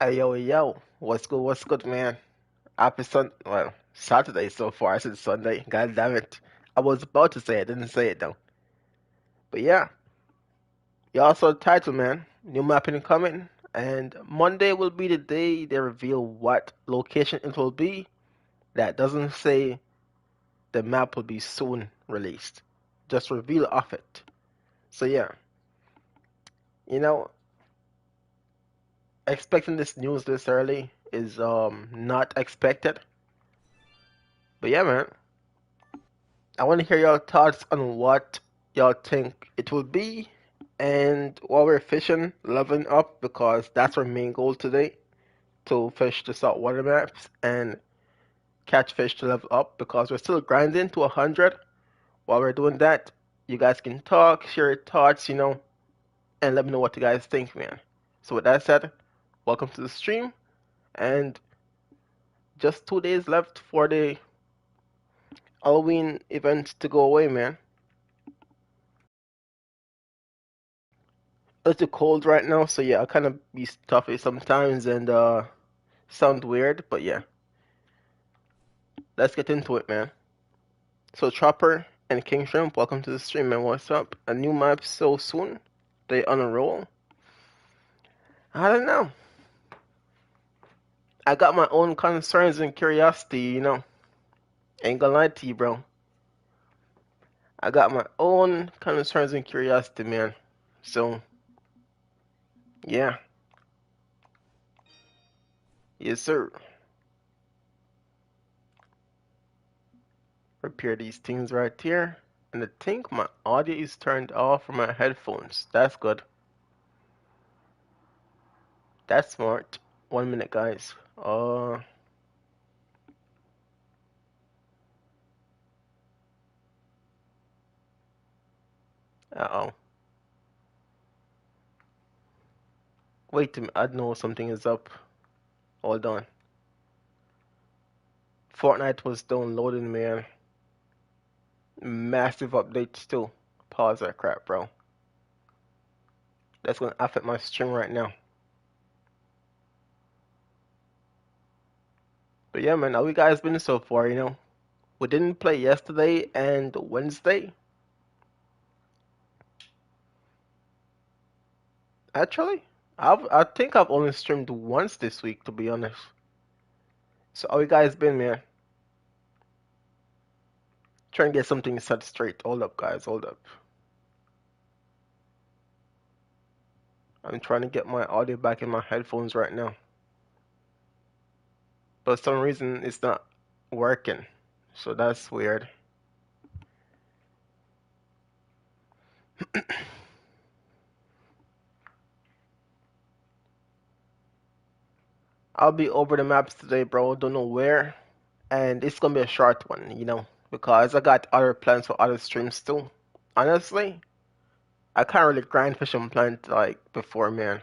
Hey yo yo, what's good? What's good, man? Happy well, Saturday so far. I said Sunday. God damn it! I was about to say it, didn't say it though. But yeah, you also the title, man. New mapping coming, and Monday will be the day they reveal what location it will be. That doesn't say the map will be soon released. Just reveal of it. So yeah, you know, expecting this news this early is not expected. But yeah, man. I want to hear your thoughts on what y'all think it will be and while we're fishing, leveling up because that's our main goal today to fish the saltwater maps and catch fish to level up because we're still grinding to 100. While we're doing that, you guys can talk, share your thoughts, and let me know what you guys think, man. So with that said, welcome to the stream and just 2 days left for the Halloween event to go away, man. It's too cold right now, so yeah, I kind of be stuffy sometimes and sound weird, but yeah, let's get into it, man. So Chopper and King Shrimp, welcome to the stream, man. What's up? A new map so soon? They on a roll? I don't know. I got my own concerns and curiosity. Ain't gonna lie to you, bro. I got my own concerns and curiosity, man. So yeah, yes, sir. Repair these things right here. And I think my audio is turned off from my headphones. That's good. That's smart. 1 minute, guys. Uh-oh. Wait a minute. I know something is up. Hold on. Fortnite was downloading, man. Massive updates too. Pause that crap, bro. That's gonna affect my stream right now. But yeah, man. How you guys been so far? We didn't play yesterday and Wednesday. Actually, I think I've only streamed once this week, to be honest. So how you guys been, man? Trying to get something set straight. Hold up, guys. Hold up. I'm trying to get my audio back in my headphones right now. But for some reason, it's not working. So that's weird. I'll be over the maps today, bro. Don't know where. And it's gonna be a short one, because I got other plans for other streams too. Honestly, I can't really grind fish and plant like before, man.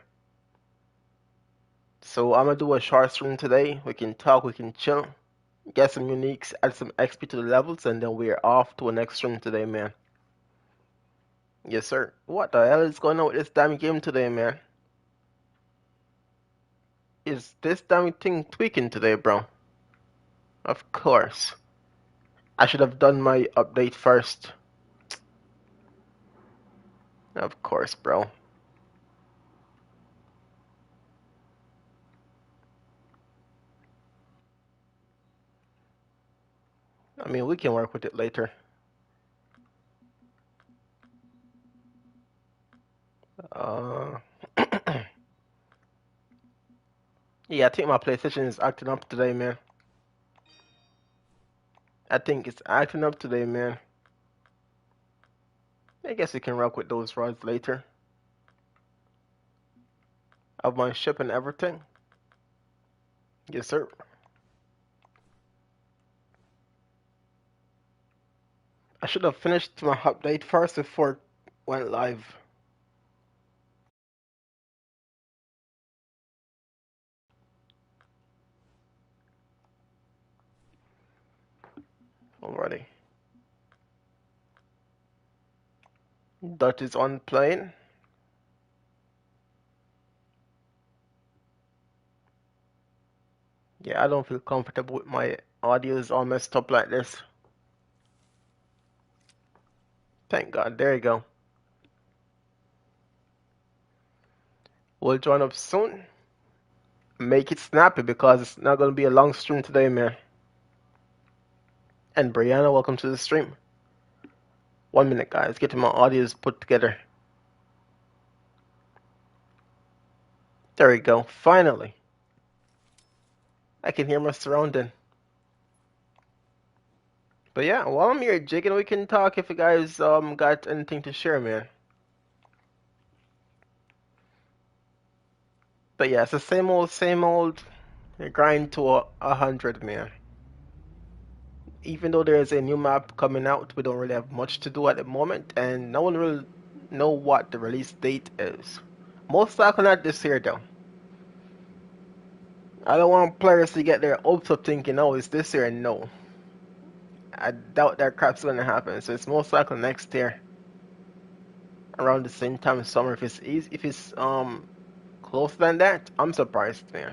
So I'm gonna do a short stream today. We can talk, we can chill, get some uniques, add some XP to the levels, and then we're off to a next stream today, man. Yes, sir. What the hell is going on with this damn game today, man? Is this damn thing tweaking today, bro? Of course. I should have done my update first. Of course, bro. I mean, we can work with it later. Uh, yeah, I think my PlayStation is acting up today, man. I think it's acting up today, man. I guess we can rock with those rods later. Of my ship and everything. Yes, sir. I should have finished my update first before it went live. Already. Dot is on plane. Yeah, I don't feel comfortable with my audio is all messed up like this. Thank God. There you go. We'll join up soon. Make it snappy because it's not going to be a long stream today, man. And Brianna, welcome to the stream. 1 minute, guys. Getting my audios put together. There we go. Finally. I can hear my surrounding. But yeah, while I'm here jigging, we can talk if you guys got anything to share, man. But yeah, it's the same old grind to 100, man. Even though there is a new map coming out, we don't really have much to do at the moment, and no one really know what the release date is. Most likely not this year, though. I don't want players to get their hopes up thinking, oh, it's this year. No, I doubt that crap's gonna happen. So it's most likely next year, around the same time summer. If it's easy, if it's closer than that, I'm surprised, man.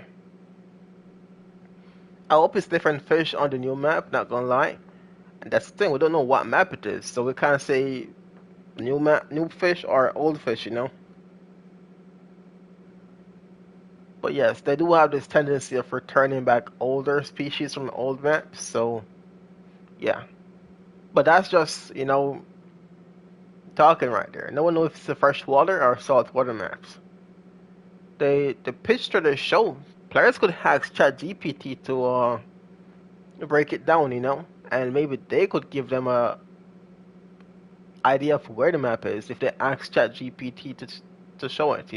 I hope it's different fish on the new map. Not gonna lie, and that's the thing. We don't know what map it is, so we can't say new map, new fish or old fish, you know. But yes, they do have this tendency of returning back older species from old maps. So yeah, but that's just talking right there. No one knows if it's the freshwater or saltwater maps. The picture they show, players could ask ChatGPT to break it down, and maybe they could give them a idea of where the map is if they ask ChatGPT to show it.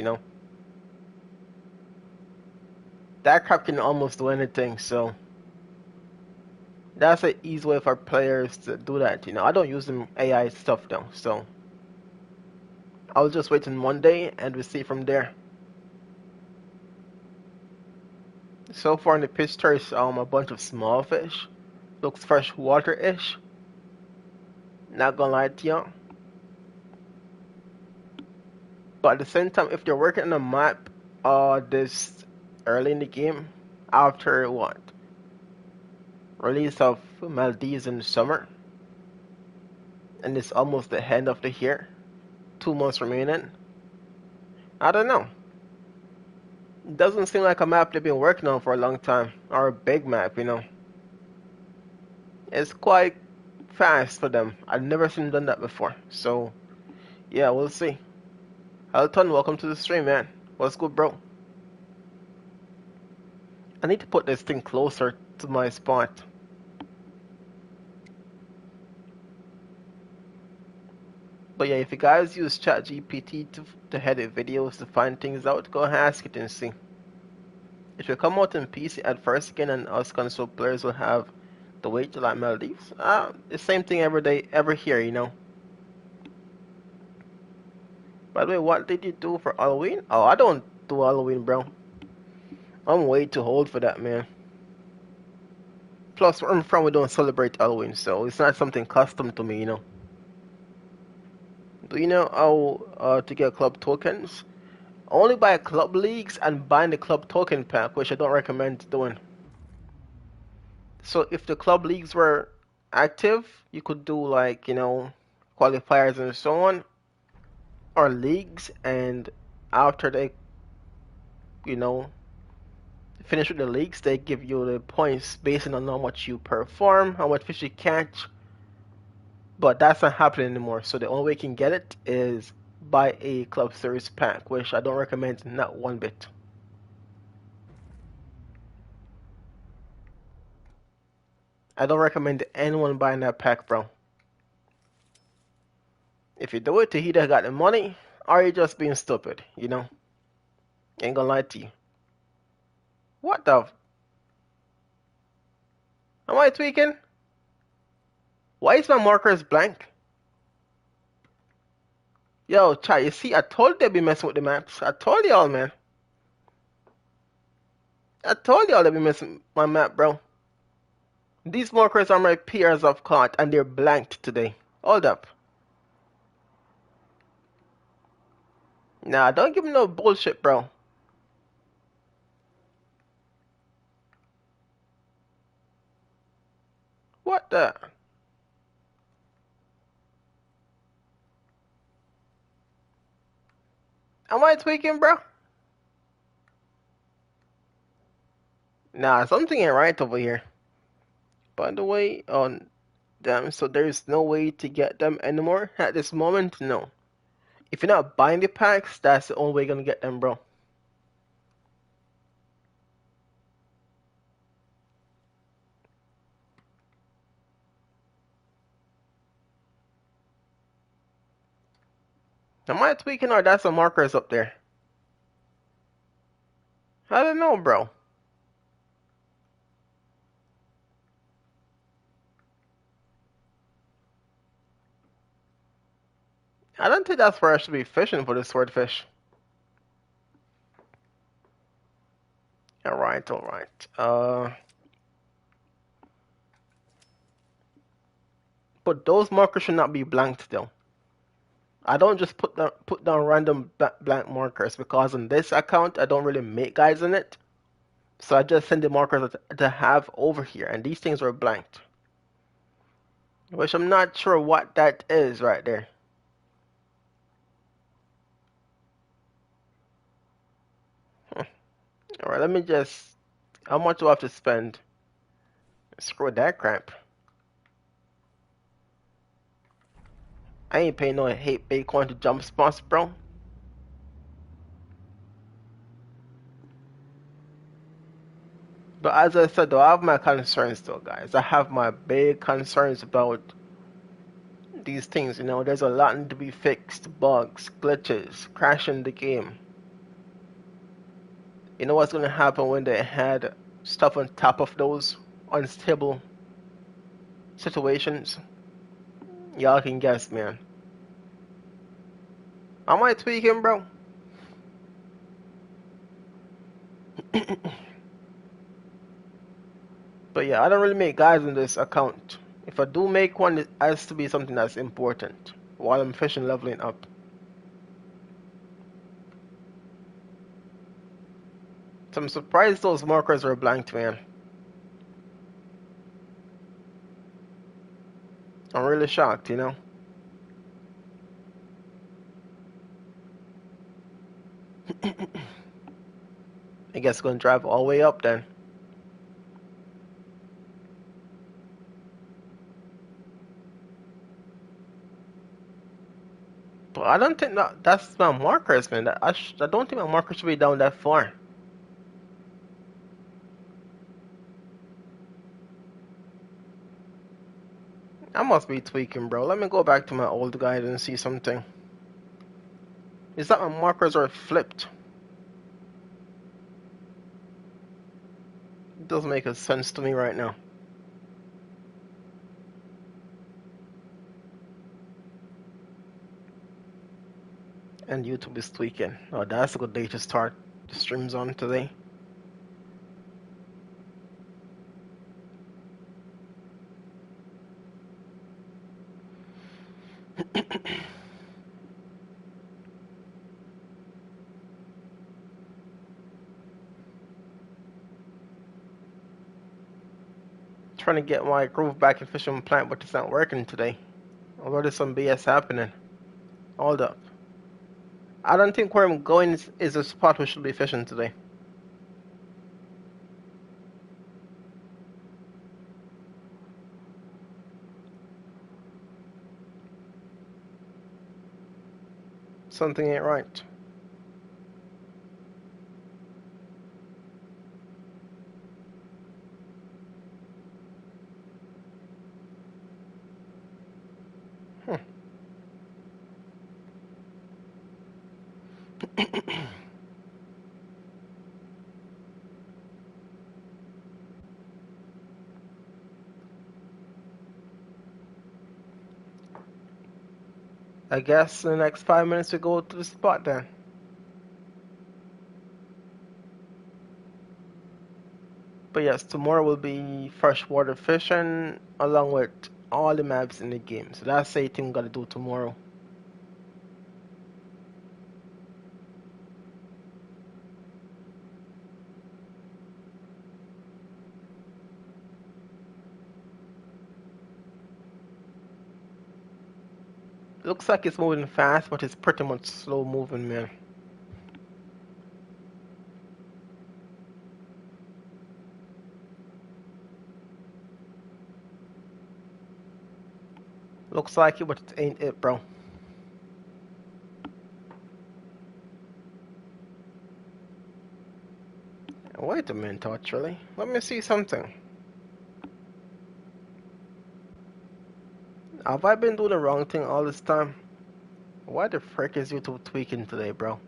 That crap can almost do anything, so that's an easy way for players to do that. I don't use them AI stuff though, so I'll just wait in one day and we'll see from there. So far in the picture is a bunch of small fish. Looks freshwater-ish. Not gonna lie to you. But at the same time, if you're working on a map this early in the game, after what? Release of Maldives in the summer, and it's almost the end of the year, 2 months remaining. I don't know. It doesn't seem like a map they've been working on for a long time, or a big map. It's quite fast for them. I've never seen them done that before. So, yeah, we'll see. Elton, welcome to the stream, man. What's good, bro? I need to put this thing closer to my spot. But yeah, if you guys use ChatGPT to edit videos to find things out, go ask it and see. It will come out in PC at first again, and us console players will have the wait to like Maldives. The same thing every day, every year. By the way, what did you do for Halloween? Oh, I don't do Halloween, bro. I'm way too old for that, man. Plus, where I'm from, we don't celebrate Halloween, so it's not something custom to me. Do you know how to get club tokens? Only buy club leagues and buying the club token pack, which I don't recommend doing. So if the club leagues were active, you could do like, qualifiers and so on, or leagues, and after they, you know, finish with the leagues, they give you the points based on how much you perform, how much fish you catch. But that's not happening anymore. So the only way you can get it is buy a club series pack, which I don't recommend, not one bit. I don't recommend anyone buying that pack, bro. If you do it, you either got the money or you're just being stupid. Ain't gonna lie to you. What the? Am I tweaking? Why is my markers blank? Yo, chat, you see, I told you they'd be messing with the maps. I told y'all, man. I told y'all they'd be messing with my map, bro. These markers are my peers I've caught, and they're blanked today. Hold up. Nah, don't give me no bullshit, bro. that? Am I tweaking, bro? Nah, something ain't right over here. By the way, on them, so there's no way to get them anymore at this moment? No. If you're not buying the packs, that's the only way you're gonna get them, bro. Am I tweaking or that's some markers up there? I don't know, bro. I don't think that's where I should be fishing for the swordfish. Alright, alright. But those markers should not be blanked though. I don't just put down random blank markers because on this account I don't really make guides in it. So I just send the markers to have over here, and these things were blanked. Which I'm not sure what that is right there. Alright, let me just... How much do I have to spend? Screw that crap. I ain't paying no hate Bitcoin to jump spots, bro. But as I said, though, I have my concerns, though, guys. I have my big concerns about these things. You know, there's a lot to be fixed: bugs, glitches, crashing the game. You know what's gonna happen when they had stuff on top of those unstable situations? Y'all can guess, man. Am I tweaking, bro? But yeah, I don't really make guides in this account. If I do make one, it has to be something that's important while I'm fishing leveling up. So I'm surprised those markers are blanked, man. I'm really shocked, you know? I guess I'm gonna drive all the way up then. But I don't think that's my markers, man. I don't think my markers should be down that far. I must be tweaking, bro. Let me go back to my old guide and see something. Is that my markers are flipped? It doesn't make a sense to me right now. And YouTube is tweaking. Oh, that's a good day to start the streams on today. Trying to get my groove back in Fisherman Plant, but it's not working today. Or there's some BS happening. Hold up. I don't think where I'm going is a spot we should be fishing today. Something ain't right. Hmm. I guess in the next 5 minutes we go to the spot then. But yes, tomorrow will be freshwater fishing along with all the maps in the game. So that's the thing we gotta do tomorrow. Looks like it's moving fast, but it's pretty much slow moving, man. Looks like it, but it ain't it, bro. Wait a minute, actually. Let me see something. Have I been doing the wrong thing all this time? Why the frick is YouTube tweaking today, bro?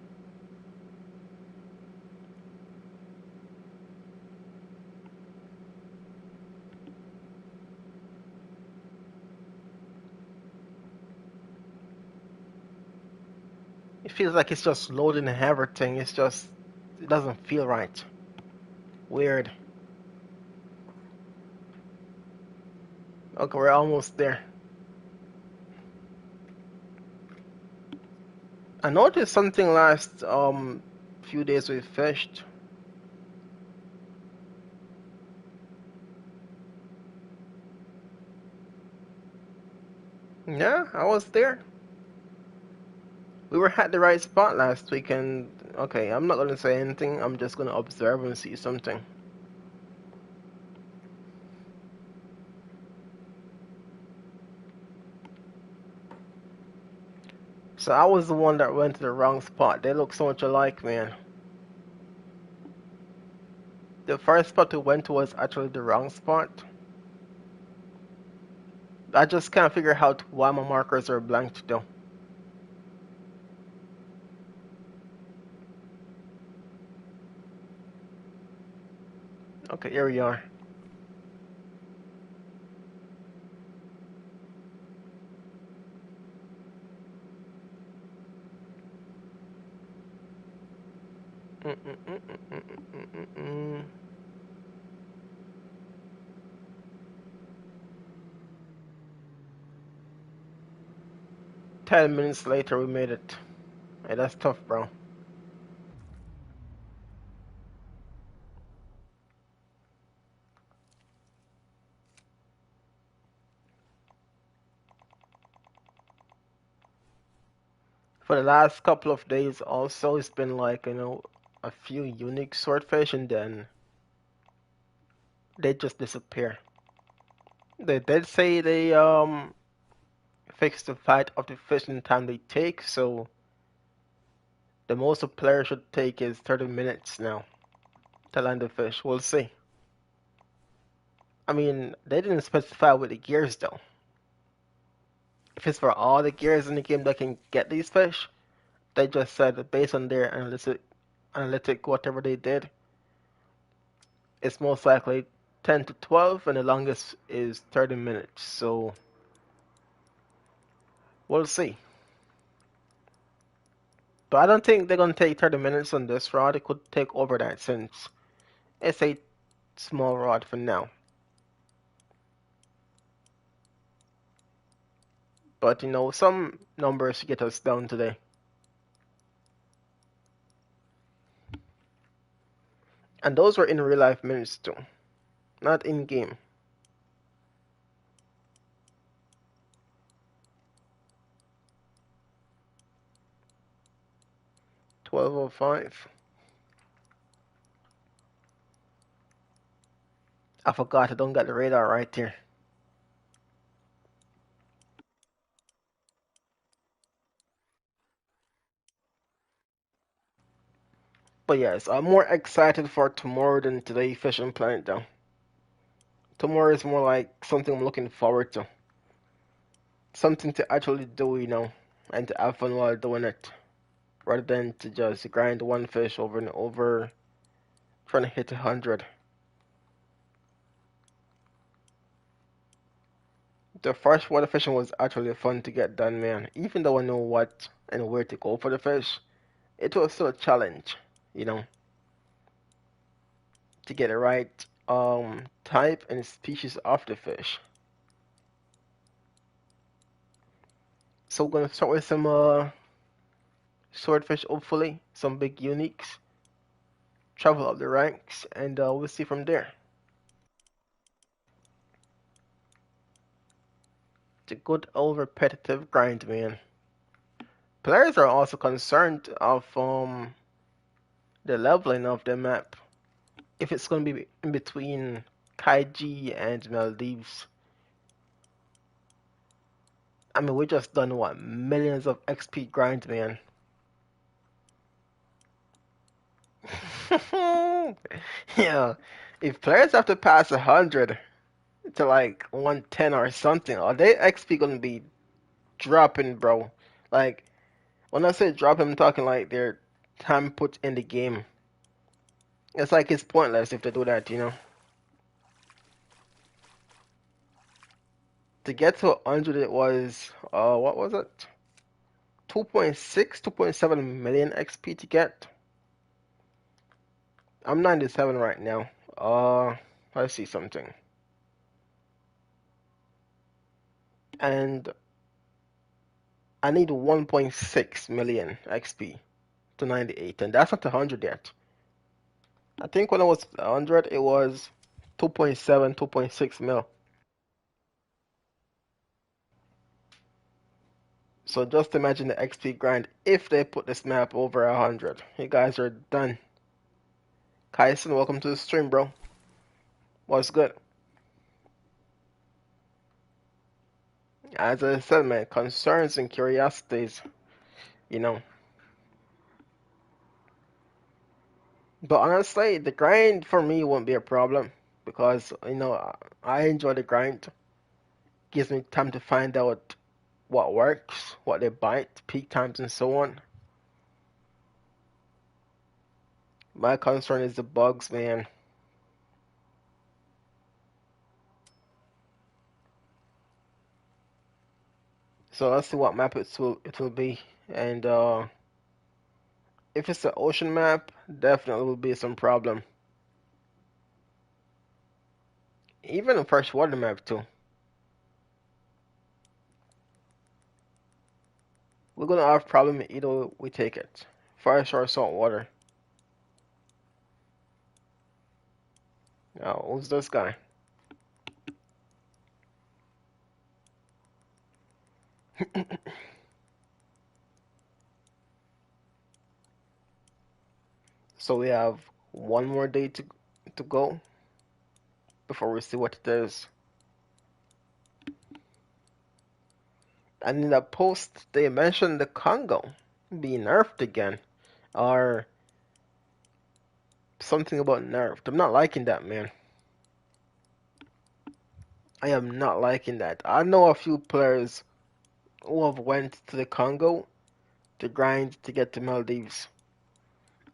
It feels like it's just loading everything. It's just, it doesn't feel right. Weird. Okay, we're almost there. I noticed something last few days we fished. Yeah, I was there. We were at the right spot last week, and okay, I'm not gonna say anything. I'm just gonna observe and see something. So I was the one that went to the wrong spot. They look so much alike, man. The first spot we went to was actually the wrong spot. I just can't figure out why my markers are blanked though. Okay, here we are. Mm -mm -mm -mm -mm -mm -mm. 10 minutes later, we made it. Hey, that's tough, bro. For the last couple of days, also, it's been like, a few unique swordfish, and then they just disappear. They did say they fixed the height of the fishing time they take, so the most a player should take is 30 minutes now to land the fish. We'll see. I mean, they didn't specify with the gears though. If it's for all the gears in the game that can get these fish, they just said based on their analytic whatever they did, it's most likely 10 to 12, and the longest is 30 minutes. So we'll see. But I don't think they're gonna take 30 minutes on this rod. It could take over that since it's a small rod for now. But some numbers get us down today. And those were in real life minutes too, not in game. 12:05. I forgot I don't got the radar right here. But yes, I'm more excited for tomorrow than today Fishing Planet though. Tomorrow is more like something I'm looking forward to. Something to actually do, and to have fun while doing it. Rather than to just grind one fish over and over, trying to hit 100. The first water fishing was actually fun to get done, man. Even though I know what and where to go for the fish, it was still a challenge, you know, to get the right type and species of the fish. So we're gonna start with some swordfish, hopefully, some big uniques, travel up the ranks, and we'll see from there. It's a good old repetitive grind, man. Players are also concerned of the leveling of the map. If it's gonna be in between Kaiji and Maldives. I mean, we just done what, millions of XP grind, man. Yeah, if players have to pass 100 to like 110 or something, are they XP gonna be dropping, bro? Like, when I say drop, I'm talking like their time put in the game. It's like it's pointless if they do that, you know? To get to 100, it was, what was it? 2.6, 2.7 million XP to get. I'm 97 right now. Let's see something. And I need 1.6 million XP to 98, and that's not 100 yet. I think when I was 100, it was 2.7, 2.6 mil. So just imagine the XP grind if they put this map over 100. You guys are done. Kaisen, welcome to the stream, bro. What's good? As I said, man, concerns and curiosities, you know. But honestly, the grind for me won't be a problem because, you know, I enjoy the grind. Gives me time to find out what works, what they bite, peak times, and so on. My concern is the bugs, man. So let's see what map it will be. And if it's an ocean map, definitely will be some problem. Even a freshwater map too. We're gonna have problem either we take it. Fresh or salt water. Now, who's this guy? So we have one more day to go before we see what it is. And in that post, they mentioned the Congo being nerfed again, or something about nerfed. I'm not liking that, man. I am not liking that. I know a few players who have went to the Congo to grind to get to Maldives.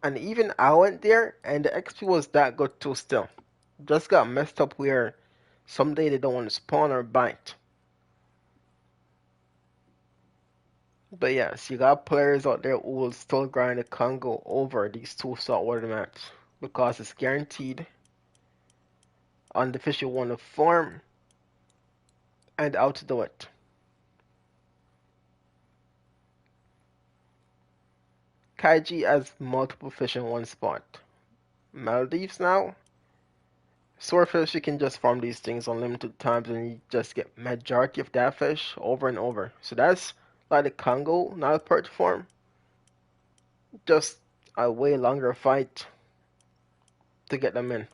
And even I went there and the XP was that good too still. Just got messed up where someday they don't want to spawn or bite. But yes, you got players out there who will still grind the Congo over these two saltwater maps because it's guaranteed on the fish you want to farm and how to do it. Kaiji has multiple fish in one spot. Maldives now, swordfish you can just farm these things unlimited times and you just get majority of that fish over and over. So that's like the Congo Nile perch farm. Just a way longer fight to get them in.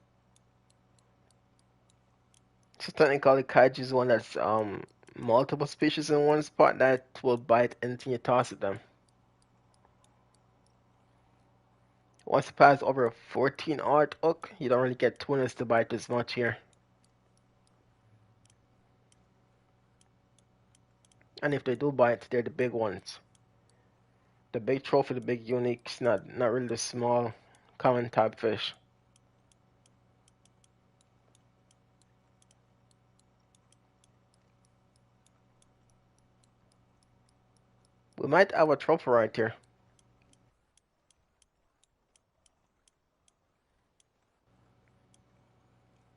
So technically Kaiji is one that's multiple species in one spot that will bite anything you toss at them. Once you pass over a 14 art hook, you don't really get twinners to bite as much here. And if they do bite, they're the big ones. The big trophy, the big uniques, not really the small common type fish. We might have a trophy right here.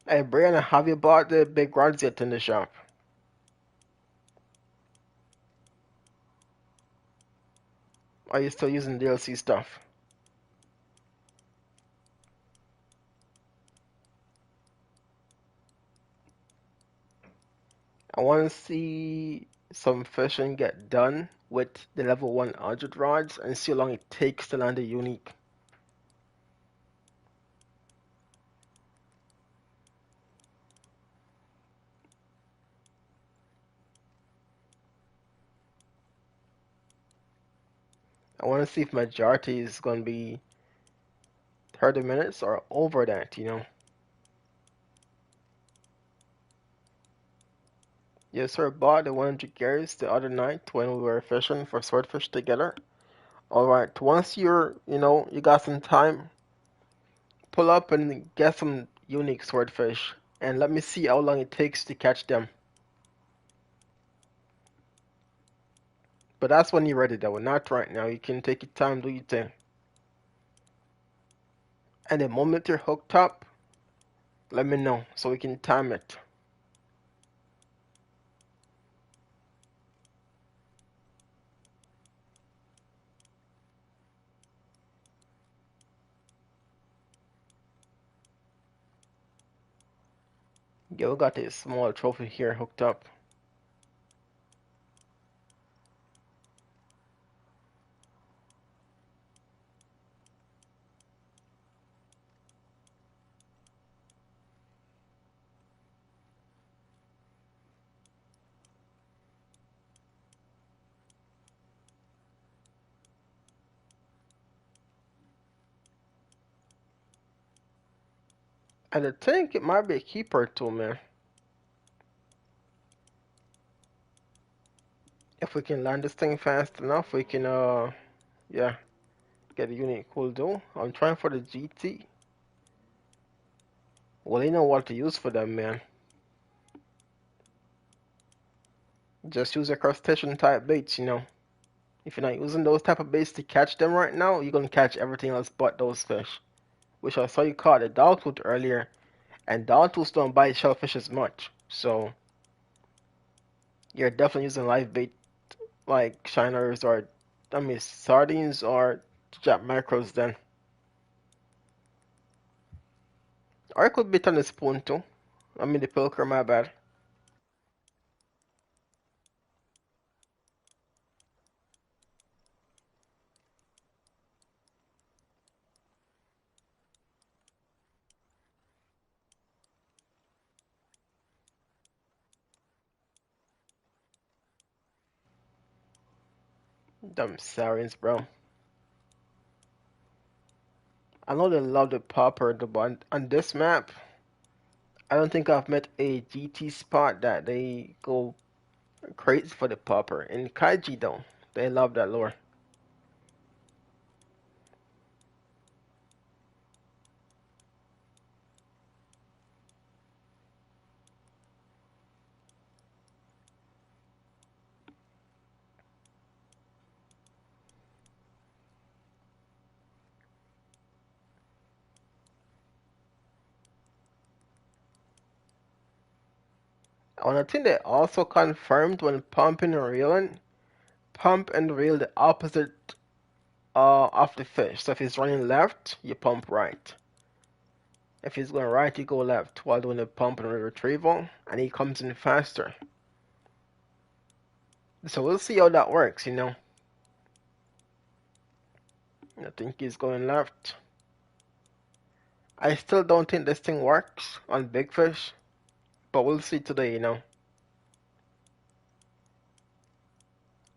Hey Brianna, have you bought the big rods yet in the shop? Are you still using DLC stuff? I want to see some fishing get done with the level 100 rods and see how long it takes to land a unique. I want to see if majority is going to be 30 minutes or over that, you know. Yes, sir, bought the 100 gears the other night when we were fishing for swordfish together. Alright, once you got some time, pull up and get some unique swordfish and let me see how long it takes to catch them. But that's when you're ready though, not right now. You can take your time, do your thing. And the moment you're hooked up, let me know so we can time it. Yeah, we got this small trophy here hooked up. And I think it might be a keeper too, man. If we can land this thing fast enough, we can, yeah, get a unique cool do. I'm trying for the GT. Well, you know what to use for them, man. Just use a crustacean type baits, you know. If you're not using those type of baits to catch them right now, you're gonna catch everything else but those fish. Which I saw you caught a dogtooth earlier, and dogtooths don't bite shellfish as much. So you're definitely using live bait like shiners or, I mean, sardines or jap macros then. Or it could be on the spoon too. I mean the pilker, my bad. Dumb sardines, bro. I know they love the popper, but on this map, I don't think I've met a GT spot that they go crazy for the popper. In Kaiji though, they love that lure. And I think they also confirmed when pumping and reeling, pump and reel the opposite of the fish. So if he's running left, you pump right. If he's going right, you go left while doing the pump and retrieval, and he comes in faster. So we'll see how that works, you know. I think he's going left. I still don't think this thing works on big fish, but we'll see today, you know.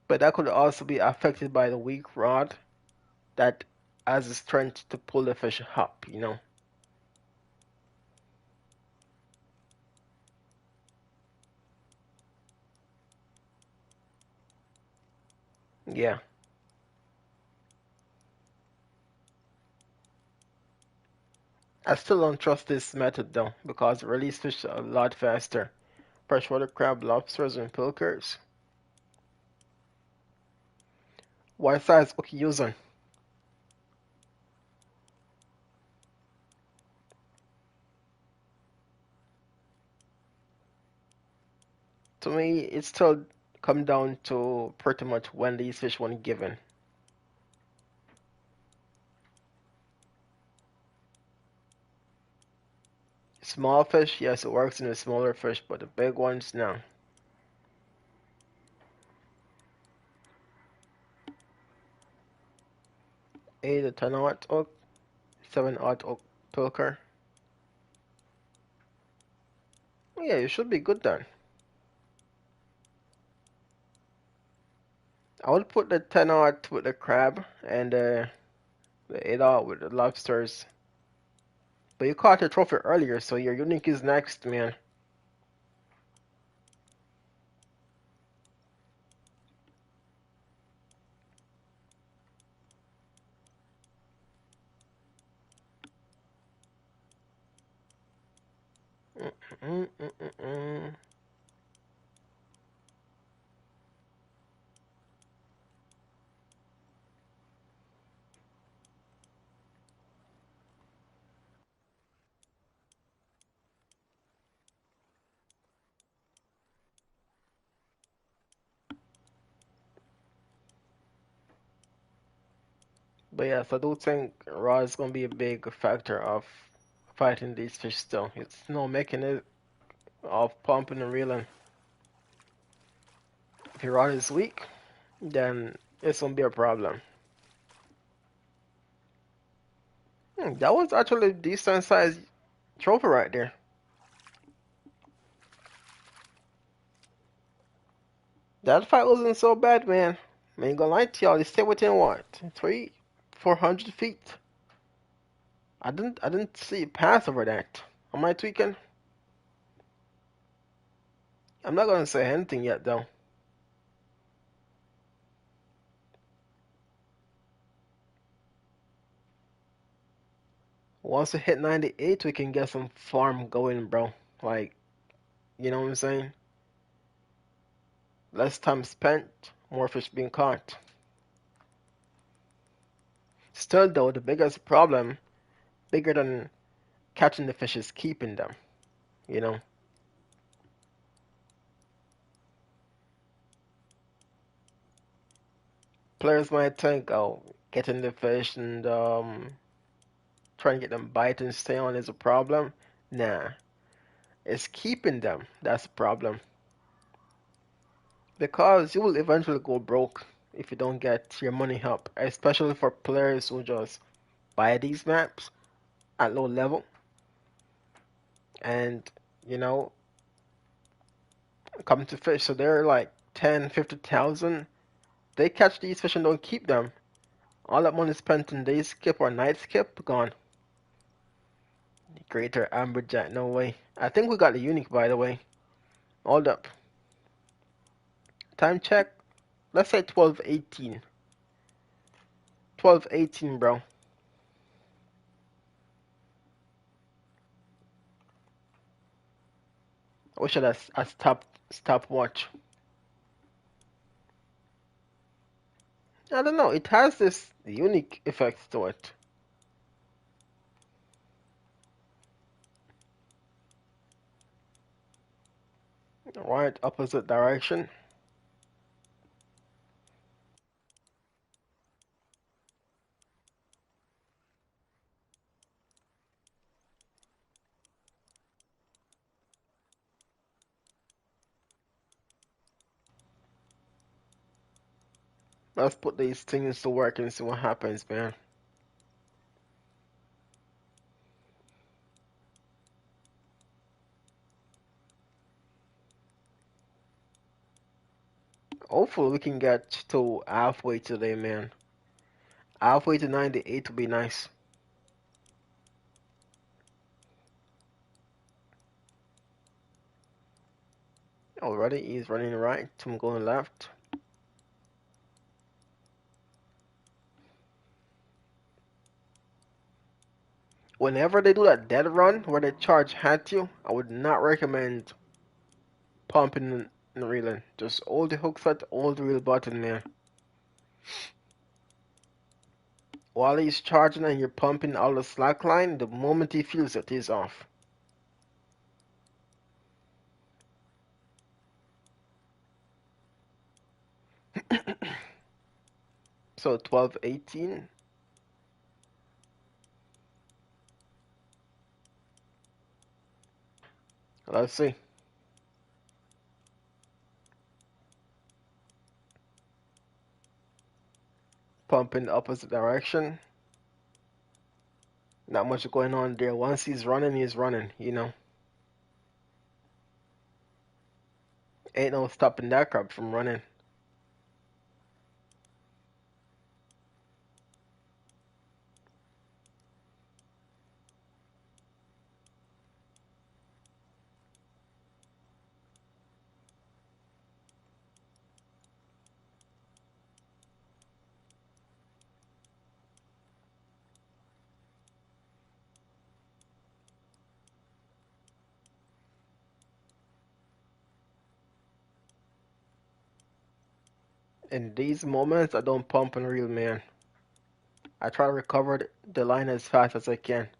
But that could also be affected by the weak rod that has the strength to pull the fish up, you know. Yeah. I still don't trust this method though, because release fish are a lot faster. Freshwater crab, lobsters, and pilkers. What size hook you using? To me, it still come down to pretty much when these fish want given. Small fish, yes, it works in the smaller fish, but the big ones, no. 8 to 10 aught oak, 7 aught oak pilker. Yeah, you should be good then. I would put the 10 aught with the crab and the 8 aught with the lobsters. But you caught your trophy earlier, so your unique is next, man. Mm-mm-mm-mm-mm. But yes, I do think Raw is gonna be a big factor of fighting these fish still. It's no making it of pumping and reeling. If your rod is weak, then it's gonna be a problem. That was actually a decent sized trophy right there. That fight wasn't so bad, man. I ain't gonna lie to y'all. They stay within what, 400 feet. I didn't see it pass over that. Am I tweaking? I'm not gonna say anything yet though. Once we hit 98, we can get some farm going, bro. Like, you know what I'm saying? Less time spent, more fish being caught. Still though, the biggest problem, bigger than catching the fish, is keeping them. You know, players might think, oh, getting the fish and trying to get them bite and stay on is a problem. Nah, it's keeping them that's the problem. Because you will eventually go broke if you don't get your money up, especially for players who just buy these maps at low level and, you know, come to fish. So they're like 10, 50,000. They catch these fish and don't keep them. All that money spent in day skip or night skip, gone. Greater Amberjack, no way. I think we got the unique, by the way. Hold up. Time check. Let's say 12:18. 12:18, bro. I wish I had a stopwatch. I don't know. It has this unique effect to it. Right, opposite direction. Let's put these things to work and see what happens, man. Hopefully we can get to halfway today, man. Halfway to 98 would be nice. Already he's running right. I'm going left. Whenever they do that dead run where they charge at you, I would not recommend pumping and reeling. Just hold the hook set, hold the reel button, man. While he's charging and you're pumping out the slack line, the moment he feels it, he's off. So 12:18. Let's see. Pump in the opposite direction. Not much going on there. Once he's running, he's running, you know. Ain't no stopping that crap from running. In these moments, I don't pump and reel, man. I try to recover the line as fast as I can.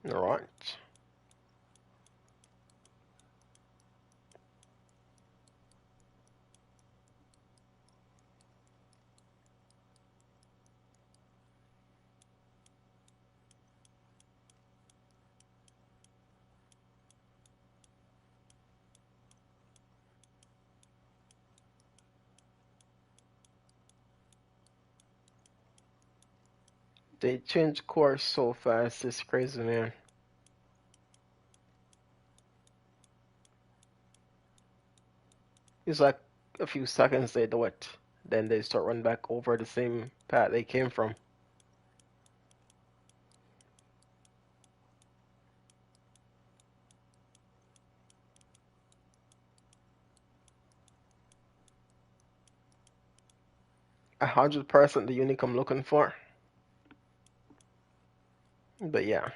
All right. They change course so fast. It's crazy, man. It's like a few seconds they do it, then they start running back over the same path they came from. 100% the unique I'm looking for. But yeah,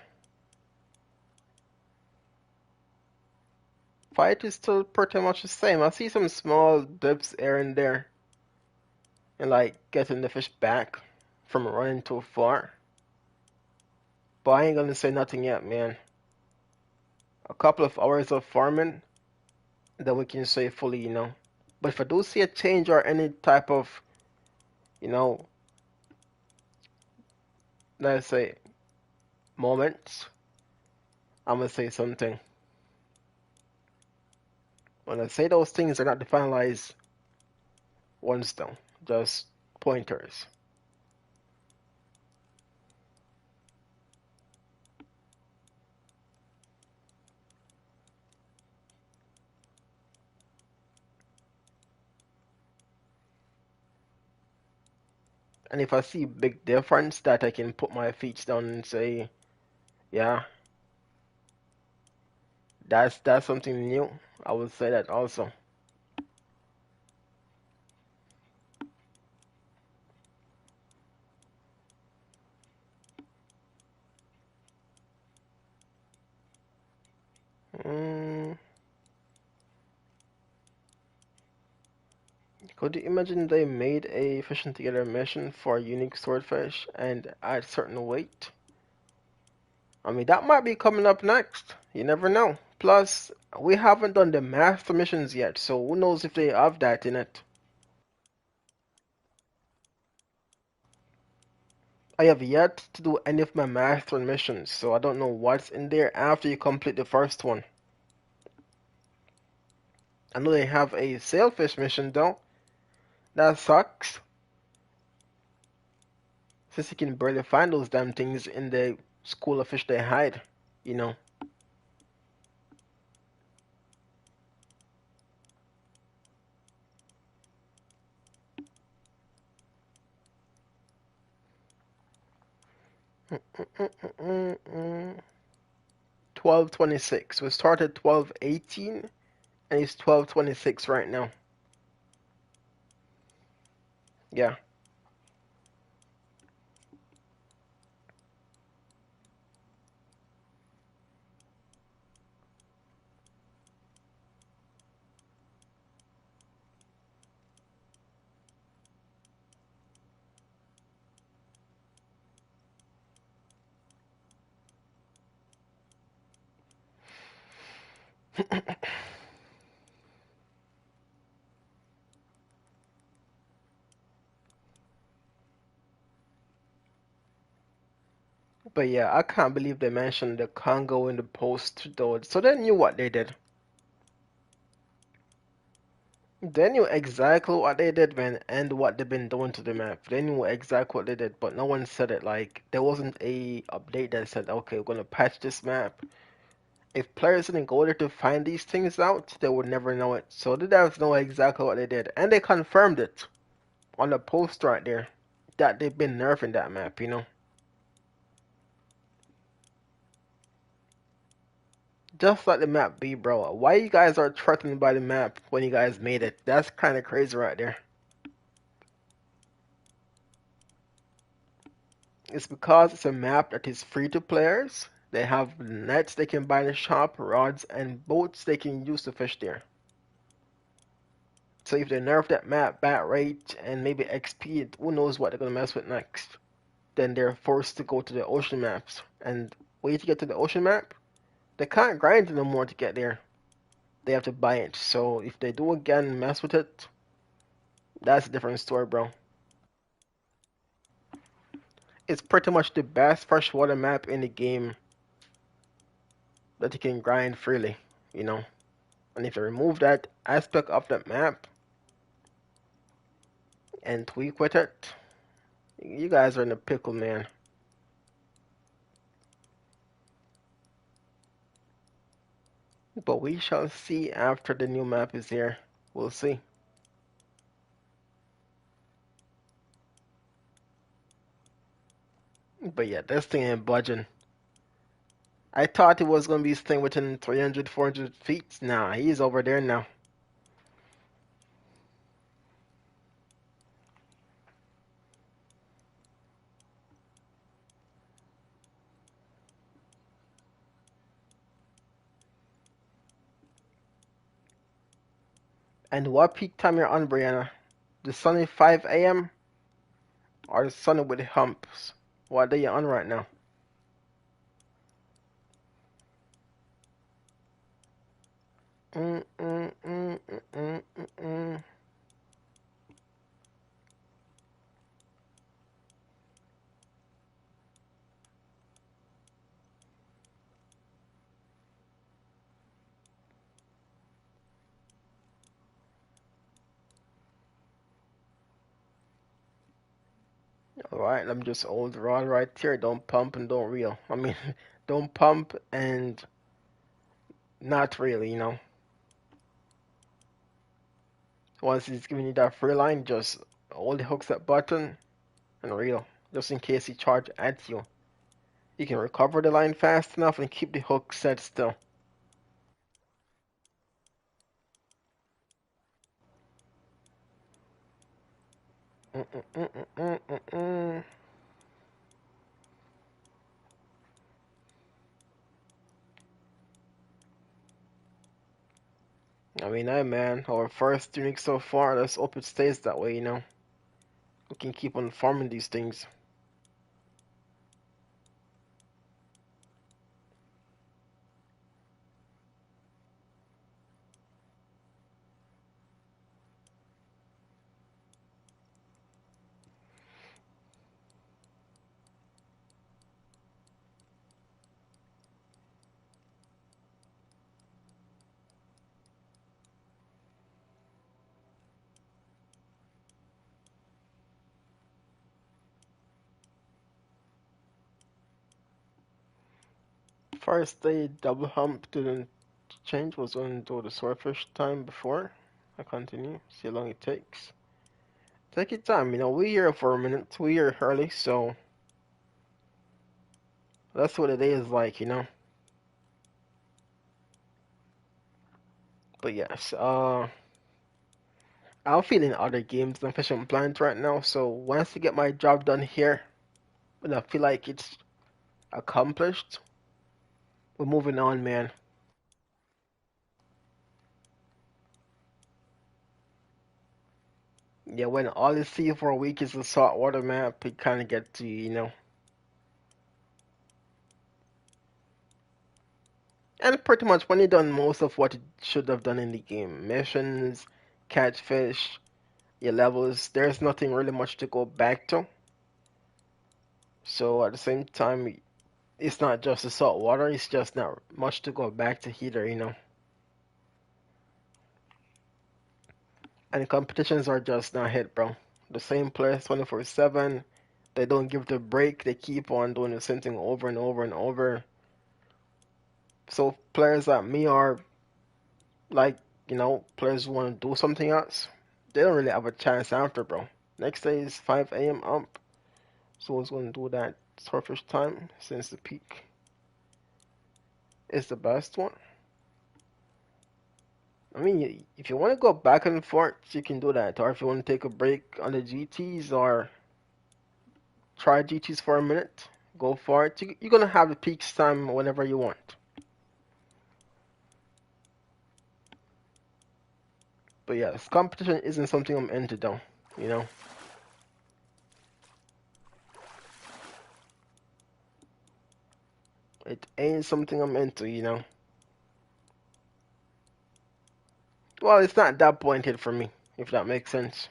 fight is still pretty much the same. I see some small dips here and there, and like getting the fish back from running too far. But I ain't gonna say nothing yet, man. A couple of hours of farming, then we can say fully, you know. But if I do see a change or any type of, you know, let's say moments, I'm gonna say something. When I say those things, they're not the finalized ones though, just pointers. And if I see big difference that I can put my feet down and say, yeah, that's something new, I would say that also. Mm, could you imagine they made a fishing together mission for unique swordfish and at certain weight? I mean, that might be coming up next. You never know. Plus, we haven't done the master missions yet, so who knows if they have that in it. I have yet to do any of my master missions, so I don't know what's in there after you complete the first one. I know they have a sailfish mission though. That sucks. Since you can barely find those damn things in the school of fish they hide, you know. Mm-mm-mm-mm-mm. 12:26. We started 12:18 and it's 12:26 right now. Yeah. But yeah, I can't believe they mentioned the Congo in the post though. So they knew what they did. They knew exactly what they did, man, and what they've been doing to the map. They knew exactly what they did, but no one said it. Like there wasn't a update that said, "Okay, we're gonna patch this map." If players didn't go there to find these things out, they would never know it. So the devs know exactly what they did, and they confirmed it on the post right there that they've been nerfing that map. Just let the map be, bro. Why you guys are threatened by the map when you guys made it? That's kind of crazy right there. It's because it's a map that is free to players. They have nets they can buy in the shop, rods, and boats they can use to fish there. So if they nerf that map, bat rate, and maybe XP, who knows what they're gonna mess with next? Then they're forced to go to the ocean maps. And way to get to the ocean map, they can't grind no more to get there. They have to buy it. So if they do again mess with it, that's a different story, bro. It's pretty much the best freshwater map in the game that you can grind freely, you know. And if you remove that aspect of that map and tweak with it, you guys are in a pickle, man. But we shall see after the new map is here. We'll see. But yeah, this thing ain't budging. I thought it was gonna be staying within 300, 400 feet. Nah, he's over there now. And what peak time you're on, Brianna? The sunny 5 a.m. or the sunny with the humps? What day you on right now? Mm, mm, mm, mm, mm, mm, mm. Alright, let me just hold the rod right here. Don't pump and don't reel. I mean, don't pump and not really. Once he's giving you that free line, just hold the hooks that button and reel. Just in case he charge at you. You can recover the line fast enough and keep the hook set still. Mm -mm -mm -mm -mm -mm. I mean, hey man, our first unique so far. Let's hope it stays that way. We can keep on farming these things. First day double hump didn't change, was on to the swordfish time before. I continue, see how long it takes. Take your time, we're here for a minute, we're here early, so that's what the day is like. But yes, I'm feeling other games than Fishing Planet right now, so once I get my job done here, and I feel like it's accomplished, we're moving on, man. Yeah, when all you see for a week is a saltwater map, it kind of gets to you. And pretty much when you've done most of what you should have done in the game, missions, catch fish, your levels, there's nothing really much to go back to. So at the same time, it's not just the salt water, it's just not much to go back to heater, And competitions are just not hit, bro. The same players 24/7. They don't give the break. They keep on doing the same thing over and over and over. So players like me are like, players who want to do something else. They don't really have a chance after, bro. Next day is 5 a.m. up. So who's going to do that surface time since the peak is the best one? I mean, if you want to go back and forth, you can do that. Or if you want to take a break on the GTs or try GTs for a minute, go for it. You're going to have the peaks time whenever you want. But yes, competition isn't something I'm into though, you know? It ain't something I'm into. Well, it's not that pointed for me, if that makes sense.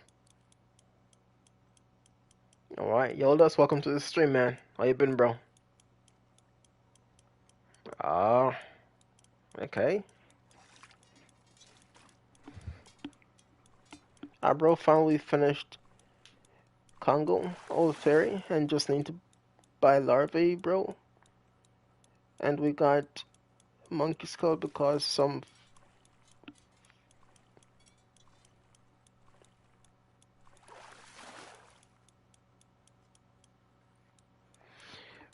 Alright, Yoldas, welcome to the stream, man. How you been, bro? Ah, okay. Our bro finally finished Congo, Old Fairy, and just need to buy larvae, bro. And we got Monkey Skull because some...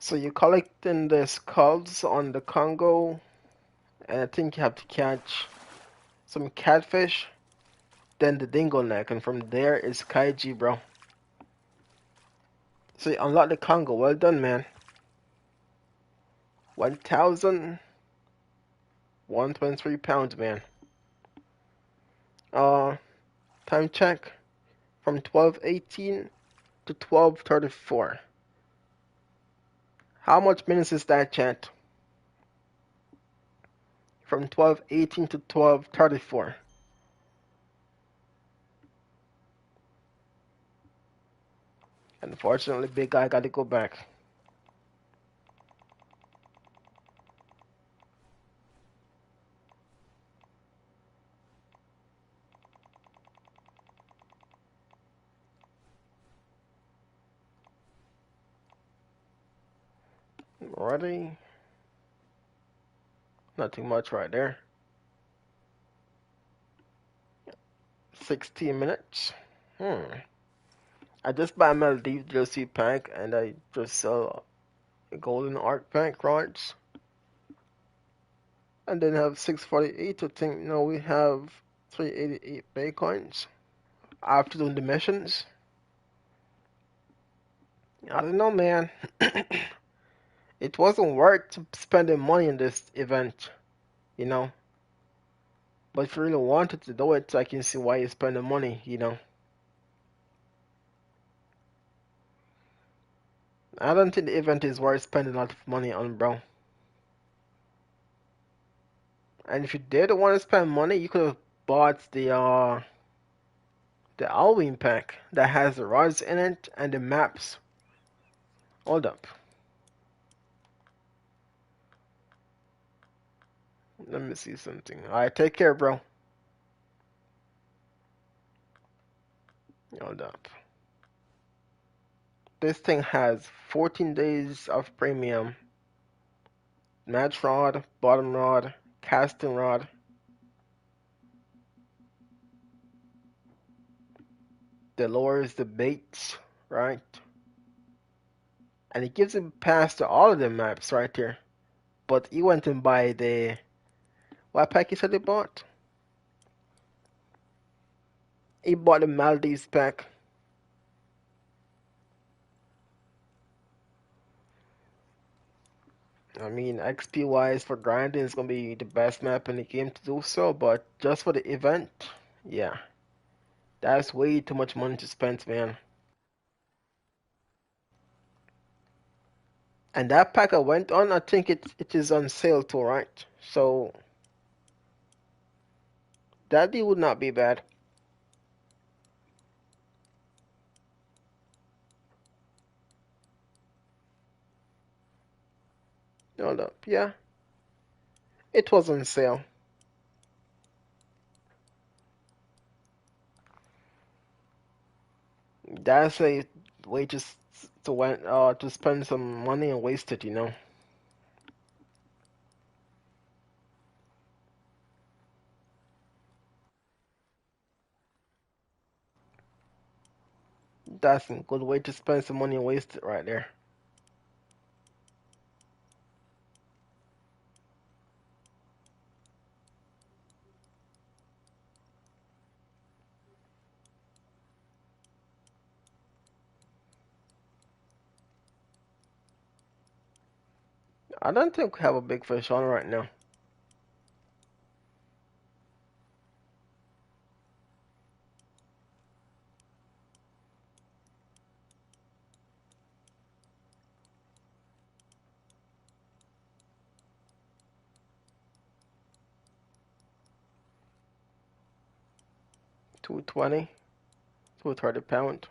So you're collecting the skulls on the Congo, and I think you have to catch some catfish, then the dingo neck, and from there is Kaiji, bro. So you unlock the Congo. Well done, man. 1,123 pounds, man. Uh, time check from 12:18 to 12:34. How much minutes is that, chat? From 12:18 to 12:34. Unfortunately, big guy got to go back. Ready? Nothing much right there. 16 minutes. I just buy my Leaf Jersey pack and I just sell a golden art pack cards. And then have 648 to think, we have 388 Bitcoins after doing the missions. I don't know, man. It wasn't worth spending money in this event, you know. But if you really wanted to do it, I can see why you spend the money. I don't think the event is worth spending a lot of money on, bro. And if you did want to spend money, you could have bought the Halloween pack that has the rods in it and the maps. Hold up. Let me see something. Alright, take care, bro. Hold up. This thing has 14 days of premium. Match rod, bottom rod, casting rod. That lowers the baits, right? And it gives him pass to all of the maps right here. But he went and buy the... What pack he said he bought? He bought the Maldives pack. I mean, XP wise for grinding is gonna be the best map in the game to do so, but just for the event, yeah. That's way too much money to spend, man. And that pack I went on, I think it is on sale too, right? So that deal would not be bad. Hold up. Yeah, it was on sale. That's a way just to spend some money and waste it, you know. That's a good way to spend some money and waste it right there. I don't think we have a big fish on right now. 220, 230 pound.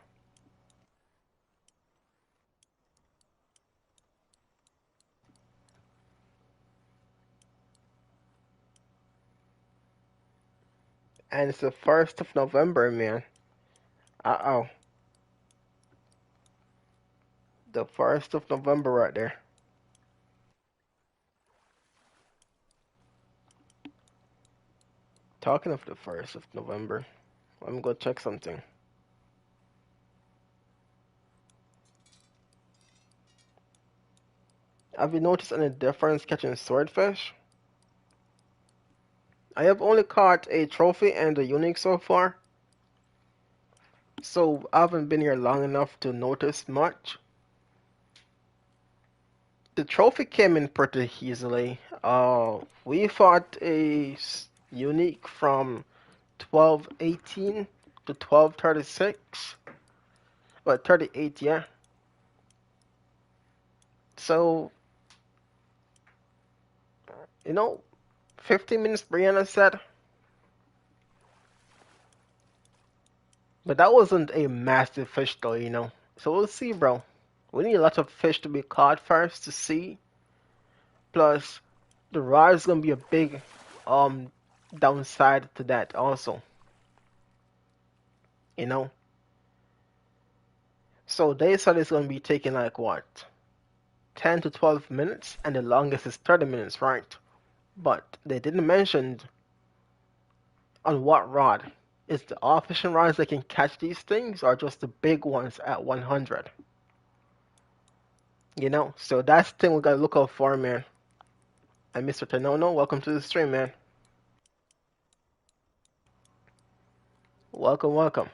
And it's the 1st of November, man. Uh-oh. The 1st of November right there. Talking of the 1st of November, let me go check something. Have you noticed any difference catching swordfish? I have only caught a trophy and a unique so far, so I haven't been here long enough to notice much. The trophy came in pretty easily. We fought a unique from 1218 to 1236, but 38, yeah. So, you know, 15 minutes Brianna said, but that wasn't a massive fish though, you know. So we'll see, bro. We need a lot of fish to be caught first to see. Plus, the rod is gonna be a big um downside to that also, you know. So they said it's gonna be taking like what, 10 to 12 minutes, and the longest is 30 minutes, right? But they didn't mention on what rod. Is the all fishing rods that can catch these things, or just the big ones at 100? You know, so that's the thing we gotta look out for, man. And Mr. Tenono, welcome to the stream, man. Welcome, welcome.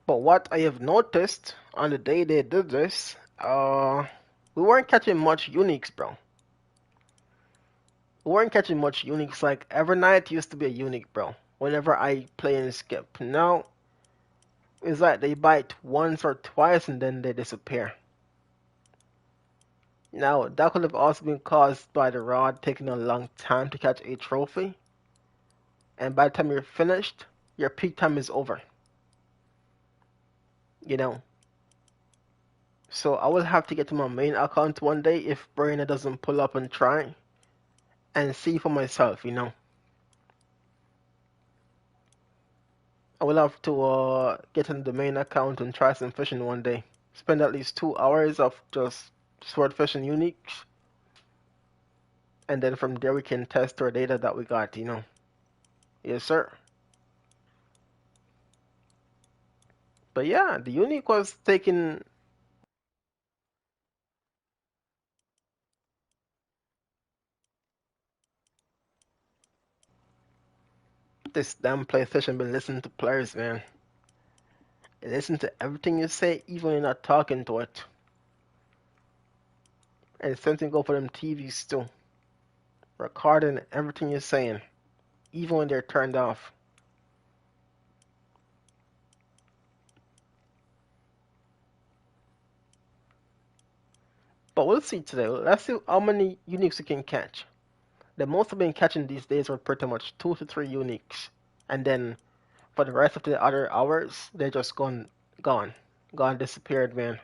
But what I have noticed on the day they did this, we weren't catching much uniques, bro. We weren't catching much uniques. Like Evernight used to be a unique, bro. Whenever I play and skip, now it's like they bite once or twice and then they disappear. Now that could have also been caused by the rod taking a long time to catch a trophy, and by the time you're finished, your peak time is over. You know, so I will have to get to my main account one day if Braina doesn't pull up and try and see for myself, you know. I will have to get on the main account and try some fishing one day. Spend at least 2 hours of just sword fishing uniques, and then from there we can test our data that we got, you know. Yes, sir. But yeah, the unique was taking this damn PlayStation been listening to players, man. They listen to everything you say, even when you're not talking to it. And same thing go for them TVs too. Recording everything you're saying, even when they're turned off. But we'll see today. Let's see how many uniques we can catch. The most I've been catching these days are pretty much 2 to 3 uniques, and then for the rest of the other hours, they're just gone, gone, disappeared, man.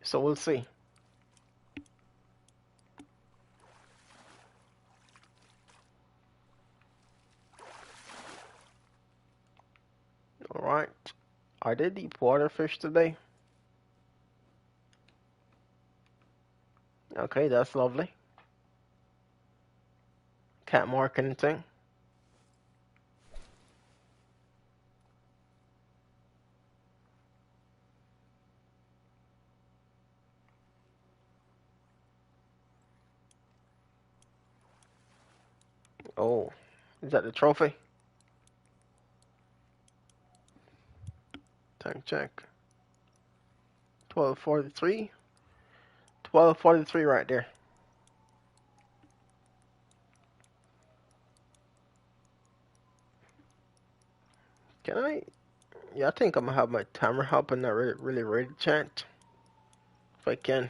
So we'll see. All right. Are they deep water fish today? Okay, that's lovely. Can't mark anything. Oh, is that the trophy? Tank check. 1243. 1243 right there. Can I? Yeah, I think I'm gonna have my timer up and not really ready to chant. If I can.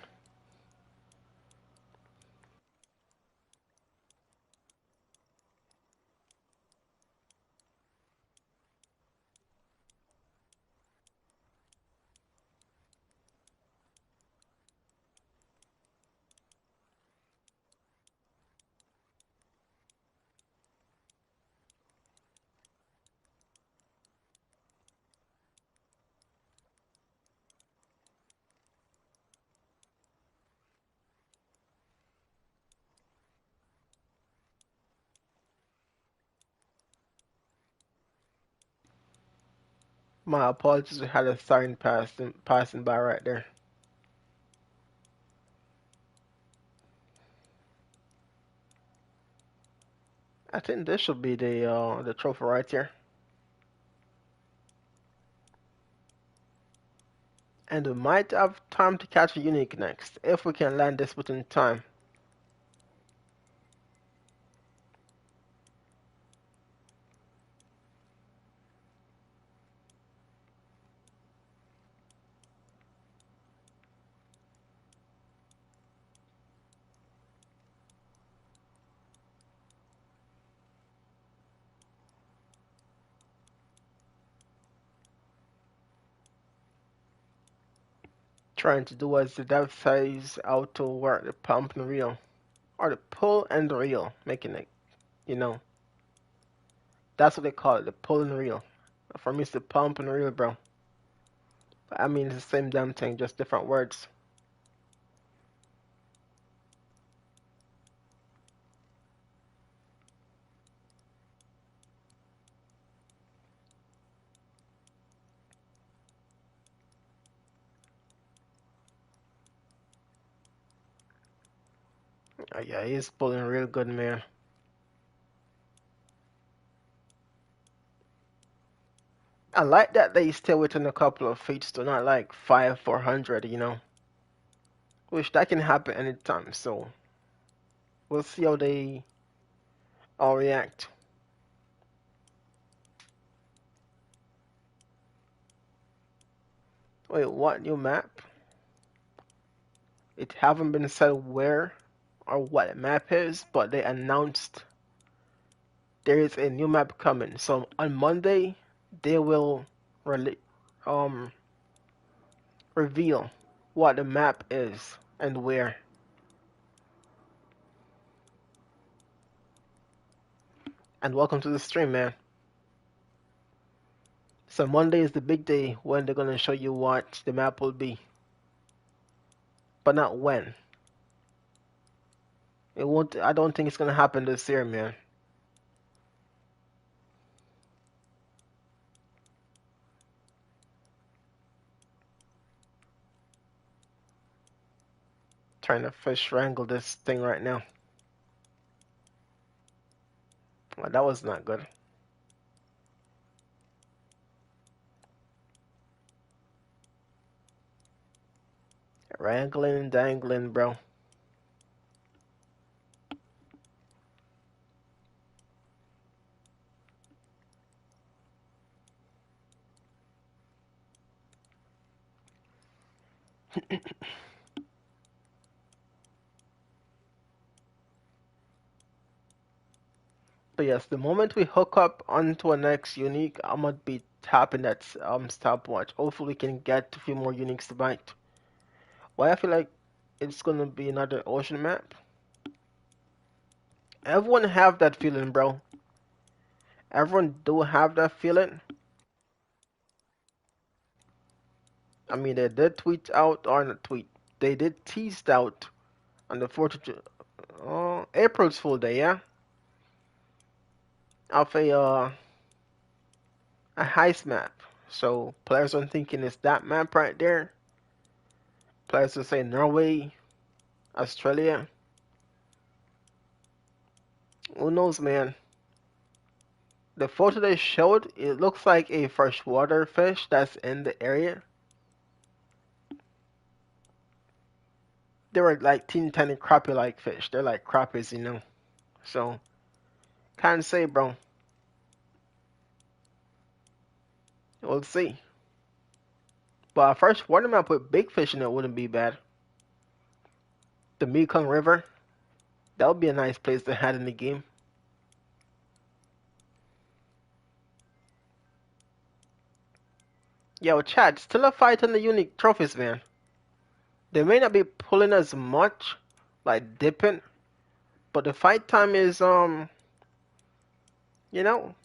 My apologies, we had a sign passing by right there. I think this should be the trophy right here. And we might have time to catch a unique next, if we can land this within time. Trying to do as the dev says how to work the pump and reel. Or the pull and the reel, making it, you know. That's what they call it, the pull and reel. For me, it's the pump and reel, bro. But I mean, it's the same damn thing, just different words. Yeah, he's pulling real good, man. I like that they stay within a couple of feet, so not like 400, you know. Which that can happen anytime, so we'll see how they all react. Wait, what new map? It haven't been said where or what map is, but they announced there is a new map coming. So on Monday, they will rele um reveal what the map is and where. And welcome to the stream, man. So Monday is the big day when they're gonna show you what the map will be, but not when. It won't. I don't think it's gonna happen this year, man. Trying to fish wrangle this thing right now. Well, that was not good. Wrangling, dangling, bro. But yes, the moment we hook up onto a next unique, I'm gonna be tapping that stopwatch. Hopefully, we can get a few more uniques to bite. Why I feel like it's gonna be another ocean map? Everyone have that feeling, bro. Everyone do have that feeling. I mean, they did tweet out, or not tweet, they did teased out on the 4th of April's Fool Day, yeah? Of a heist map. So players are thinking it's that map right there. Players will say Norway, Australia. Who knows, man? The photo they showed, it looks like a freshwater fish that's in the area. They were like teeny tiny crappie-like fish. They're like crappies, you know. So can't say, bro. We'll see. But a freshwater map with big fish in it wouldn't be bad. The Mekong River, that would be a nice place to have in the game. Yo, Chad, still a fight on the unique trophies, man. They may not be pulling as much, like dipping, but the fight time is you know,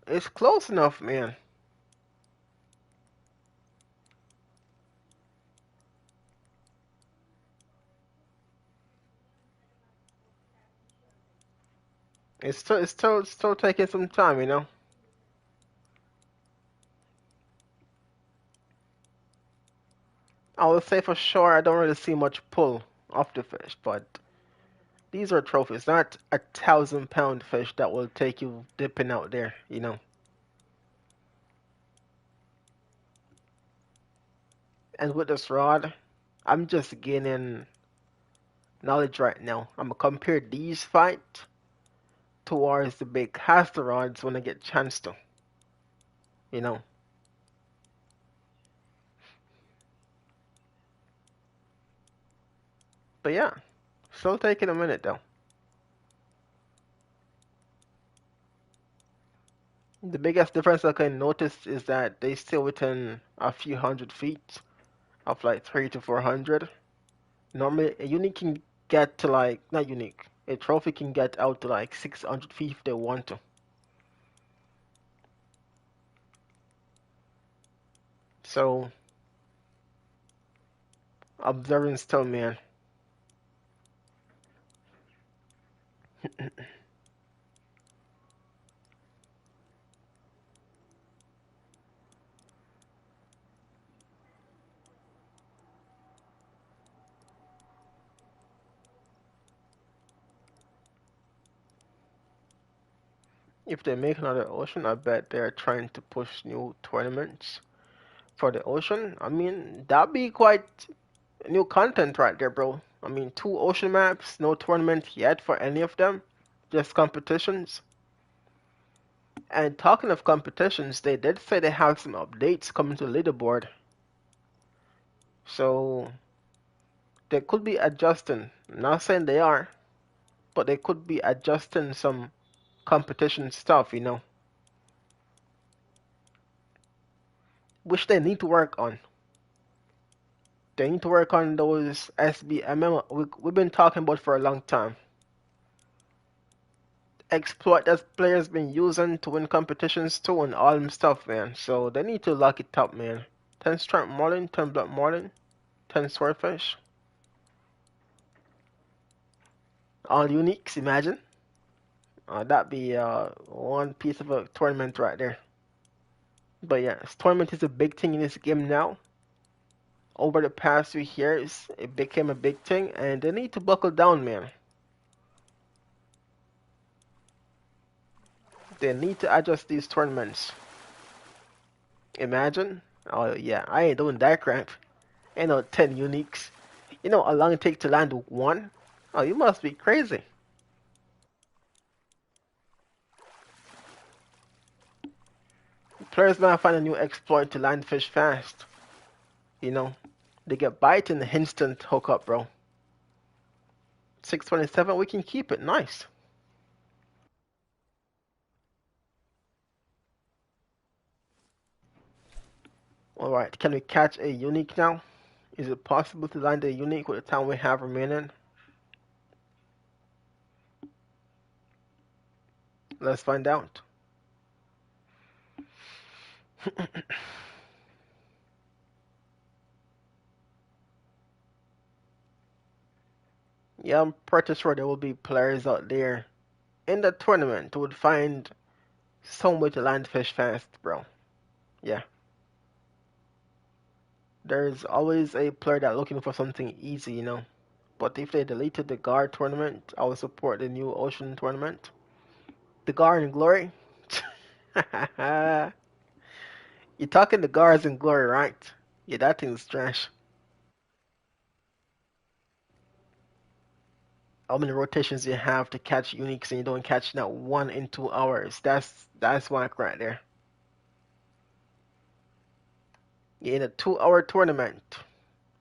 it's close enough, man. It's still taking some time, you know. I would say for sure I don't really see much pull off the fish, but these are trophies, not 1,000 pound fish that will take you dipping out there, you know. And with this rod, I'm just gaining knowledge right now. I'm gonna compare these fights towards the big caster rods when I get a chance to, you know. But yeah, still taking a minute though. The biggest difference I can notice is that they still within a few 100 feet of like 3 to 400. Normally, a unique can get to like, not unique, a trophy can get out to like 600 feet if they want to. So, observing still, man. If they make another ocean, I bet they're trying to push new tournaments for the ocean. I mean, that'd be quite new content right there, bro. I mean, two ocean maps, no tournament yet for any of them, just competitions. And talking of competitions, they did say they have some updates coming to leaderboard. So they could be adjusting. I'm not saying they are, but they could be adjusting some competition stuff, you know, which they need to work on. They need to work on those SBMM we've been talking about for a long time. Exploit that players been using to win competitions too and all them stuff, man. So they need to lock it up, man. 10 strength marlin, 10 black marlin, 10 swordfish. All uniques, imagine. That'd be one piece of a tournament right there. But yeah, tournament is a big thing in this game now. Over the past few years, it became a big thing, and they need to buckle down, man. They need to adjust these tournaments. Imagine. Oh yeah, I ain't doing that crap. Ain't no 10 uniques. You know how long it takes to land one? Oh, you must be crazy. Players might find a new exploit to land fish fast. You know, They get bite and instant hook up, bro. 627, we can keep it. Nice. Alright, can we catch a unique now? Is it possible to land a unique with the time we have remaining? Let's find out. Yeah, I'm pretty sure there will be players out there in the tournament who would find some way to land fish fast, bro. Yeah. There's always a player that looking for something easy. But if they deleted the Guard tournament, I would support the new Ocean tournament. The Guard and Glory? You're talking the Guards and Glory, right? Yeah, that thing's trash. How many rotations you have to catch uniques and you don't catch not one in 2 hours? That's whack right there. You're in a 2 hour tournament.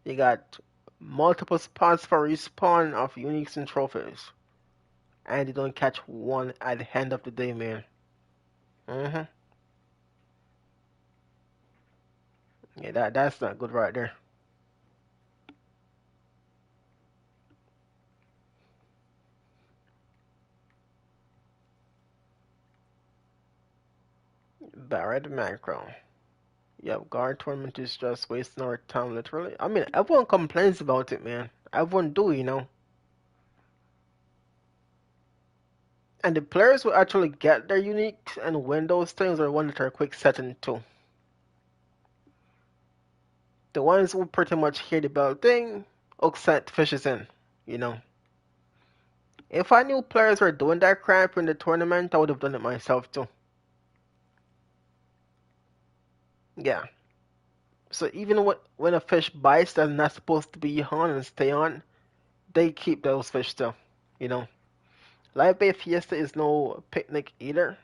You got multiple spots for respawn of uniques and trophies. And you don't catch one at the end of the day, man. Mm-hmm. Yeah, that's not good right there. Barret Macro. Yep, guard tournament is just wasting our time, literally. I mean, everyone complains about it, man. Everyone do. And the players will actually get their uniques and win those things are ones that are quick setting too. The ones who pretty much hear the bell thing, set fishes in. If I knew players were doing that crap in the tournament, I would have done it myself too. Yeah. So even when a fish bites that's not supposed to be on and stay on, they keep those fish still. You know. Live Bay Fiesta is no picnic either.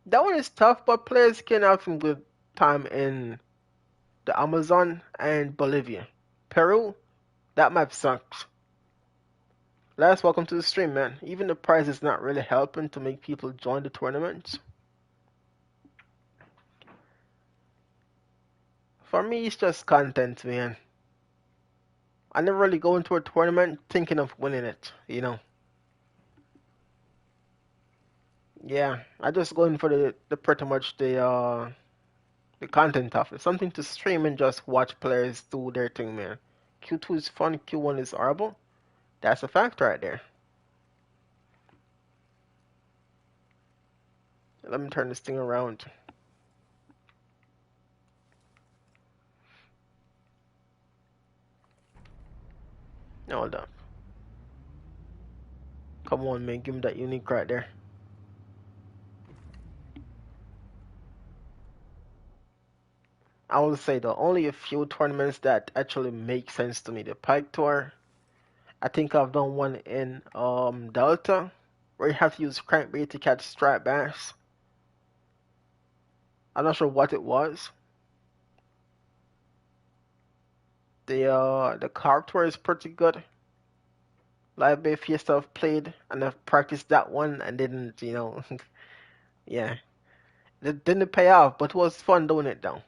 That one is tough, but players can have some good time in the Amazon and Bolivia. Peru, that map sucks. Last, welcome to the stream, man. Even the prize is not really helping to make people join the tournament. For me, it's just content, man. I never really go into a tournament thinking of winning it. Yeah, I just go in for the pretty much the content of it. Something to stream and just watch players do their thing, man. Q2 is fun, Q1 is horrible. That's a fact right there. Let me turn this thing around. Hold up. Come on, man. Give me that unique right there. I will say though, only a few tournaments that actually make sense to me. The Pike Tour. I think I've done one in Delta, where you have to use crankbait to catch striped bass. I'm not sure what it was. The Carp Tour is pretty good. Live Bay Fiesta I've played and I've practiced that one and didn't. Yeah. It didn't pay off, but it was fun doing it though.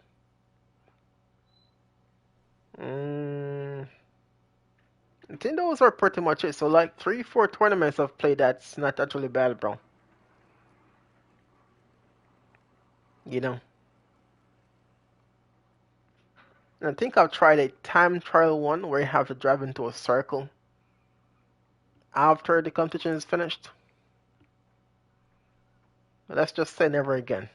Mm, I think those are pretty much it. So like 3, 4 tournaments I've played that's not actually bad, bro. You know. And I think I've tried a time trial one where you have to drive into a circle after the competition is finished. But let's just say never again.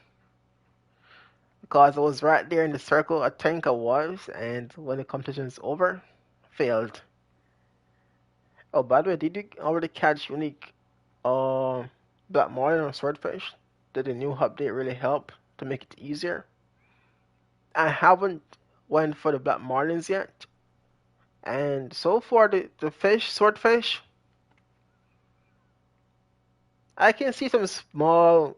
Because I was right there in the circle, I think I was, and when the competition is over, failed. Oh, by the way, did you already catch unique uh, black marlin or swordfish? Did the new update really help to make it easier? I haven't went for the black marlins yet, and so far the swordfish, I can see some small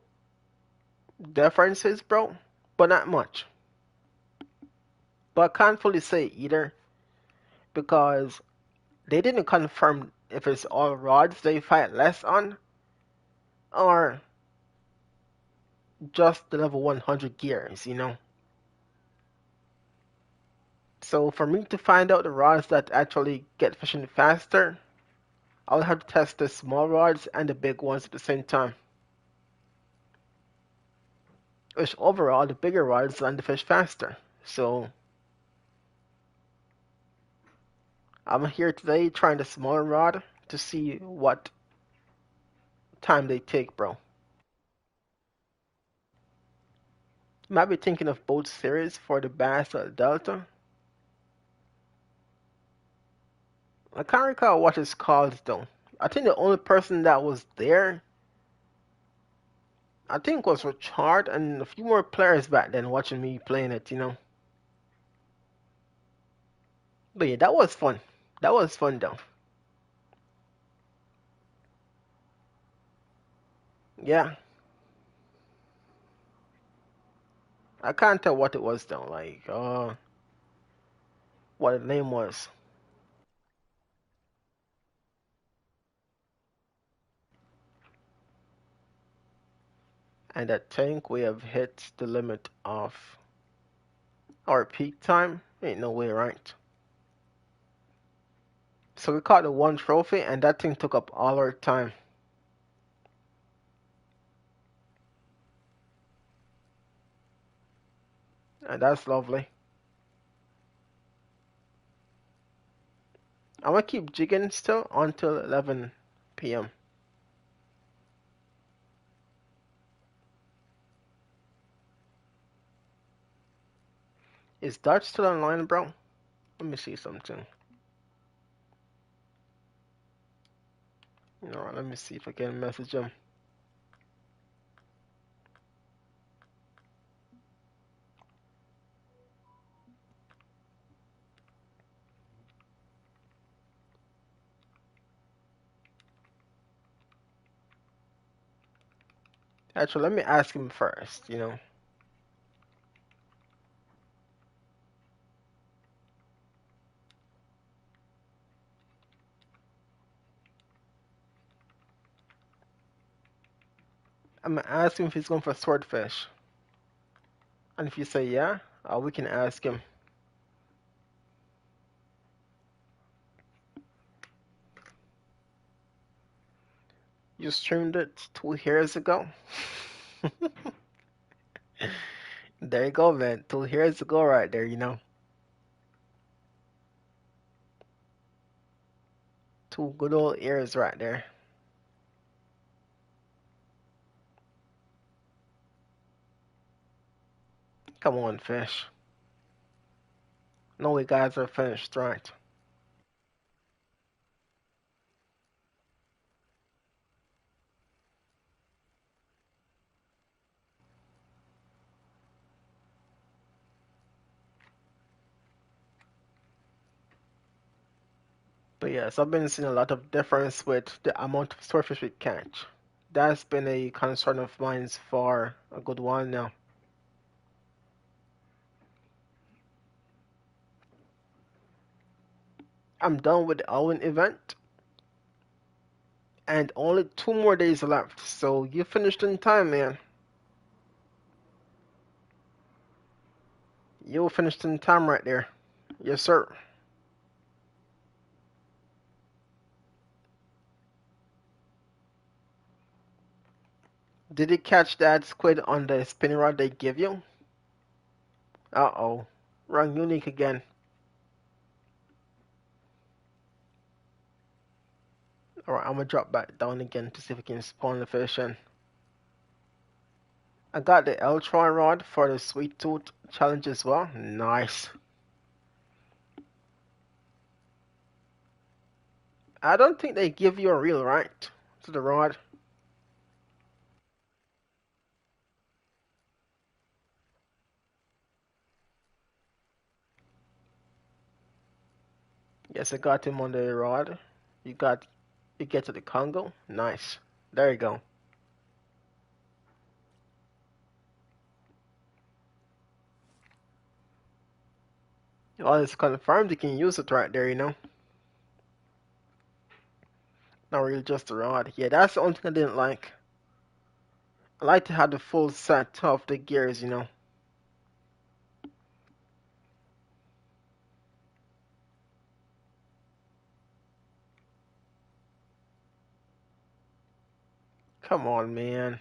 differences, bro, but not much. but I can't fully say either because they didn't confirm if it's all rods they fight less on or just the level 100 gears, you know. So for me to find out the rods that actually get fishing faster, I'll have to test the small rods and the big ones at the same time. Which overall, the bigger rods land the fish faster. So I'm here today trying the smaller rod to see what time they take, bro. Might be thinking of both series for the Bass or the Delta. I can't recall what it's called though. I think the only person that was there, I think was Richard and a few more players back then watching me playing it, you know. But yeah, that was fun. That was fun though. Yeah, I can't tell what it was though. Like, what the name was. And I think we have hit the limit of our peak time. Ain't no way, right? So we caught the one trophy, and that thing took up all our time. And that's lovely. I'm gonna keep jigging still until 11 p.m. Is Dutch still online, bro? Let me see something. You know what? Let me see if I can message him. Actually, let me ask him first, you know. I'm gonna ask him if he's going for swordfish. And if you say yeah, we can ask him. You streamed it 2 years ago? There you go, man. 2 years ago right there, you know. Two good old years right there. Come on, fish. No, we guys are finished, right? But yes, I've been seeing a lot of difference with the amount of swordfish we catch. That's been a concern of mine for a good while now. I'm done with the Owen event, and only 2 more days left. So you finished in time, man. You finished in time right there. Yes, sir. Did you catch that squid on the spinning rod they give you? Uh-oh. Wrong unique again. Alright, I'm gonna drop back down again to see if we can spawn the fish in. I got the Eltron rod for the Sweet Tooth challenge as well. Nice. I don't think they give you a reel, right? To the rod. Yes, I got him on the rod. You get to the Congo. Nice. There you go. Well, it's confirmed you can use it right there, you know. Not really just a rod. Yeah, that's the only thing I didn't like. I like to have the full set of the gears, you know. Come on, man.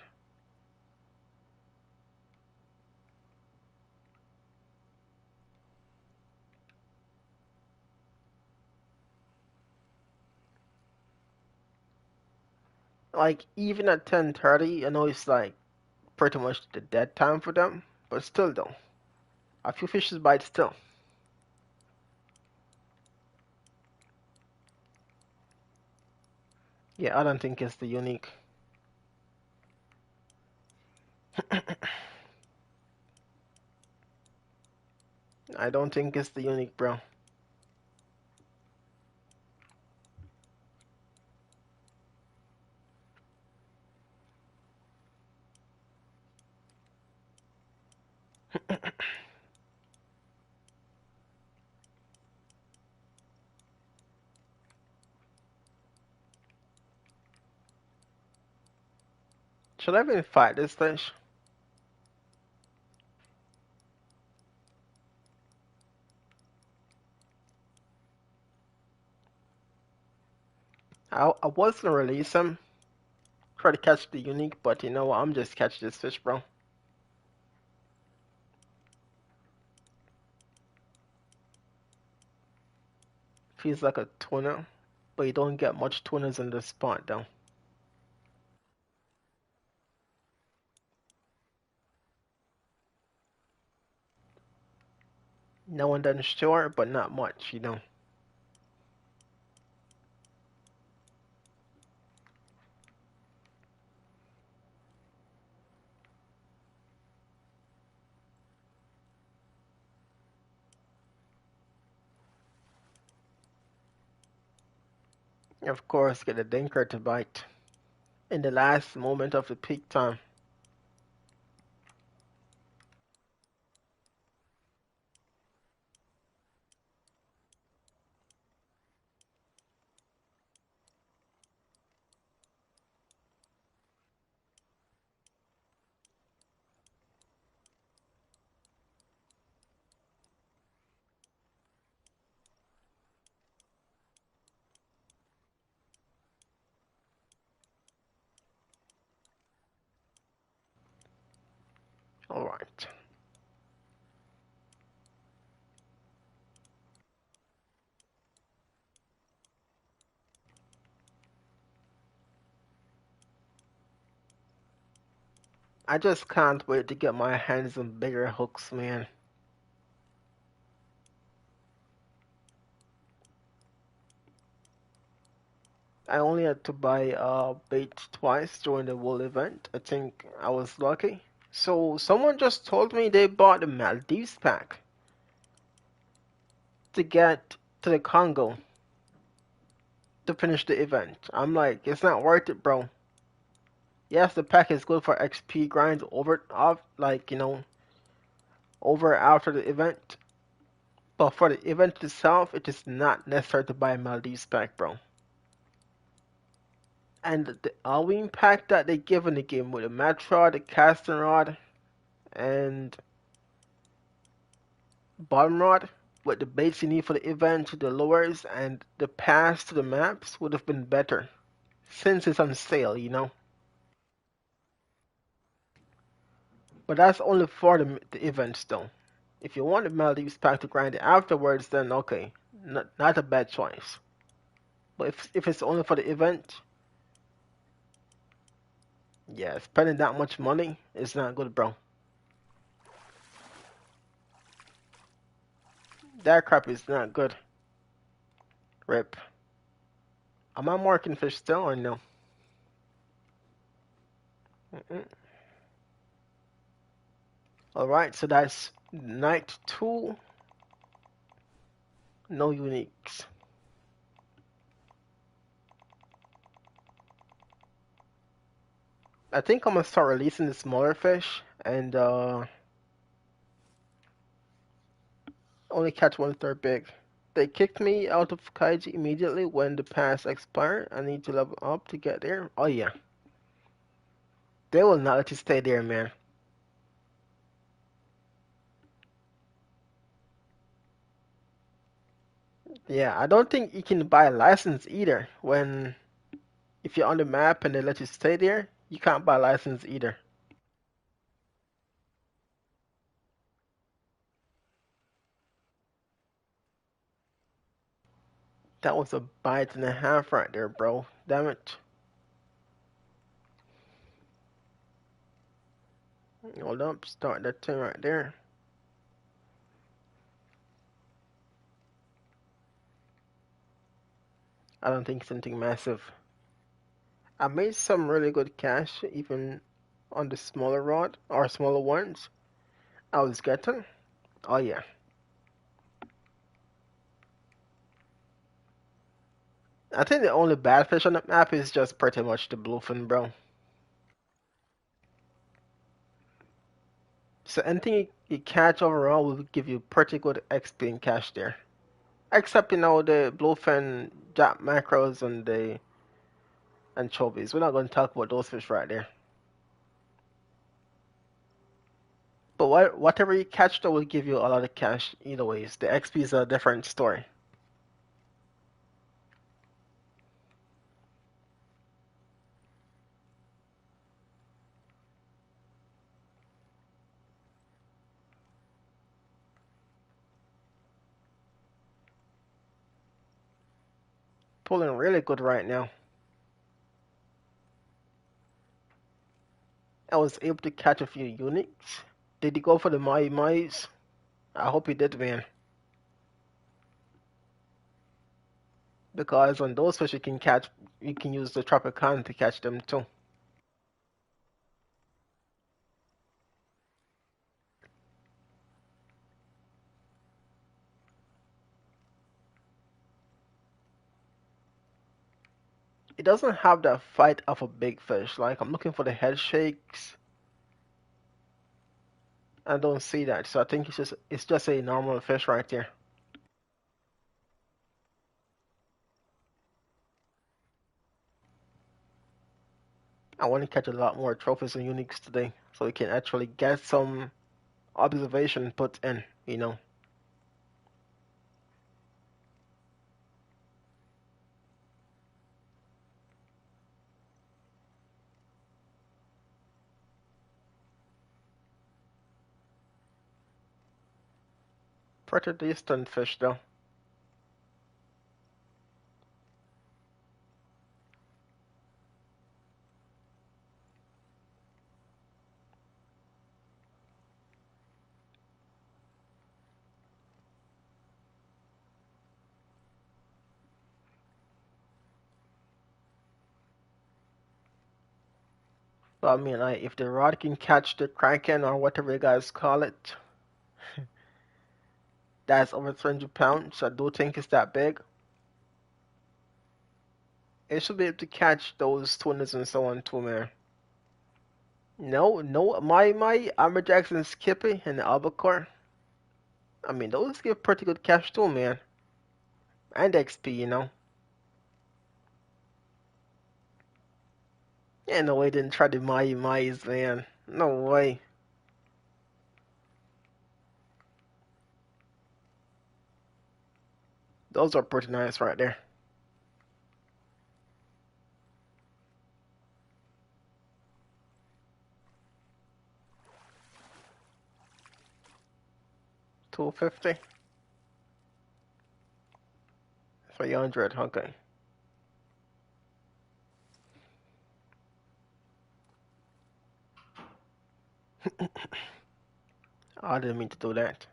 Like, even at 10:30, I know it's like pretty much the dead time for them, but still though. A few fishes bite still. Yeah, I don't think it's the unique. I don't think it's the unique, bro. Should I even fight this fish? I was gonna release him, try to catch the unique, but you know what? I'm just catch this fish, bro. Feels like a tuna, but you don't get much tunas in this spot, though. No one done sure, but not much, you know. Of course, get a dinker to bite in the last moment of the peak time. All right. I just can't wait to get my hands on bigger hooks, man. I only had to buy bait twice during the whole event. I think I was lucky. So someone just told me they bought the Maldives pack to get to the Congo to finish the event. I'm like, it's not worth it, bro. Yes, the pack is good for XP grinds over off like, you know, over after the event. But for the event itself, it is not necessary to buy a Maldives pack, bro. And the Halloween pack that they give in the game with the match rod, the casting rod, and bottom rod, with the baits you need for the event, the lures, and the pass to the maps would have been better. Since it's on sale, you know. But that's only for the events, though. If you want the Maldives pack to grind it afterwards, then okay, not a bad choice. But if it's only for the event, yeah, spending that much money is not good, bro. That crap is not good. Rip. Am I marking fish still or no? Mm-mm. Alright, so that's night 2, no uniques. I think I'm gonna start releasing the smaller fish and Only catch one third big. They kicked me out of Kaiji immediately when the pass expired. I need to level up to get there. Oh yeah. They will not let you stay there, man. Yeah, I don't think you can buy a license either. When if you're on the map and they let you stay there, you can't buy a license either. That was a bite and a half right there, bro. Damn it. Hold up, start that thing right there. I don't think it's anything massive. I made some really good cash even on the smaller rod or smaller ones I was getting. Oh yeah. I think the only bad fish on the map is just pretty much the bluefin, bro. So anything you catch overall will give you pretty good XP and cash there. Except, the bluefin, jack macros, and the anchovies. We're not going to talk about those fish right there. But whatever you catch, though, will give you a lot of cash either ways. The XP is a different story. Pulling really good right now. I was able to catch a few uniques. Did he go for the Mai Mais? I hope he did, man. Because on those fish you can use the Tropicana to catch them too. It doesn't have that fight of a big fish. Like, I'm looking for the head shakes. I don't see that, so I think it's just a normal fish right there. I want to catch a lot more trophies and uniques today, so we can actually get some observation put in. Pretty distant fish though. But I mean, like, if the rod can catch the kraken or whatever you guys call it, that's over 300 pounds. I do think it's that big. It should be able to catch those tunas and so on too, man. No, no, my Amberjacks and Skippy and the albacore. I mean, those give pretty good catch too, man. And XP. Yeah, no way they didn't try the Mai, man. No way. Those are pretty nice right there. 250, 300. Okay. I didn't mean to do that.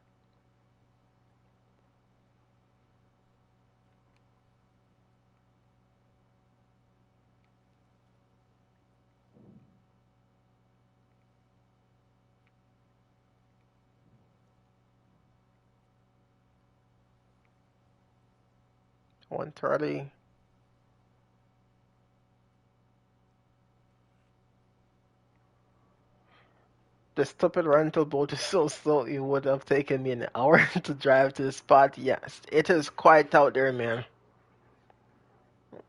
One 30. The stupid rental boat is so slow it would have taken me an hour to drive to the spot. Yes, it is quite out there, man.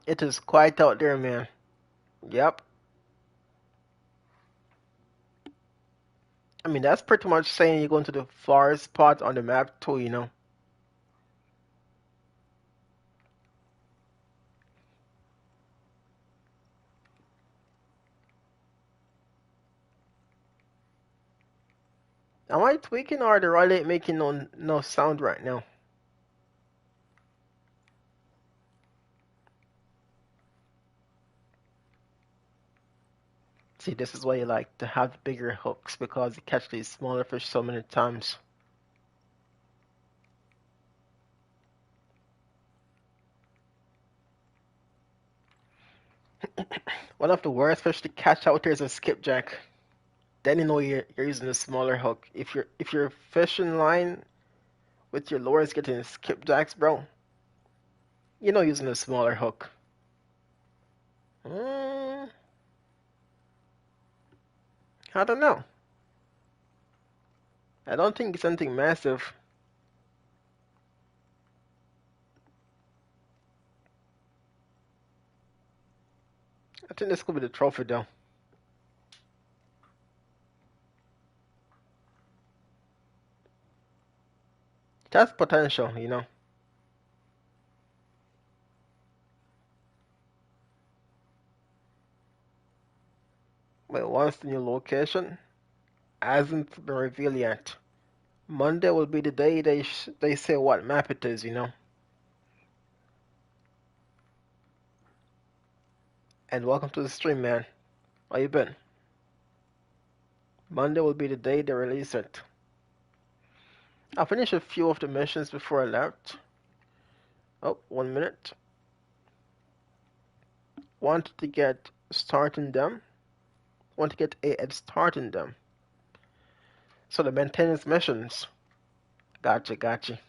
It is quite out there, man. Yep. I mean, that's pretty much saying you're going to the farthest spot on the map too, you know. Am I tweaking or the rally ain't making no sound right now? See, this is why you like to have bigger hooks because you catch these smaller fish so many times. One of the worst fish to catch out there is a skipjack. Then you know you're using a smaller hook. If you're fishing line with your lures getting skipjacks, bro, you know using a smaller hook. Mm, I don't know. I don't think it's anything massive. I think this could be the trophy though. That's potential, you know. But once the new location hasn't been revealed yet. Monday will be the day they say what map it is, you know. And welcome to the stream, man. How you been? Monday will be the day they release it. I finished a few of the missions before I left. Oh, 1 minute. Wanted to get starting them. Want to get a head start in them. So the maintenance missions. Gotcha, gotcha.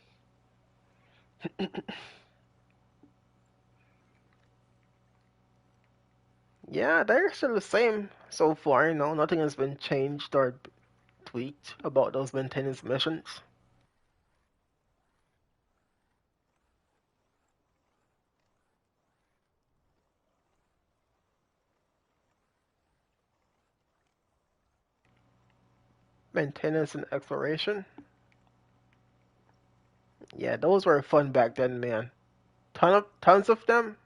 Yeah, they're still the same so far, you know. Nothing has been changed or tweaked about those maintenance missions. Maintenance and exploration. Yeah, those were fun back then, man. Tons of them,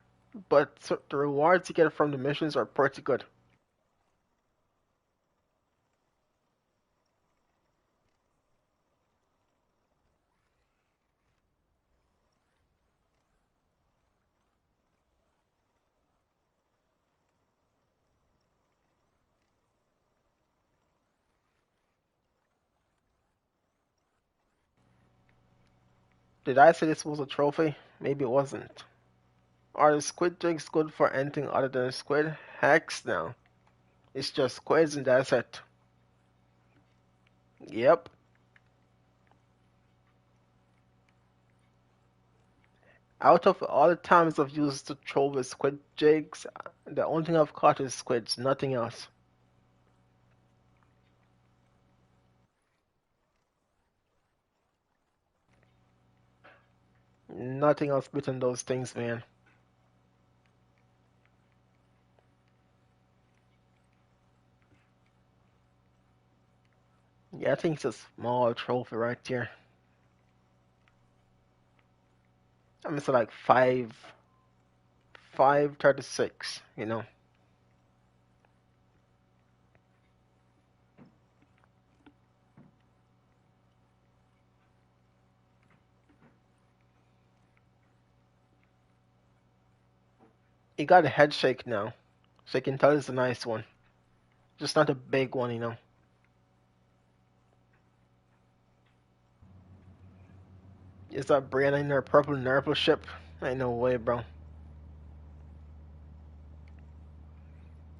but the rewards you get from the missions are pretty good. Did I say this was a trophy? Maybe it wasn't. Are the squid jigs good for anything other than squid? Hex no. It's just squids and that's it. Yep. Out of all the times I've used to troll with squid jigs, the only thing I've caught is squids, nothing else. Nothing else beating those things, man. Yeah, I think it's a small trophy right here. I'm just like 536, you know. He got a head shake now, so you can tell it's a nice one. Just not a big one, you know. Is that Brianna in her purple Nurple ship? Ain't no way, bro.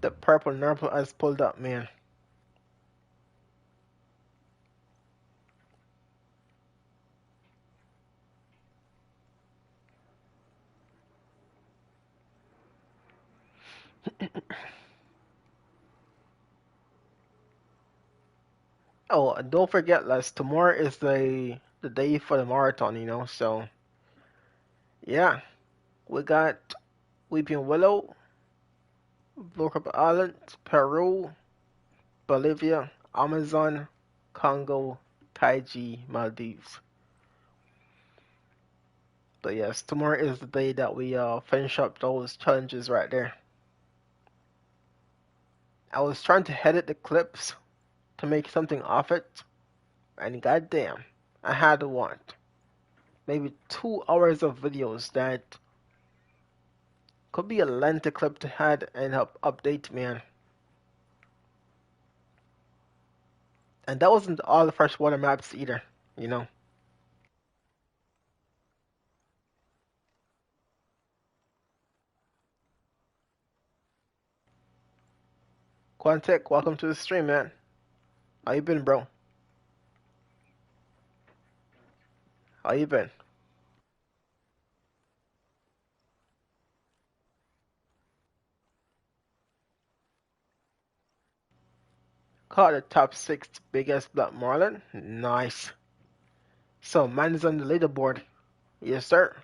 The purple Nurple has pulled up, man. Oh, and don't forget, Les, tomorrow is the day for the marathon, you know. So yeah, we got Weeping Willow, Blue Crab Island, Peru, Bolivia, Amazon, Congo, Taiji, Maldives. But yes, tomorrow is the day that we finish up those challenges right there. I was trying to edit the clips to make something off it, and goddamn, I had to want maybe 2 hours of videos that could be a lengthy clip to add and help update, man. And that wasn't all the freshwater maps either, you know. Quantic, welcome to the stream, man. How you been, bro? How you been? Caught the top 6 biggest black marlin. Nice. So mine is on the leaderboard. Yes, sir.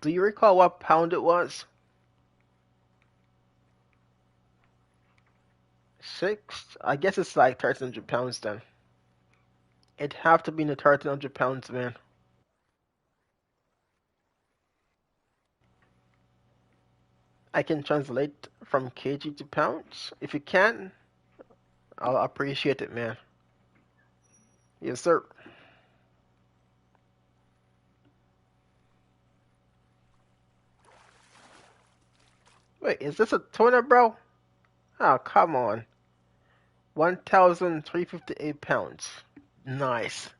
Do you recall what pound it was? 6? I guess it's like 1,300 pounds then. It'd have to be in the 1,300 pounds, man. I can translate from kg to pounds. If you can, I'll appreciate it, man. Yes, sir. Wait, is this a tuna, bro? Oh, come on. 1,358 pounds. Nice.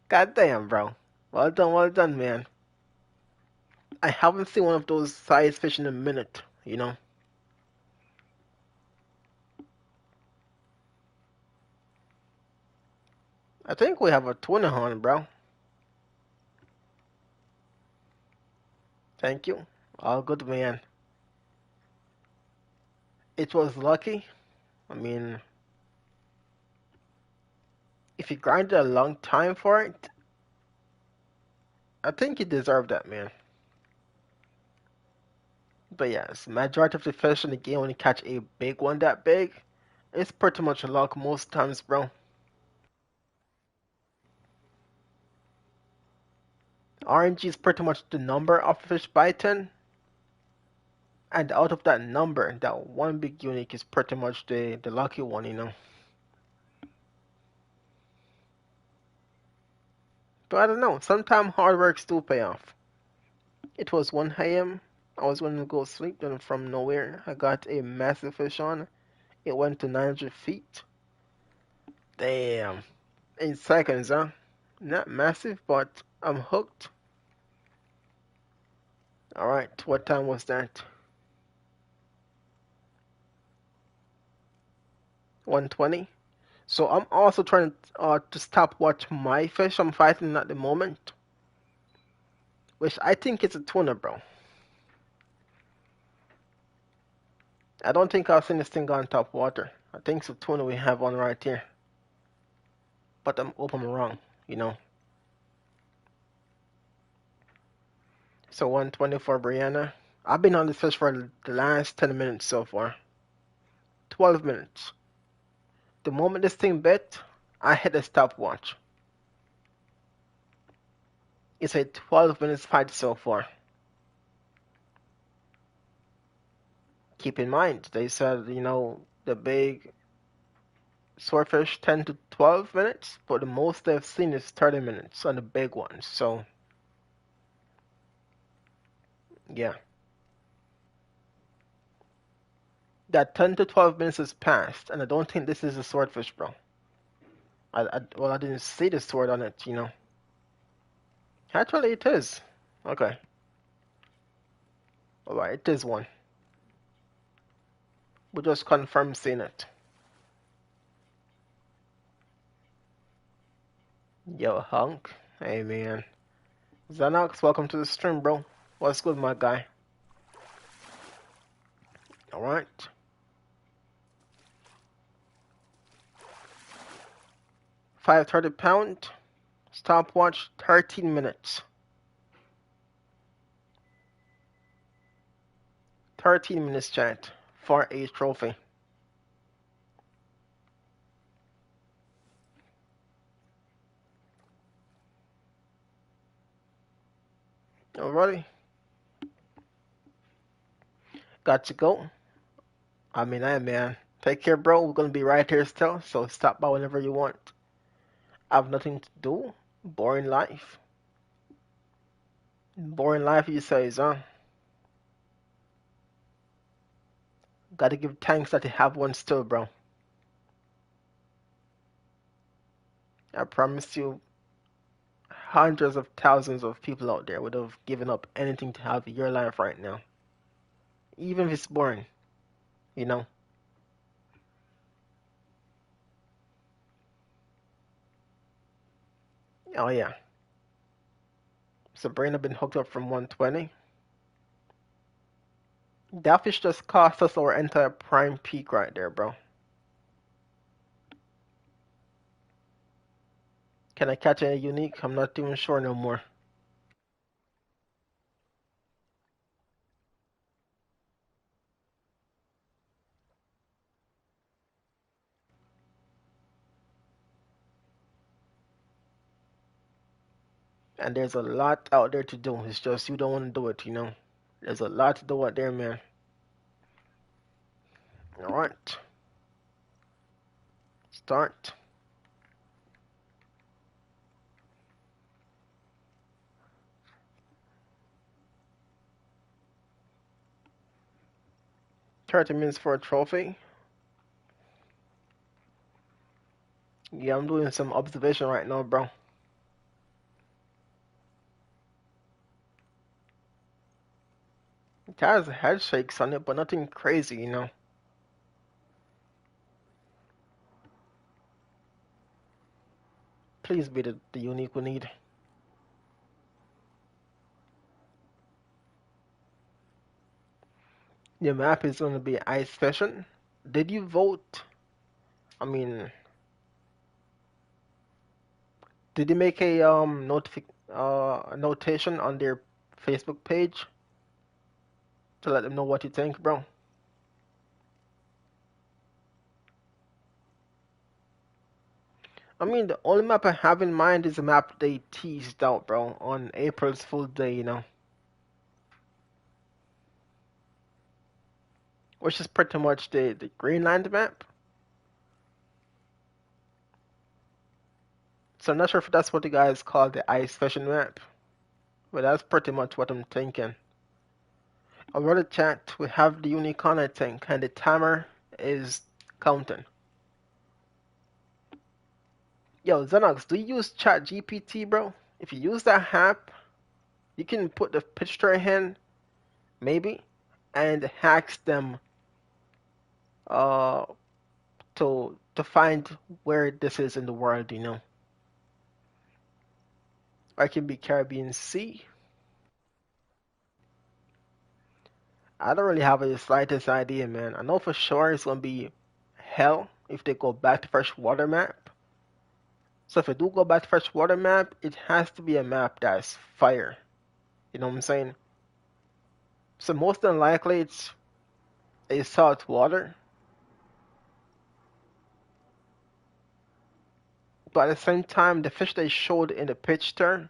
Goddamn, bro. Well done, man. I haven't seen one of those size fish in a minute, you know? I think we have a tuna hunt, bro. Thank you. All good, man. It was lucky. I mean, if you grinded a long time for it, I think you deserve that, man. But yes, majority of the fish in the game when you catch a big one that big, it's pretty much luck most times, bro. RNG is pretty much the number of fish biting, and out of that number, that one big unique is pretty much the lucky one, you know. But I don't know, sometimes hard works do pay off. It was 1 a.m. I was going to go sleep, then from nowhere, I got a massive fish on. It went to 900 feet. Damn. In seconds, huh? Not massive, but I'm hooked. Alright, what time was that? 1:20. So I'm also trying to stop watch my fish I'm fighting at the moment, which I think is a tuna, bro. I don't think I've seen this thing go on top water. I think it's a tuna we have on right here. But I'm hope I'm wrong, you know. So 120 for Brianna. I've been on this fish for the last 10 minutes so far. 12 minutes. The moment this thing bit, I hit the stopwatch. It's a 12 minutes fight so far. Keep in mind, they said, you know, the big swordfish 10 to 12 minutes, but the most they've seen is 30 minutes on the big ones. So, yeah. That 10 to 12 minutes has passed, and I don't think this is a swordfish, bro. Well, I didn't see the sword on it, you know. Actually, it is. Okay. Alright, it is one. We just confirmed seeing it. Yo, Hunk. Hey, man. Xanox, welcome to the stream, bro. What's good, my guy? Alright. £530. Stopwatch 13 minutes. 13 minutes, chat, for a trophy. Alrighty. Got to go. I mean, man. Take care, bro. We're gonna be right here still, so stop by whenever you want. I have nothing to do. Boring life. Boring life, you say, huh? Gotta give thanks that you have one still, bro. I promise you, hundreds of thousands of people out there would have given up anything to have your life right now. Even if it's boring, you know? Oh, yeah. Sabrina been hooked up from 120. That fish just cost us our entire prime peak right there, bro. Can I catch any unique? I'm not even sure no more. And there's a lot out there to do. It's just you don't want to do it, you know? There's a lot to do out there, man. Alright. Start. $30 for a trophy. Yeah, I'm doing some observation right now, bro. It has head shakes on it, but nothing crazy, you know? Please be the unique we need. Your map is going to be ice fishing. Did you vote? I mean, did you make a notation on their Facebook page to let them know what you think, bro? I mean, the only map I have in mind is a map they teased out, bro, on April's Fool's Day, you know, which is pretty much the Greenland map. So I'm not sure if that's what the guys call the ice fishing map, but that's pretty much what I'm thinking. Over the chat, we have the unicorn, I think, and the timer is counting. Yo, Xenox, do you use ChatGPT, bro? If you use that app, you can put the picture in, maybe, and ask them uh to find where this is in the world, you know. Or it can be Caribbean Sea. I don't really have the slightest idea, man. I know for sure it's gonna be hell if they go back to freshwater map. So if I do go back to freshwater map, it has to be a map that's fire. You know what I'm saying? So most than likely it's a salt water. But at the same time, the fish they showed in the picture,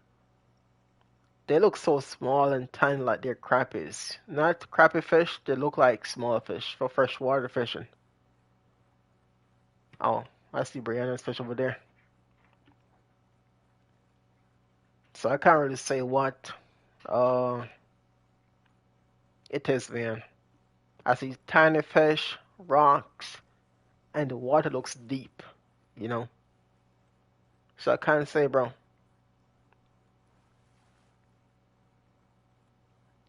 they look so small and tiny like they're crappies. Not crappie fish, they look like small fish for freshwater fishing. Oh, I see Brianna's fish over there. So I can't really say what uh it is, man. I see tiny fish, rocks, and the water looks deep, you know. So I can't say, bro.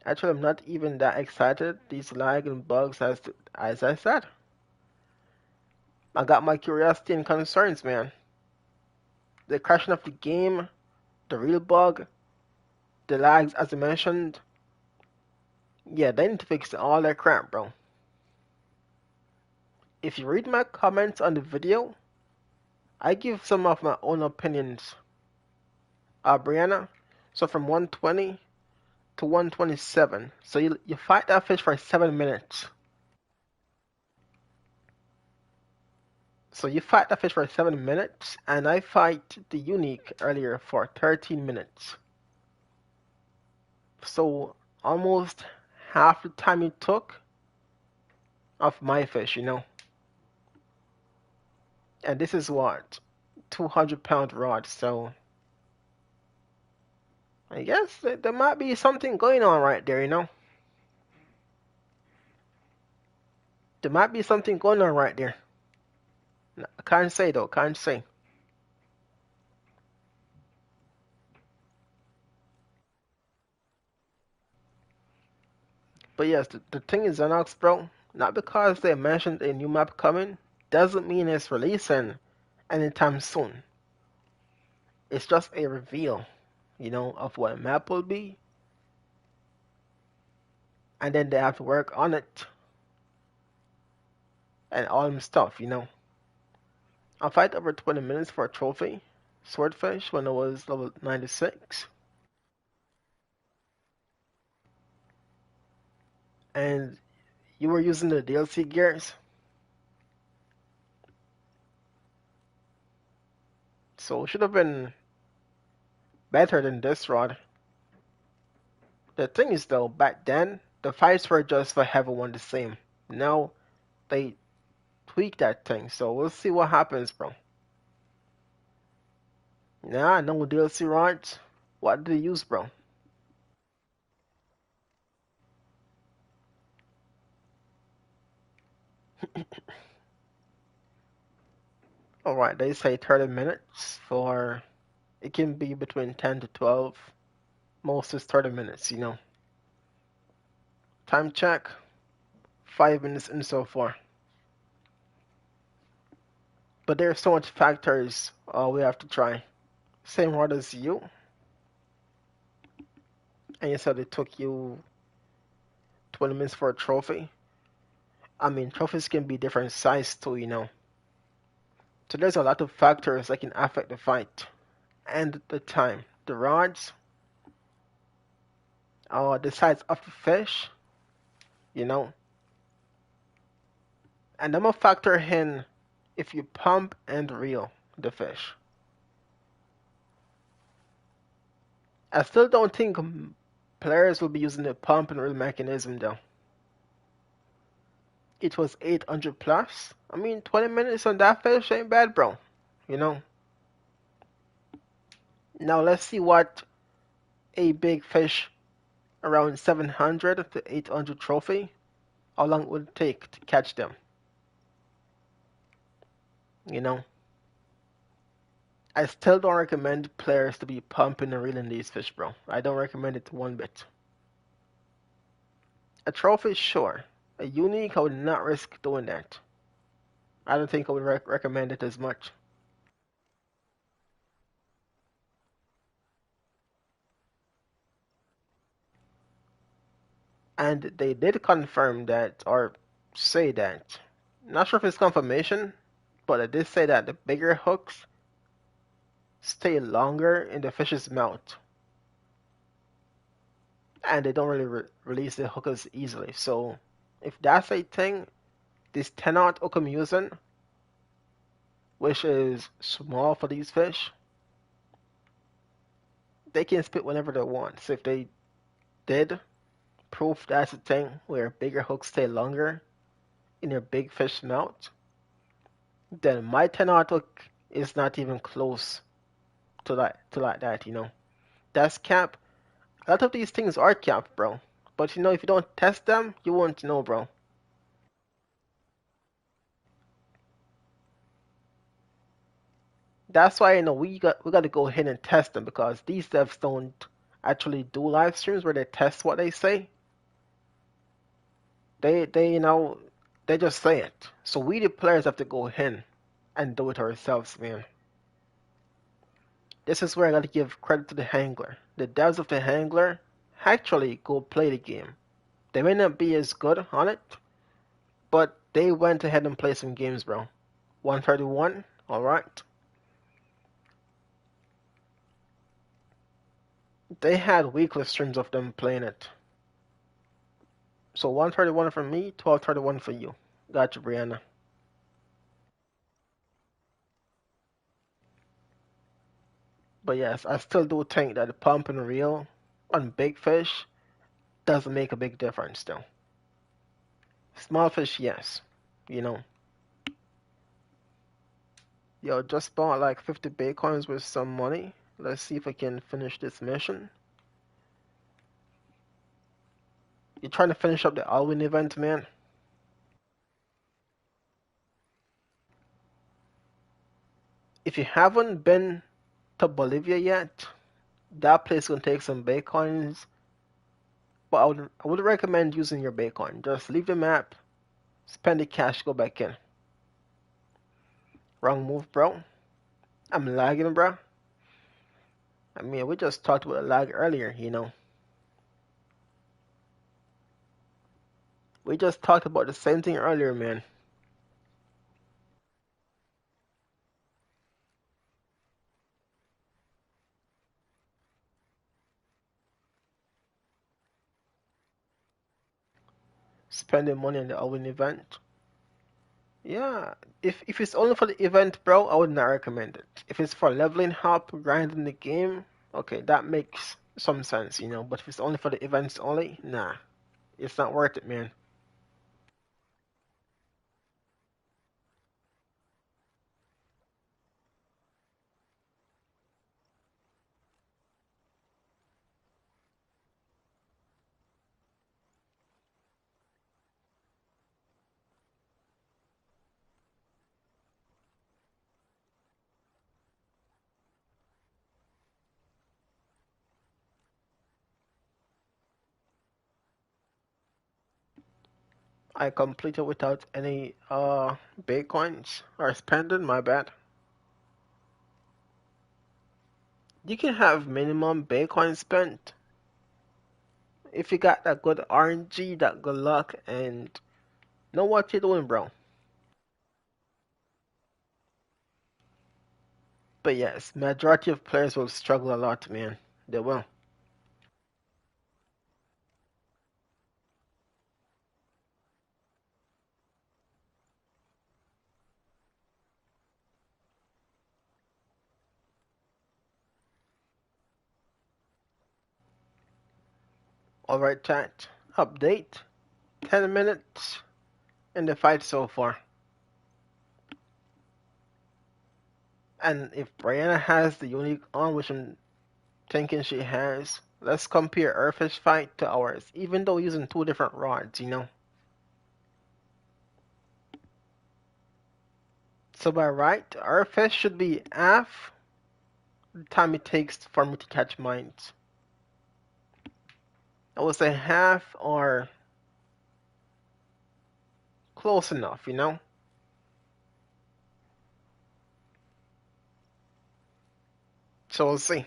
Actually, I'm not even that excited. These lag and bugs, as I said, I got my curiosity and concerns, man. The crashing of the game, the real bug, the lags, as I mentioned. Yeah, they need to fix all that crap, bro. If you read my comments on the video, I give some of my own opinions. Brianna, so from 120 to 127. So you fight that fish for 7 minutes. So you fight that fish for 7 minutes, and I fight the unique earlier for 13 minutes. So almost half the time it took of my fish. And this is what 200-pound rod. So I guess there might be something going on right there. There might be something going on right there. I can't say though, can't say. But yes, the thing is, Xenox, bro, not because they mentioned a new map coming, doesn't mean it's releasing anytime soon. It's just a reveal, of what a map will be, and then they have to work on it and all them stuff. I fight over 20 minutes for a trophy, swordfish, when I was level 96, and you were using the DLC gears, so it should have been better than this rod. The thing is though, back then, the fights were just for everyone the same. Now, they tweak that thing, so we'll see what happens, bro. Nah, no DLC rods. What do they use, bro? Alright, they say 30 minutes for... It can be between 10 to 12. Most is 30 minutes. Time check. 5 minutes in so far. But there's so much factors we have to try. Same rod as you. And you said it took you 20 minutes for a trophy. I mean, trophies can be different size too. So there's a lot of factors that can affect the fight. And the time. The rods, the size of the fish, and I'm gonna factor in if you pump and reel the fish. I still don't think players will be using the pump and reel mechanism though. It was 800 plus. I mean, 20 minutes on that fish ain't bad, bro. You know. Now let's see what a big fish around 700 to 800 trophy, how long it would take to catch them. You know. I still don't recommend players to be pumping and reeling these fish, bro. I don't recommend it one bit. A trophy, sure. A unique, I would not risk doing that. I don't think I would recommend it as much. And they did confirm that, or say that. Not sure if it's confirmation, but they did say that the bigger hooks stay longer in the fish's mouth. And they don't really release the hook as easily. So, if that's a thing, this 10-aught hook I'm using, which is small for these fish, they can spit whenever they want. So if they did prove that's a thing where bigger hooks stay longer in your big fish mouth, then my 10-aught hook is not even close to like that. That's cap. A lot of these things are cap, bro. But if you don't test them, you won't know, bro. That's why we got to go ahead and test them, because these devs don't actually do live streams where they test what they say. They just say it. So we the players have to go ahead and do it ourselves, man. This is where I gotta give credit to the Hangler. The devs of the Hangler actually go play the game. They may not be as good on it, but they went ahead and played some games, bro. 131, alright. They had weekly streams of them playing it. So 131 for me, 1231 for you. Gotcha, Brianna. But yes, I still do think that the pump and reel on big fish doesn't make a big difference still. Small fish, yes. You know. Yo, just bought like 50 Bitcoins with some money. Let's see if I can finish this mission. You trying to finish up the Alwyn event, man? If you haven't been to Bolivia yet, that place gonna take some Bitcoins. But I would recommend using your Bitcoin. Just leave the map, spend the cash, go back in. Wrong move, bro. I'm lagging, bro. I mean, we just talked about lag earlier, you know. We just talked about the same thing earlier, man. Spending money on the Owen event. Yeah, if it's only for the event, bro, I would not recommend it. If it's for leveling up, grinding the game, okay, that makes some sense, you know. But if it's only for the events only, nah, it's not worth it, man. I completed without any Bitcoins or spending, my bad. You can have minimum Bitcoin spent if you got that good RNG, that good luck, and know what you're doing, bro. But yes, majority of players will struggle a lot, man. They will. Alright, chat. Update. 10 minutes in the fight so far. And if Brianna has the unique on, which I'm thinking she has, let's compare her fish fight to ours, even though using two different rods, you know? So by right, our fish should be half the time it takes for me to catch mines. I would say half or close enough, you know? So we'll see.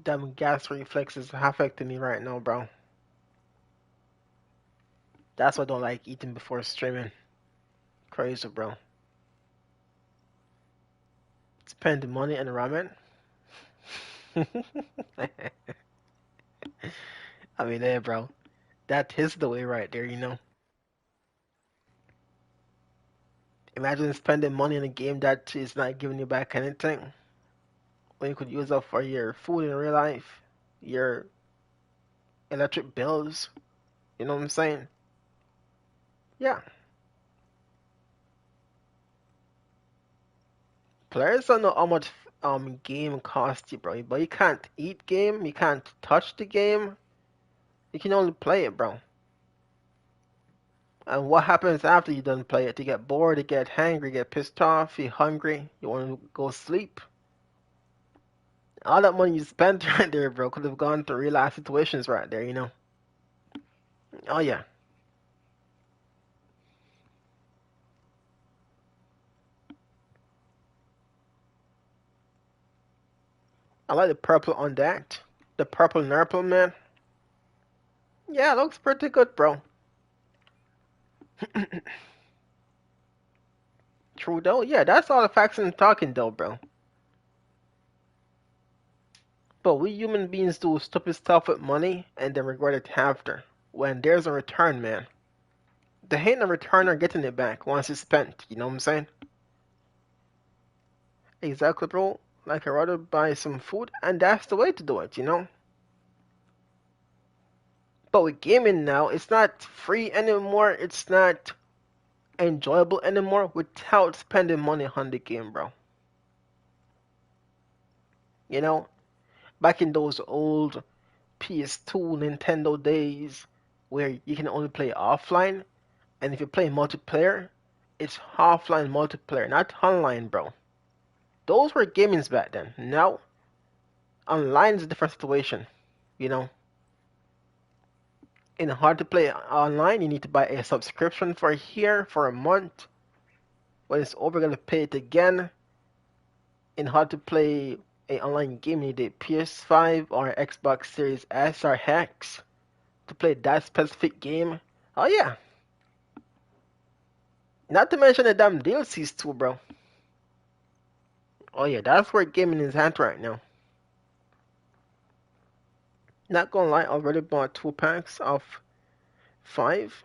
Damn gas reflexes affecting me right now, bro. That's why I don't like eating before streaming. Crazy, bro. Spend money on ramen. I mean, hey, bro. That is the way right there, you know? Imagine spending money in a game that is not giving you back anything when you could use it for your food in real life, your electric bills. You know what I'm saying? Yeah. Players don't know how much game costs you, bro. But you can't eat game, you can't touch the game. You can only play it, bro. And what happens after you done play it? You get bored, you get hangry, you get pissed off, you're hungry, you want to go sleep. All that money you spent right there, bro, could have gone to real life situations right there, you know? Oh, yeah. I like the purple on that. The purple nurple, man. Yeah, it looks pretty good, bro. True, though. Yeah, that's all the facts and talking, though, bro. But we human beings do stupid stuff with money and then regret it after. When there's a return, man. There ain't no return or getting it back once it's spent, you know what I'm saying? Exactly, bro. Like, I'd rather buy some food, and that's the way to do it, you know? But with gaming now, it's not free anymore, it's not enjoyable anymore without spending money on the game, bro. You know? Back in those old PS2, Nintendo days where you can only play offline, and if you play multiplayer, it's offline multiplayer, not online, bro. Those were gamings back then. Now, online is a different situation, you know. In hard to play online, you need to buy a subscription for a year, for a month. When it's over, you're gonna pay it again. In hard to play a online game, you need a PS5 or Xbox Series S or X to play that specific game. Oh yeah, not to mention the damn DLCs too, bro. Oh yeah, that's where gaming is at right now. Not gonna lie, I already bought 2 packs of 5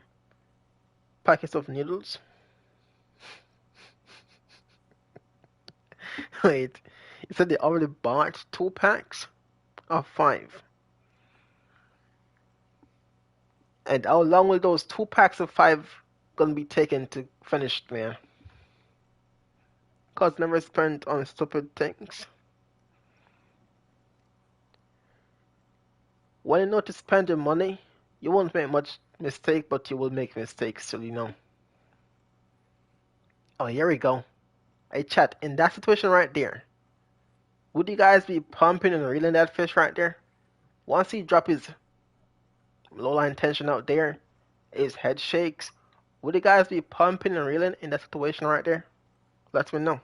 packets of noodles. Wait, you said they already bought 2 packs of 5. And how long will those 2 packs of 5 gonna be taken to finish, man? Cause never spent on stupid things. When you know to spend your money, you won't make much mistake, but you will make mistakes, so you know. Oh, here we go. Hey, chat, in that situation right there, would you guys be pumping and reeling that fish right there? Once he drop his low line tension out there, his head shakes, would you guys be pumping and reeling in that situation right there? Let me know.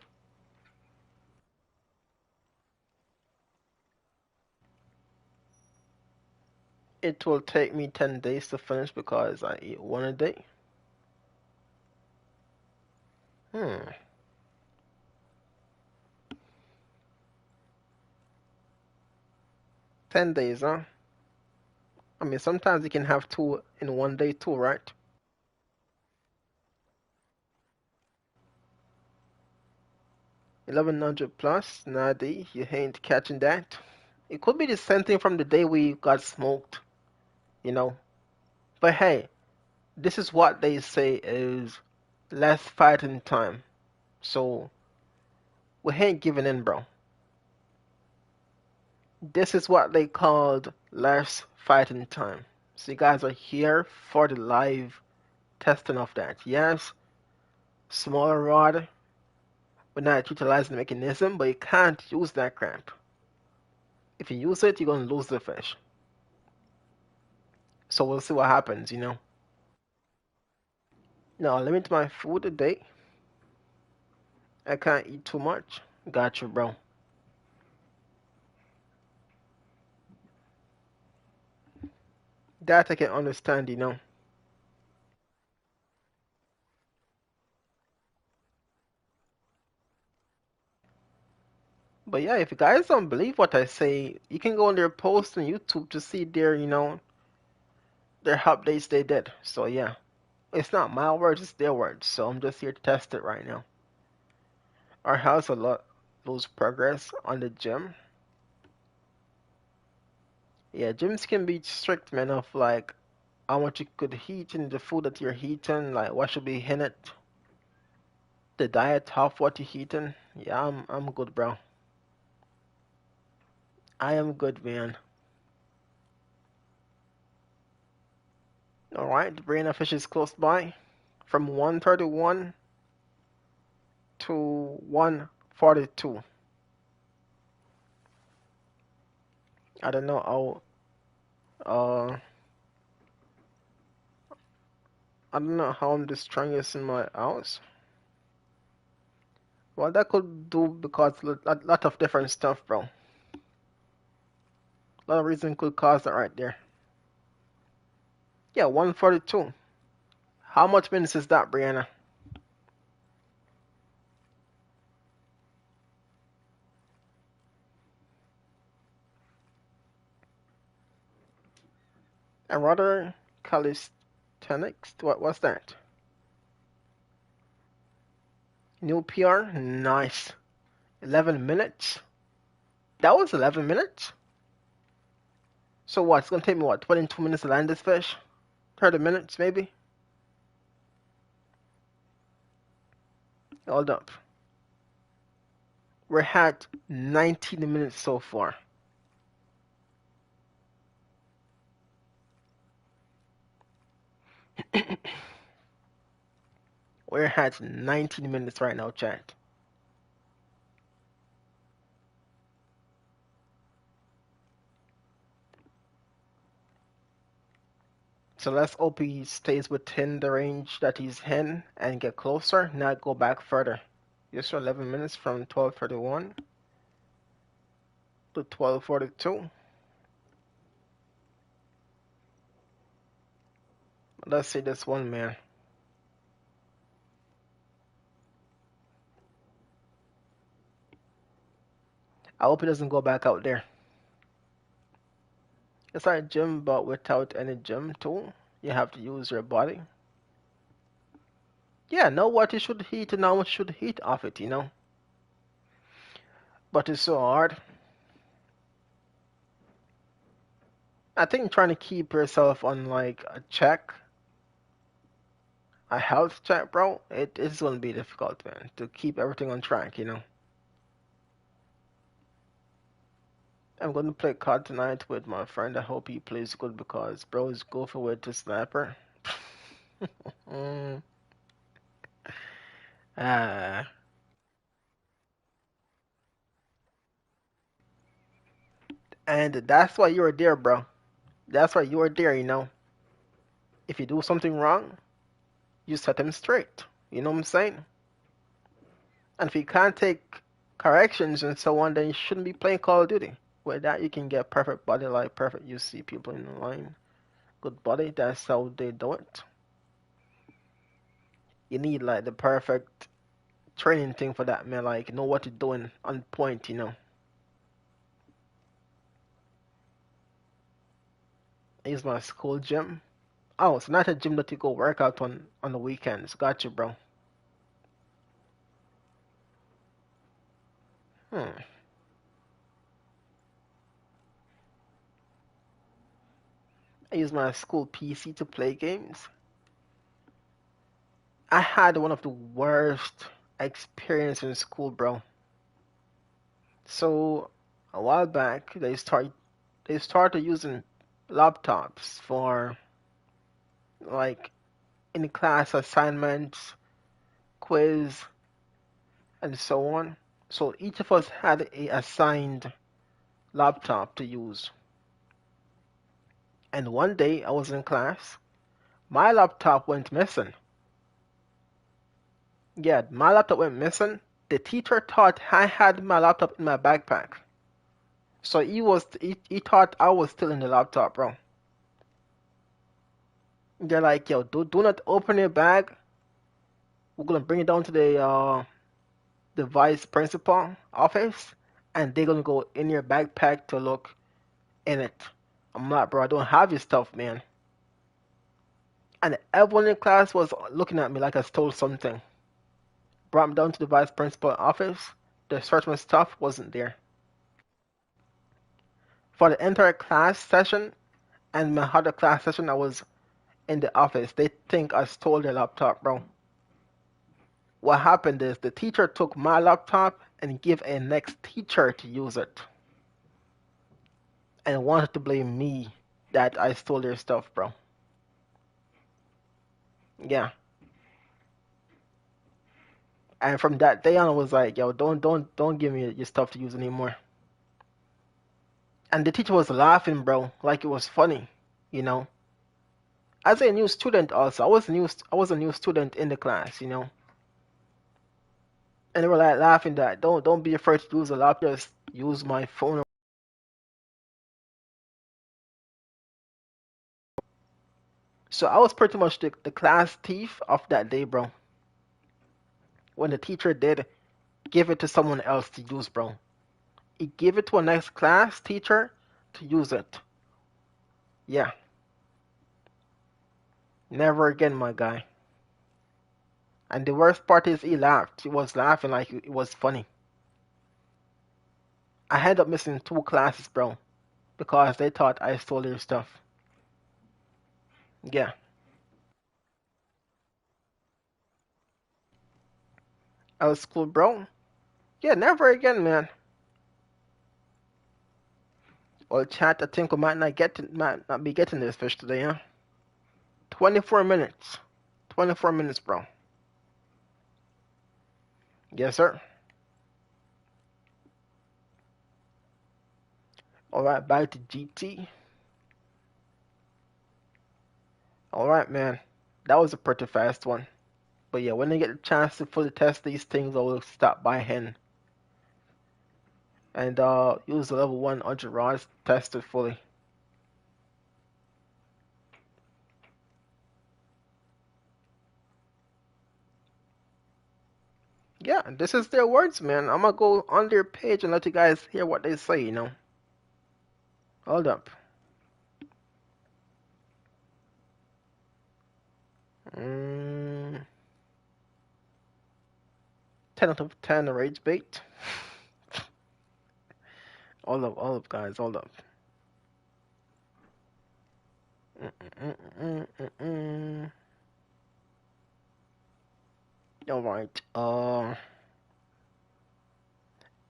It will take me 10 days to finish because I eat one a day. Hmm. 10 days, huh? I mean, sometimes you can have two in one day too, right? 1100 plus, Nadi, you ain't catching that. It could be the same thing from the day we got smoked, you know. But hey, this is what they say is less fighting time. So we ain't giving in, bro. This is what they called less fighting time. So you guys are here for the live testing of that. Yes, smaller rod. We're not utilizing the mechanism, but you can't use that crap. If you use it, you're gonna lose the fish. So we'll see what happens, you know. Now, limit my food a day. I can't eat too much. Gotcha, bro. That I can understand, you know. But yeah, if you guys don't believe what I say, you can go on their posts on YouTube to see their, you know, their updates they did. So yeah, it's not my words, it's their words. So I'm just here to test it right now. Our house a lot lose progress on the gym. Yeah, gyms can be strict, man, of like how much you could heat in the food that you're eating, like what should be in it, the diet of what you're eating. Yeah, I'm good, bro. I am good, man. All right, the brain of fish is close by. from 131 to 142. I don't know uh I don't know how I'm the strongest in my house. Well, that could do because lot of different stuff, bro. A lot of reason could cause that right there. Yeah, 142. How much minutes is that, Brianna? And rather calisthenics? What's that? New PR? Nice. 11 minutes? That was 11 minutes? So what? It's gonna take me what? 22 minutes to land this fish? 30 minutes maybe? Hold up. We're at 19 minutes so far. We're at 19 minutes right now, chat. So let's hope he stays within the range that he's in and get closer, not go back further. Just 11 minutes from 12:31 to 12:42. Let's see this one, man. I hope he doesn't go back out there. It's like gym, but without any gym tool. You have to use your body. Yeah, know what you should eat and how much you should eat off it, you know. But it's so hard. I think trying to keep yourself on like a check, a health check, bro, it is gonna be difficult, man, to keep everything on track, you know. I'm gonna play COD tonight with my friend. I hope he plays good because bro is goofy with the sniper. mm. Ah, and that's why you're there, bro. That's why you're there, you know. If you do something wrong, you set him straight. You know what I'm saying? And if you can't take corrections and so on, then you shouldn't be playing Call of Duty. With that, you can get perfect body, like perfect. You see people in the line, good body. That's how they do it. You need like the perfect training thing for that, man. Like know what you're doing on point, you know. I use my school gym. Oh, it's not a gym that you go work out on the weekends. Got you, bro. Hmm. I use my school PC to play games. I had one of the worst experiences in school, bro. So a while back, they started using laptops for like in class assignments, quiz, and so on. So each of us had a assigned laptop to use. And one day I was in class, my laptop went missing. Yeah, my laptop went missing. The teacher thought I had my laptop in my backpack. So he thought I was still in the laptop, bro. They're like, yo, do not open your bag. We're gonna bring it down to the vice principal office, and they're gonna go in your backpack to look in it. I'm not, bro. I don't have your stuff, man. And everyone in class was looking at me like I stole something. Brought me down to the vice principal office. The search my stuff wasn't there. For the entire class session and my other class session, I was in the office. They think I stole their laptop, bro. What happened is the teacher took my laptop and gave a next teacher to use it and wanted to blame me that I stole their stuff, bro. Yeah. And from that day on, I was like, yo, don't give me your stuff to use anymore. And the teacher was laughing, bro, like it was funny, you know. As a new student, also, I was a new student in the class, you know. And they were like laughing that don't be afraid to use a laptop, just use my phone. So I was pretty much the class thief of that day, bro. When the teacher did give it to someone else to use, bro. He gave it to a next class teacher to use it. Yeah, never again, my guy. And the worst part is he laughed. He was laughing like it was funny. I ended up missing 2 classes, bro, because they thought I stole their stuff. Yeah, I was cool, bro. Yeah, never again, man. Well, chat, I think we might not be getting this fish today, huh? 24 minutes. 24 minutes, bro. Yes, sir. Alright, back to GT. Alright, man. That was a pretty fast one. But yeah, when I get the chance to fully test these things, I will stop by Hen and use the level 100 rods to test it fully. Yeah, this is their words, man. I'm gonna go on their page and let you guys hear what they say, you know. Hold up. Mm, 10 out of 10 rage bait. All up, guys, hold up. Alright,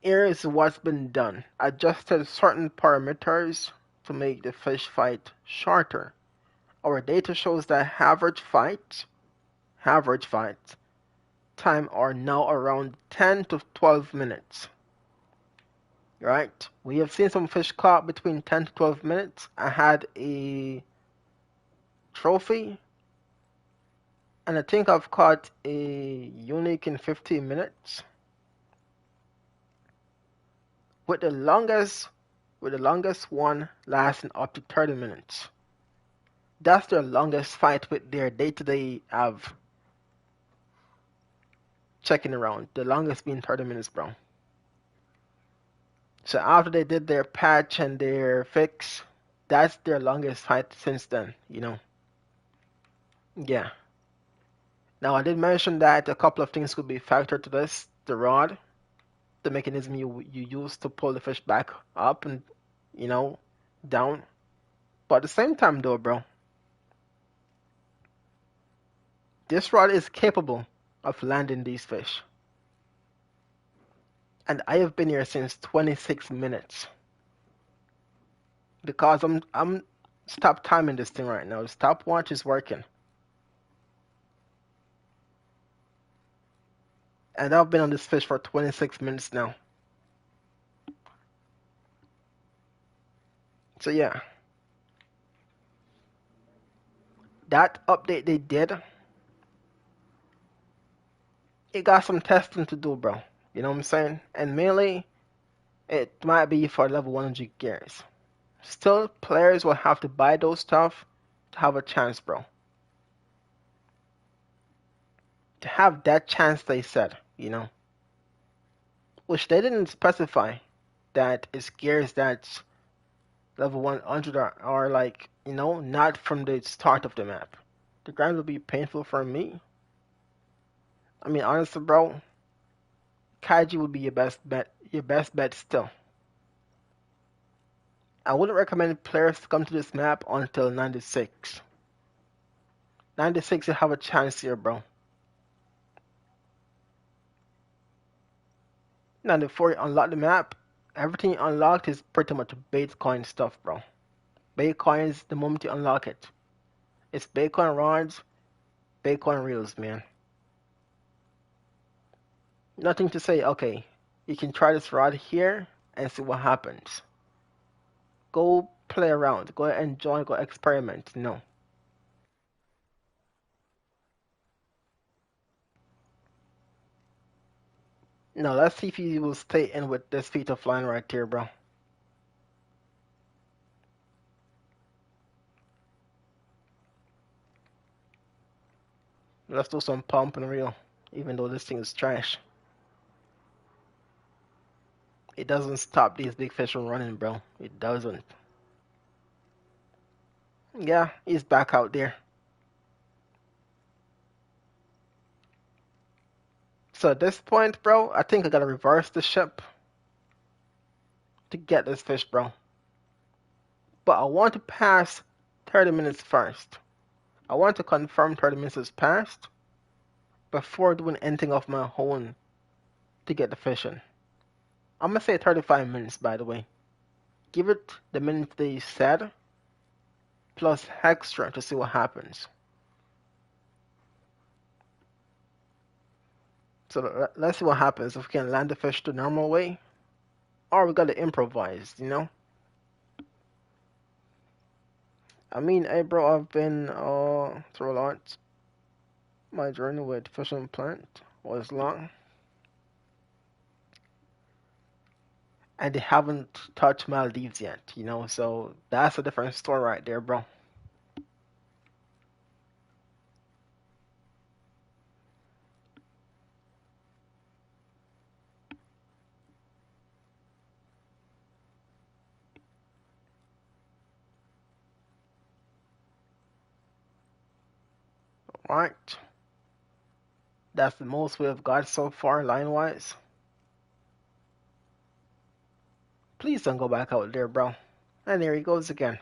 here is what's been done. Adjusted certain parameters to make the fish fight shorter. Our data shows that average fight time are now around 10 to 12 minutes. Right? We have seen some fish caught between 10 to 12 minutes. I had a trophy, and I think I've caught a unique in 15 minutes. With the longest one lasting up to 30 minutes. That's their longest fight with their day-to-day of checking around. The longest being 30 minutes, bro. So after they did their patch and their fix, that's their longest fight since then, you know. Yeah. Now I did mention that a couple of things could be factored to this. The rod, the mechanism you use to pull the fish back up and, you know, down. But at the same time though, bro, this rod is capable of landing these fish. And I have been here since 26 minutes. Because I'm stop timing this thing right now. The stopwatch is working. And I've been on this fish for 26 minutes now. So yeah. That update they did, it got some testing to do, bro. You know what I'm saying? And mainly, it might be for level 100 gears. Still, players will have to buy those stuff to have a chance, bro. To have that chance, they said, you know. Which they didn't specify that it's gears that's level 100 are like, you know, not from the start of the map. The grind will be painful for me. I mean, honestly, bro, Kaiji would be your best bet. Your best bet still. I wouldn't recommend players to come to this map until 96. 96, you have a chance here, bro. 94, you unlock the map. Everything unlocked is pretty much Baitcoin stuff, bro. Baitcoins, the moment you unlock it. It's Baitcoin rods, Baitcoin reels, man. Nothing to say, okay, you can try this rod here and see what happens. Go play around, go enjoy, go experiment. No. No, let's see if you will stay in with this feet of line right here, bro. Let's do some pump and reel, even though this thing is trash. It doesn't stop these big fish from running, bro. It doesn't. Yeah, he's back out there. So at this point, bro, I think I gotta reverse the ship to get this fish, bro. But I want to pass 30 minutes first. I want to confirm 30 minutes has passed before doing anything of my own to get the fish in. I'm gonna say 35 minutes, by the way. Give it the minutes they said, plus extra to see what happens. So let's see what happens if we can land the fish the normal way, or we gotta improvise, you know? I mean, hey bro, I've been through a lot. My journey with fishing plant was long, and they haven't touched Maldives yet, you know? So that's a different story right there, bro. Right? That's the most we've got so far, line-wise. Please don't go back out there, bro. And there he goes again.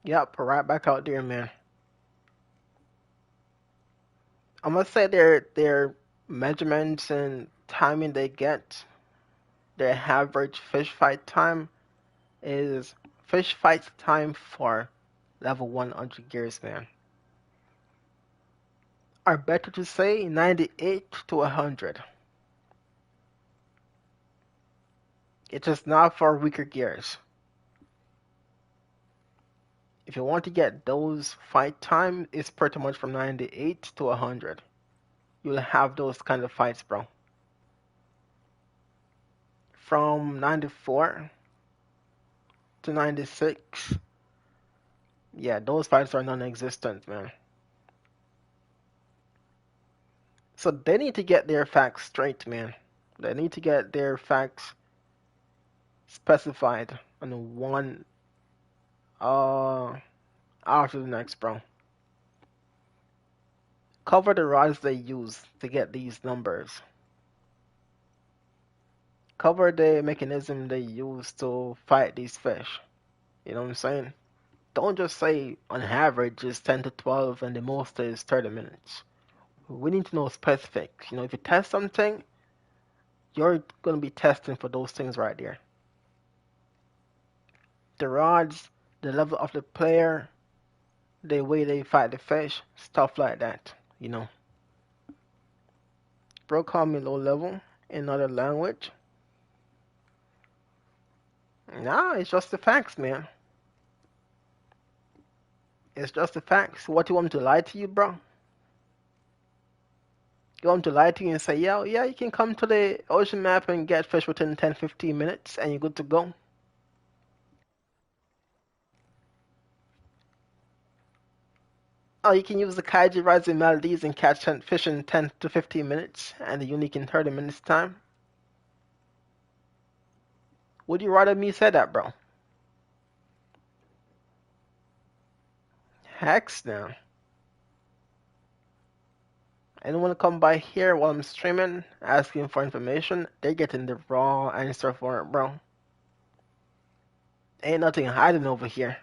Yep, right back out there, man. I must say their measurements and timing they get, their average fish fight time is fish fight time for level 100 gears, man. Or better to say 98 to 100. It's just not for weaker gears. If you want to get those fight time, it's pretty much from 98 to 100. You'll have those kind of fights, bro. From 94 to 96, yeah, those fights are non-existent, man. So they need to get their facts straight, man. They need to get their facts specified on one uh after the next, bro. Cover the rods they use to get these numbers. Cover the mechanism they use to fight these fish. You know what I'm saying? Don't just say on average it's 10 to 12 and the most is 30 minutes. We need to know specifics. You know, if you test something, you're going to be testing for those things right there. The rods, the level of the player, the way they fight the fish, stuff like that, you know. Bro call me low level in another language. Nah, it's just the facts, man. It's just the facts. What, you want me to lie to you, bro? You want me to lie to you and say, yeah, you can come to the ocean map and get fish within 10-15 minutes and you're good to go? Oh, you can use the Kaiji Rise in Maldives and catch fish in 10 to 15 minutes and the unique in 30 minutes time? Would you rather me say that, bro? Hex now. Anyone come by here while I'm streaming asking for information, they're getting the raw answer for it, bro. Ain't nothing hiding over here.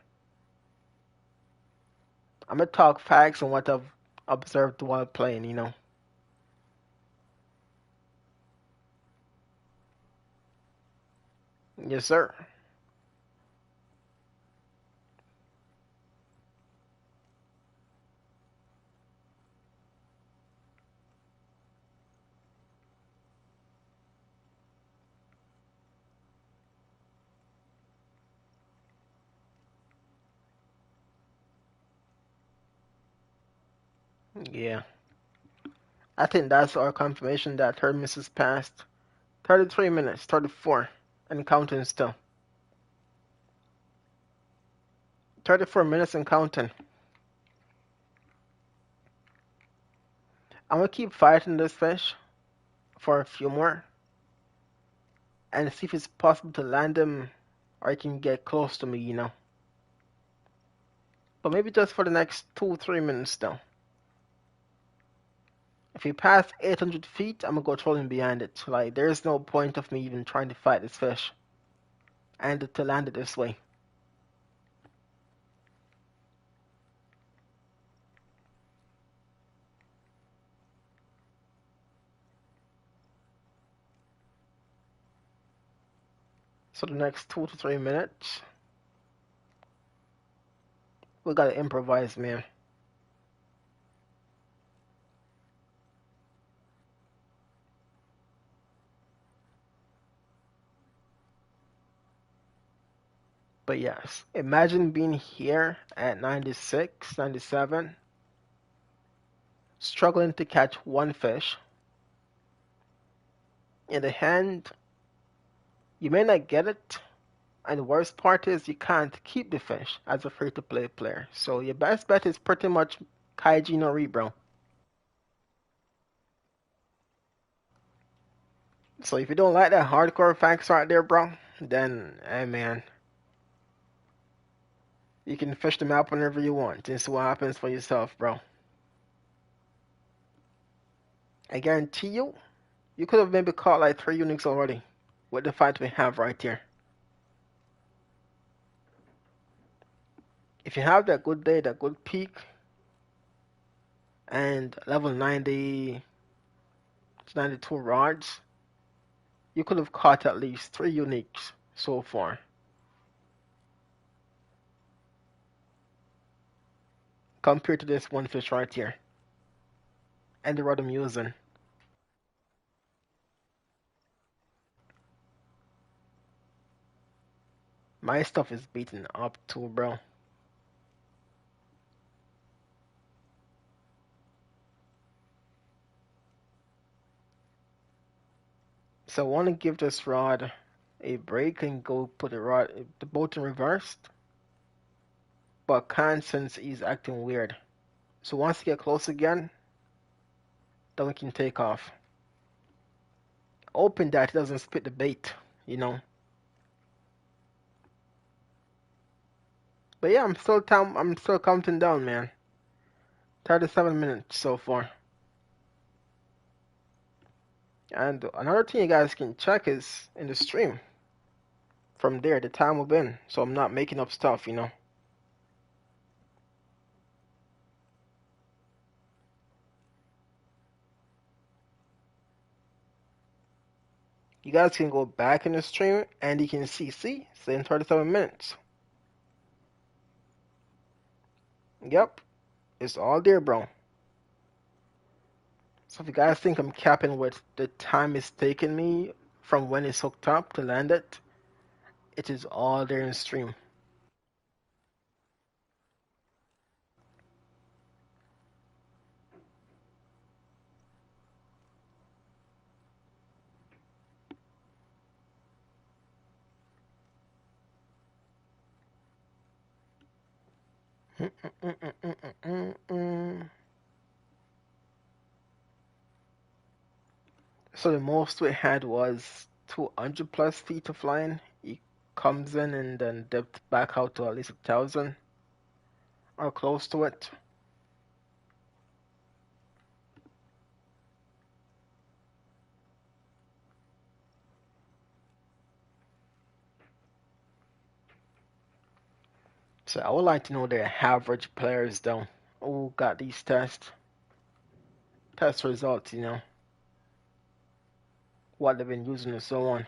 I'm gonna talk facts and what I've observed while playing, you know. Yes, sir. Yeah. I think that's our confirmation that third miss is passed. 33 minutes, 34, and counting still. 34 minutes and counting. I'm gonna keep fighting this fish for a few more and see if it's possible to land him or he can get close to me, you know. But maybe just for the next 2, 3 minutes though. If he passed 800 feet, I'm gonna go trolling behind it. Like, there's no point of me even trying to fight this fish and to land it this way. So the next 2 to 3 minutes, we gotta improvise, man. But yes, imagine being here at 96, 97, struggling to catch one fish. In the hand, you may not get it, and the worst part is you can't keep the fish as a free-to-play player. So your best bet is pretty much Kaiji no Rebro. So if you don't like that hardcore facts right there, bro, then hey man, you can fish the map whenever you want and see what happens for yourself, bro. I guarantee you, you could have maybe caught like 3 units already with the fight we have right here. If you have that good day, that good peak, and level 90 to 92 rods, you could have caught at least 3 uniques so far. Compared to this one fish right here. And the rod I'm using. My stuff is beaten up too, bro. So I want to give this rod a break and go put the boat in reverse. But can't since he's acting weird. So once he get close again, then we can take off. Hoping that he doesn't spit the bait, you know. But yeah, I'm still counting down, man. 37 minutes so far. And another thing you guys can check is in the stream. From there, the time we've been. So I'm not making up stuff, you know. You guys can go back in the stream and you can see, saying 37 minutes. Yep, it's all there, bro. So if you guys think I'm capping what the time is taking me from when it's hooked up to land it, it is all there in the stream. So the most we had was 200 plus feet of line. He comes in and then dipped back out to at least 1,000 or close to it. So I would like to know their average players though. who got these test results, you know, what they've been using and so on.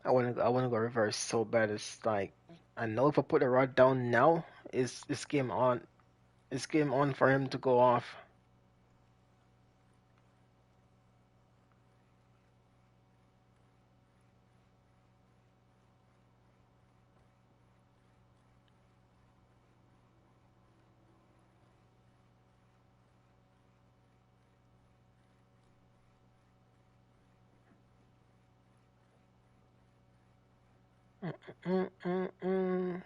I wanna go reverse so bad. It's like I know if I put the rod down now, is this game on? It's game on for him to go off. Mm-mm-mm-mm.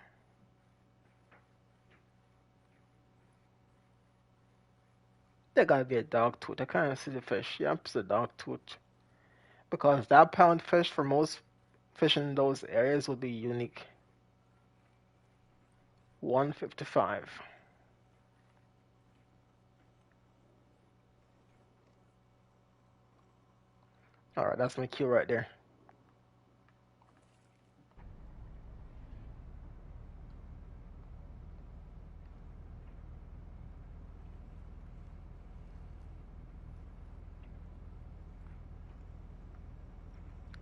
There gotta be a dog tooth. I can't see the fish. Yep, it's a dog tooth. Because that pound fish for most fish in those areas would be unique. 155. Alright, that's my cue right there.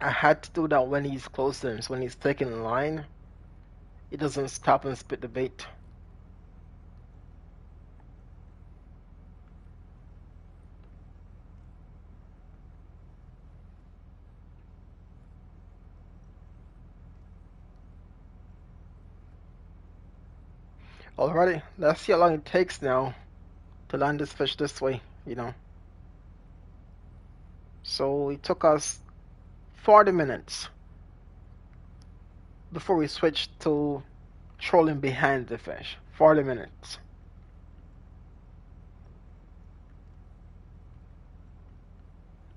I had to do that when he's close to him. So when he's taking line, he doesn't stop and spit the bait. Alrighty, let's see how long it takes now to land this fish this way, you know. So it took us 40 minutes before we switched to trolling behind the fish. 40 minutes.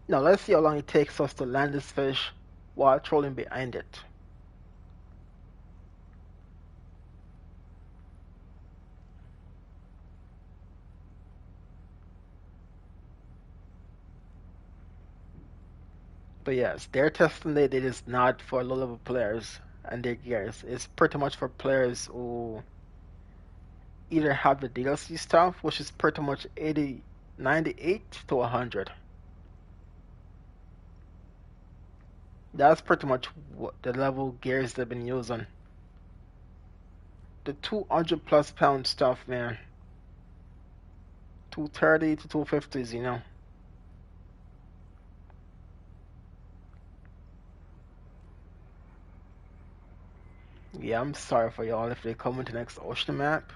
Now let's see how long it takes us to land this fish while trolling behind it. But yes, their testing date it is not for low level players and their gears. It's pretty much for players who either have the DLC stuff, which is pretty much 80, 98 to 100. That's pretty much what the level gears they've been using. The 200 plus pound stuff, man. 230 to 250s, you know. Yeah, I'm sorry for y'all if they come into the next ocean map.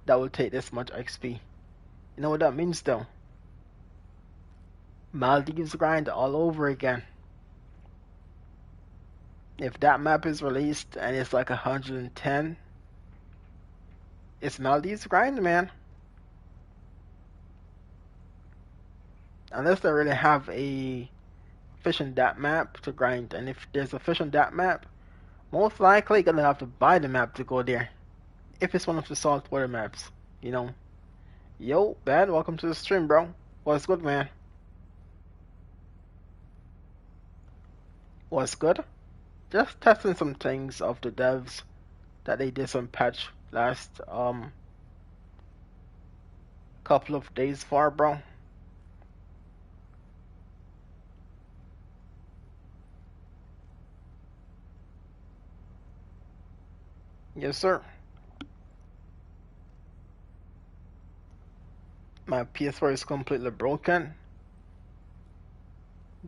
That will take this much XP. You know what that means though? Maldives grind all over again. If that map is released and it's like 110, it's Maldives grind, man. Unless they really have a fish on that map to grind, and if there's a fish on that map, most likely you're gonna have to buy the map to go there. If it's one of the saltwater maps, you know. Yo, Ben, welcome to the stream, bro. What's good, man? What's good? Just testing some things of the devs that they did some patch last couple of days for, bro. Yes, sir. My PS4 is completely broken.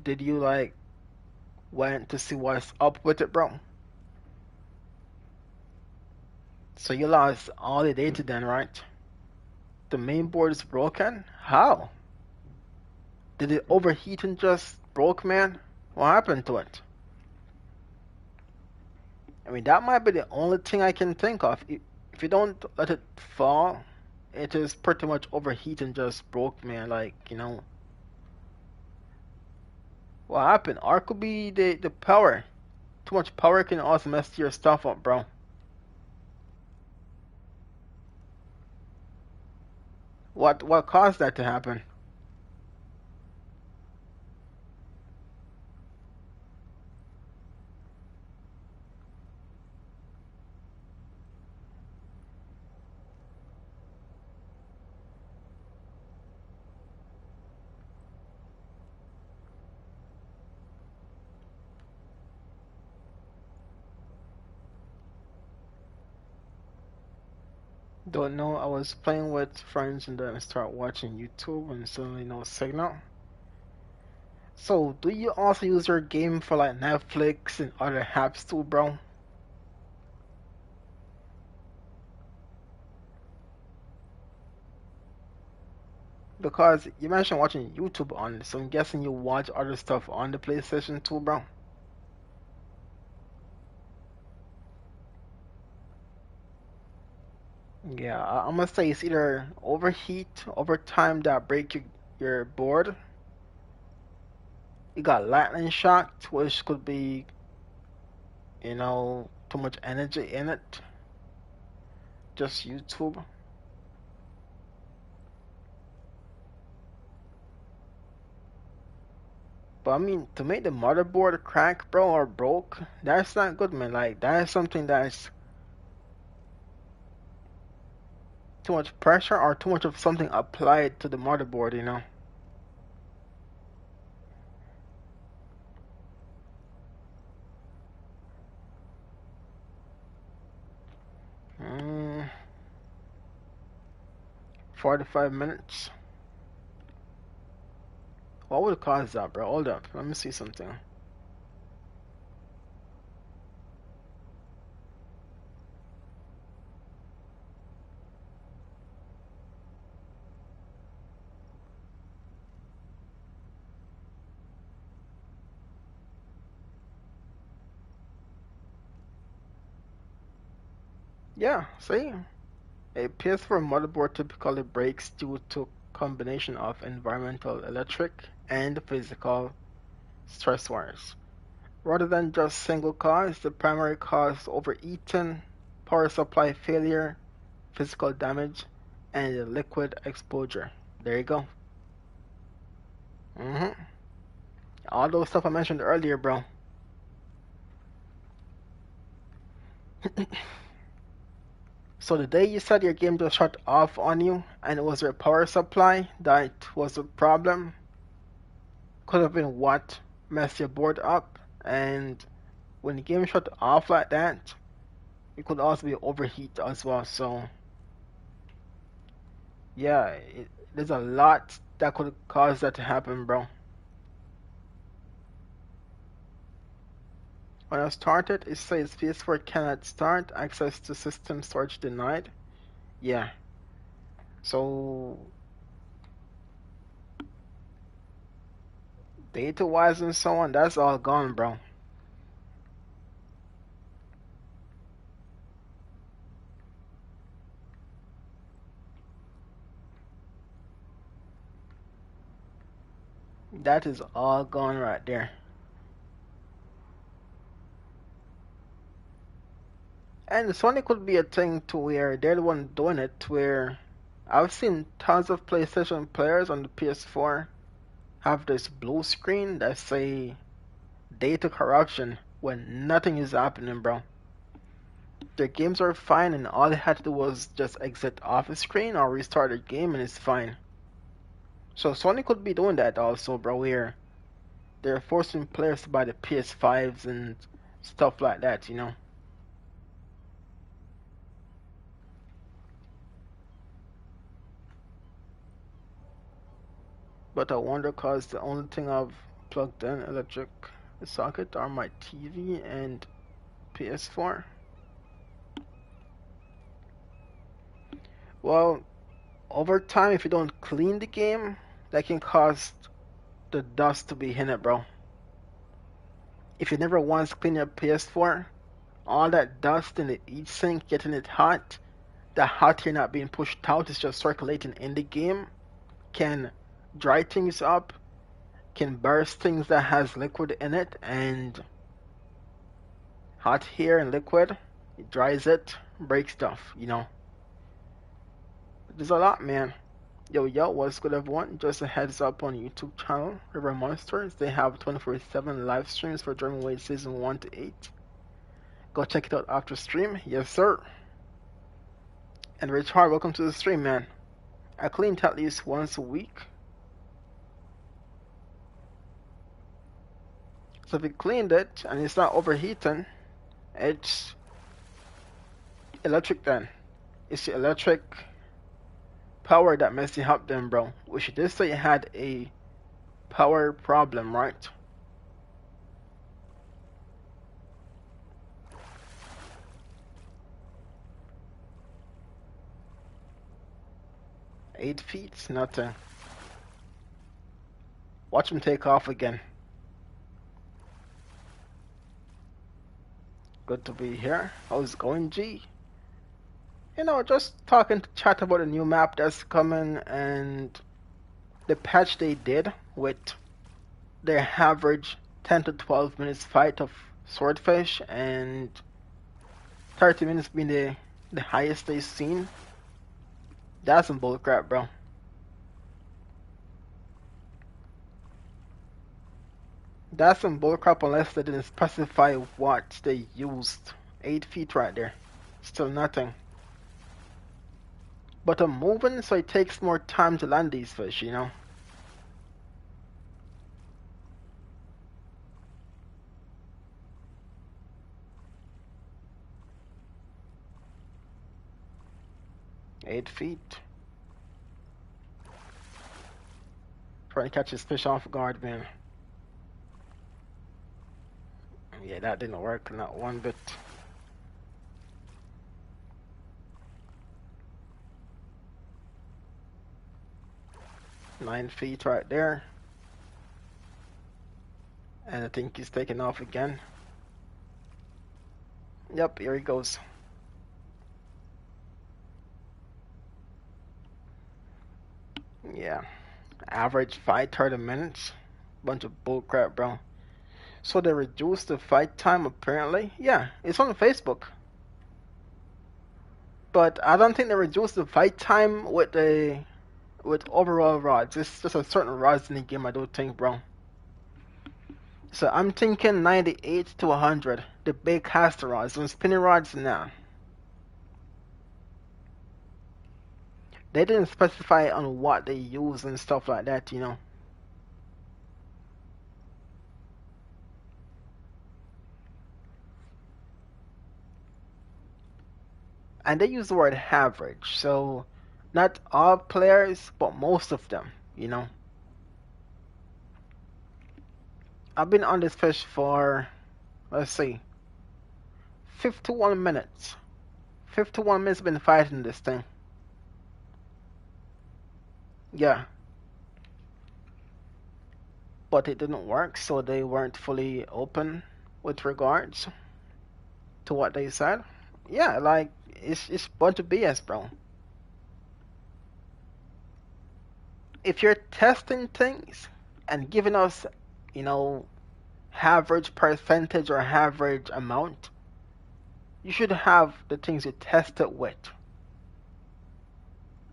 Did you like went to see what's up with it, bro? So you lost all the data then, right? The main board is broken? How? Did it overheat and just broke, man? What happened to it? I mean, that might be the only thing I can think of. If you don't let it fall, it is pretty much overheat and just broke, man. Like, you know, what happened? Or it could be the power. Too much power can also mess your stuff up, bro. What caused that to happen? Don't know. I was playing with friends and then I start watching YouTube and suddenly no signal. So, do you also use your game for like Netflix and other apps too, bro? Because you mentioned watching YouTube on it, so I'm guessing you watch other stuff on the PlayStation too, bro. Yeah, I'm gonna say it's either overheat over time that break your board. You got lightning shock, which could be, too much energy in it. Just YouTube. But I mean, to make the motherboard crack, bro, or broke, that's not good, man. Like, that is something that's too much pressure or too much of something applied to the motherboard. 45 minutes. What would cause that, bro? Hold up. Let me see something. Yeah, see? A PS4 motherboard typically breaks due to combination of environmental, electric, and physical stressors. Rather than just single cause, the primary cause overeating, power supply failure, physical damage, and liquid exposure. There you go. hmm All those stuff I mentioned earlier, bro. So the day you said your game just shut off on you and it was your power supply that was the problem, could have been what messed your board up. And when the game shut off like that, it could also be overheat as well. So yeah, there's a lot that could cause that to happen, bro. When I started, it says PS4 cannot start, access to system storage denied. Yeah, so data wise and so on, that's all gone, bro. That is all gone right there. And Sony could be a thing to where they're the one doing it, where I've seen tons of PlayStation players on the PS4 have this blue screen that say data corruption when nothing is happening, bro. Their games are fine and all they had to do was just exit off the screen or restart the game and it's fine. So Sony could be doing that also, bro, where they're forcing players to buy the PS5s and stuff like that. But I wonder cause the only thing I've plugged in electric socket are my TV and PS4. Well, over time, if you don't clean the game, that can cause the dust to be in it, bro. If you never once clean your PS4, all that dust in the heat sink getting it hot, the hot air not being pushed out is just circulating in the game, can dry things up, can burst things that has liquid in it, and hot air and liquid, it dries it, breaks stuff. There's a lot, man. Yo, yo, what's good, everyone? Just a heads up on YouTube channel, River Monsters. They have 24/7 live streams for Dragon Wade Season 1 to 8. Go check it out after stream. Yes, sir. And Richard, welcome to the stream, man. I clean it at least once a week. So if you cleaned it and it's not overheating, it's electric then. It's the electric power that messed you up then, bro. Which you did say you had a power problem, right? Eight feet, nothing. Watch him take off again. Good to be here. How's it going, G? You know, just talking to chat about a new map that's coming and the patch they did with their average 10 to 12 minutes fight of swordfish and 30 minutes being the highest they've seen. That's some bullcrap, bro. That's some bullcrap unless they didn't specify what they used. 8 feet right there. Still nothing. But I'm moving, so it takes more time to land these fish, you know? Eight feet. Trying to catch this fish off guard, man. Yeah, that didn't work, not one bit. Nine feet right there. And I think he's taking off again. Yep, here he goes. Yeah. Average fight 30 minutes. Bunch of bullcrap, bro. So they reduced the fight time apparently? Yeah, it's on Facebook. But I don't think they reduced the fight time with overall rods. It's just a certain rods in the game, I don't think, bro. So I'm thinking 98 to 100. The big caster rods. And spinning rods, nah. They didn't specify on what they use and stuff like that, you know. And they use the word average, so not all players, but most of them, you know. I've been on this fish for, let's see, 51 minutes. 51 minutes been fighting this thing. Yeah. But it didn't work, so they weren't fully open with regards to what they said. Yeah, like, it's a bunch of BS, bro. If you're testing things and giving us, you know, average percentage or average amount, you should have the things you test it with.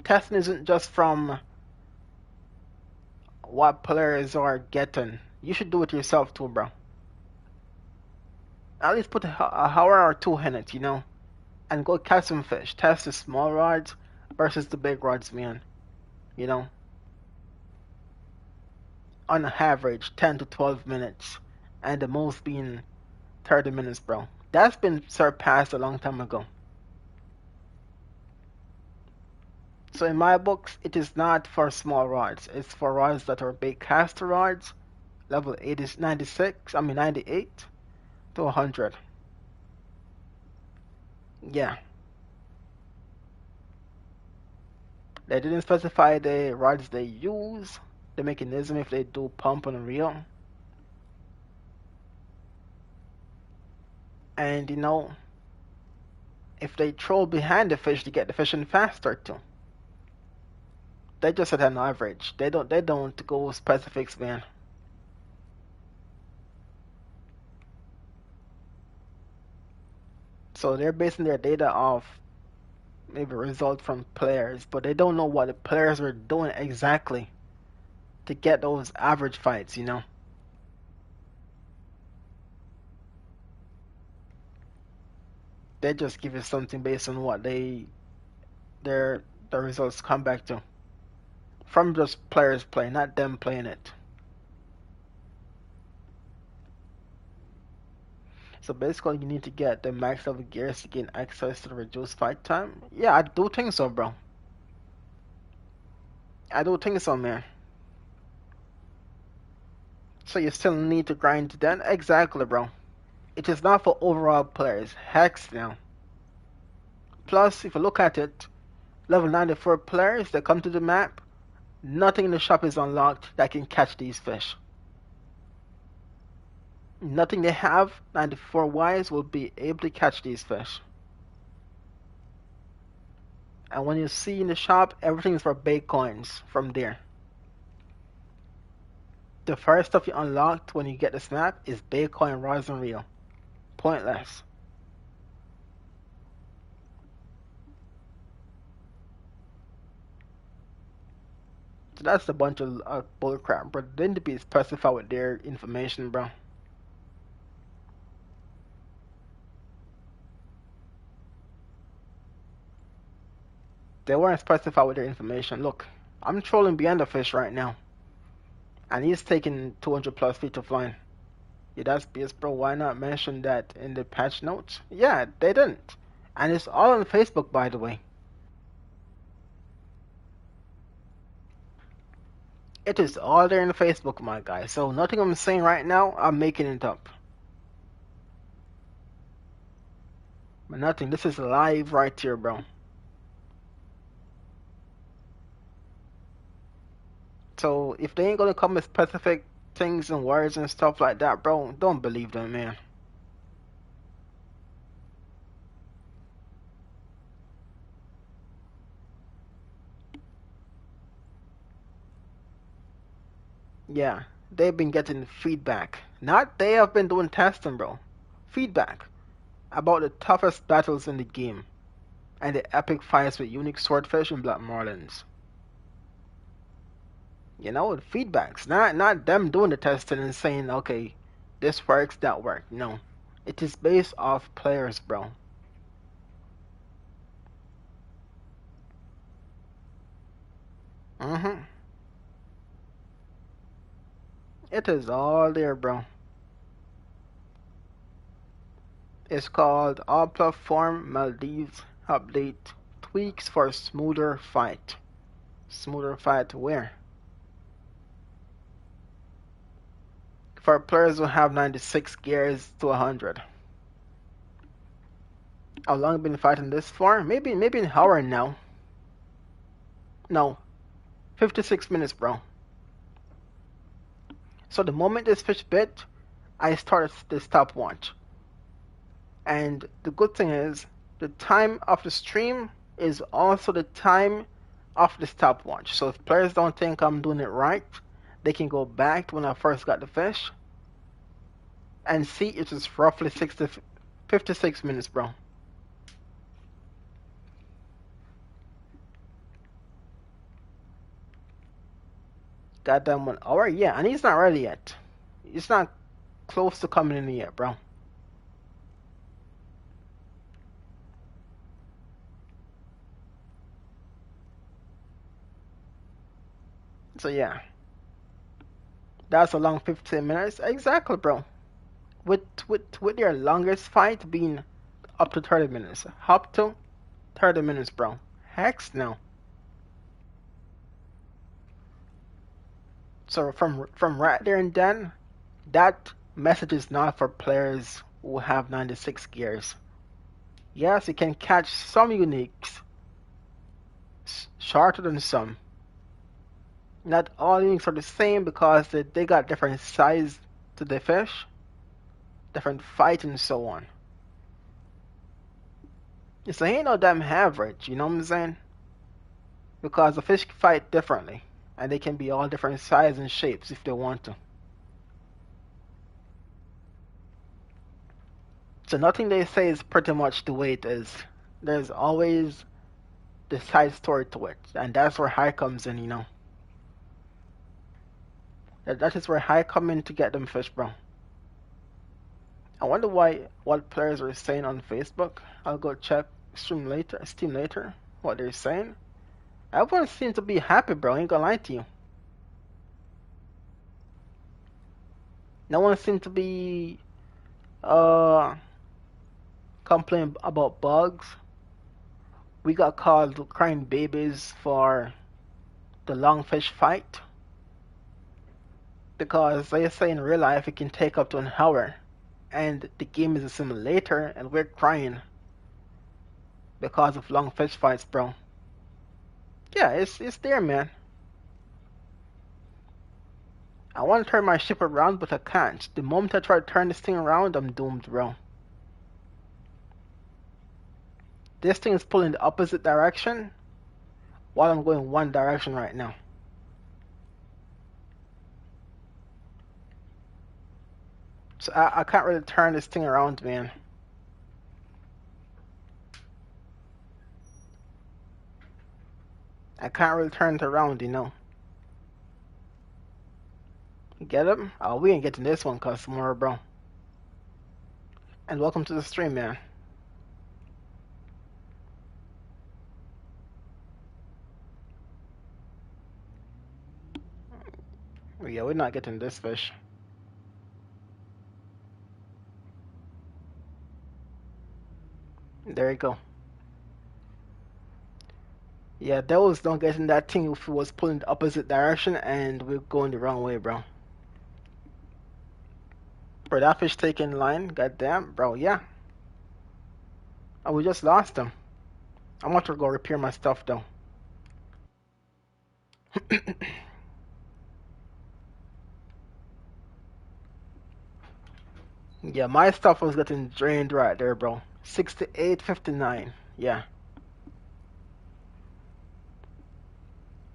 Testing isn't just from what players are getting. You should do it yourself too, bro. At least put a hour or two in it, you know, and go catch some fish. Test the small rods versus the big rods, man. You know, on average, 10 to 12 minutes, and the most being 30 minutes, bro. That's been surpassed a long time ago. So in my books, it is not for small rods. It's for rods that are big caster rods, level 98 to 100. Yeah. They didn't specify the rods they use, the mechanism if they do pump and reel. And you know, if they troll behind the fish to get the fish in faster too. They just set an average. They don't go specifics, man. So they're basing their data off maybe result from players, but they don't know what the players were doing exactly to get those average fights, you know? They just give you something based on what their the results come back to. From just players playing, not them playing it. So basically you need to get the max level gears to gain access to the reduced fight time. Yeah, I do think so, bro. I do think so, man. So you still need to grind then? Exactly, bro. It is not for overall players. Hex now. Plus, if you look at it, level 94 players that come to the map, nothing in the shop is unlocked that can catch these fish. Nothing they have, 94 wise, will be able to catch these fish. And when you see in the shop, everything is for bait coins from there. The first stuff you unlocked when you get this map is bait coin rods and reel. Pointless. So that's a bunch of bullcrap, bro. They need to be specified with their information, bro. They weren't specified with their information. Look, I'm trolling Beyond the Fish right now, and he's taking 200 plus feet of line. Yeah, that's BS, bro. Why not mention that in the patch notes? Yeah, they didn't. And it's all on Facebook, by the way. It is all there in Facebook, my guy. So nothing I'm saying right now, I'm making it up. But nothing. This is live right here, bro. So if they ain't gonna come with specific things and words and stuff like that, bro, don't believe them, man. Yeah, they've been getting feedback. Not they have been doing testing, bro. Feedback about the toughest battles in the game and the epic fights with unique swordfish and black marlins. You know, the feedbacks, not them doing the testing and saying, okay, this works, that worked. No, it is based off players, bro. Mhm. It is all there, bro. It's called All Platform Maldives Update Tweaks for Smoother Fight. Smoother fight where? For players who have 96 gears to 100. How long have you been fighting this for? Maybe an hour now. No, 56 minutes, bro. So the moment this fish bit, I start the stopwatch. And the good thing is, the time of the stream is also the time of the stopwatch. So if players don't think I'm doing it right, they can go back to when I first got the fish and see it is roughly 56 minutes, bro. Goddamn 1 hour? Yeah, and he's not ready yet. It's not close to coming in yet, bro. So yeah, that's a long 15 minutes. Exactly, bro. With their longest fight being up to 30 minutes. Up to 30 minutes, bro. Hex no. So from right there and then, that message is not for players who have 96 gears. Yes, you can catch some uniques shorter than some. Not all uniques are the same because they got different size to the fish, different fight and so on. So ain't no damn average, you know what I'm saying? Because the fish fight differently, and they can be all different sizes and shapes if they want to. So nothing they say is pretty much the way it is. There's always the side story to it, and that's where high comes in. That is where high come in to get them fish, bro. I wonder what players are saying on Facebook. I'll go check Steam later, what they're saying. Everyone seems to be happy, bro. Ain't gonna lie to you. No one seems to be uh complaining about bugs. We got called crying babies for the longfish fight because they say in real life it can take up to an hour, and the game is a simulator, and we're crying because of long fish fights, bro. Yeah, it's there, man. I want to turn my ship around, but I can't. The moment I try to turn this thing around, I'm doomed, bro. This thing is pulling the opposite direction while I'm going one direction right now. So I can't really turn this thing around, man. I can't really turn it around, Get him? Oh, we ain't getting this one, customer, bro. And welcome to the stream, man. Yeah, we're not getting this fish. There you go. Yeah, those don't get in that thing if it was pulling the opposite direction and we're going the wrong way, bro. Bro, that fish taking line, goddamn, bro, yeah. Oh, we just lost him. I'm about to go repair my stuff, though. Yeah, my stuff was getting drained right there, bro. 68.59. Yeah.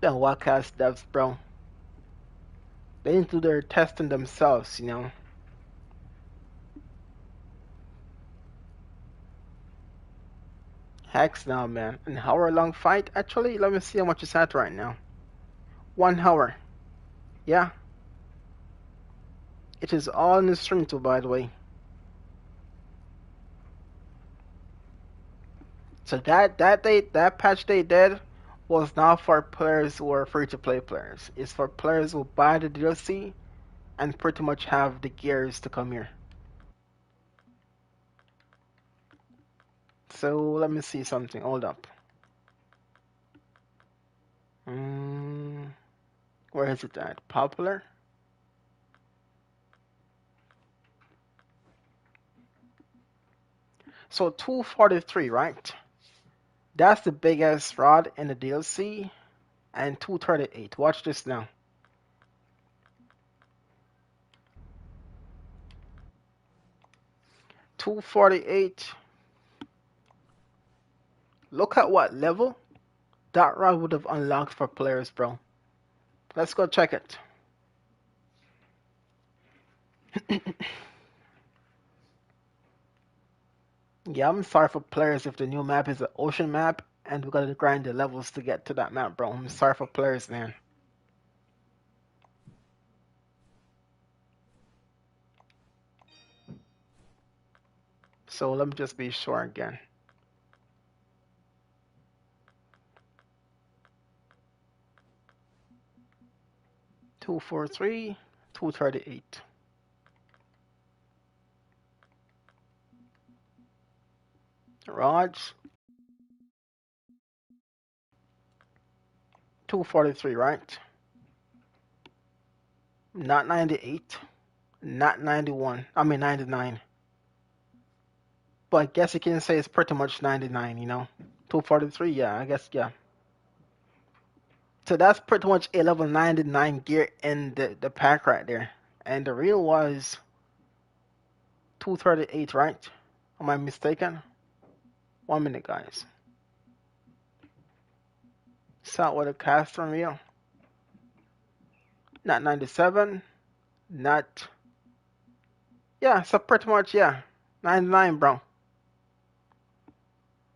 Them Wildcats devs, bro. They didn't do their testing themselves. Hex now, man. An hour long fight? Actually, let me see how much it's at right now. 1 hour. Yeah. It is all in the stream too, by the way. So that patch they did was not for players who are free to play players. It's for players who buy the DLC and pretty much have the gears to come here. So let me see something. Hold up. Where is it at? Popular? So 243, right? That's the biggest rod in the DLC, and 238. Watch this now. $248. Look at what level that rod would have unlocked for players, bro. Let's go check it. Yeah, I'm sorry for players if the new map is an ocean map and we gotta grind the levels to get to that map, bro. I'm sorry for players, man. So let me just be sure again. $243, $238. Rods, 243, right? Not 98, not 91. I mean 99. But I guess you can say it's pretty much 99. 243, yeah, I guess, yeah. So that's pretty much a level 99 gear in the pack right there. And the real was 238, right? Am I mistaken? 1 minute, guys. Saltwater caster reel. Not 97. Not. Yeah, so pretty much, yeah. 99, bro.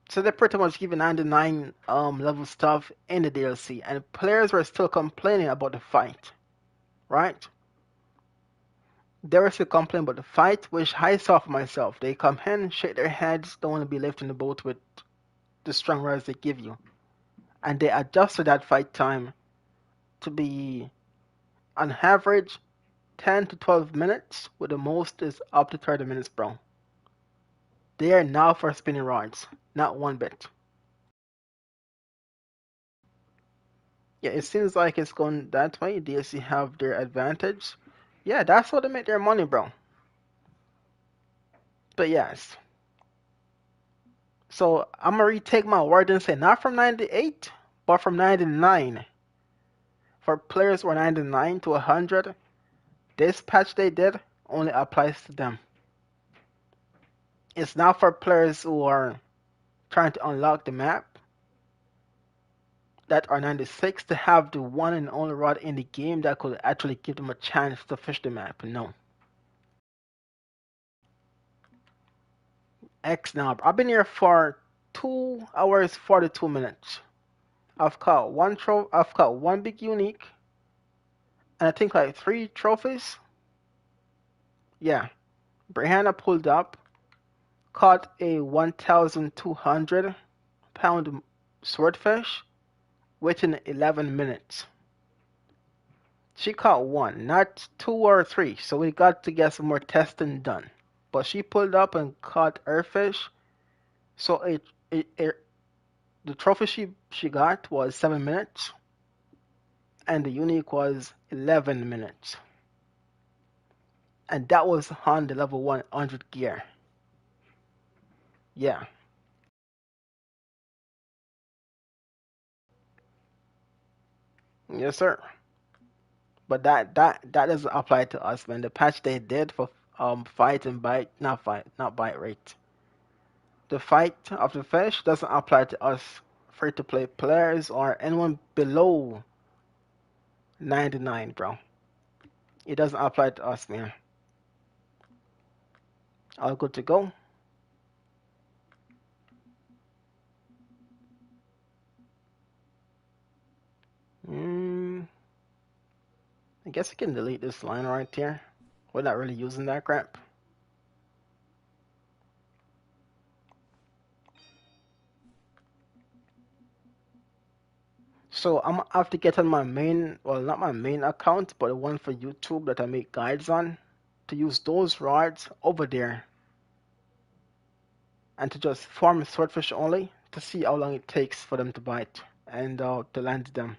So they pretty much give you 99 level stuff in the DLC, and players were still complaining about the fight, right? They were still complaining about the fight, which I saw for myself. They come in, shake their heads, don't want to be left in the boat with the strong riders they give you, and they adjusted that fight time to be on average 10 to 12 minutes, with the most is up to 30 minutes, bro. They are now for spinning rods, not one bit. Yeah, it seems like it's going that way. DLC have their advantage. Yeah, that's how they make their money, bro. But yes. So I'm gonna retake my word and say not from 98, but from 99. For players who are 99 to 100, this patch they did only applies to them. It's not for players who are trying to unlock the map that are 96 to have the one and only rod in the game that could actually give them a chance to fish the map. No. X now. I've been here for 2 hours 42 minutes. I've caught one big unique, and I think like 3 trophies. Yeah. Brianna pulled up, caught a 1,200 pound swordfish within 11 minutes. She caught one, not 2 or 3, so we got to get some more testing done. But she pulled up and caught her fish, so the trophy she got was 7 minutes, and the unique was 11 minutes. And that was on the level 100 gear. Yeah. Yes, sir. But that doesn't apply to us, man. The patch they did for fight and bite, not bite rate. The fight of the fish doesn't apply to us free to play players or anyone below 99, bro. It doesn't apply to us, man. All good to go. Mm, I guess we can delete this line right here. We're not really using that crap. So I'm gonna have to get on my main, well, not my main account, but the one for YouTube that I make guides on, to use those rods over there and to just farm swordfish only to see how long it takes for them to bite and to land them.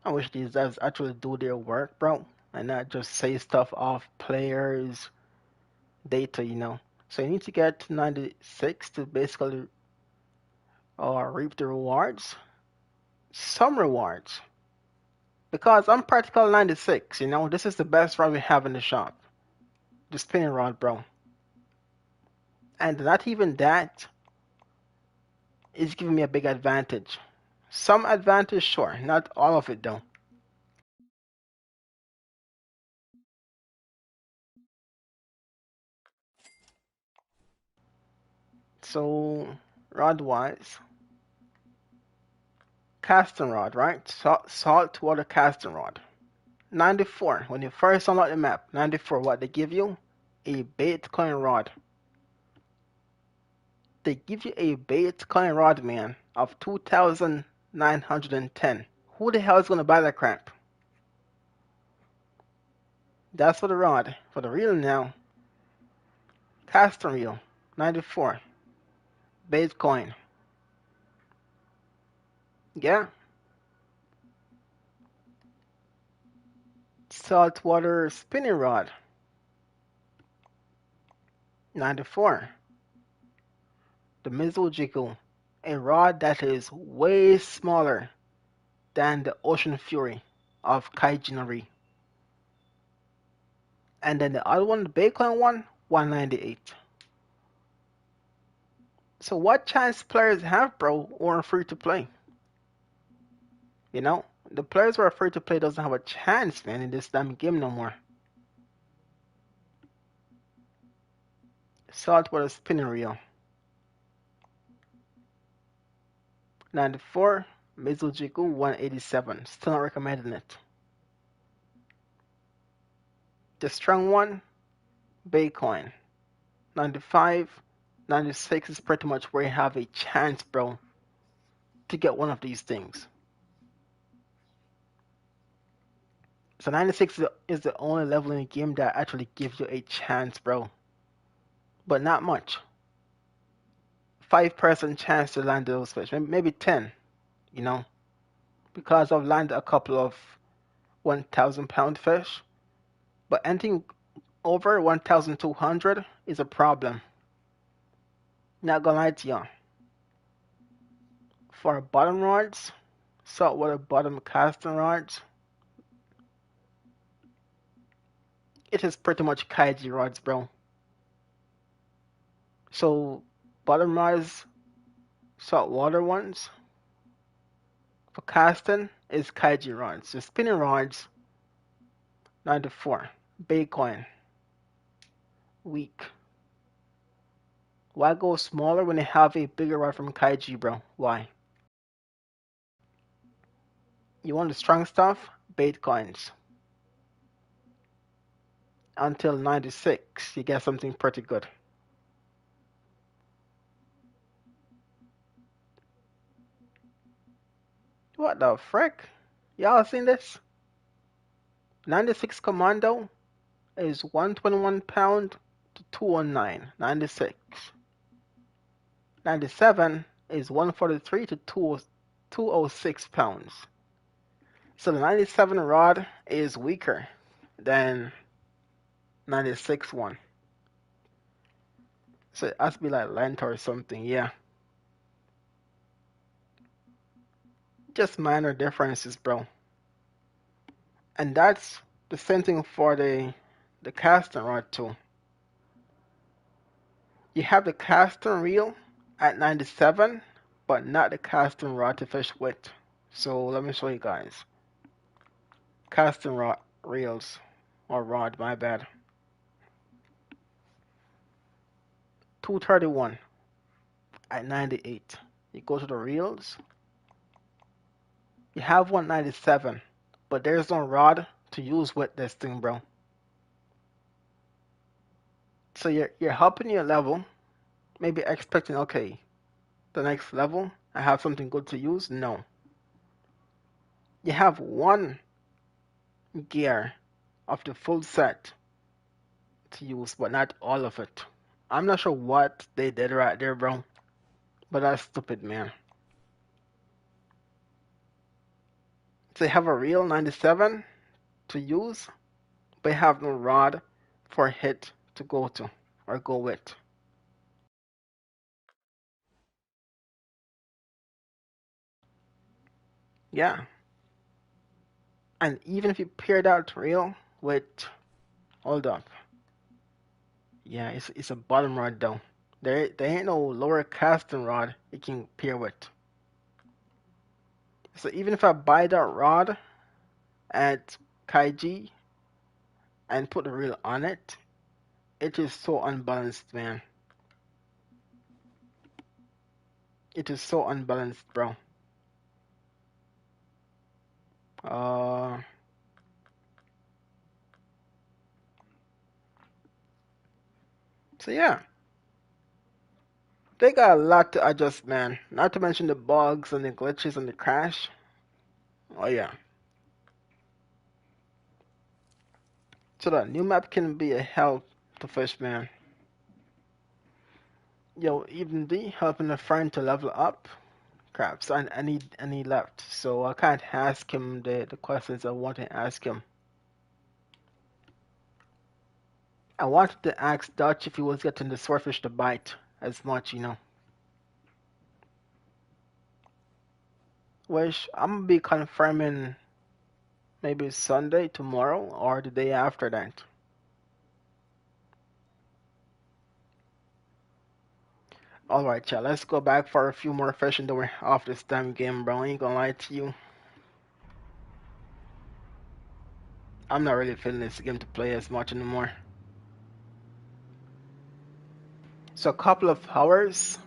I wish these devs actually do their work, bro, and not just say stuff off players' data. So you need to get to 96 to basically reap the rewards. Some rewards. Because I'm practical 96, this is the best rod we have in the shop. The spinning rod, bro. And not even that is giving me a big advantage. Some advantage, sure, not all of it though. So, rod wise, casting rod, right? Saltwater casting rod. 94. When you first unlock the map, 94, what they give you? A bait coin rod. They give you a bait coin rod, man, of 2,910. Who the hell is gonna buy that crap? That's for the rod. For the reel now, casting reel, 94. Bait coin. Yeah. Saltwater spinning rod, 94. The Mizujiku, a rod that is way smaller than the Ocean Fury of Kaijinari. And then the other one, the Bacon one, 198. So what chance players have, bro, or free to play? You know, the players who are afraid to play doesn't have a chance, man, in this damn game no more. Saltwater spinning reel. 94. Mizujiku 187. Still not recommending it. The strong one, Bitcoin. 95, 96 is pretty much where you have a chance, bro, to get one of these things. So 96 is the only level in the game that actually gives you a chance, bro. But not much. 5% chance to land those fish, maybe 10, you know, because I've landed a couple of 1,000 pound fish. But anything over 1,200 is a problem. Not gonna lie to you. For bottom rods, saltwater bottom casting rods, it is pretty much kaiji rods, bro. So bottom rods, saltwater ones, for casting is kaiji rods. So spinning rods, 94. Bitcoin, weak. Why go smaller when they have a bigger rod from kaiji, bro? Why? You want the strong stuff? Bitcoins. Until 96, you get something pretty good. What the frick? Y'all seen this? 96 Commando is 121 pound to 209. 96. 97 is 143 to 206 pounds. So the 97 rod is weaker than 96 one. So it has to be like length or something, yeah. Just minor differences, bro. And that's the same thing for the casting rod too. You have the casting reel at 97, but not the casting rod to fish with. So let me show you guys. Casting rod reels or rod, my bad. 231 at 98. You go to the reels. You have 197, but there's no rod to use with this thing, bro. So you're helping your level, maybe expecting, okay, the next level I have something good to use. No, you have one gear of the full set to use, but not all of it. I'm not sure what they did right there, bro, but that's stupid, man. So you have a real 97 to use, but you have no rod for hit to go to or go with. Yeah, and even if you pair that reel with, hold up, yeah, it's a bottom rod though. There ain't no lower casting rod you can pair with. So even if I buy that rod at Kaiji and put the reel on it, it is so unbalanced, man. It is so unbalanced, bro. Uh, so yeah, they got a lot to adjust, man. Not to mention the bugs and the glitches and the crash. Oh yeah. So that new map can be a help to fish, man. Yo, even D helping a friend to level up. Crap, so I need left, so I can't ask him the questions I want to ask him. I wanted to ask Dutch if he was getting the swordfish to bite as much, you know. Which I'm gonna be confirming maybe Sunday, tomorrow, or the day after that. Alright, y'all, let's go back for a few more fish and then we're off this damn game, bro. I ain't gonna lie to you. I'm not really feeling this game to play as much anymore. So a couple of hours,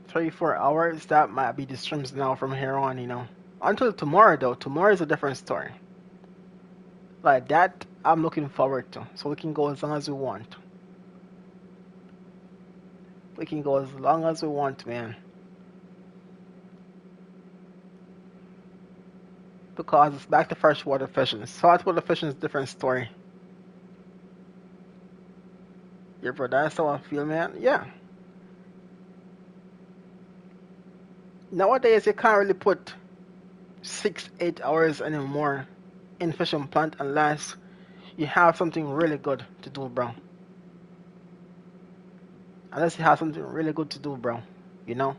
3, 4 hours, that might be the streams now from here on, Until tomorrow though, tomorrow is a different story. Like that, I'm looking forward to. So we can go as long as we want. We can go as long as we want, man. Because it's back to freshwater fishing. Saltwater fishing is a different story. Yeah, bro, that's how I feel, man. Yeah. Nowadays, you can't really put 6, 8 hours anymore in fishing plant unless you have something really good to do, bro. Unless you have something really good to do, bro. You know?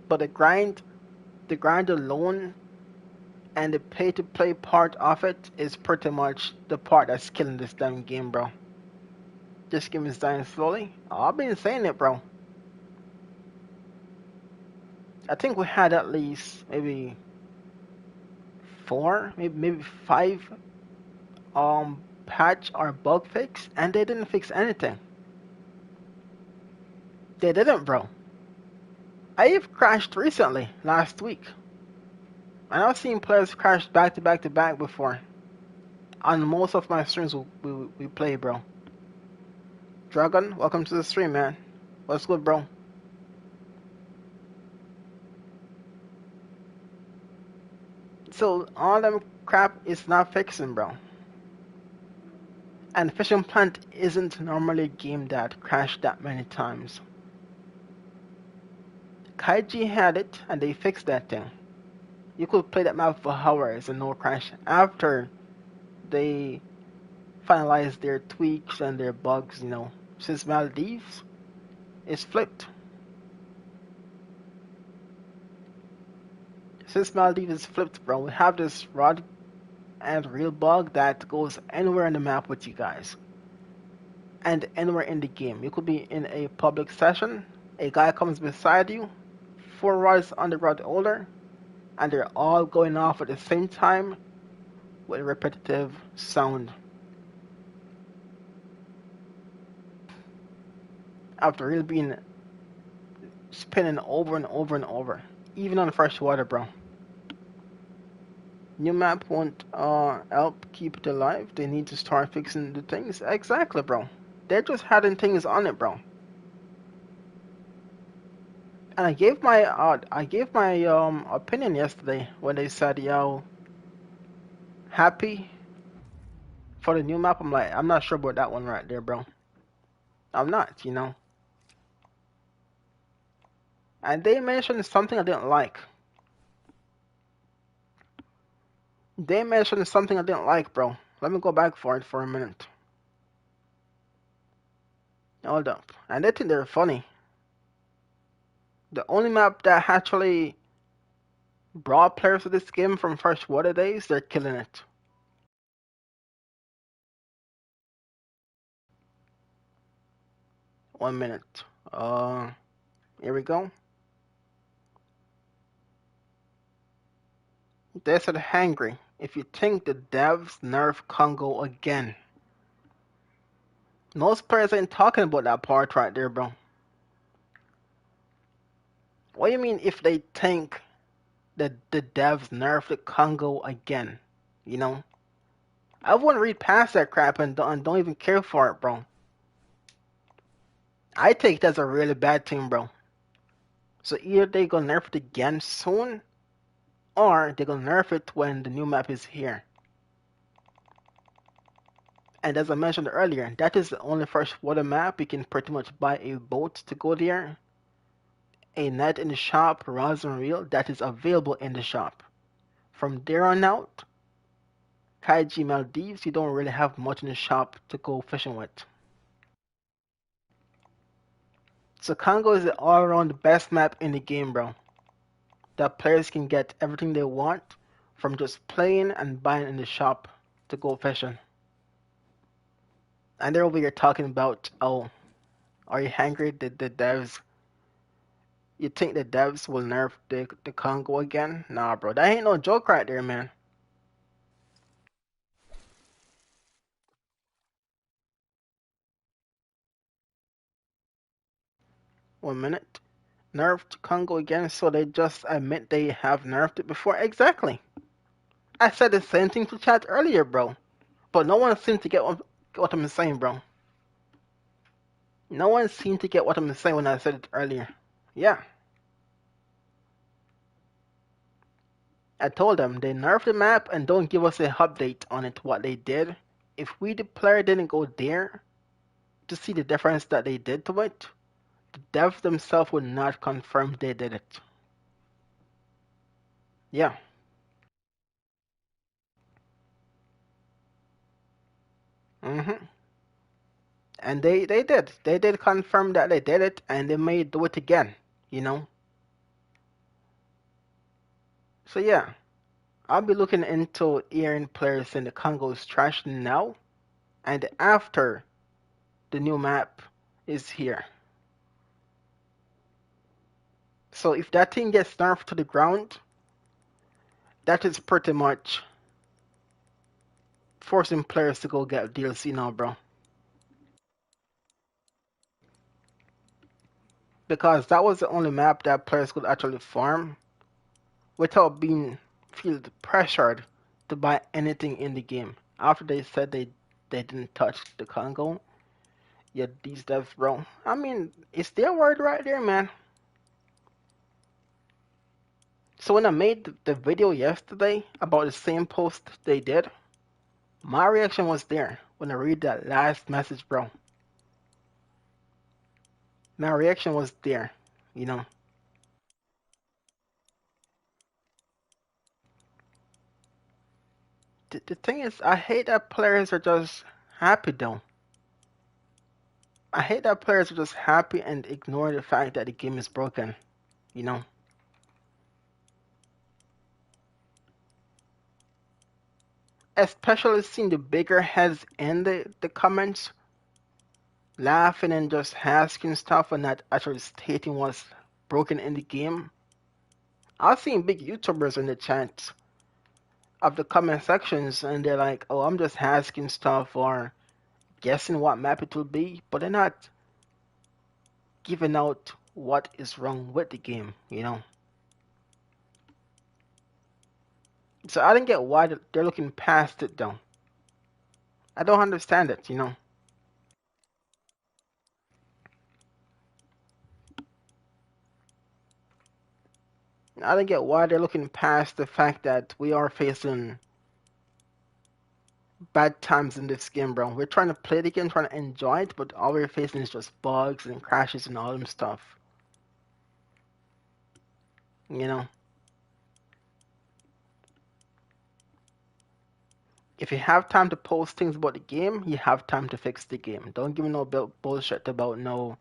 But the grind alone and the pay to play part of it is pretty much the part that's killing this damn game, bro. This game is dying slowly. I've been saying it, bro. I think we had at least maybe 4, maybe 5 patch or bug fix, and they didn't fix anything. They didn't, bro. I have crashed recently, last week. And I've seen players crash back to back to back before. On most of my streams we play, bro. Dragon, welcome to the stream, man. What's good, bro? So all them crap is not fixing, bro. And Fishing Plant isn't normally a game that crashed that many times. Kaiji had it, and they fixed that thing. You could play that map for hours and no crash after they finalized their tweaks and their bugs, Since Maldives, it's flipped. Since Maldives is flipped, bro, we have this rod and reel bug that goes anywhere on the map with you guys. And anywhere in the game. You could be in a public session, a guy comes beside you, 4 rods on the rod holder, and they're all going off at the same time with repetitive sound. After reel being spinning over and over and over. Even on freshwater, bro. New map won't help keep it alive. They need to start fixing the things. Exactly, bro. They're just adding things on it, bro. And I gave my opinion yesterday when they said, yo, happy for the new map. I'm like, I'm not sure about that one right there, bro. I'm not, And they mentioned something I didn't like. They mentioned something I didn't like, bro. Let me go back for it for a minute. Hold up. And they think they're funny. The only map that actually brought players to this game from freshwater days, they're killing it. One minute. Here we go. They said hangry. If you think the devs nerf Congo again. Most players ain't talking about that part right there, bro. What do you mean if they think that the devs nerf the Congo again? I wouldn't read past that crap and don't even care for it, bro. I take that's a really bad thing, bro. So either they gonna nerf it again soon, or they gonna nerf it when the new map is here. And as I mentioned earlier, that is the only freshwater map. You can pretty much buy a boat to go there. A net in the shop, rods and reel, that is available in the shop. From there on out, Kaiji Maldives, you don't really have much in the shop to go fishing with. So Congo is the all-around best map in the game, bro. That players can get everything they want from just playing and buying in the shop to go fishing. And they're over here talking about, oh, are you hungry? The devs You think the devs will nerf the Congo again? Nah, bro, that ain't no joke right there, man. One minute. Nerfed Congo again, so they just admit they have nerfed it before? Exactly. I said the same thing to chat earlier, bro. But no one seemed to get what I'm saying, bro. No one seemed to get what I'm saying when I said it earlier. Yeah. I told them they nerfed the map and don't give us a update on it, what they did. If we, the player, didn't go there to see the difference that they did to it, the devs themselves would not confirm they did it. Yeah. hmm And they did. They did confirm that they did it, and they may do it again, you know? So yeah, I'll be looking into hearing players in the Congo's trash now, and after the new map is here. So if that thing gets nerfed to the ground, that is pretty much forcing players to go get DLC now, bro. Because that was the only map that players could actually farm without being feel pressured to buy anything in the game. After they said they didn't touch the Congo, yeah, these devs, bro. I mean, it's their word right there, man. So when I made the video yesterday about the same post they did, my reaction was there when I read that last message, bro. My reaction was there, you know. The thing is, I hate that players are just happy though. I hate that players are just happy and ignore the fact that the game is broken, you know. Especially seeing the bigger heads in the comments laughing and just asking stuff and not actually stating what's broken in the game. I've seen big YouTubers in the chat of the comment sections and they're like, oh, I'm just asking stuff or guessing what map it will be, but they're not giving out what is wrong with the game, you know. So I didn't get why they're looking past it though. I don't understand it, you know. I don't get why they're looking past the fact that we are facing bad times in this game, bro. We're trying to play the game, trying to enjoy it, but all we're facing is just bugs and crashes and all them stuff. You know, if you have time to post things about the game, you have time to fix the game. Don't give me no bullshit about no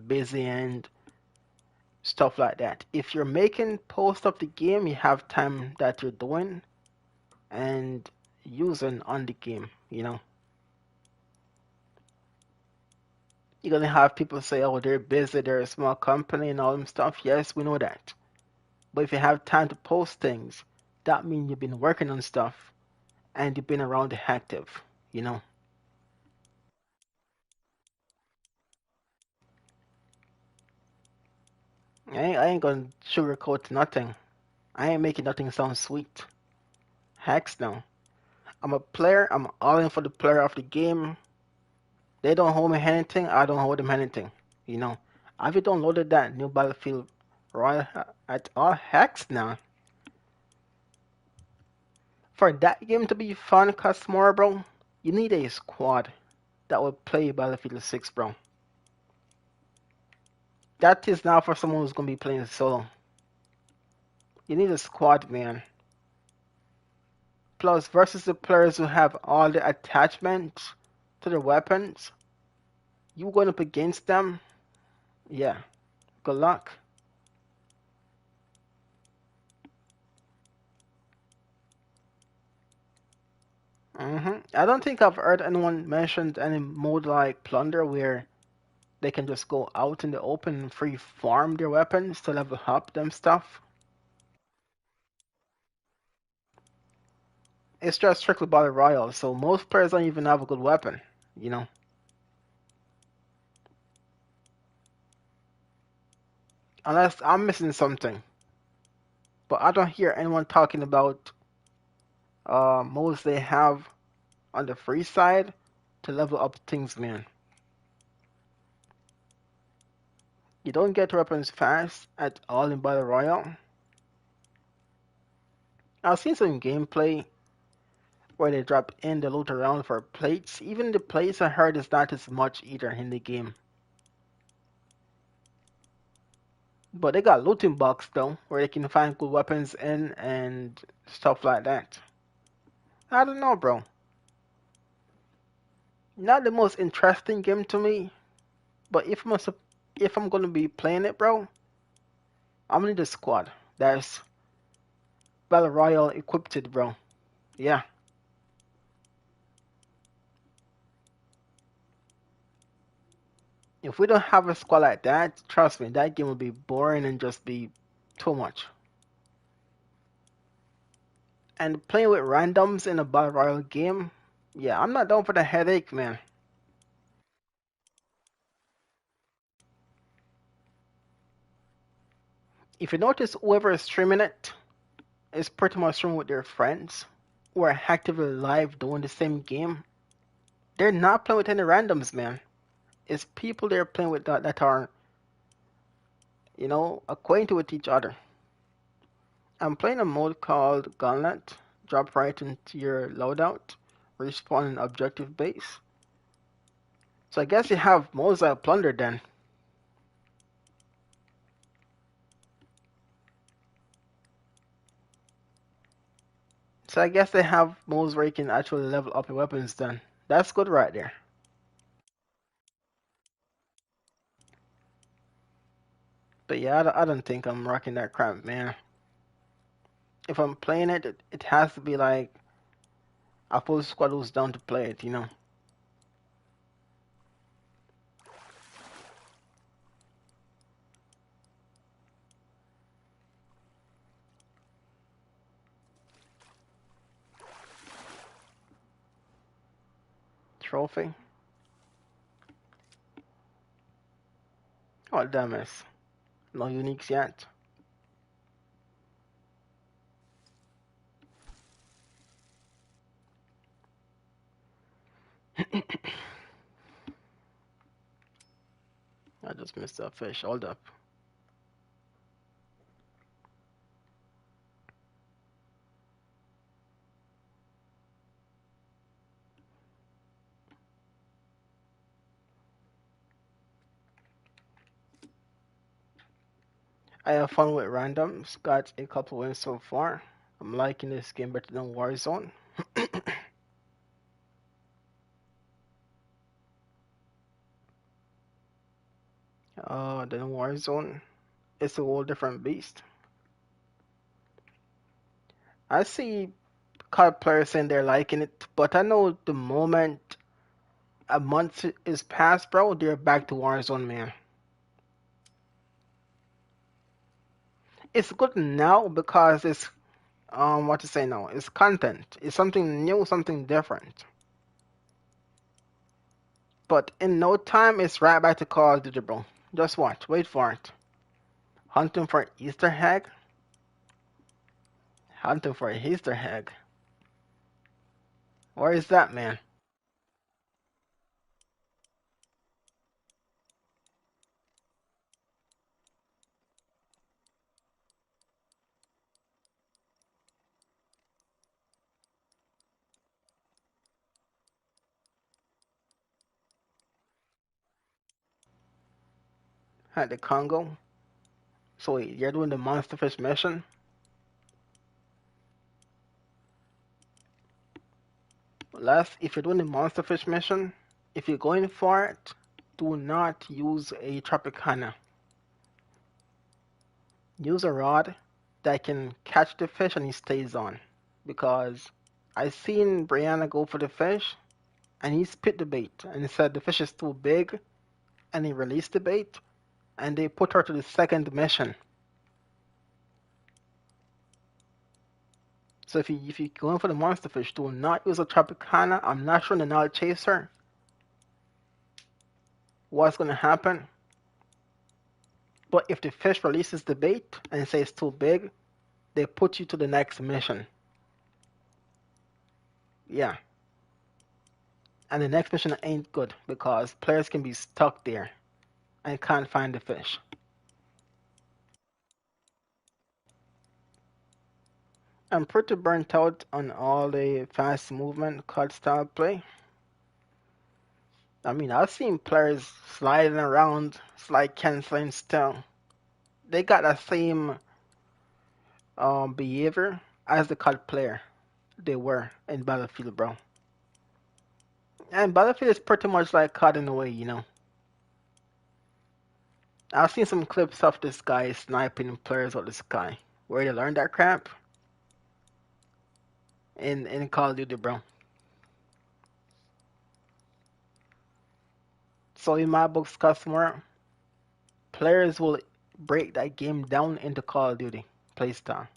busy and stuff like that. If you're making posts of the game, you have time that you're doing and using on the game, you know. You're gonna have people say, oh, they're busy, they're a small company and all them stuff. Yes, we know that. But if you have time to post things, that means you've been working on stuff and you've been around the active, you know. I ain't gonna sugarcoat nothing. I ain't making nothing sound sweet. Hex no. I'm a player, I'm all in for the player of the game. They don't hold me anything, I don't hold them anything. You know. Have you downloaded that new Battlefield Royale at all? Hex now. For that game to be fun, Cosmore, bro, you need a squad that will play Battlefield 6, bro. That is now for someone who's gonna be playing solo. You need a squad, man. Plus, versus the players who have all the attachments to their weapons, you going up against them, yeah, good luck. I don't think I've heard anyone mention any mode like Plunder where they can just go out in the open and free farm their weapons to level up them stuff. It's just strictly battle royale, so most players don't even have a good weapon, you know. Unless I'm missing something. But I don't hear anyone talking about modes they have on the free side to level up things, man. You don't get weapons fast at all in Battle Royale. I've seen some gameplay where they drop in the loot around for plates. Even the plates I heard is not as much either in the game. But they got looting box though, where they can find good weapons in and stuff like that. I don't know, bro. Not the most interesting game to me, but if I'm gonna be playing it, bro, I'm gonna need a squad that's Battle Royale equipped, bro. Yeah. If we don't have a squad like that, trust me, that game will be boring and just be too much. And playing with randoms in a battle royale game, yeah, I'm not down for the headache, man. If you notice, whoever is streaming it is pretty much streaming with their friends who are actively live doing the same game. They're not playing with any randoms, man. It's people they're playing with that are, acquainted with each other. I'm playing a mode called Gauntlet. Drop right into your loadout, respawn an objective base. So I guess you have modes like Plunder then. So I guess they have modes where you can actually level up your weapons then. That's good right there. But yeah, I don't think I'm rocking that crap, man. If I'm playing it, it has to be like a full squad who's down to play it, you know. Trophy. Oh, damn it. No uniques yet. I just missed that fish. Hold up. I have fun with randoms. Got a couple wins so far. I'm liking this game better than Warzone. Than Warzone. It's a whole different beast. I see COD players saying they're liking it, but I know the moment a month is past, bro, they're back to Warzone, man. It's good now because it's what to say now? It's content. It's something new, something different. But in no time, it's right back to Call of Duty, bro. Just watch. Wait for it. Hunting for Easter egg. Hunting for Easter egg. Where is that, man? At the Congo. So wait, you're doing the monster fish mission? Last, if you're doing the monster fish mission, if you're going for it, do not use a Tropicana. Use a rod that can catch the fish and he stays on. Because I seen Brianna go for the fish and he spit the bait and he said the fish is too big and he released the bait, and they put her to the second mission. So if you go in for the monster fish, do not use a Tropicana. I'm not sure the Nile Chaser what's gonna happen. But if the fish releases the bait and says it's too big, they put you to the next mission. Yeah. And the next mission ain't good because players can be stuck there and can't find the fish. I'm pretty burnt out on all the fast movement card style play. I mean, I've seen players sliding around, slide canceling still. They got the same behavior as the card player they were in Battlefield, bro. And Battlefield is pretty much like COD in a way, you know. I've seen some clips of this guy sniping players out the sky. Where they learned that crap? In Call of Duty, bro. So in my books, customer, players will break that game down into Call of Duty playstyle.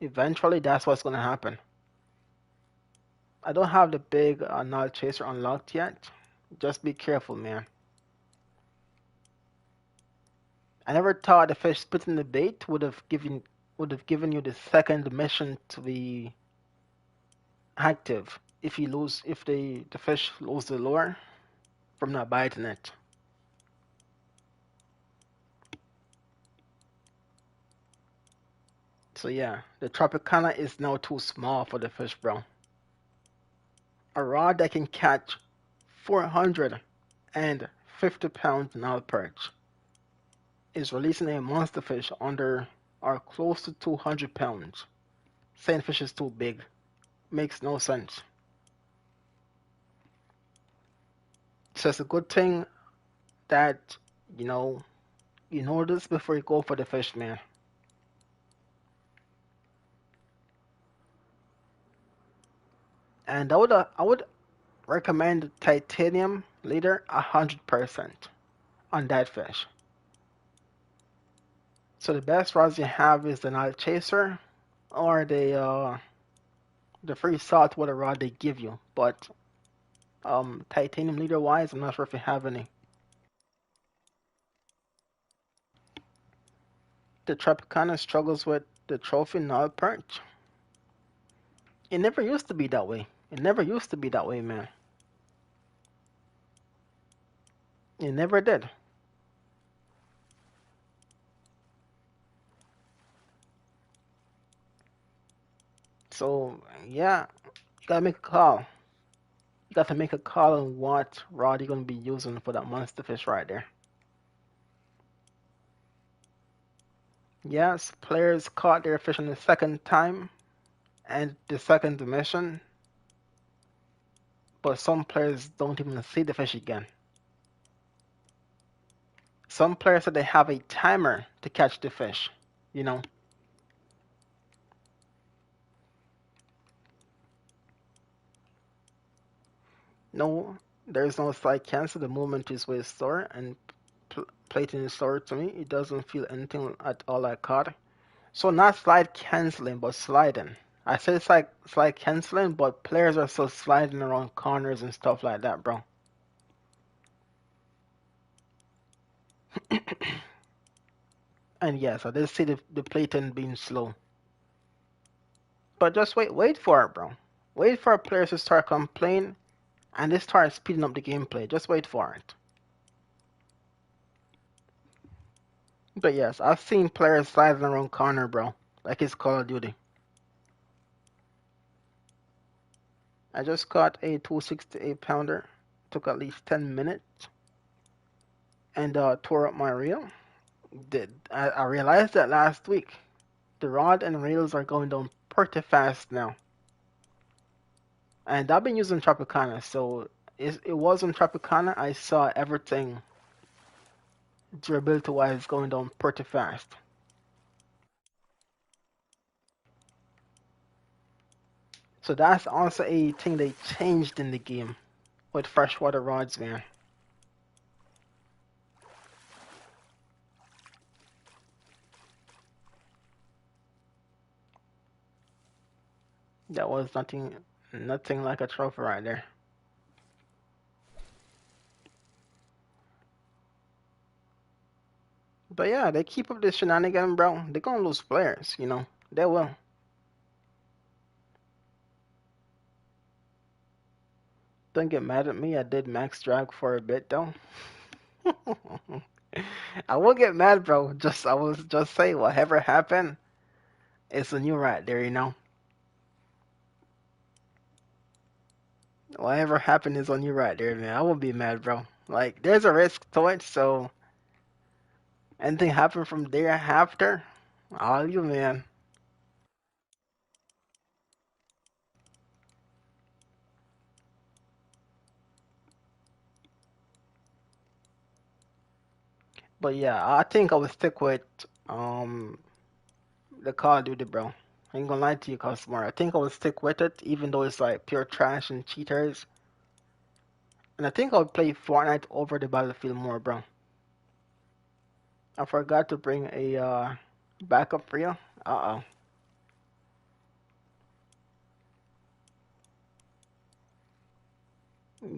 Eventually, that's what's gonna happen. I don't have the big Null Chaser unlocked yet. Just be careful, man. I never thought the fish spitting the bait would have given you the second mission to be active if the fish lose the lure from not biting it. So yeah, the Tropicana is now too small for the fish, bro. A rod that can catch 450 pounds Nile perch is releasing a monster fish under or close to 200 pounds. Saying fish is too big. Makes no sense. So it's a good thing that, you know, you know this before you go for the fish, man. And I would recommend titanium leader 100% on that fish. So the best rods you have is the Nile Chaser or the free saltwater rod they give you. But titanium leader wise, I'm not sure if you have any. The Tropicana struggles with the trophy Nile perch. It never used to be that way. It never used to be that way, man. It never did. So yeah, you gotta make a call. You got to make a call on what rod you're gonna be using for that monster fish right there. Yes, players caught their fish on the second time and the second mission, but some players don't even see the fish again. Some players said they have a timer to catch the fish, you know. No, there's no slide cancel. The movement is with store and plating is store to me. It doesn't feel anything at all like caught. So not slide canceling, but sliding. I said it's like slide canceling, but players are still sliding around corners and stuff like that, bro. And yes, I did see the plating being slow. But just wait for it, bro. Wait for players to start complaining and they start speeding up the gameplay. Just wait for it. But yes, I've seen players sliding around corner, bro. Like it's Call of Duty. I just caught a 268 pounder. Took at least 10 minutes and tore up my reel. I realized that last week. The rod and reels are going down pretty fast now. And I've been using Tropicana, so it was on Tropicana. I saw everything durability wise going down pretty fast. So that's also a thing they changed in the game with freshwater rods, man. That was nothing like a trophy right there. But yeah, they keep up this shenanigan, bro. They're gonna lose players, you know. They will. Don't get mad at me. I did max drag for a bit though. I won't get mad, bro. I was just saying, whatever happened, it's a new right there, you know. Whatever happened is on you right there, man. I won't be mad, bro. Like, there's a risk to it, so anything happen from there after, all you, man. But yeah, I think I would stick with um the Call of Duty, bro. I ain't gonna lie to you, customer. I think I would stick with it, even though it's like pure trash and cheaters. And I think I would play Fortnite over the Battlefield more, bro. I forgot to bring a backup for you. Uh oh.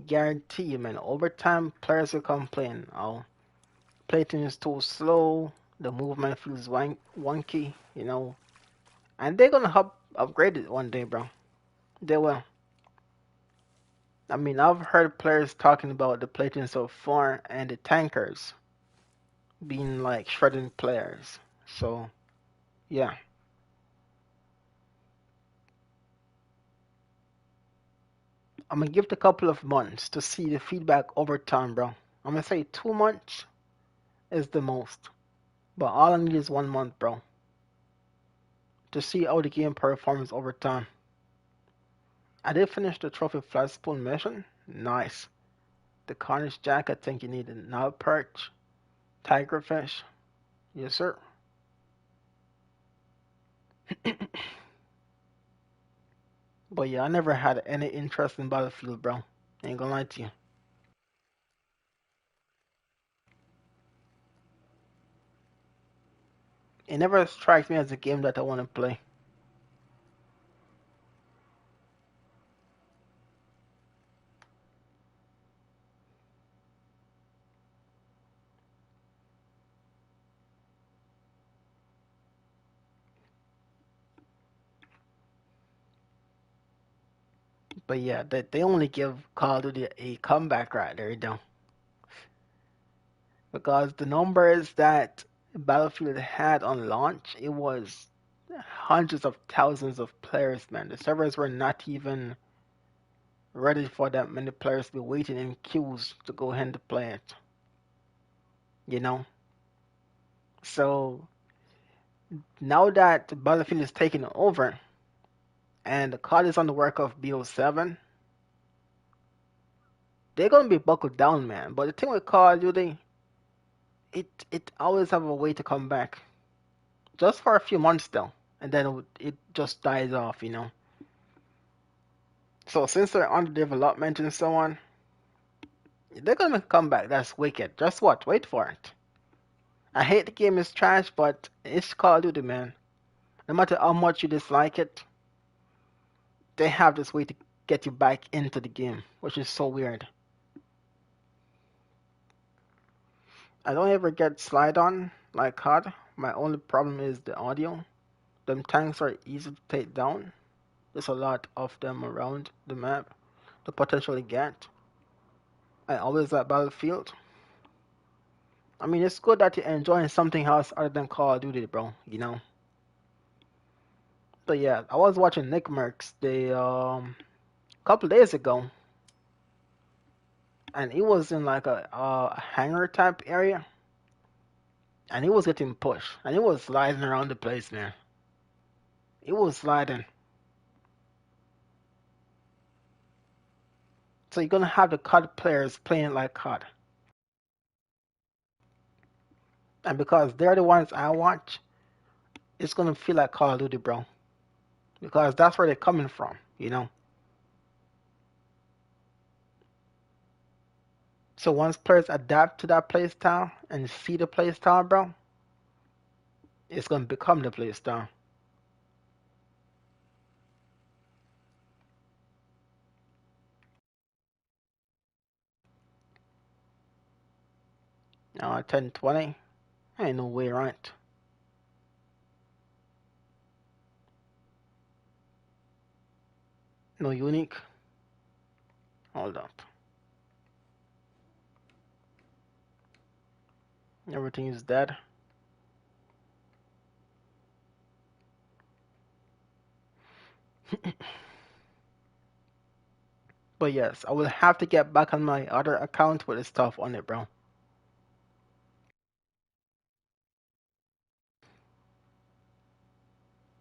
Guarantee you, man. Over time, players will complain. Oh, plaything is too slow. The movement feels wonky, you know. And they're gonna upgrade it one day, bro. They will. I mean, I've heard players talking about the plaything so far and the tankers being like shredding players. So, yeah. I'm gonna give it a couple of months to see the feedback over time, bro. I'm gonna say 2 months is the most. But all I need is 1 month, bro, to see how the game performs over time. I did finish the trophy flat spoon mission. Nice. The Carnage Jack, I think you need a Nile Perch. Tigerfish. Yes, sir. But yeah, I never had any interest in Battlefield, bro. Ain't gonna lie to you. It never strikes me as a game that I want to play. But yeah, they only give Call of Duty a comeback right there, though. Because the numbers that Battlefield had on launch, it was hundreds of thousands of players, man. The servers were not even ready for that many players to be waiting in queues to go ahead and play it, you know? So now that Battlefield is taking over and the COD is on the work of BO7, they're gonna be buckled down, man. But the thing with Call of Duty, it always have a way to come back, just for a few months though, and then it just dies off, you know. So since they're under development and so on, they're gonna make a comeback. That's wicked. Just what? Wait for it. I hate the game is trash, but it's Call of Duty, man. No matter how much you dislike it, they have this way to get you back into the game, which is so weird. I don't ever get slide on like COD. My only problem is the audio. Them tanks are easy to take down. There's a lot of them around the map to potentially get. I always like Battlefield. I mean, it's good that you're enjoying something else other than Call of Duty, bro. You know. But yeah, I was watching Nick Merckx the couple days ago, and he was in like a hangar type area, and he was getting pushed, and he was sliding around the place, man. He was sliding. So you're gonna have the COD players playing like COD, and because they're the ones I watch, it's gonna feel like Call of Duty, bro. Because that's where they're coming from, you know. So once players adapt to that playstyle and see the playstyle, bro, it's gonna become the playstyle. 10, 20. Ain't no way, right? No unique. Hold up. Everything is dead. But yes, I will have to get back on my other account with the stuff on it, bro.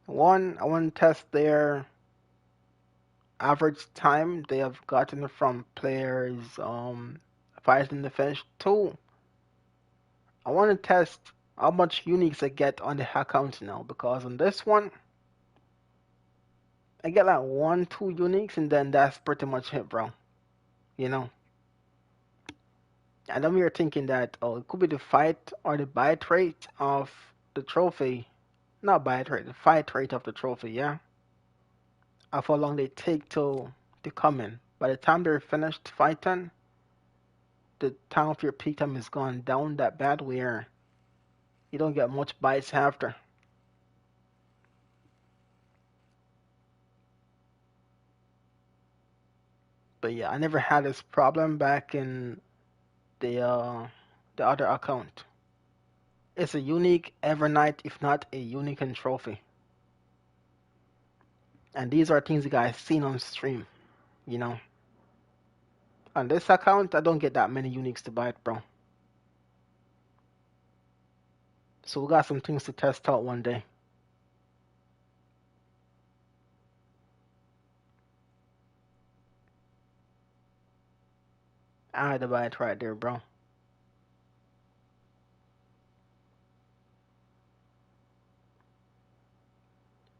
One, I want to test their average time they have gotten from players fighting the finish. Two, I want to test how much uniques I get on the account now because on this one I get like one, two uniques and then that's pretty much it, bro. You know. And then we are thinking that it could be the fight or the bite rate of the trophy. Not bite rate, the fight rate of the trophy, yeah. Of how long they take to come in. By the time they're finished fighting, the time of your peak time is gone down that bad where you don't get much bites after. But yeah, I never had this problem back in the other account. It's a unique every night, if not a unique and trophy. And these are things you guys seen on stream, you know. On this account, I don't get that many uniques to bite, bro. So we got some things to test out one day. I had to buy it right there, bro.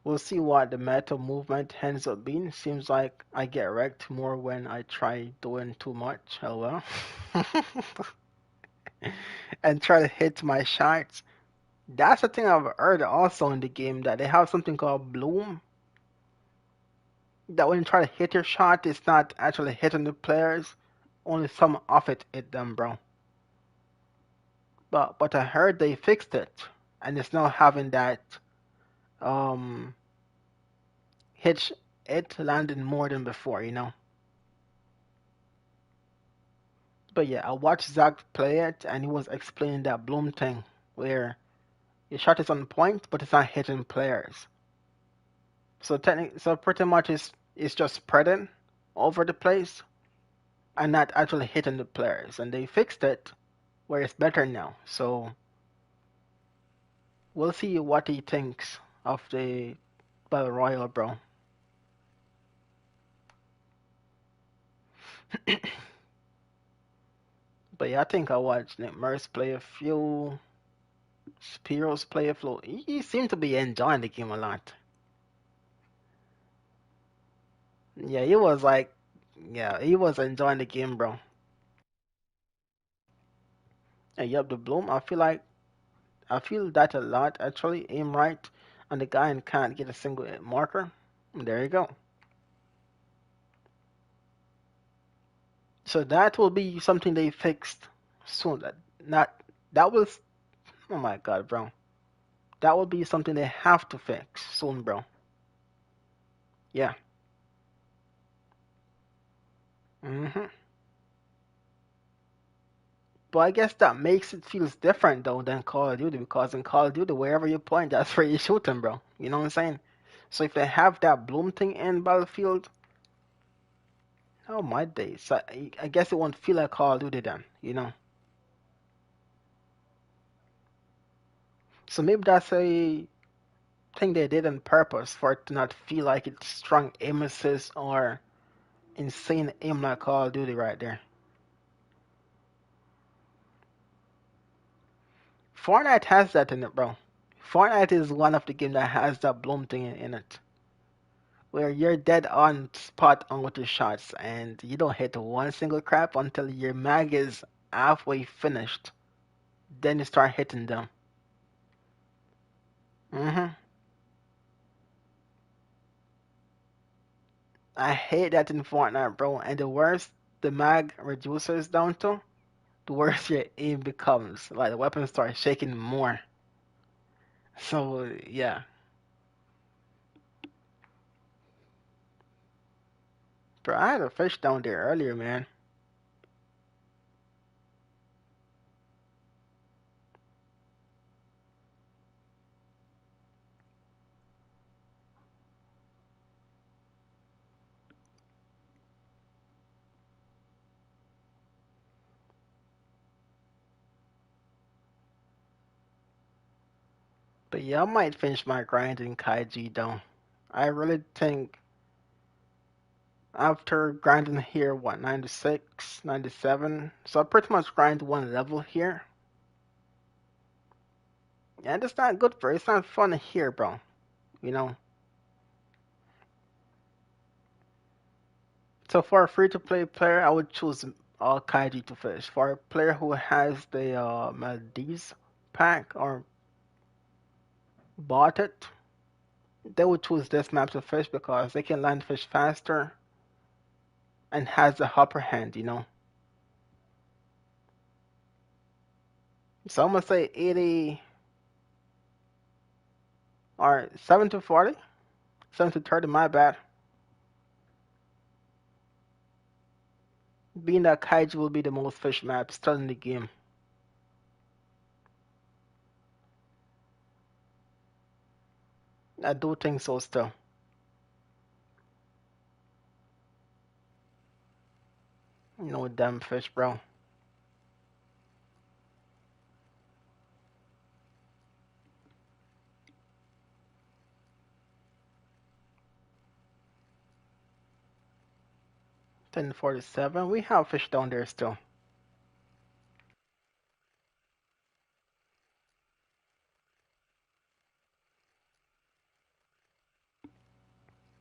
We'll see what the meta movement ends up being. Seems like I get wrecked more when I try doing too much. Oh well. And try to hit my shots. That's the thing I've heard also in the game that they have something called Bloom. That when you try to hit your shot, it's not actually hitting the players. Only some of it hit them, bro. But I heard they fixed it, and it's now having that um hit it landing more than before, you know. But yeah, I watched Zach play it, and he was explaining that Bloom thing, where your shot is on point, but it's not hitting players. So pretty much it's just spreading over the place and not actually hitting the players. And they fixed it where it's better now. So we'll see what he thinks of the Battle Royale, bro. But yeah, I think I watched Nick Merce play a few, Spiros play a few. He seemed to be enjoying the game a lot. Yeah, he was like, yeah, he was enjoying the game, bro. And yep, the Bloom, I feel that a lot actually. Aim right on the guy and can't get a single hit marker. There you go. So that will be something they fixed soon. Not that was oh my god, bro. That will be something they have to fix soon, bro. Yeah. Mhm. But I guess that makes it feels different though than Call of Duty because in Call of Duty, wherever you point, that's where you shoot them, bro. You know what I'm saying? So if they have that Bloom thing in Battlefield, oh my days. So I guess it won't feel like Call of Duty then, you know? So maybe that's a thing they did on purpose for it to not feel like it's strong aim assist or insane aim like Call of Duty right there. Fortnite has that in it, bro. Fortnite is one of the games that has that Bloom thing in it. Where you're dead on spot on with your shots and you don't hit one single crap until your mag is halfway finished. Then you start hitting them. hmm I hate that in Fortnite, bro. And the worst the mag reduces down to, the worse your aim becomes. Like the weapon starts shaking more. So yeah. Bro, I had a fish down there earlier, man. But yeah, I might finish my grind in Kaiji though. I really think after grinding here, what, 96, 97? So I pretty much grind one level here. And it's not good for it. It's not fun here, bro. You know? So for a free-to-play player, I would choose Kaiji to fish. For a player who has the Maldives pack or bought it, they would choose this map to fish because they can land fish faster and has the upper hand, you know? So I'm gonna say 80 or 7 to 40, 7 to 30, my bad. Being that Kaiji will be the most fish map still in the game. I do think so still. No damn fish, bro. 1047. We have fish down there still.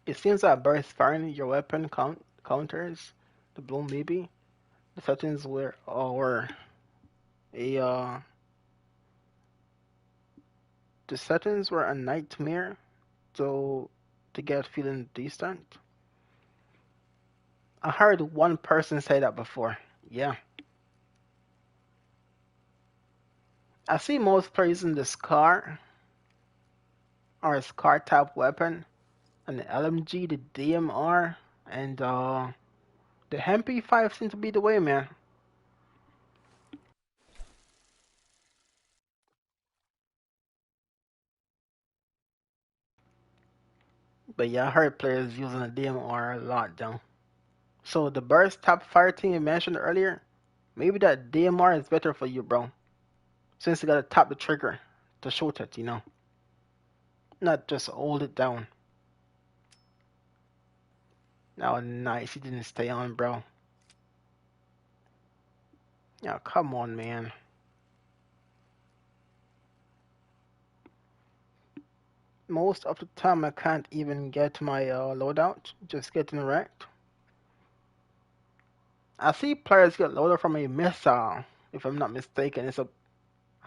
It seems that burst firing your weapon counters the bloom maybe. The settings were or a the settings were a nightmare so to get feeling decent. I heard one person say that before. Yeah. I see most players using the Scar or a Scar type weapon and the LMG, the DMR, and the MP5 seem to be the way, man. But yeah, I heard players using the DMR a lot though. So the burst top fire team you mentioned earlier, maybe that DMR is better for you, bro. Since you gotta tap the trigger to shoot it, you know, not just hold it down. Oh, nice, he didn't stay on, bro. Yeah, come on, man. Most of the time, I can't even get my loadout, just getting wrecked. I see players get loaded from a missile, if I'm not mistaken. It's a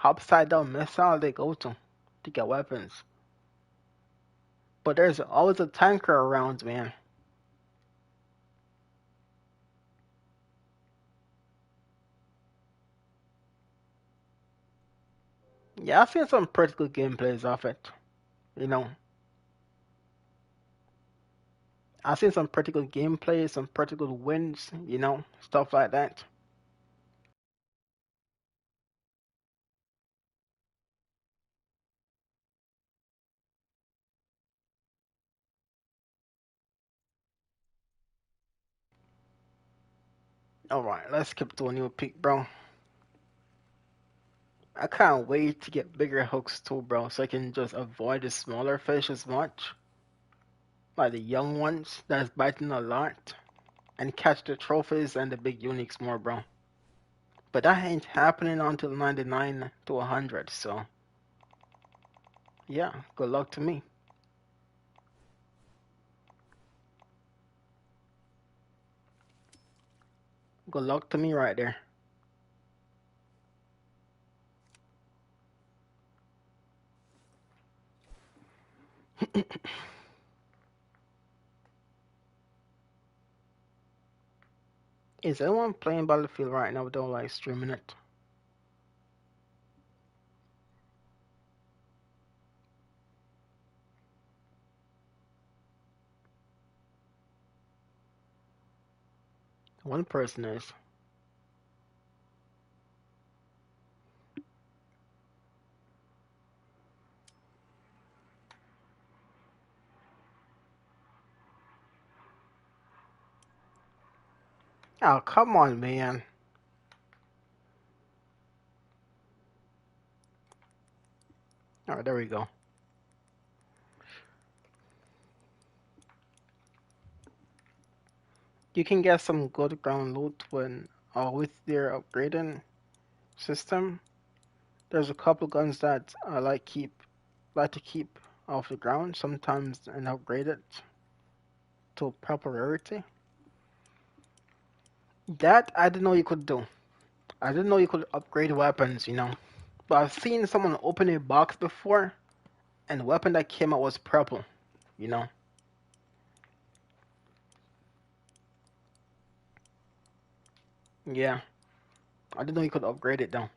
upside down missile they go to get weapons. But there's always a tanker around, man. Yeah, I've seen some pretty good gameplays of it. You know, I've seen some pretty good gameplays, some pretty good wins, you know, stuff like that. Alright, let's skip to a new peak, bro. I can't wait to get bigger hooks too, bro, so I can just avoid the smaller fish as much. Like the young ones that's biting a lot. And catch the trophies and the big uniques more, bro. But that ain't happening until 99 to 100, so yeah, good luck to me. Good luck to me right there. Is anyone playing Battlefield right now without like streaming it? One person is. Oh, come on, man. Alright, there we go. You can get some good ground loot when with their upgrading system. There's a couple guns that I like to keep off the ground sometimes and upgrade it to proper rarity. That I didn't know you could do. I didn't know you could upgrade weapons. But I've seen someone open a box before and the weapon that came out was purple, you know. Yeah, I didn't know you could upgrade it though.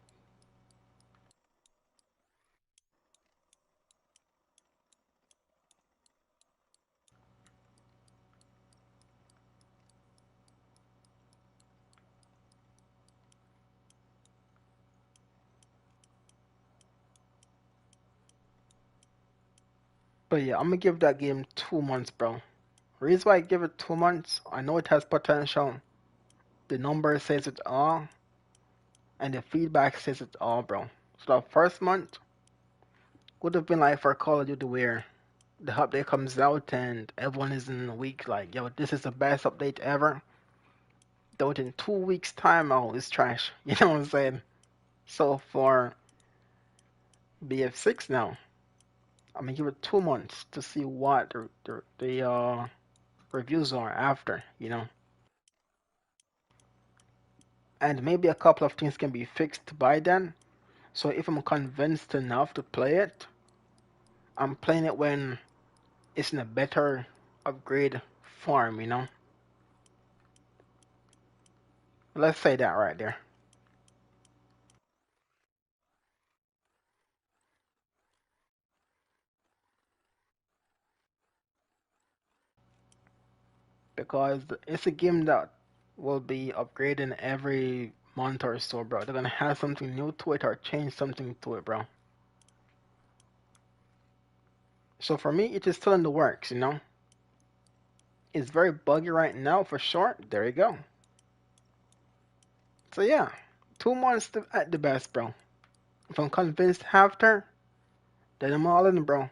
But yeah, I'm gonna give that game 2 months, bro. Reason why I give it 2 months, I know it has potential. The number says it all, and the feedback says it all, bro. So the first month would have been like for Call of Duty where the update comes out and everyone is in a week like, yo, this is the best update ever. Though in 2 weeks time, oh, it's trash. You know what I'm saying? So for BF6 now, I'm gonna give it 2 months to see what the reviews are after. And maybe a couple of things can be fixed by then. So if I'm convinced enough to play it, I'm playing it when it's in a better upgrade form. Let's say that right there. Because it's a game that will be upgrading every month or so, bro. They're gonna have something new to it or change something to it, bro. So for me, it is still in the works. It's very buggy right now for sure. There you go. So yeah, 2 months at the best, bro. If I'm convinced after, then I'm all in, bro.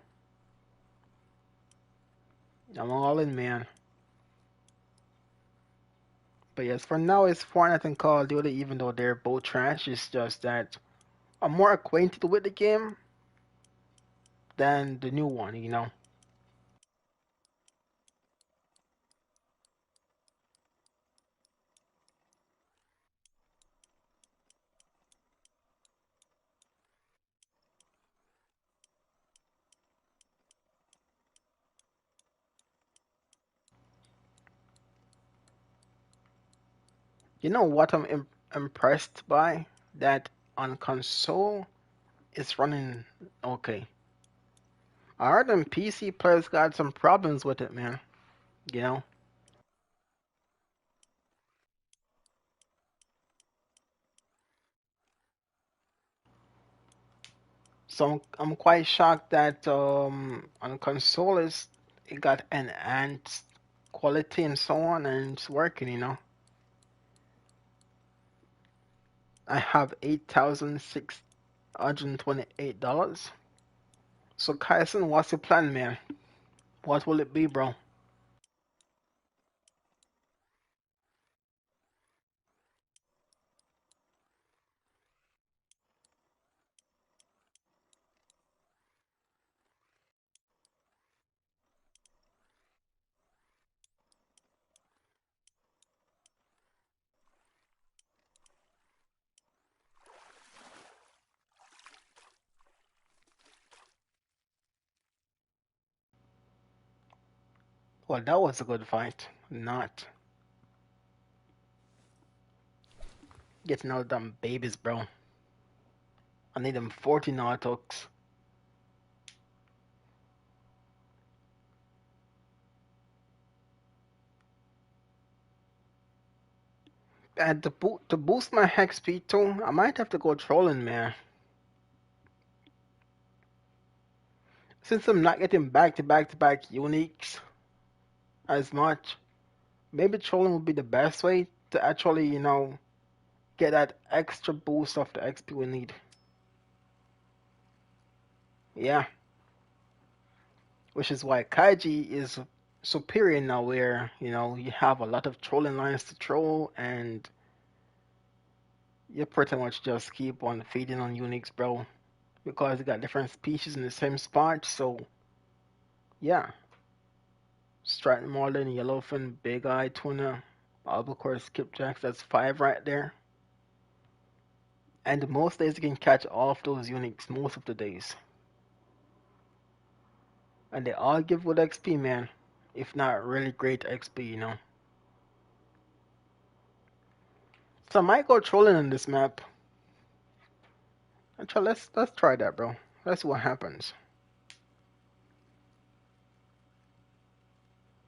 I'm all in, man. But yes, for now it's Fortnite and Call of Duty, even though they're both trash. It's just that I'm more acquainted with the game than the new one. You know what I'm impressed by? That on console it's running okay. I heard them PC players got some problems with it, man. You know, so I'm quite shocked that on console it got enhanced quality and so on, and it's working. I have $8,628. So Kyson, what's your plan, man? What will it be, bro? Well, that was a good fight. Not. Getting all them babies, bro. I need them 14 autox. And to boost my hex speed too, I might have to go trolling, man. Since I'm not getting back to back to back uniques as much, maybe trolling would be the best way to actually, get that extra boost of the XP we need. Yeah, which is why Kaiji is superior now, where you have a lot of trolling lines to troll, and you pretty much just keep on feeding on uniques, bro, because you got different species in the same spot. So yeah, Stratton Marlin, Yellowfin, Big Eye Tuna, Albacore, Skipjacks. That's 5 right there. And most days you can catch all of those uniques most of the days. And they all give good XP, man. If not really great XP. So I might go trolling on this map. Let's try that, bro. Let's see what happens.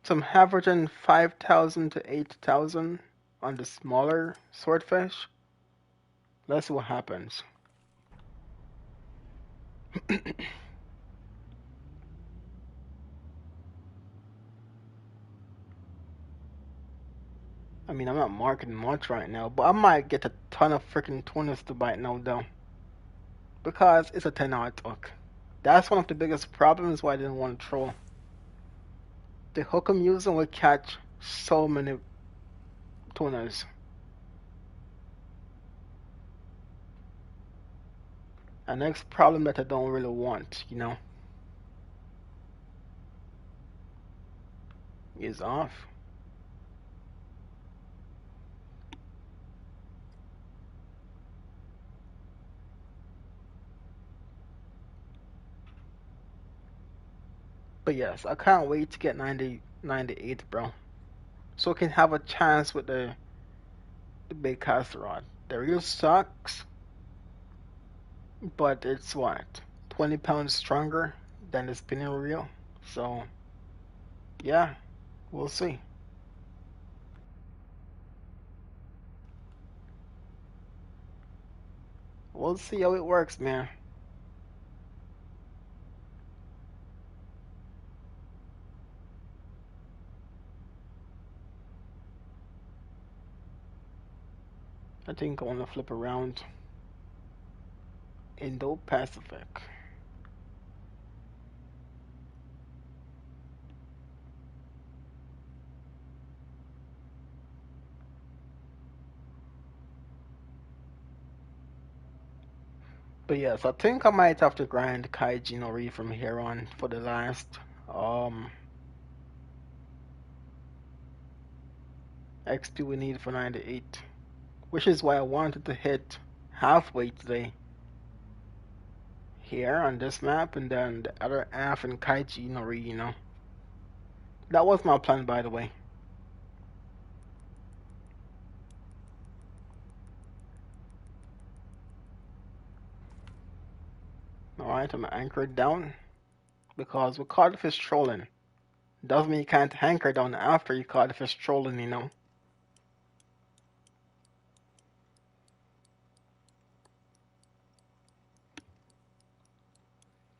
So I'm averaging 5,000 to 8,000 on the smaller swordfish. Let's see what happens. I mean, I'm not marketing much right now, but I might get a ton of freaking tunas to bite now, though. Because it's a 10-hour hook. That's one of the biggest problems why I didn't want to troll. The hook I'm using will catch so many tunas. And next problem that I don't really want, is off. But yes, I can't wait to get 98, bro. So I can have a chance with the big caster rod. The reel sucks, but it's what? 20 pounds stronger than the spinning reel. So, yeah, we'll see. We'll see how it works, man. I think I want to flip around Indo-Pacific. But yes, I think I might have to grind Kaiji no Ri from here on for the last um XP we need for 98. Which is why I wanted to hit halfway today here on this map, and then the other half in Kaiji no Ri. That was my plan, by the way. Alright, I'm anchored down because we caught the fish trolling. Doesn't mean you can't anchor down after you caught the fish trolling.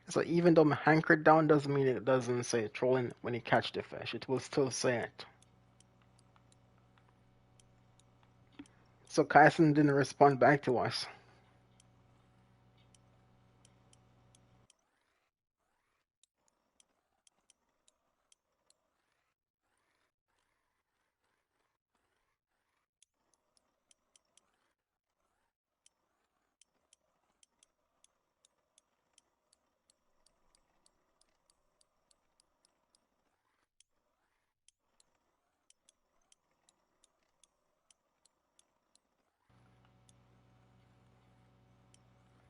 So even though I'm anchored down doesn't mean it doesn't say trolling when you catch the fish. It will still say it. So Kyson didn't respond back to us.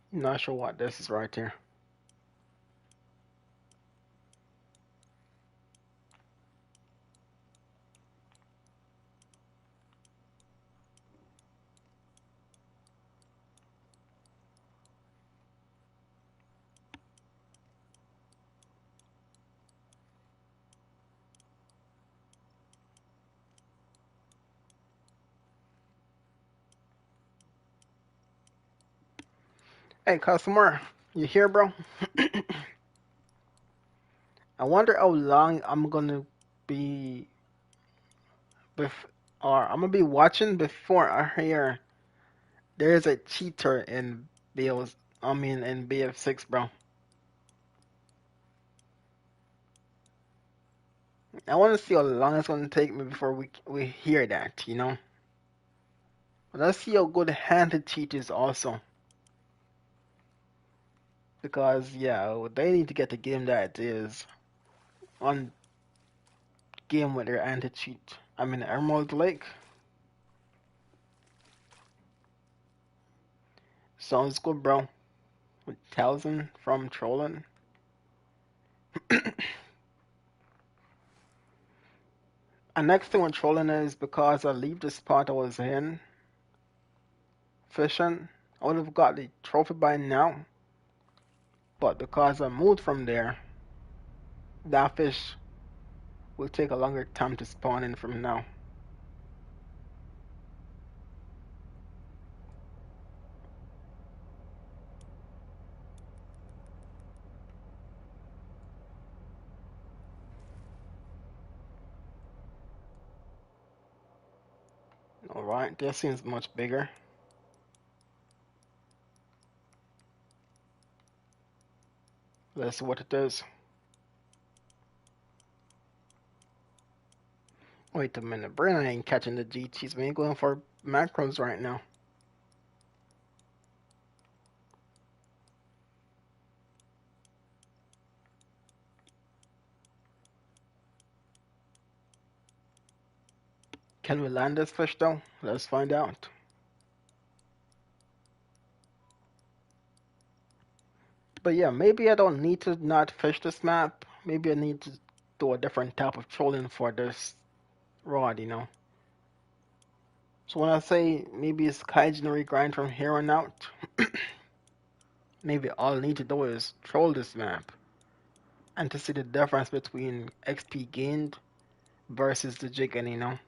Not sure what this is right here. Hey, customer, you here, bro? I wonder how long I'm gonna be or I'm gonna be watching before I hear there's a cheater in in BF6, bro. I want to see how long it's gonna take me before we hear that. But let's see how good handed cheat is also, because yeah, they need to get the game that is on game with their anti cheat. I'm in Emerald Lake. Sounds good, bro. With Thousand from trolling. And next thing with trolling is because I leave the spot I was in fishing, I would have got the trophy by now. But because I moved from there, that fish will take a longer time to spawn in from now. Alright, this seems much bigger. Let's see what it is. Wait a minute, Brandon ain't catching the GTs, man. He's going for macros right now. Can we land this fish though? Let's find out. But yeah, maybe I don't need to not fish this map. Maybe I need to do a different type of trolling for this rod. So when I say maybe it's Kaijinori grind from here on out, maybe all I need to do is troll this map and to see the difference between XP gained versus the jigging.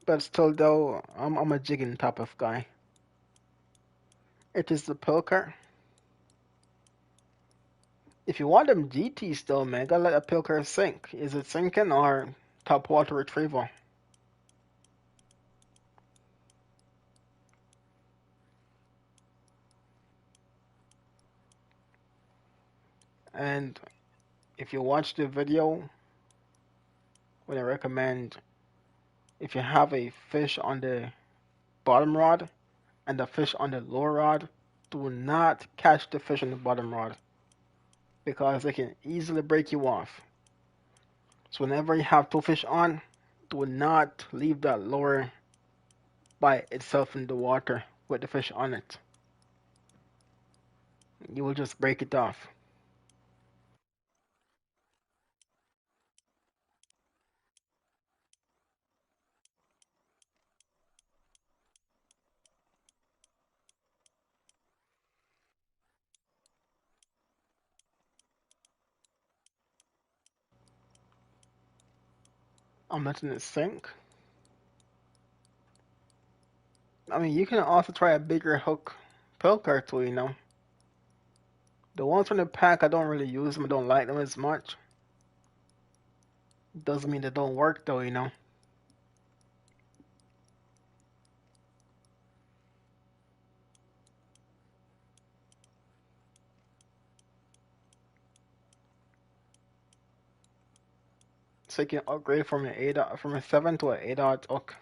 But still though, I'm a jigging type of guy. It is the pilker. If you want them GTs still, man, gotta let a pilker sink. Is it sinking or top water retrieval? And if you watch the video, what I recommend, if you have a fish on the bottom rod and the fish on the lower rod, do not catch the fish on the bottom rod because they can easily break you off. So whenever you have two fish on, do not leave that lower by itself in the water with the fish on it. You will just break it off. I'm letting it sink. I mean, you can also try a bigger hook pilker too. The ones from the pack, I don't really use them. I don't like them as much. Doesn't mean they don't work though. So you can upgrade from from a 7 to an 8 hook.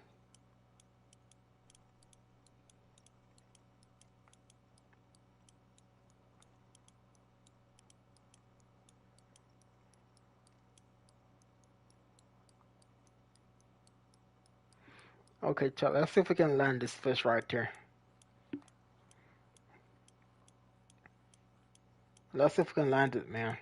Okay, chat. Let's see if we can land this fish right here. Let's see if we can land it, man.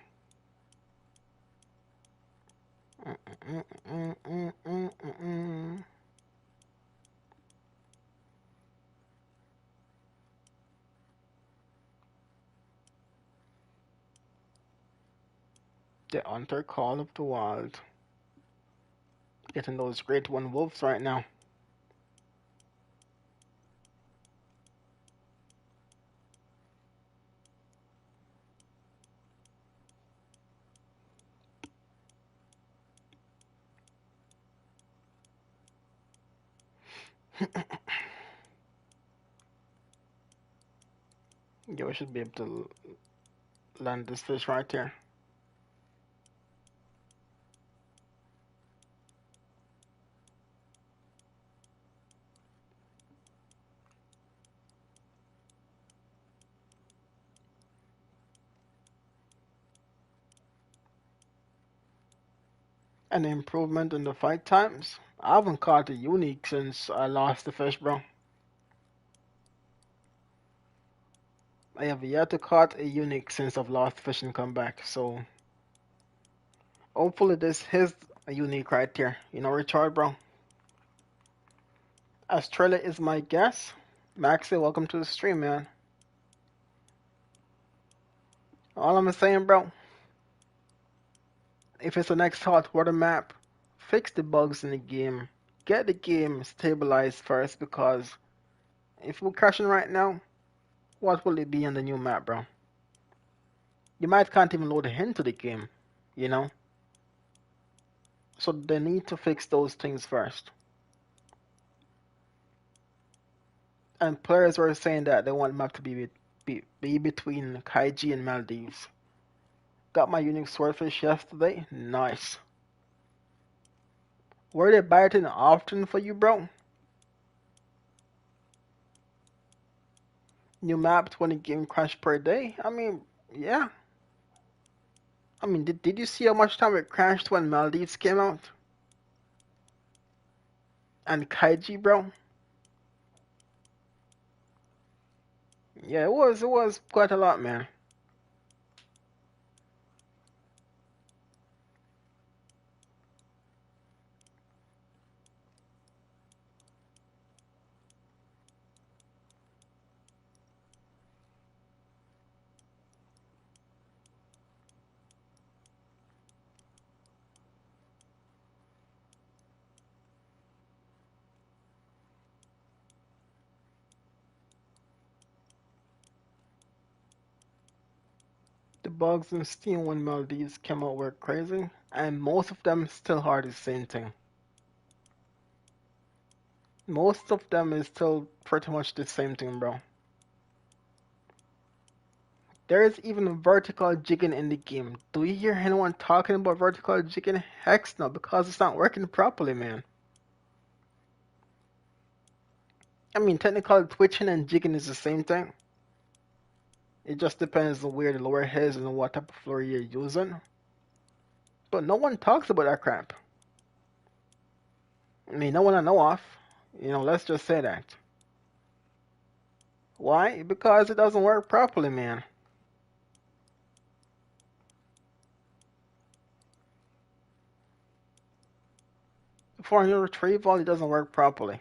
The hunter call of the wild. Getting those great one wolves right now. Yeah, we should be able to land this fish right here. An improvement in the fight times. I haven't caught a unique since I lost the fish, bro. I have yet to caught a unique since I've lost fish and come back. So hopefully this is a unique right here. You know, Richard, bro. Australia is my guess. Maxie, welcome to the stream, man. All I'm saying, bro, if it's the next hot water map, fix the bugs in the game. Get the game stabilized first because if we're crashing right now, what will it be on the new map, bro? You might can't even load into the game, you know? So they need to fix those things first. And players were saying that they want the map to be between Kaiji and Maldives. Got my unique swordfish yesterday. Nice. Were they biting often for you, bro? New map, 20 game crash per day? I mean, yeah. I mean, did you see how much time it crashed when Maldives came out? And Kaiji, bro? Yeah, it was quite a lot, man. The bugs in Steam when Maldives came out were crazy, and most of them still are the same thing. Most of them is still pretty much the same thing, bro. There is even vertical jigging in the game. Do you hear anyone talking about vertical jigging? Heck no, because it's not working properly, man. I mean, technically twitching and jigging is the same thing. It just depends on where the lower is and what type of floor you're using. But no one talks about that crap. I mean, no one I know of. You know, let's just say that. Why? Because it doesn't work properly, man. For your retrieval, it doesn't work properly.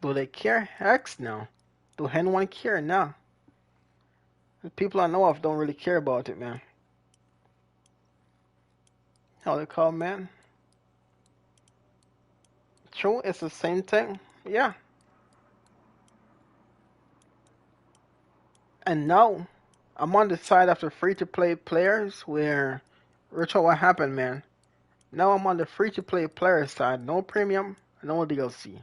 Do they care? Heck no. Do anyone care? No. The people I know of don't really care about it, man. How they call, man? True, it's the same thing. Yeah. And now, I'm on the side of the free-to-play players where, Richard, what happened, man? Now I'm on the free-to-play player side. No premium, no DLC.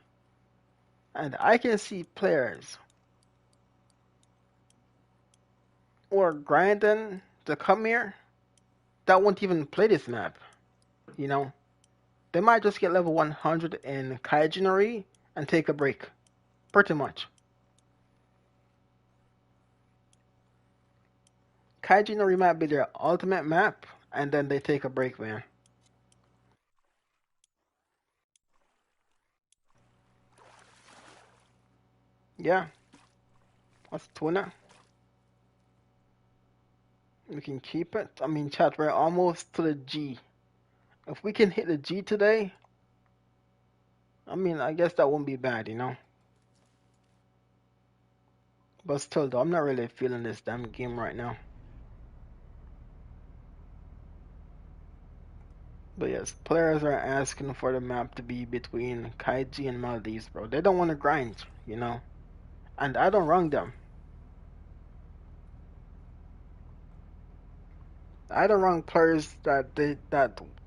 And I can see players who are grinding to come here that won't even play this map. You know? They might just get level 100 in Kaijinori and take a break. Pretty much. Kaijinori might be their ultimate map, and then they take a break, man. Yeah. What's tuna? We can keep it. I mean, chat, we're almost to the G. If we can hit the G today, I mean, I guess that won't be bad, you know? But still, though, I'm not really feeling this damn game right now. But yes, players are asking for the map to be between Kaiji and Maldives, bro. They don't want to grind, you know? And I don't wrong them. I don't wrong players that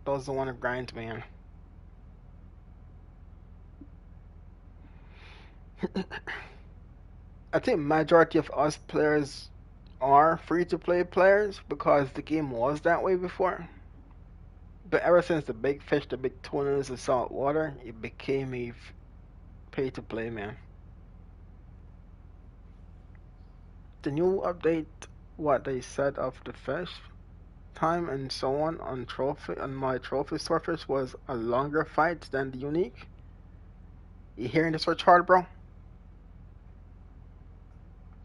doesn't want to grind, man. I think majority of us players are free to play players because the game was that way before. But ever since the big fish, the big tunas, the salt water, it became a pay to play, man. The new update, what they said of the fish time and so on trophy on my trophy surface was a longer fight than the unique. You hearing this, Richard, bro?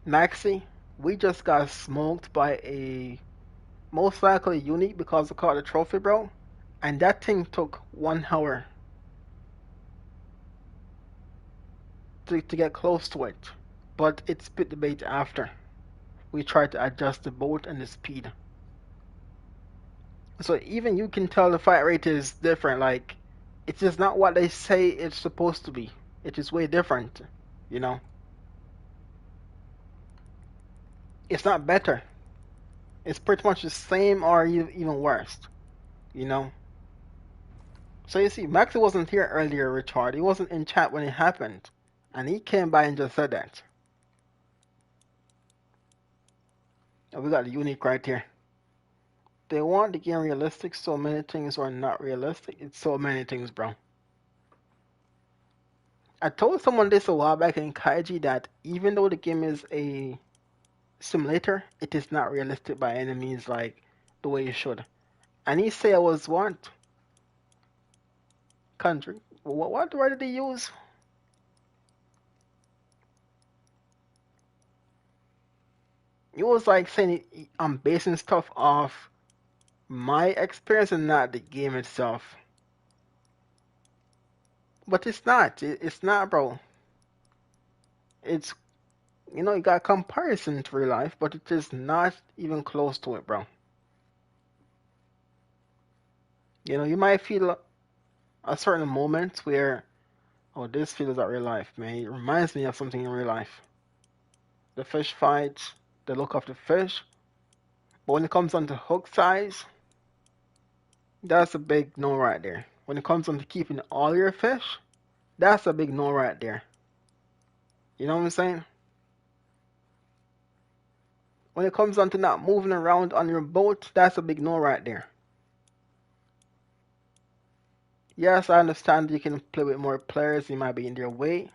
Maxi, we just got smoked by a most likely unique because we caught the trophy, bro. And that thing took 1 hour to get close to it. But it spit the bait after. We tried to adjust the boat and the speed. So even you can tell the fight rate is different. Like, it's just not what they say it's supposed to be. It is way different, you know? It's not better. It's pretty much the same or even worse, you know? So you see, Maxi wasn't here earlier, Richard. He wasn't in chat when it happened. And he came by and just said that. And we got the unique right here. They want the game realistic, so many things are not realistic. It's so many things, bro. I told someone this a while back in Kaiji that even though the game is a simulator, it is not realistic by any means like the way it should. And he say I was what? Country. What word did he use? He was like saying I'm basing stuff off my experience and not the game itself. But it's not. It's not, bro. It's, you got comparison to real life, but it is not even close to it, bro. You might feel a certain moment where, oh, this feels like real life, man. It reminds me of something in real life. The fish fight, the look of the fish. But when it comes on to hook size, that's a big no right there. When it comes on to keeping all your fish, that's a big no right there. You know what I'm saying? When it comes on to not moving around on your boat, that's a big no right there. Yes, I understand you can play with more players, you might be in their way.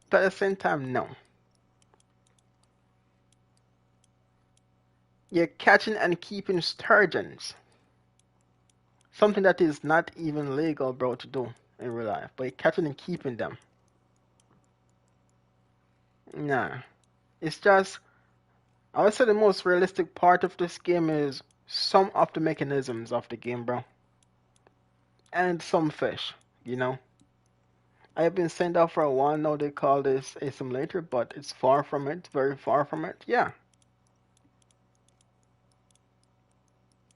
But at the same time, no. You're catching and keeping sturgeons. Something that is not even legal, bro, to do in real life. But you're catching and keeping them. Nah. It's just, I would say the most realistic part of this game is some of the mechanisms of the game, bro. And some fish, I've been saying that for a while now. They call this a simulator, but it's far from it, very far from it. Yeah.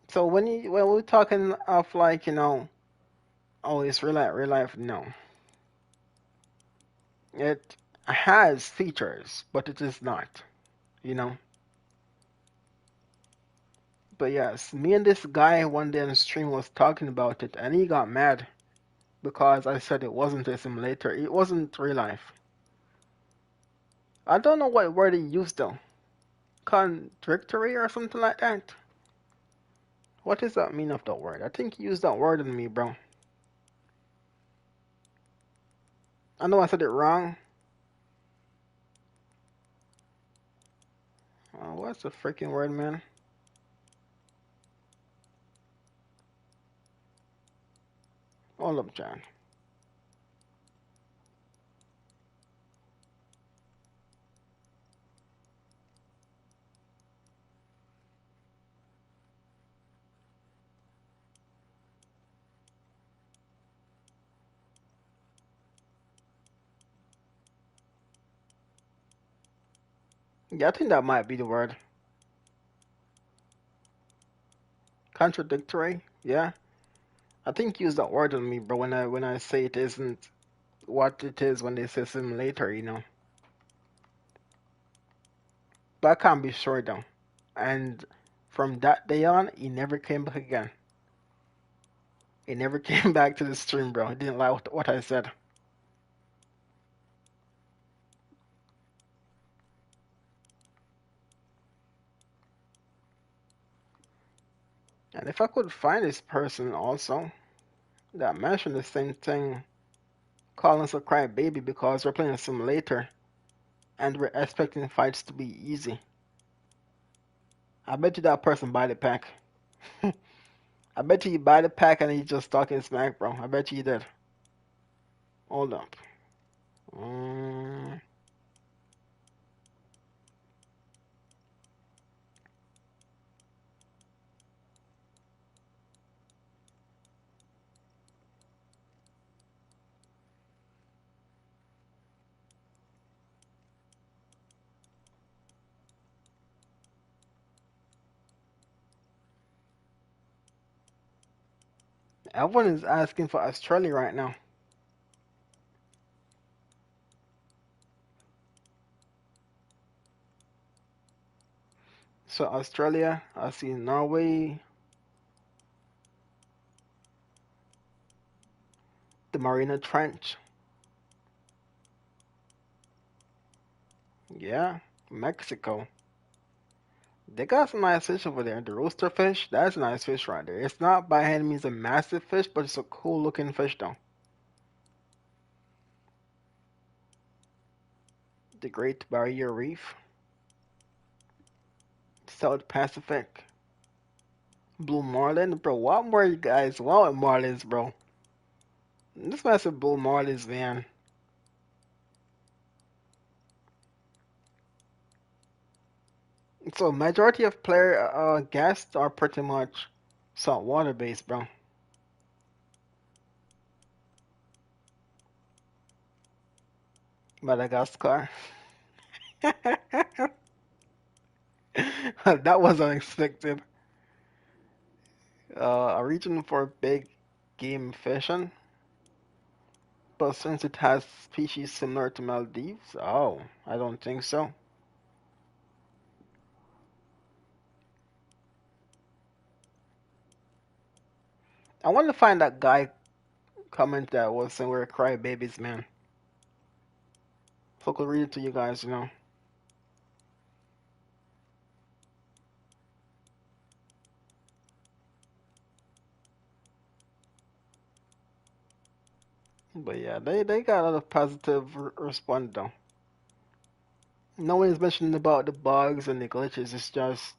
So when we're talking of like, oh, it's real life, no. It has features, but it is not, you know. But yes, me and this guy one day on the stream was talking about it, and he got mad because I said it wasn't a simulator. It wasn't real life. I don't know what word he used though. Contradictory or something like that. What does that mean of that word? I think he used that word on me, bro. I know I said it wrong. What's the freaking word, man? Hold up, John. Yeah, I think that might be the word. Contradictory? Yeah. I think use that word on me, bro, when I say it isn't what it is when they say simulator, But I can't be sure though. And from that day on, he never came back again. He never came back to the stream, bro. He didn't like what I said. And if I could find this person also that mentioned the same thing, calling us a crybaby because we're playing a simulator and we're expecting fights to be easy. I bet you that person buy the pack. I bet you he buy the pack and he just talking smack, bro. I bet you he did. Hold up. Mm. Everyone is asking for Australia right now. So Australia, I see Norway, the Mariana Trench. Yeah, Mexico. They got some nice fish over there. The rooster fish, that's a nice fish right there. It's not by any means a massive fish, but it's a cool looking fish though. The Great Barrier Reef, South Pacific, Blue Marlin. Bro, what more you guys want with Marlins, bro? This massive Blue Marlins, man. So majority of player guests are pretty much saltwater based, bro. Madagascar. That was unexpected. A region for big game fishing, but since it has species similar to Maldives, oh, I don't think so. I want to find that guy comment that was saying we're crybabies, man. So I could read it to you guys, you know. But yeah, they got a lot of positive response though. No one is mentioning about the bugs and the glitches. It's just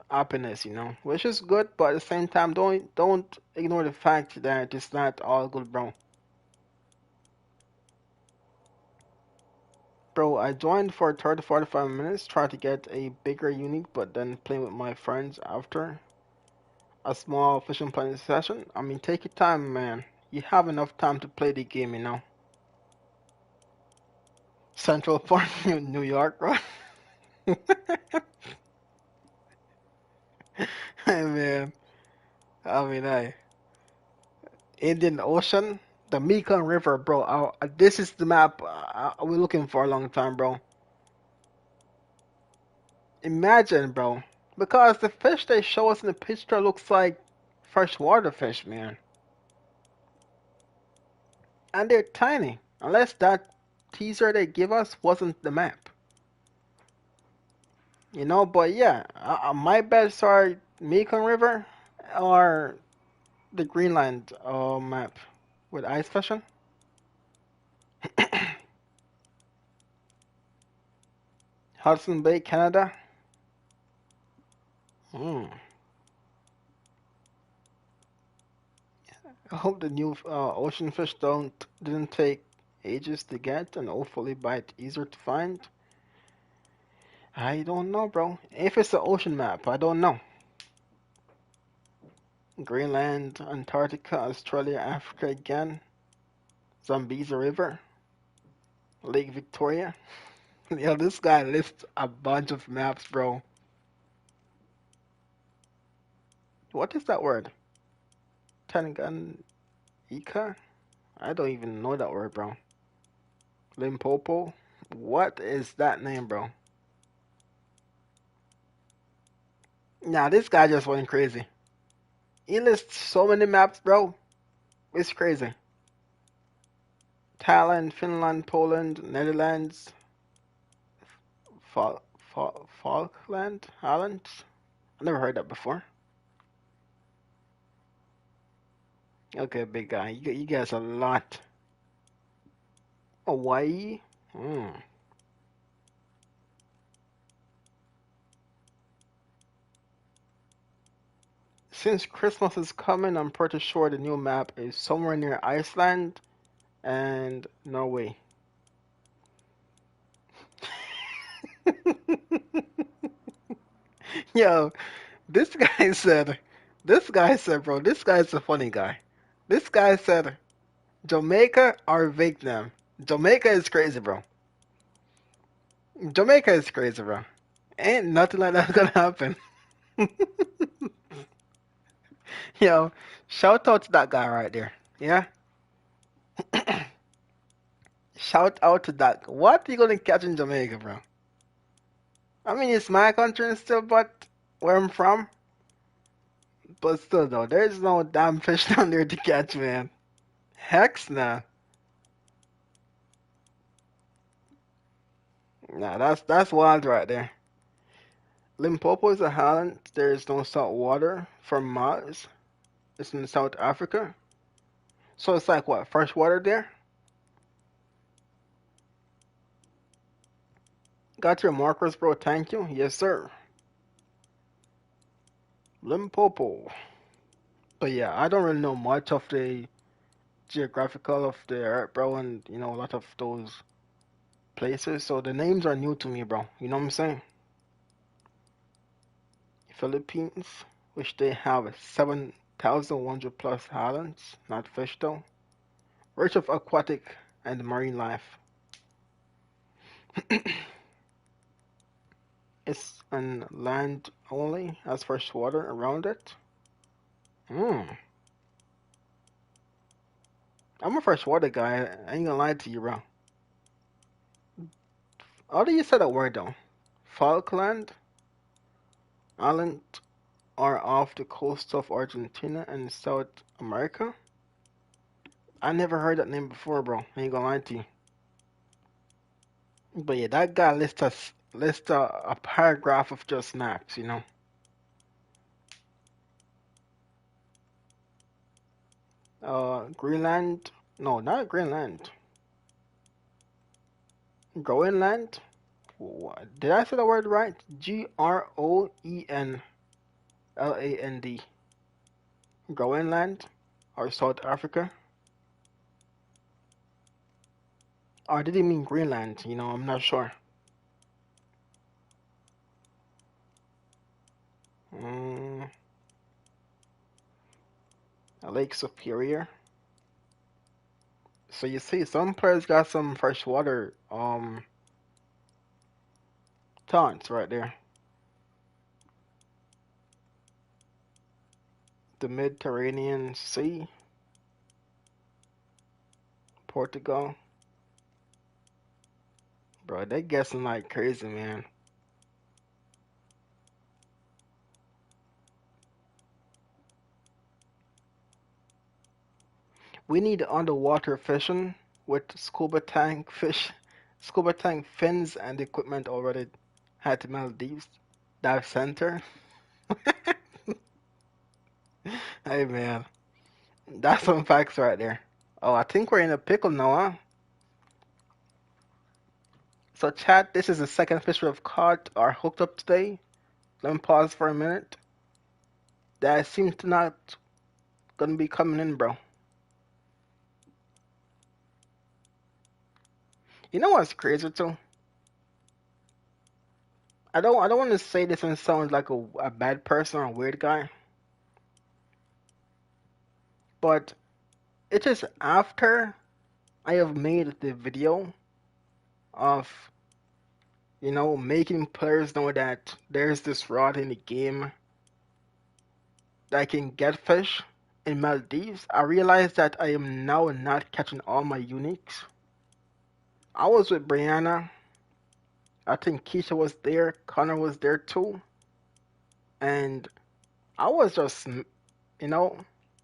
happiness, you know, which is good. But at the same time, don't ignore the fact that it's not all good, bro. Bro, I joined for 30 to 45 minutes, try to get a bigger unique, but then play with my friends after a small fishing planning session. I mean, take your time, man. You have enough time to play the game, you know. Central Park, New York, bro. Hey, man. I mean, Indian Ocean, the Mekong River, bro. This is the map we're looking for a long time, bro. Imagine, bro. Because the fish they show us in the picture looks like freshwater fish, man. And they're tiny. Unless that teaser they give us wasn't the map. You know, but yeah, my bets are Mekong River or the Greenland map with ice fishing. Hudson Bay, Canada. Hmm. I hope the new ocean fish didn't take ages to get and hopefully bite easier to find. I don't know, bro. If it's an ocean map, I don't know. Greenland, Antarctica, Australia, Africa again, Zambezi River, Lake Victoria. Yo, this guy lists a bunch of maps, bro. What is that word? Tanganyika? I don't even know that word, bro. Limpopo? What is that name, bro? Nah, this guy just went crazy. He lists so many maps, bro. It's crazy. Thailand, Finland, Poland, Netherlands, Falkland Islands. I never heard that before. Okay, big guy. You guys a lot. Hawaii. Hmm. Since Christmas is coming, I'm pretty sure the new map is somewhere near Iceland and Norway. Yo, this guy said, bro, this guy's a funny guy. This guy said, Jamaica or Vietnam. Jamaica is crazy, bro. Jamaica is crazy, bro. Ain't nothing like that's gonna happen. Yo, shout out to that guy right there. Yeah? Shout out to that. What you gonna catch in Jamaica, bro? I mean, it's my country and still, but where I'm from. But still, though, there's no damn fish down there to catch, man. Hex nah. Nah, that's wild right there. Limpopo is a island. There is no salt water for miles. It's in South Africa. So it's like what, fresh water there? Got your markers, bro. Thank you. Yes, sir. Limpopo. But yeah, I don't really know much of the geographical of the earth, bro, and a lot of those places. So the names are new to me, bro. You know what I'm saying? Philippines, which they have 7,100 plus islands, not fish though. Rich of aquatic and marine life. It's on land only, has fresh water around it. Hmm. I'm a freshwater guy. I ain't gonna lie to you, bro. How do you say that word though? Falkland Island are off the coast of Argentina and South America. I never heard that name before, bro. I ain't gonna lie to you. But yeah, that guy lists a paragraph of just snaps, Greenland. No, not Greenland. Groenland. Did I say the word right? Groenland. Groenland or South Africa. Or did he mean Greenland? I'm not sure. Mm, Lake Superior. So you see, some players got some freshwater taunts right there. The Mediterranean Sea, Portugal. Bro, they guessing like crazy, man. We need underwater fishing with scuba tank fins and equipment already at Maldives dive center. Hey man, that's some facts right there. Oh, I think we're in a pickle now, huh? So chat, this is the second fish we've caught or hooked up today. Let me pause for a minute. That seems to not gonna be coming in, bro. You know what's crazy too? I don't want to say this and sound like a bad person or a weird guy, but it is after I have made the video of making players know that there's this rod in the game that can get fish in Maldives. I realized that I am now not catching all my uniques. I was with Brianna. I think Keisha was there. Connor was there too. And I was just,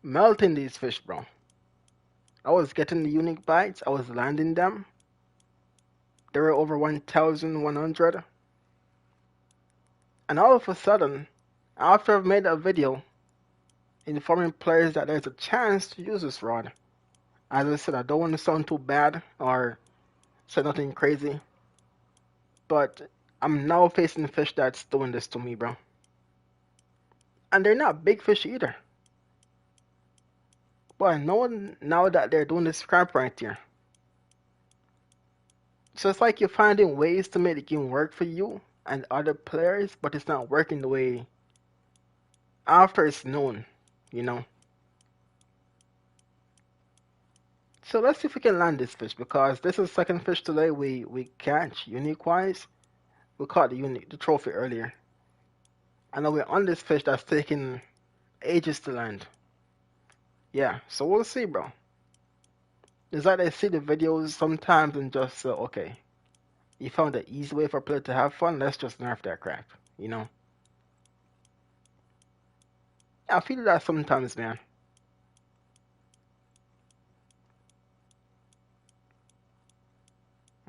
melting these fish, bro. I was getting the unique bites. I was landing them. There were over 1,100. And all of a sudden, after I've made a video, informing players that there's a chance to use this rod. As I said, I don't want to sound too bad or say nothing crazy, but I'm now facing fish that's doing this to me, bro. And they're not big fish either. But I know now that they're doing this crap right here. So it's like you're finding ways to make the game work for you and other players, but it's not working the way after it's known, you know. So let's see if we can land this fish because this is the second fish today we catch unique wise. We caught the trophy earlier. I know we're on this fish that's taking ages to land. Yeah, so we'll see, bro. It's like I see the videos sometimes and just say, okay, you found the easy way for a player to have fun. Let's just nerf that crap, you know. I feel that sometimes, man.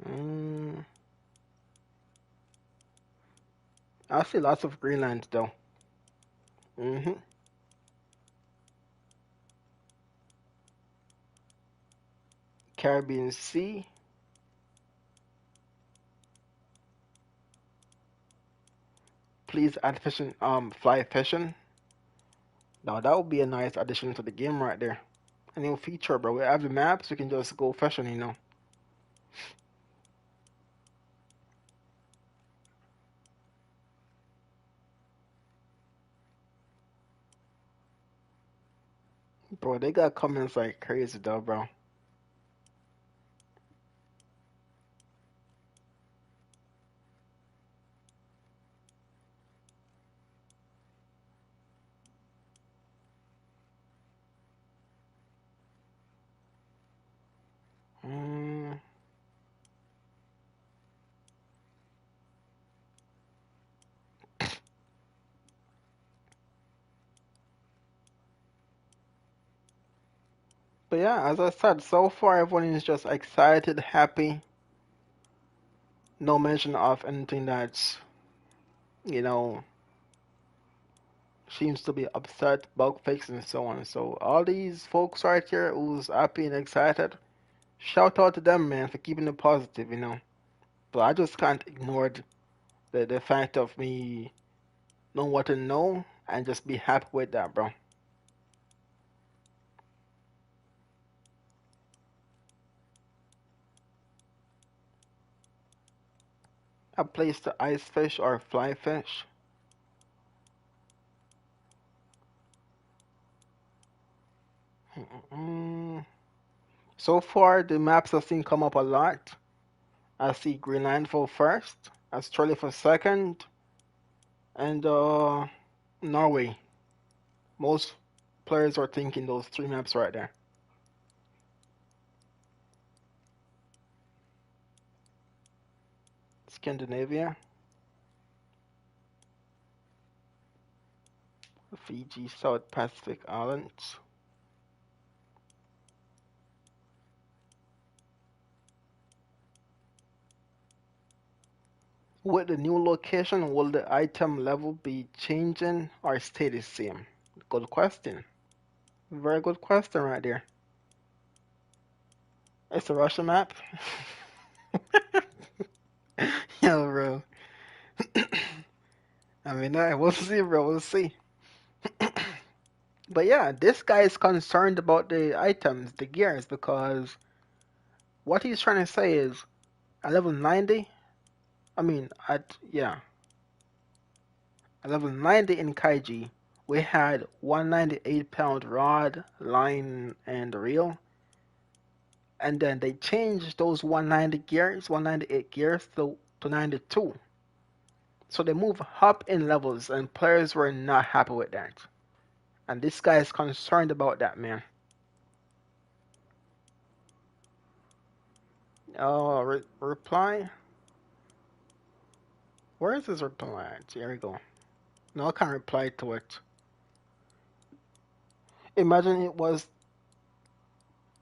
Mm, I see lots of Greenland though. hmm Caribbean Sea. Please add fishing, fly fishing. Now that would be a nice addition to the game right there. A new feature, bro. We have the maps. We can just go fishing, you know. Bro, they got comments like crazy though, bro. Mm. But yeah, as I said, so far everyone is just excited, happy. No mention of anything that's, you know, seems to be upset, bug fixed, and so on. So all these folks right here who's happy and excited, shout out to them, man, for keeping it positive, you know. But I just can't ignore the fact of me knowing what to know and just be happy with that, bro. A place to ice fish or fly fish. Mm. So far, the maps I've seen come up a lot. I see Greenland for first, Australia for second, and Norway. Most players are thinking those three maps right there. Scandinavia, Fiji, South Pacific Islands. With the new location, will the item level be changing or stay the same? Good question. Very good question right there. It's a Russia map. Yo, bro. I mean, we'll see, bro. We'll see. But yeah, this guy is concerned about the items, the gears, because what he's trying to say is at level 90, I mean, at level 90 in Kaiji, we had 198-pound rod, line, and reel. And then they changed those 190 gears, 198 gears to 92. So they move up in levels, and players were not happy with that. And this guy is concerned about that, man. Reply? Where is his reply? Here we go. No, I can't reply to it. Imagine it was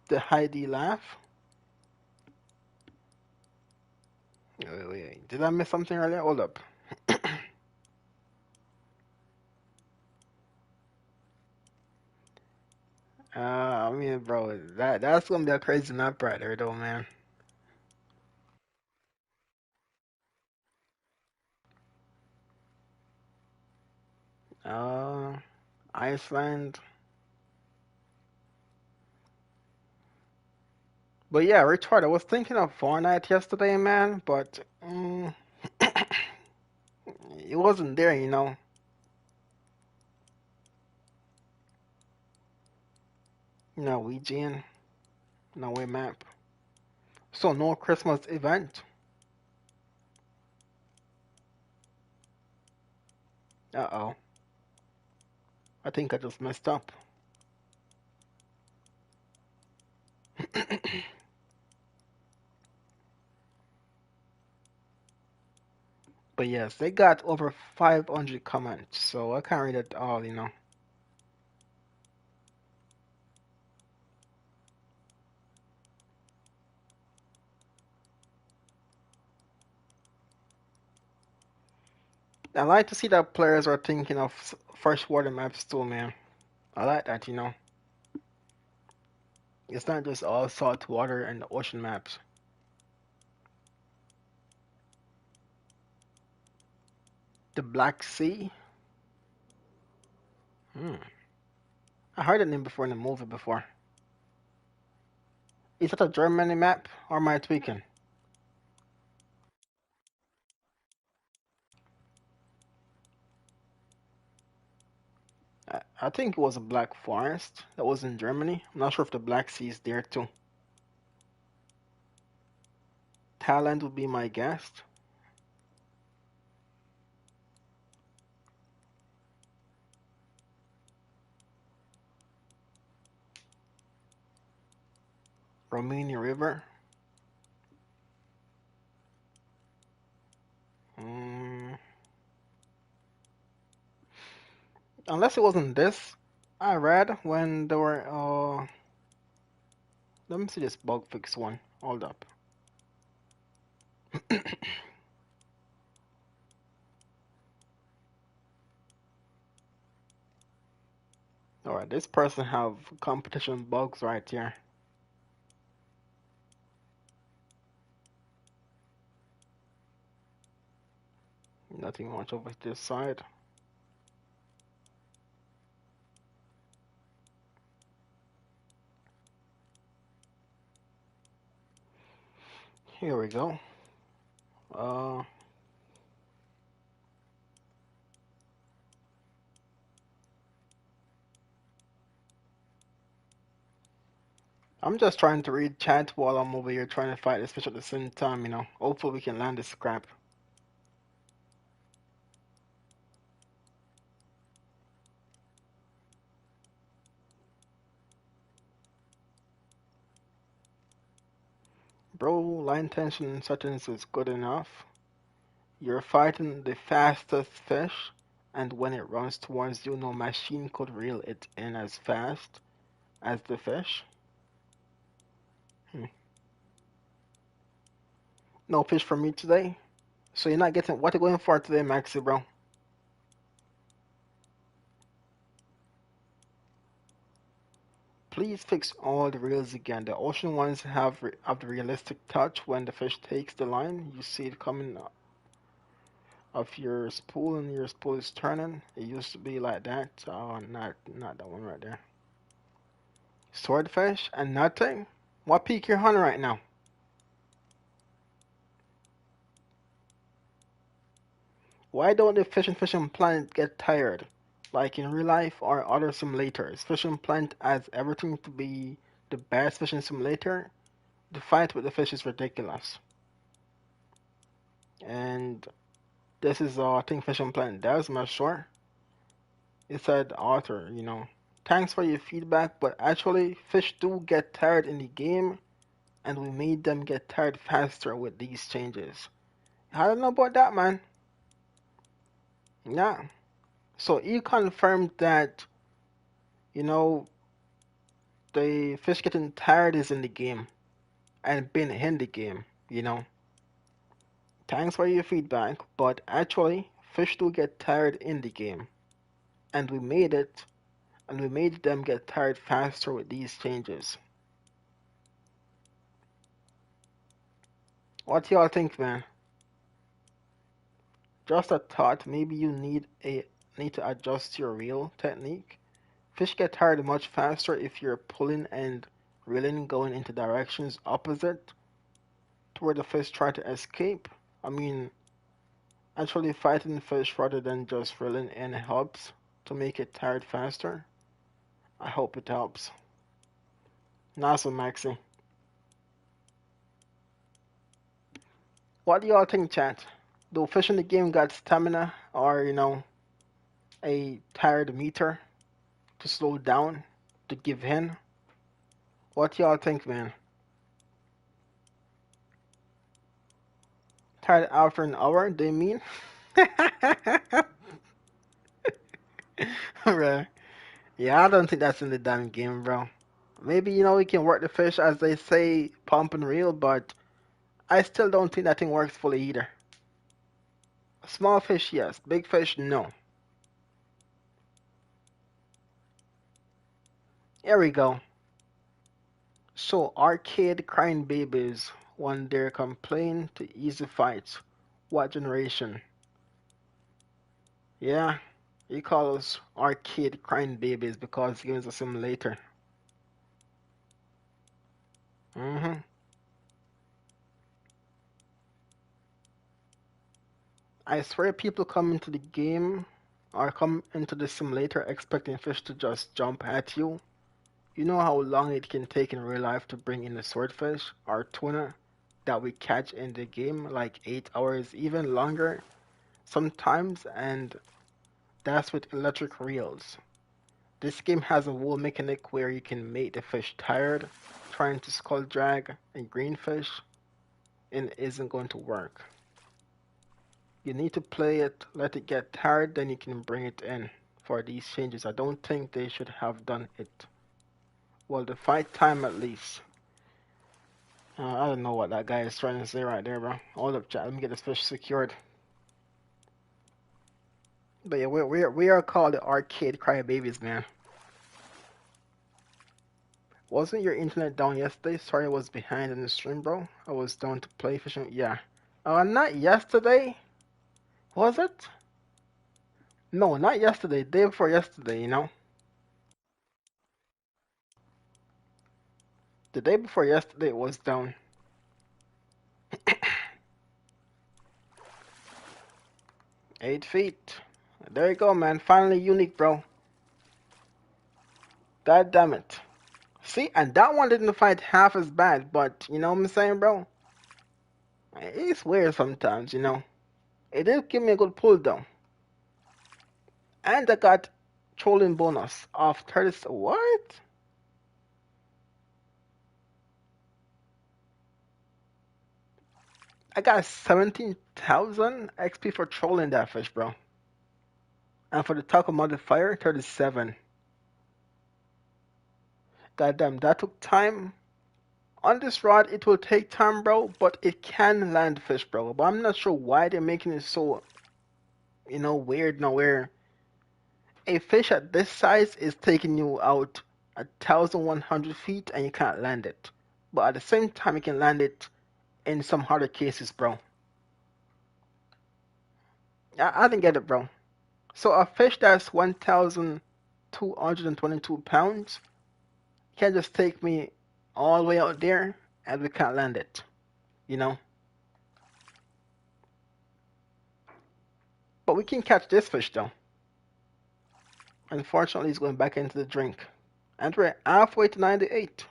the Heidi laugh. Wait. Did I miss something earlier? Hold up. I mean, bro, that's gonna be a crazy map right there, though, man. Uh, Iceland. But yeah, Richard, I was thinking of Fortnite yesterday, man, but it wasn't there, you know. Norwegian, Norway map. So no Christmas event. Uh-oh. I think I just messed up. But yes, they got over 500 comments, so I can't read it all, you know. I like to see that players are thinking of freshwater maps too, man. I like that, you know. It's not just all salt water and the ocean maps. The Black Sea? Hmm. I heard the name before in the movie before. Is that a Germany map or am I tweaking? I think it was a Black Forest that was in Germany. I'm not sure if the Black Sea is there too. Thailand would be my guess. Romania River. Mm, unless it wasn't this, I read when there were. Let me see this bug fix one. Hold up. All right, this person have competition bugs right here. Nothing much over this side. Here we go. Uh, I'm just trying to read chat while I'm over here trying to fight this fish at the same time, you know. Hopefully we can land this scrap. Bro, line tension settings is good enough. You're fighting the fastest fish, and when it runs towards you, no machine could reel it in as fast as the fish. Hmm. No fish for me today. So you're not getting what you going for today, Maxi, bro? Please fix all the reels again. The ocean ones have the realistic touch when the fish takes the line. You see it coming of your spool and your spool is turning. It used to be like that. Oh, not that one right there. Swordfish and nothing. What peak you're hunting right now? Why don't the Fishing Planet get tired? Like in real life or other simulators. Fishing Planet has everything to be the best fishing simulator. The fight with the fish is ridiculous. And this is I think Fishing Planet does, I'm not sure. It said author, you know. Thanks for your feedback, but actually fish do get tired in the game and we made them get tired faster with these changes. I don't know about that, man. Yeah. So you confirmed that, you know, the fish getting tired is in the game and being in the game, you know. Thanks for your feedback, but actually fish do get tired in the game. And we made it and we made them get tired faster with these changes. What y'all think, man? Just a thought, maybe you need to adjust your reel technique. Fish get tired much faster if you're pulling and reeling going into directions opposite to where the fish try to escape. I mean, actually fighting fish rather than just reeling in helps to make it tired faster. I hope it helps. Nice one, Maxi. What do y'all think, chat? Do fish in the game got stamina or, a tired meter to slow down, to give in? What y'all think, man? Tired after an hour, they mean? Right. Yeah, I don't think that's in the damn game, bro. Maybe, we can work the fish as they say, pump and reel, but I still don't think that thing works fully either. Small fish, yes. Big fish, no. Here we go. So, arcade crying babies won their complaint to easy fights. What generation? Yeah, he calls arcade crying babies because the game is a simulator. hmm I swear people come into the game or come into the simulator expecting fish to just jump at you. You know how long it can take in real life to bring in a swordfish or tuna that we catch in the game, like 8 hours, even longer sometimes, and that's with electric reels. This game has a whole mechanic where you can make the fish tired, trying to skull drag a greenfish, and it isn't going to work. You need to play it, let it get tired, then you can bring it in for these changes. I don't think they should have done it. Well, the fight time at least. I don't know what that guy is trying to say right there, bro. Hold up, chat. Let me get this fish secured. But yeah, we are called the arcade crybabies, man. Wasn't your internet down yesterday? Sorry, I was behind in the stream, bro. I was down to play fishing. Yeah. Not yesterday. Was it? No, not yesterday. Day before yesterday. The day before yesterday it was down. 8 feet. There you go, man. Finally unique, bro. God damn it. See, and that one didn't fight half as bad, but you know what I'm saying, bro? It's weird sometimes. It did give me a good pull though. And I got trolling bonus of 30. What? I got 17,000 XP for trolling that fish, bro. And for the tackle modifier, 37. Goddamn, that took time. On this rod, it will take time, bro, but it can land fish, bro. But I'm not sure why they're making it so, weird now where a fish at this size is taking you out 1,100 feet and you can't land it. But at the same time, you can land it in some harder cases, bro. I didn't get it, bro. So a fish that's 1,222 pounds can just take me all the way out there and we can't land it. But we can catch this fish though. Unfortunately, he's going back into the drink. And we're halfway to 98.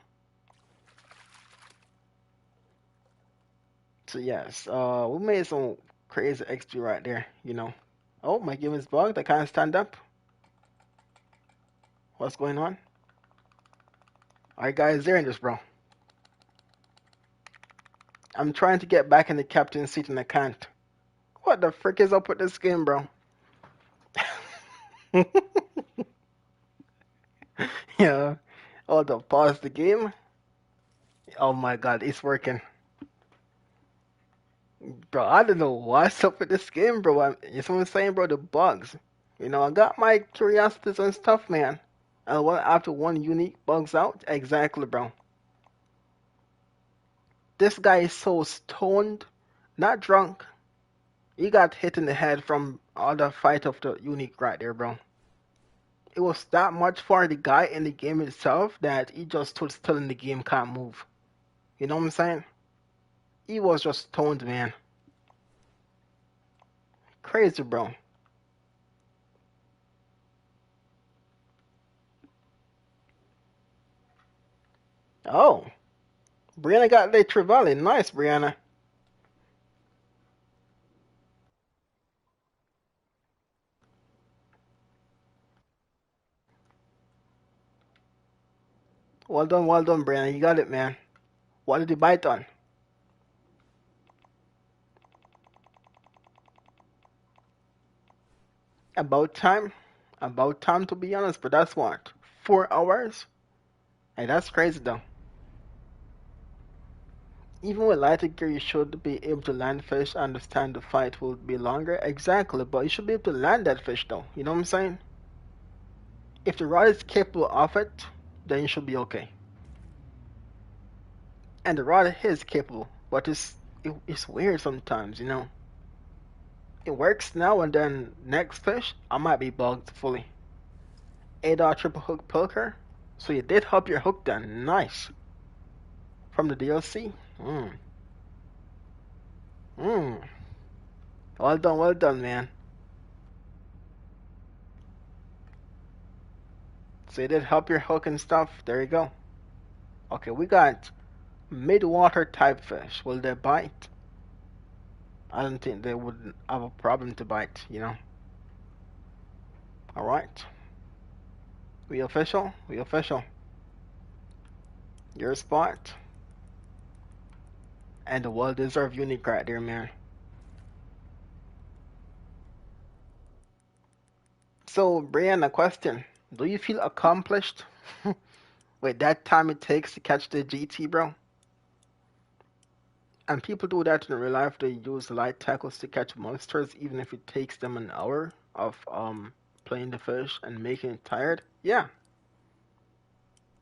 So yes, we made some crazy XP right there. Oh, my game is bugged. I can't stand up. What's going on? Alright guys, there in this, bro. I'm trying to get back in the captain's seat and I can't. What the frick is up with this game, bro? Yeah. Oh, the pause the game. Oh my god, it's working. Bro, I don't know what's up with this game, bro. You know what I'm saying, bro? The bugs. I got my curiosities and stuff, man. And what after one unique bugs out? Exactly, bro. This guy is so stoned, not drunk. He got hit in the head from all the fight of the unique right there, bro. It was that much for the guy in the game itself that he just stood still in the game, can't move. You know what I'm saying? He was just stoned, man. Crazy, bro. Oh, Brianna got late Trevally. Nice, Brianna. Well done, Brianna. You got it, man. What did you bite on? About time. About time to be honest, but that's what? 4 hours? Hey, that's crazy though. Even with lighter gear, you should be able to land fish. I understand the fight will be longer. Exactly, but you should be able to land that fish though. You know what I'm saying? If the rod is capable of it, then you should be okay. And the rod is capable, but it's weird sometimes, you know. It works now and then next fish, I might be bugged fully. 8 triple hook pilker. So you did hop your hook then. Nice. From the DLC? Mmm. Mmm. Well done, man. So you did hop your hook and stuff. There you go. Okay, we got mid-water type fish. Will they bite? I don't think they would have a problem to bite, you know. Alright. We official? We official. Your spot. And the well-deserved unique right there, man. So, Brian, a question. Do you feel accomplished with that time it takes to catch the GT, bro? And people do that in real life. They use light tackles to catch monsters, even if it takes them an hour of playing the fish and making it tired. Yeah,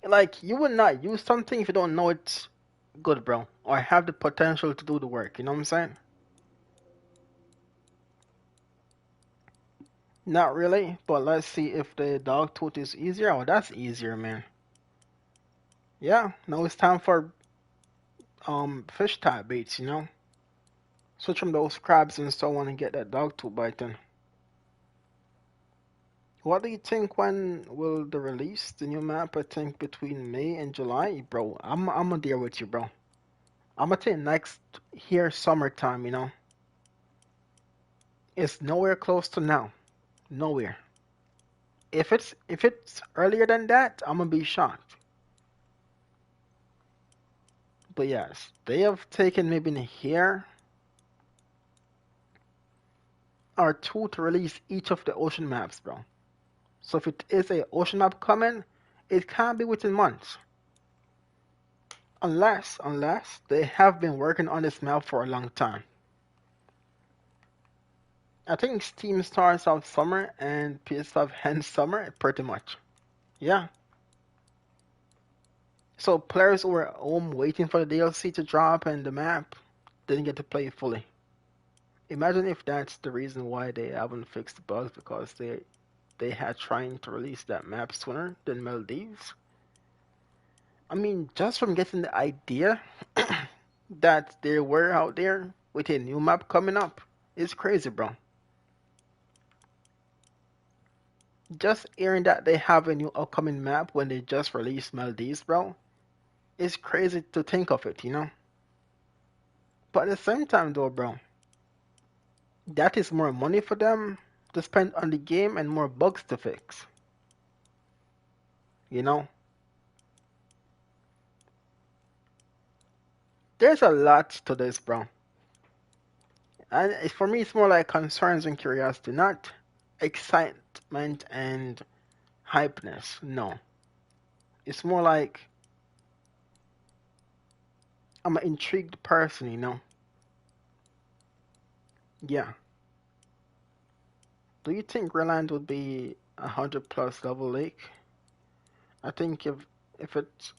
like you would not use something if you don't know it's good, bro, or have the potential to do the work. You know what I'm saying? Not really, but let's see if the dog tooth is easier. Oh, that's easier, man. Yeah, now it's time for fish type baits. You know, switch from those crabs and so on and get that dog tooth biting. What do you think when will the release the new map? I think between May and July, bro. I'm gonna deal with you, bro. I'm gonna think next here summertime. You know, it's nowhere close to now. Nowhere. If it's earlier than that, I'm gonna be shocked. But yes, they have taken maybe a year or two to release each of the ocean maps, bro. So if it is a ocean map coming, it can't be within months. Unless they have been working on this map for a long time. I think Steam starts out summer and PS5 ends summer, pretty much. Yeah. So players who were home waiting for the DLC to drop and the map didn't get to play it fully. Imagine if that's the reason why they haven't fixed the bugs because they had trying to release that map sooner than Maldives. I mean, just from getting the idea that they were out there with a new map coming up, it's crazy, bro. Just hearing that they have a new upcoming map when they just released Maldives, bro, it's crazy to think of it, you know? But at the same time, though, bro, that is more money for them to spend on the game and more bugs to fix, you know? There's a lot to this, bro. And for me, it's more like concerns and curiosity, not excitement and hypeness. No. It's more like I'm an intrigued person, you know? Yeah. Do you think Greenland would be 100 plus level lake? I think if it's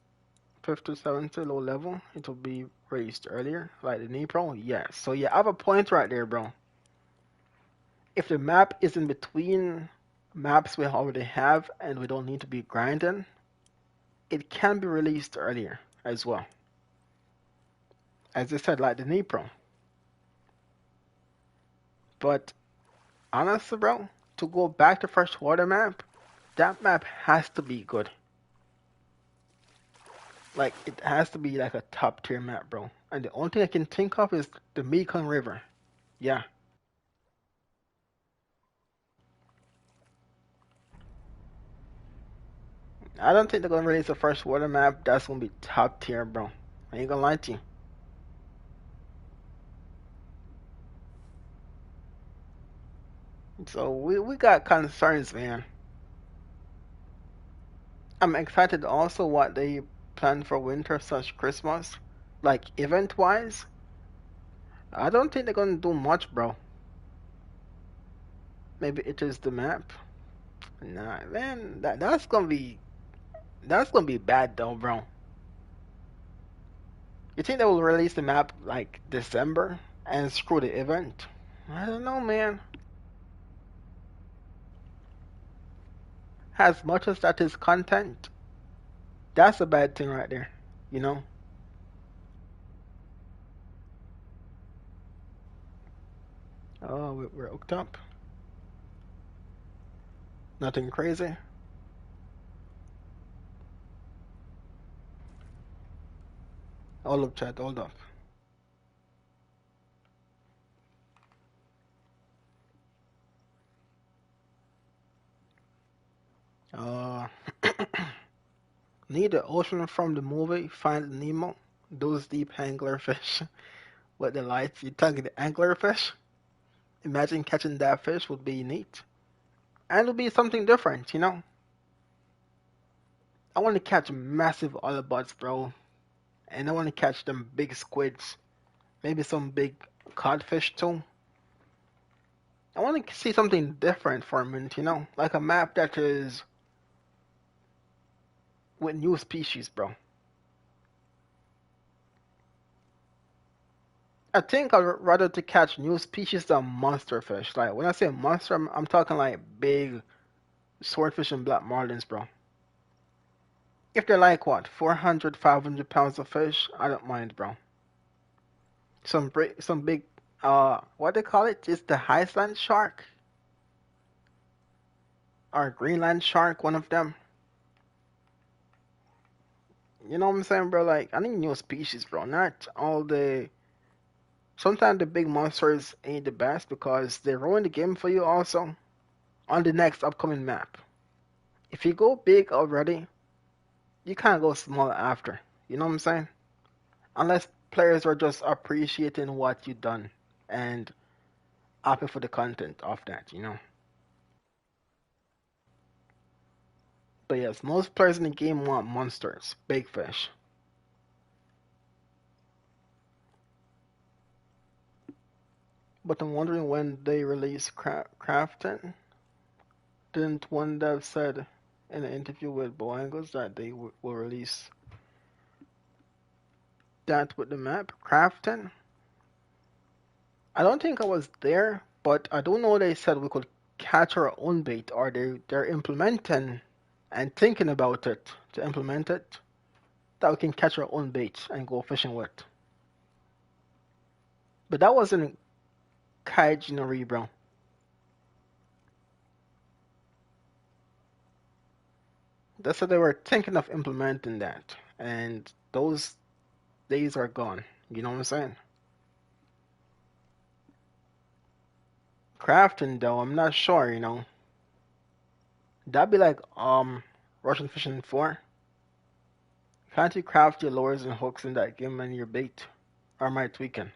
50 to 70 low level, it will be raised earlier, like in April. Yes. So yeah, I have a point right there, bro. If the map is in between maps we already have and we don't need to be grinding, it can be released earlier as well. As I said, like the April. But honestly, bro, to go back to freshwater map, that map has to be good. Like it has to be like a top tier map, bro. And the only thing I can think of is the Mekong River. Yeah. I don't think they're gonna release a freshwater map that's gonna be top tier, bro. I ain't gonna lie to you. So we got concerns, man. I'm excited also what they plan for winter slash Christmas. Like event wise, I don't think they're gonna do much, bro. Maybe it is the map. Nah, man, that's gonna be bad though, bro. You think they will release the map like December and screw the event? I don't know, man. As much as that is content, that's a bad thing right there. You know? Oh, we're hooked up. Nothing crazy. Hold up, chat. Hold up. Uh, need the ocean from the movie Find Nemo. Those deep anglerfish with the lights. You talking the anglerfish? Imagine catching that fish would be neat. And it'll be something different, you know? I want to catch massive olibots, bro. And I want to catch them big squids. Maybe some big codfish too. I want to see something different for a minute, you know? Like a map that is with new species, bro. I think I'd rather to catch new species than monster fish. Like when I say monster, I'm talking like big swordfish and black marlins, bro. If they're like what, 400, 500 pounds of fish, I don't mind, bro. Some big, what they call it? It's the Iceland shark or Greenland shark, one of them. You know what I'm saying, bro? Like I need new species, bro. Not all the. Sometimes the big monsters ain't the best because they ruin the game for you also on the next upcoming map. If you go big already, you can't go small after. You know what I'm saying? Unless players are just appreciating what you've done and happy for the content of that, you know. But yes, most players in the game want monsters, big fish. But I'm wondering when they release Crafton. Didn't one dev said in an interview with Boangos that they will release that with the map Crafton? I don't think I was there, but I do know they said we could catch our own bait, or they're implementing and thinking about it to implement it, that we can catch our own bait and go fishing with. But that wasn't Kaijinori, bro. They said they were thinking of implementing that, and those days are gone. You know what I'm saying? Crafting though, I'm not sure. You know, that'd be like Russian fishing 4. Can't you craft your lures and hooks in that game and your bait? Or am I tweaking?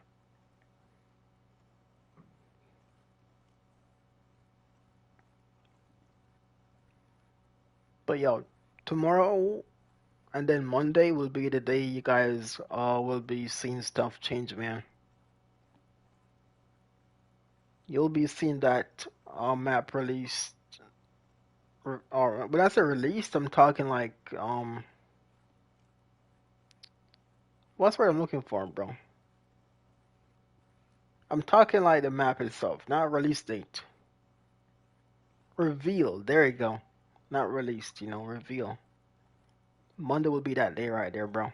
But yo, tomorrow and then Monday will be the day you guys will be seeing stuff change, man. You'll be seeing that map release Or when I say released, I'm talking like what's what I'm looking for, bro? I'm talking like the map itself, not release date. Reveal. There you go. Not released, reveal. Monday will be that day right there, bro.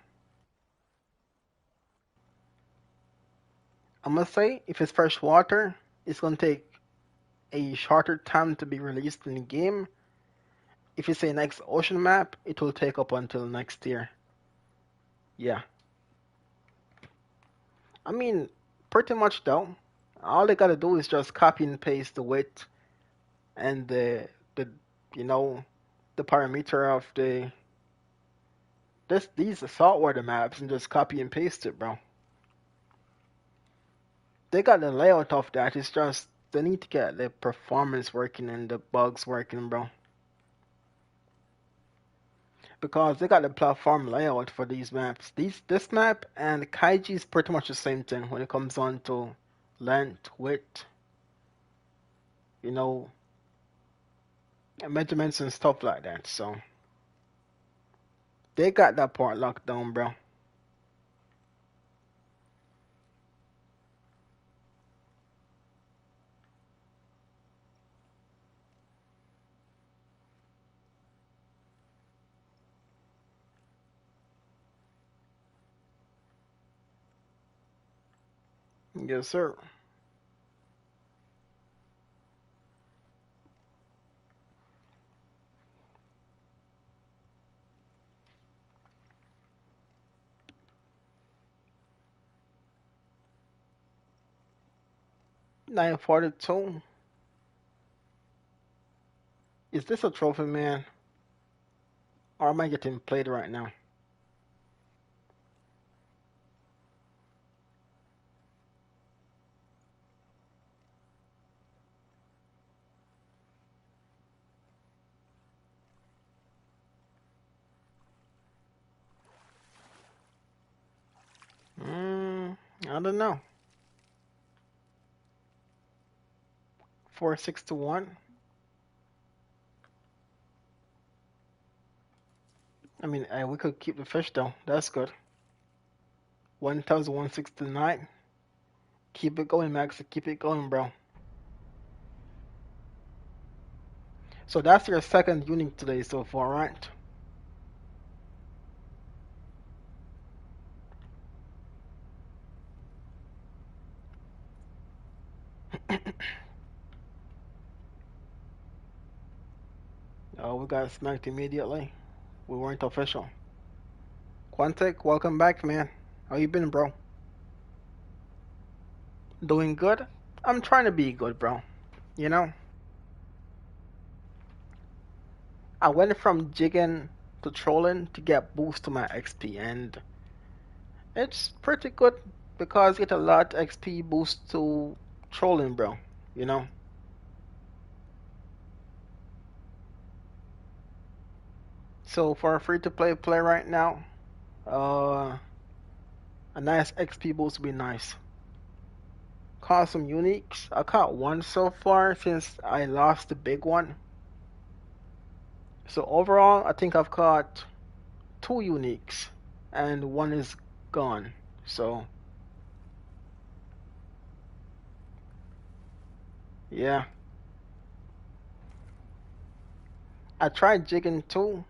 I must say, if it's fresh water, it's gonna take a shorter time to be released in the game. If it's a next ocean map, it will take up until next year. Yeah. I mean, pretty much though. All they gotta do is just copy and paste the width and the you know the parameter of these saltwater maps and just copy and paste it, bro. They got the layout of that. It's just they need to get the performance working and the bugs working, bro. Because they got the platform layout for these maps. This map and Kaiji is pretty much the same thing when it comes on to length, width, you know, and measurements and stuff like that. So they got that part locked down, bro. Yes, sir. 942. Is this a trophy, man? Or am I getting played right now? I don't know. 4-6 to 1. I mean, we could keep the fish though. That's good. 1,169. Keep it going, Max. Keep it going, bro. So that's your second unique today so far, right? Oh, we got smacked immediately. We weren't official. Quantic, welcome back, man. How you been, bro? Doing good? I'm trying to be good, bro. You know, I went from jigging to trolling to get boost to my XP, and it's pretty good because you get a lot XP boost to trolling, bro. You know. So for a free to play right now, uh, a nice XP boost would be nice. Caught some uniques. I caught one so far since I lost the big one. So overall, I think I've caught two uniques, and one is gone. So yeah, I tried jigging too,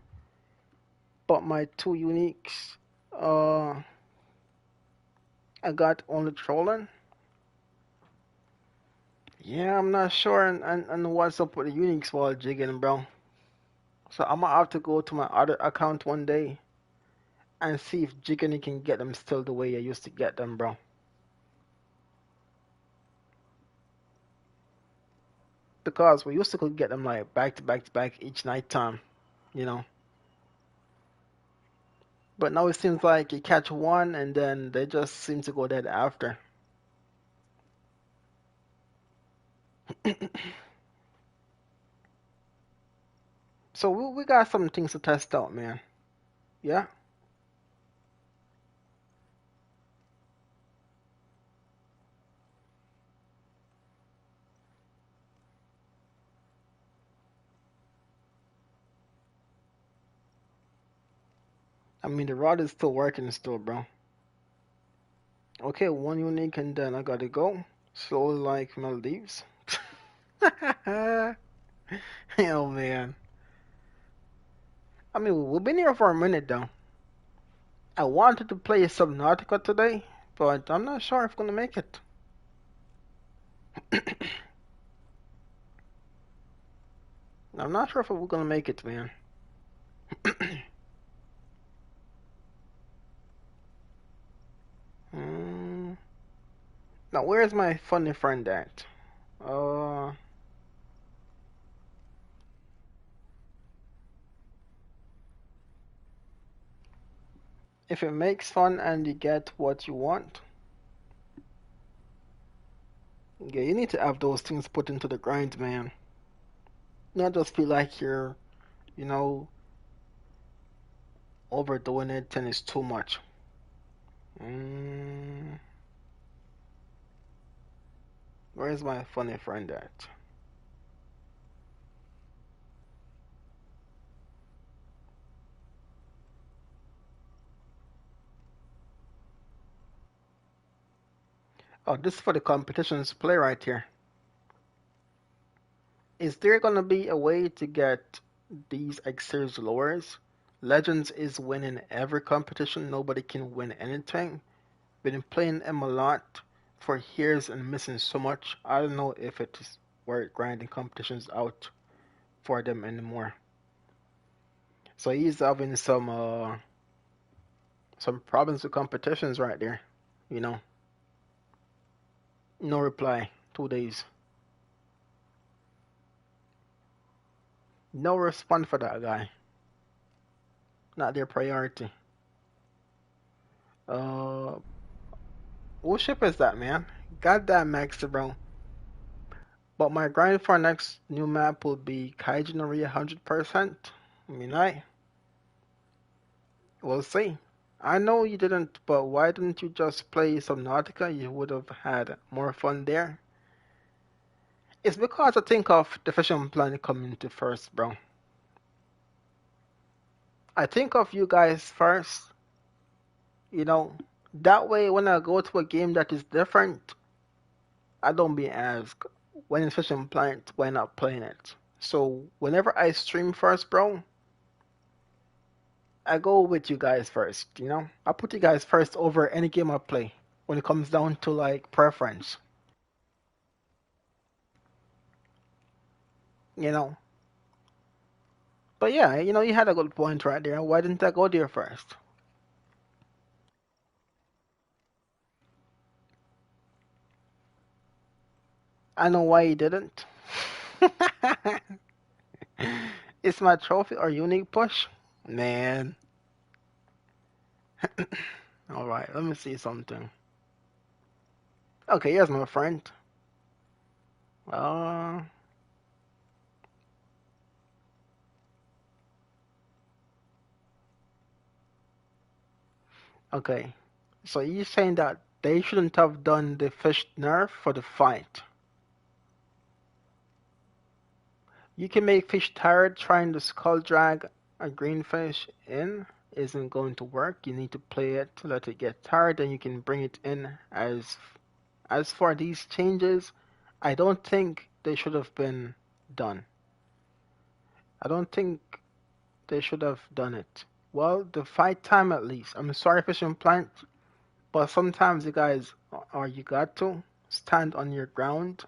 but my two uniques, uh, I got only trolling. Yeah, I'm not sure and what's up with the uniques while jigging, bro. So I'm gonna have to go to my other account one day and see if jigging can get them still the way I used to get them, bro. Because we used to could get them like back to back to back each night time, you know. But now it seems like you catch one and then they just seem to go dead after. So we got some things to test out, man. Yeah. mean, the rod is still working still, bro. Okay, one unique and then I gotta go. Slowly like Maldives. Oh man. I mean, we've been here for a minute though. I wanted to play Subnautica today, but I'm not sure if I'm gonna make it. I'm not sure if we're gonna make it, man. Hmm. Now, where's my funny friend at? Uh, if it makes fun and you get what you want, yeah, you need to have those things put into the grind, man. Not just feel like you're, you know, overdoing it and it's too much. Mm, where's my funny friend at? Oh, this is for the competitions play right here. Is there gonna be a way to get these X series lowers? Legends is winning every competition. Nobody can win anything. Been playing them a lot for years and missing so much. I don't know if it is worth grinding competitions out for them anymore. So he's having some problems with competitions right there. You know, no reply. 2 days. No response for that guy. Not their priority. Uh, what ship is that, man? Goddamn Max, bro. But my grind for next new map will be Kaijinori 100%. I mean, we'll see. I know you didn't, but why didn't you just play Subnautica? You would have had more fun there. It's because I think of the Fishing Planet coming to first, bro. I think of you guys first, you know. That way, when I go to a game that is different, I don't be asked, when is Fishing Planet, why not playing it? So, whenever I stream first, bro, I go with you guys first, you know? I put you guys first over any game I play when it comes down to like preference, you know? But yeah, you had a good point right there. Why didn't I go there first? I know why you didn't. It's my trophy or unique push? Man. Alright, let me see something. Okay, here's my friend. Uh, okay. So you're saying that they shouldn't have done the fish nerf for the fight. You can make fish tired. Trying to skull drag a green fish in isn't going to work. You need to play it to let it get tired, and you can bring it in. As for these changes, I don't think they should have been done. I don't think they should have done it. Well, the fight time at least. I'm sorry, fishing plant, but sometimes you guys, or you got to stand on your ground.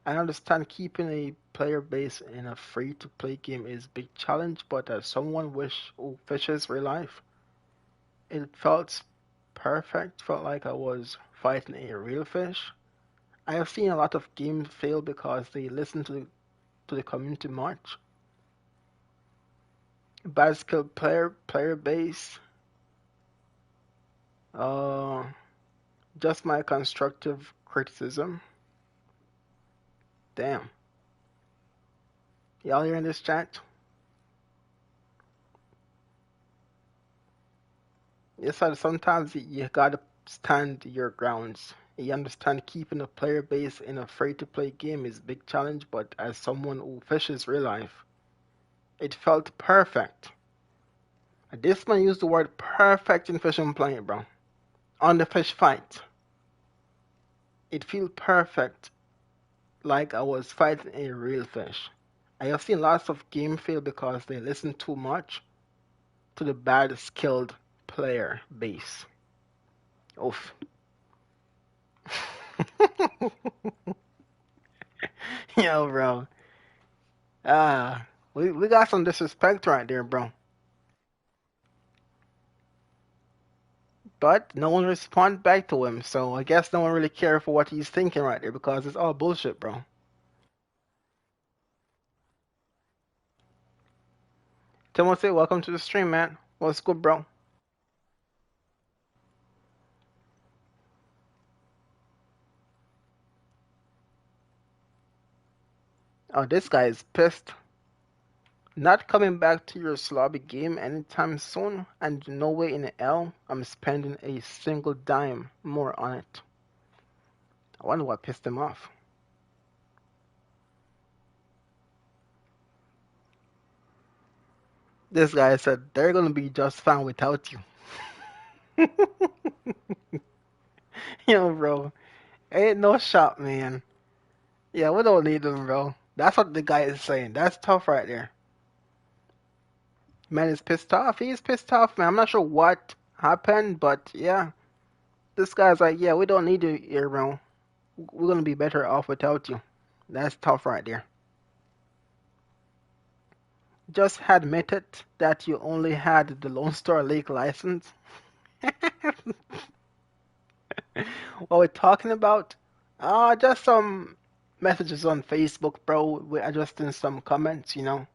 I understand keeping a player base in a free-to-play game is a big challenge, but as someone who fishes real life, it felt perfect. Felt like I was fighting a real fish. I have seen a lot of games fail because they listen to the community much. Bad skill player base. Uh, just my constructive criticism. Damn. Y'all here in this chat? Yes, sometimes you gotta stand your grounds. You understand keeping a player base in a free-to-play game is a big challenge, but as someone who fishes real life, it felt perfect. This man used the word perfect in Fish and Planet, bro. On the fish fight. It feels perfect, like I was fighting a real fish. I have seen lots of game fail because they listen too much to the bad skilled player base. Oof. Yo, bro. We got some disrespect right there, bro. But no one respond back to him, so I guess no one really care for what he's thinking right there because it's all bullshit, bro. Timothy, welcome to the stream, man. What's good, bro? Oh, this guy is pissed. Not coming back to your slobby game anytime soon, and no way in hell I'm spending a single dime more on it. I wonder what pissed him off. This guy said they're gonna be just fine without you. Yo, bro, ain't no shot, man. Yeah, we don't need them, bro. That's what the guy is saying. That's tough right there. Man is pissed off. He's pissed off, man. I'm not sure what happened, but yeah. This guy's like, yeah, we don't need you here, bro. We're gonna be better off without you. That's tough right there. Just admit it that you only had the Lone Star Lake license. What we're talking about? Just some messages on Facebook, bro. We're adjusting some comments, you know.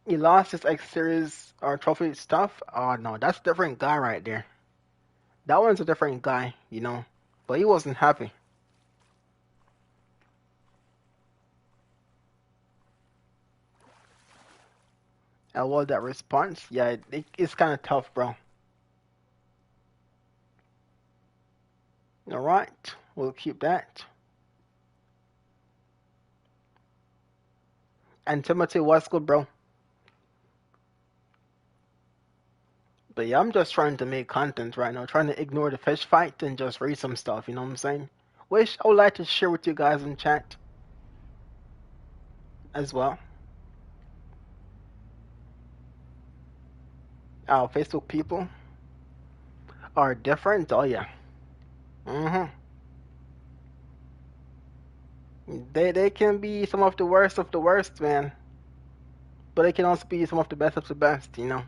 He lost his X Series or trophy stuff. Oh no, that's a different guy right there. That one's a different guy, you know. But he wasn't happy. I love that response. Yeah, it's kind of tough, bro. All right, we'll keep that. And Timothy, what's good, bro? But yeah, I'm just trying to make content right now, trying to ignore the fish fight and just read some stuff, you know what I'm saying? Which I would like to share with you guys in chat as well. Our Facebook people are different. Oh yeah. Mhm. They can be some of the worst, man. But they can also be some of the best, you know.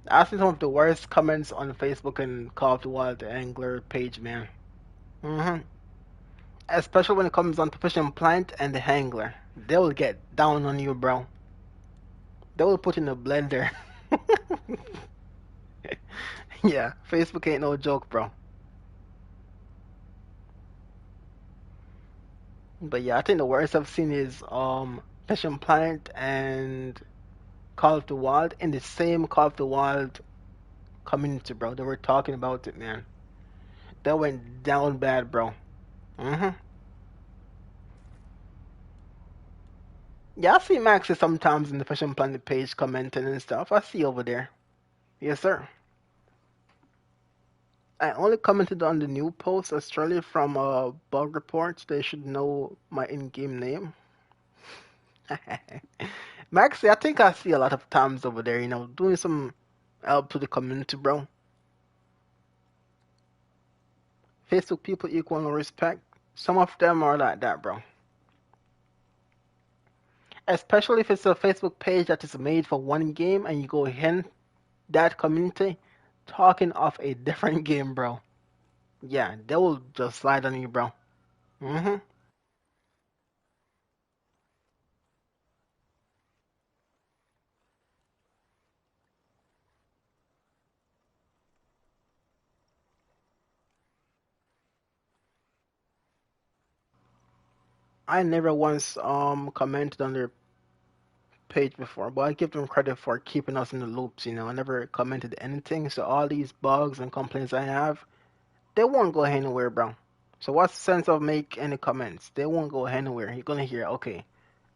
I've seen some of the worst comments on Facebook and Call of the Wild Angler page, man. Mhm. Especially when it comes on to fishing plant and the angler. They will get down on you, bro. They will put in a blender. Yeah, Facebook ain't no joke, bro. But yeah, I think the worst I've seen is Fishing Planet and Call of the Wild in the same Call of the Wild community, bro. They were talking about it, man. That went down bad, bro. Mhm. Yeah, I see Maxi sometimes in the Fishing Planet page commenting and stuff. I see over there. Yes, sir. I only commented on the new post, Australia from bug reports. They should know my in-game name. Maxi, I think I see a lot of times over there, you know, doing some help to the community, bro. Facebook people equal no respect. Some of them are like that, bro. Especially if it's a Facebook page that is made for one game and you go in that community talking of a different game, bro. Yeah, they will just slide on you, bro. Hmm. I never once commented on their page before, but I give them credit for keeping us in the loops, you know. I never commented anything, so all these bugs and complaints I have, they won't go anywhere, bro. So what's the sense of make any comments? They won't go anywhere. You're gonna hear, okay,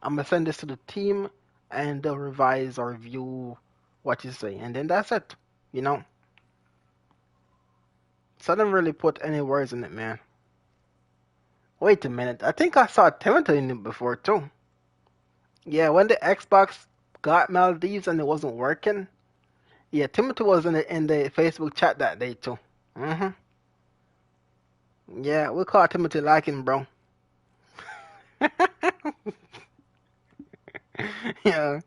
I'm gonna send this to the team. and they'll revise or review what you say, and then that's it. You know, so I didn't really put any words in it, man. Wait a minute, I think I saw Timothy in it before too. Yeah, when the Xbox got Maldives and it wasn't working. Yeah, Timothy was in the Facebook chat that day too. Mhm. Yeah, we call Timothy Larkin, bro. Yeah.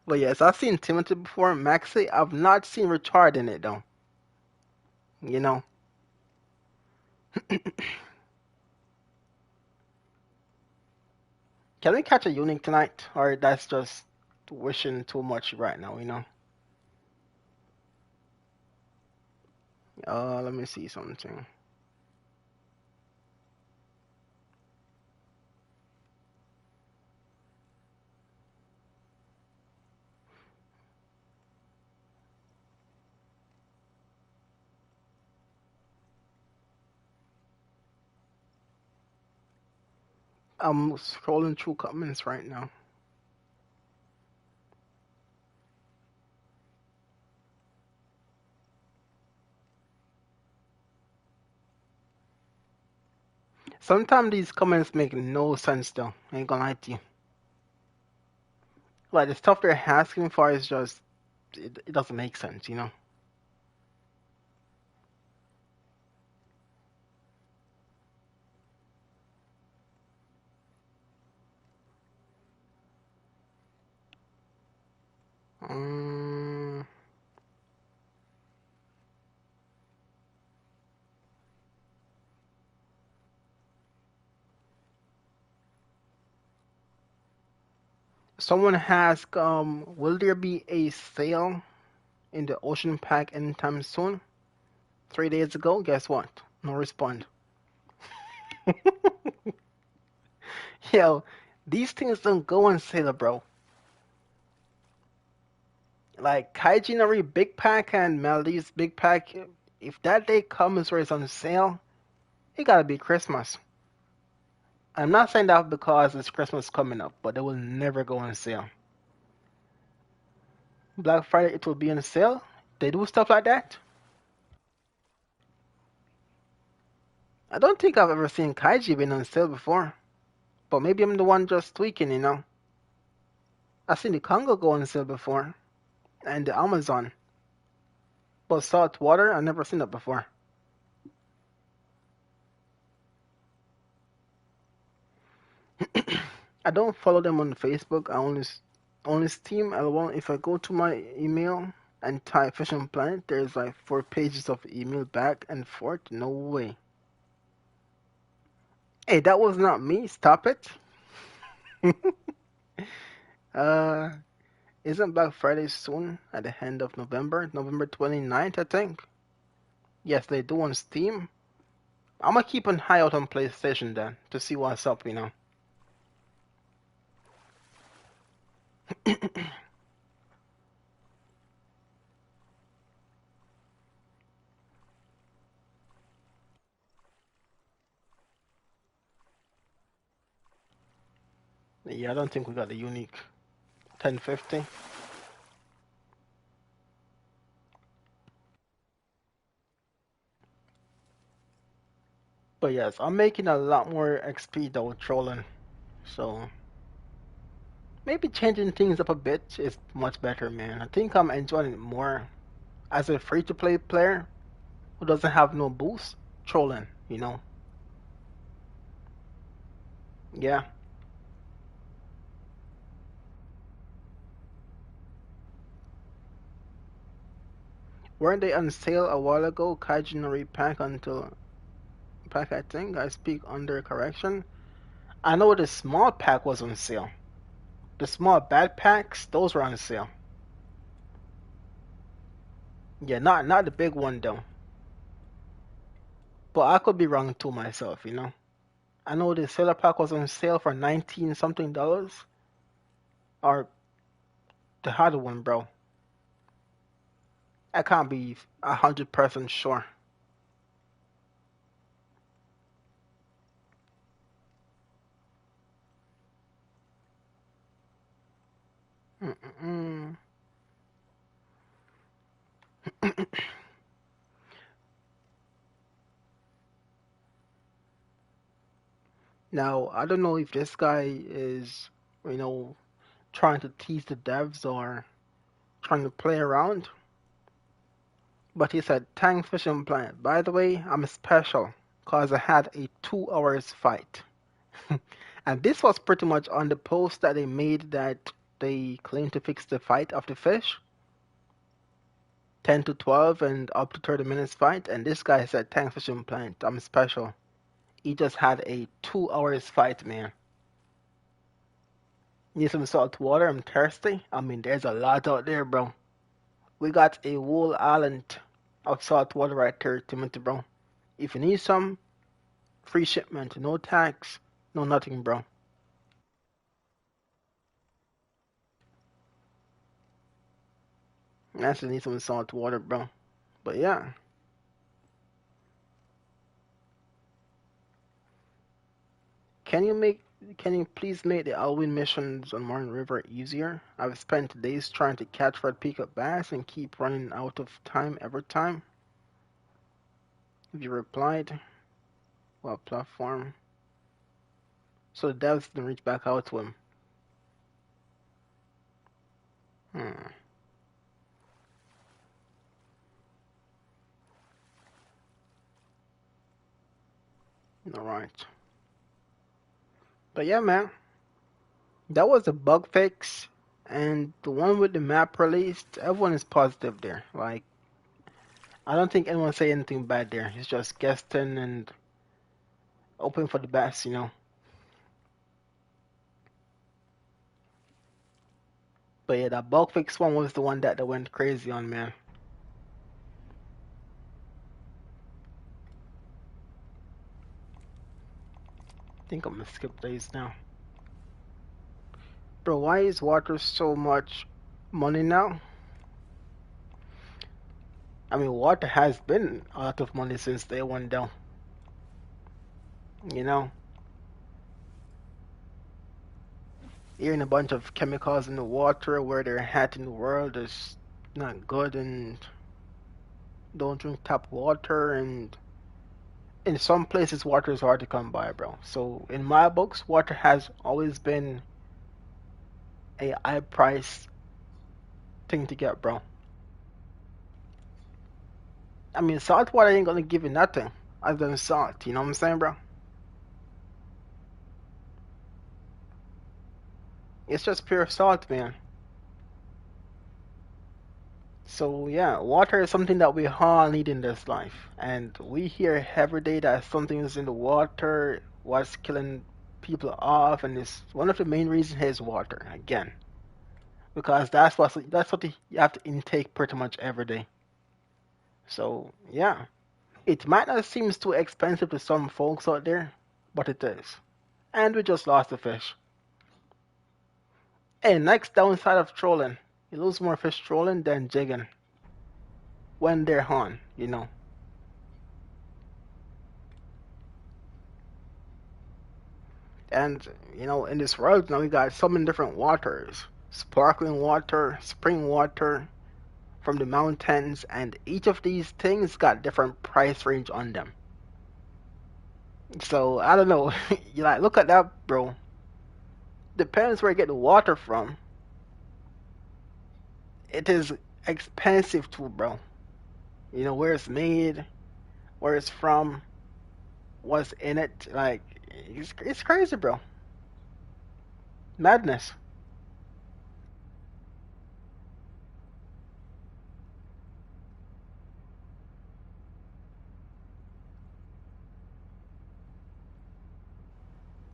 But yes, I've seen Timothy before. Maxi, I've not seen Richard in it though. You know. Can we catch a unique tonight? Or that's just wishing too much right now, you know? Let me see something. I'm scrolling through comments right now. Sometimes these comments make no sense though. I ain't gonna lie to you. Like the stuff they're asking for is just it doesn't make sense, you know? Um, Someone asked, will there be a sale in the Ocean Pack anytime soon? 3 days ago, guess what? No respond. Yo, these things don't go on sale, bro. Like Kaijinari Big Pack and Maldives Big Pack, if that day comes where it's on sale, it gotta be Christmas. I'm not saying that because it's Christmas coming up, but they will never go on sale. Black Friday, it will be on sale. They do stuff like that. I don't think I've ever seen Kaiji being on sale before, but maybe I'm the one just tweaking, you know. I've seen the Congo go on sale before, and the Amazon, but salt water, I've never seen that before. I don't follow them on Facebook. I only Steam. I want if I go to my email and type Fashion Planet, there's like 4 pages of email back and forth. No way. Hey, that was not me. Stop it. uh, isn't Black Friday soon at the end of November? November 29th, I think. Yes, they do on Steam. I'm gonna keep an eye out on PlayStation then to see what's up, you know. Yeah, I don't think we got the unique 1050. But yes, I'm making a lot more XP though trolling. So maybe changing things up a bit is much better, man. I think I'm enjoying it more as a free to play player who doesn't have no boost trolling, you know. Yeah. Weren't they on sale a while ago? Kaijinori pack until pack I think I speak under correction. I know the small pack was on sale. The small bad packs, those were on sale. Yeah, not the big one though. But I could be wrong too myself, you know. I know the seller pack was on sale for 19 something dollars. Or the harder one, bro. I can't be 100% sure. Mm-mm-mm. Now, I don't know if this guy is, you know, trying to tease the devs or trying to play around, but he said, "Thanks fishing plant. By the way, I'm special because I had a 2 hours fight." And this was pretty much on the post that they made that they claim to fix the fight of the fish. 10 to 12 and up to 30 minutes fight. And this guy said, "Thanks fishing plant. I'm special." He just had a 2 hours fight, man. Need some salt water? I'm thirsty. I mean, there's a lot out there, bro. We got a whole island of salt water right there, Timothy, bro. If you need some, free shipment, no tax, no nothing, bro. I actually need some salt water, bro. But yeah, can you make can you please make the Alwyn missions on Martin River easier? I've spent days trying to catch red pickup bass and keep running out of time every time. Have you replied? Well, platform. So the devs didn't reach back out to him. Hmm. All right. But yeah, man, that was a bug fix, and the one with the map released, everyone is positive there. Like, I don't think anyone say anything bad there. It's just guessing and hoping for the best, you know. But yeah, that bug fix one was the one that went crazy on, man. I think I'm gonna skip these now. Bro, why is water so much money now? I mean, water has been a lot of money since day one down. You know, hearing a bunch of chemicals in the water where they're at in the world is not good, and don't drink tap water, and in some places water is hard to come by, bro. So in my books, water has always been a high price thing to get, bro. I mean, salt water ain't gonna give you nothing other than salt. You know what I'm saying, bro? It's just pure salt, man. So yeah, water is something that we all need in this life, and we hear every day that something is in the water, what's killing people off, and it's one of the main reasons is water again, because that's what you have to intake pretty much every day. So yeah, it might not seem too expensive to some folks out there, but it is, and we just lost a fish. Hey, next downside of trolling, you lose more fish trolling than jigging when they're on, you know. And you know, in this world now we got so many different waters: sparkling water, spring water from the mountains, and each of these things got different price range on them. So I don't know. You like look at that, bro. Depends where you get the water from. It is expensive too, bro. You know where it's made, where it's from, what's in it. Like it's crazy, bro. Madness.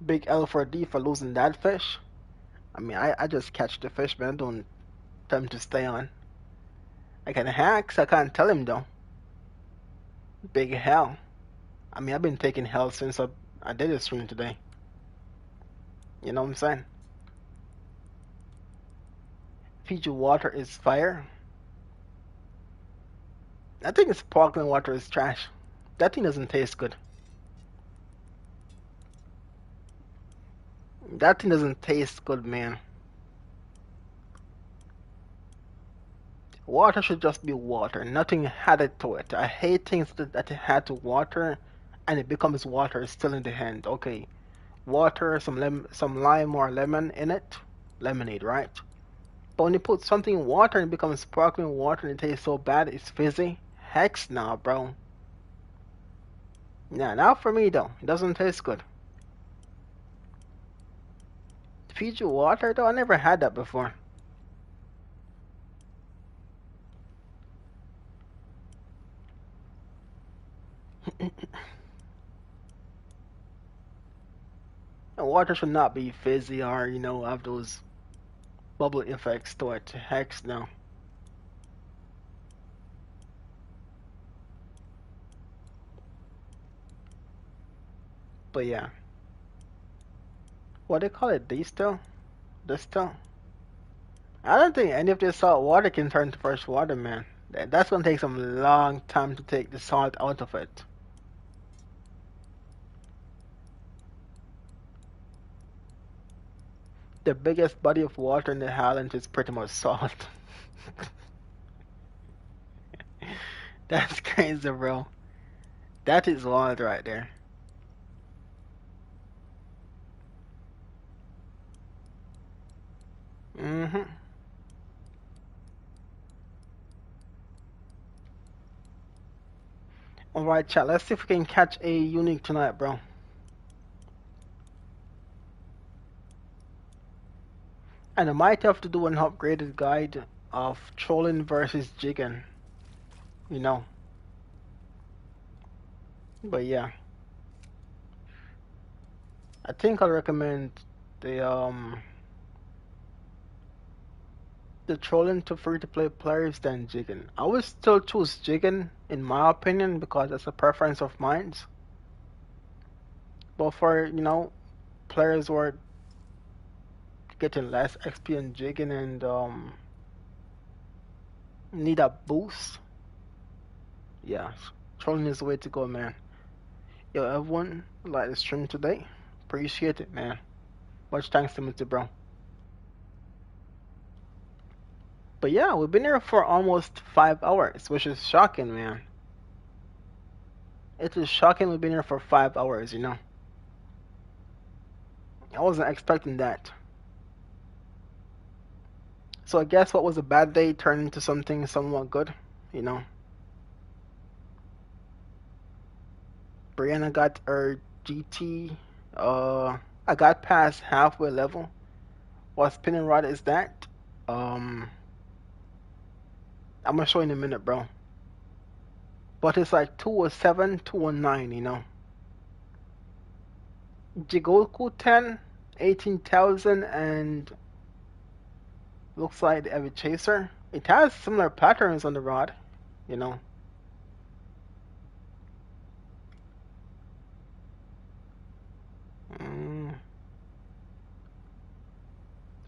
Big L for D for losing that fish. I mean, I just catch the fish, man. Don't tell him to stay on. I can hacks. I can't tell him though. Big hell. I mean, I've been taking hell since I did this stream today. You know what I'm saying? Fiji water is fire. I think sparkling water is trash. That thing doesn't taste good. That thing doesn't taste good, man. Water should just be water, nothing added to it. I hate things that it had to water and it becomes water still in the end. Okay, water, some lime or lemon in it, lemonade, right? But when you put something in water and it becomes sparkling water and it tastes so bad it's fizzy, hex nah, bro. Nah, not for me though. It doesn't taste good. Fiji water though, I never had that before. And water should not be fizzy or, have those bubble effects to it. Hex no. But yeah. What they call it? Distill? Distill? I don't think any of this salt water can turn to fresh water, man. That's gonna take some long time to take the salt out of it. The biggest body of water in the Highlands is pretty much salt. That's crazy, bro. That is wild right there. Mm-hmm. Alright, chat. Let's see if we can catch a unique tonight, bro. And I might have to do an upgraded guide of trolling versus jigging. You know. But yeah. I think I'll recommend the the trolling to free to play players than jigging. I would still choose jigging in my opinion because it's a preference of mine. But for, players who are getting less XP in jigging and need a boost, yeah, trolling is the way to go, man. Yo, everyone, like the stream today. Appreciate it, man. Much thanks to Mr. Bro. But yeah, we've been here for almost 5 hours, which is shocking, man. It is shocking we've been here for 5 hours. I wasn't expecting that. So I guess what was a bad day turned into something somewhat good. Brianna got her GT. I got past halfway level. What spinning rod is that? I'm gonna show you in a minute, bro. But it's like 207, 209. Jigoku 10, 18,000, and looks like the Ever Chaser. It has similar patterns on the rod. Mm.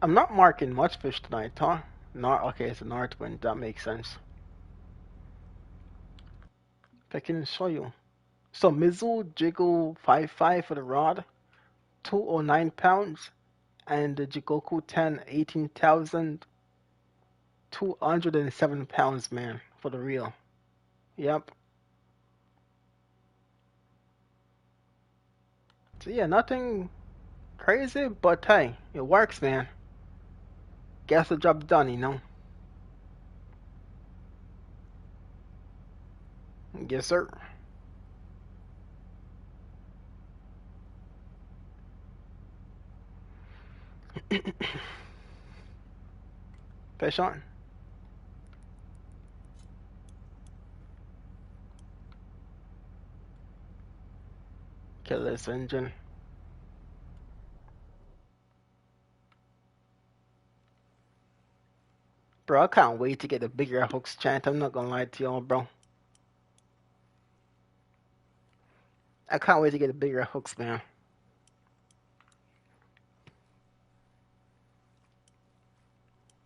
I'm not marking much fish tonight, huh? Okay, it's a Northwind. That makes sense. If I can show you. So Mizu Jiggle 55 for the rod, 209 pounds, and the Jigoku 10, 18,207 pounds, man, for the reel. Yep. So yeah, nothing crazy, but hey, it works, man. Gets the job done. Yes, sir. Fish on. Kill this engine. Bro, I can't wait to get the bigger hooks chant. I'm not gonna lie to y'all, bro. I can't wait to get the bigger hooks, man.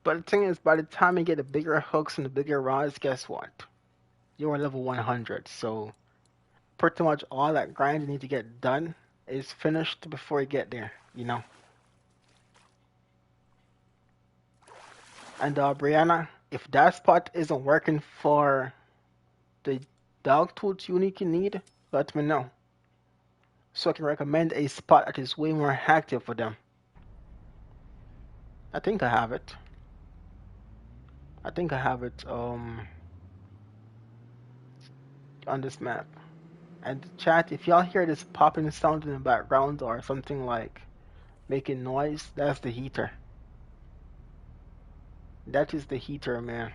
But the thing is, by the time you get the bigger hooks and the bigger rods, guess what? You're level 100, so pretty much all that grind you need to get done is finished before you get there. And Brianna, If that spot isn't working for the Dogtooth unique you need, let me know. So I can recommend a spot that is way more active for them. I think I have it. I think I have it on this map. And chat, if y'all hear this popping sound in the background or something like making noise, that's the heater. That is the heater, man.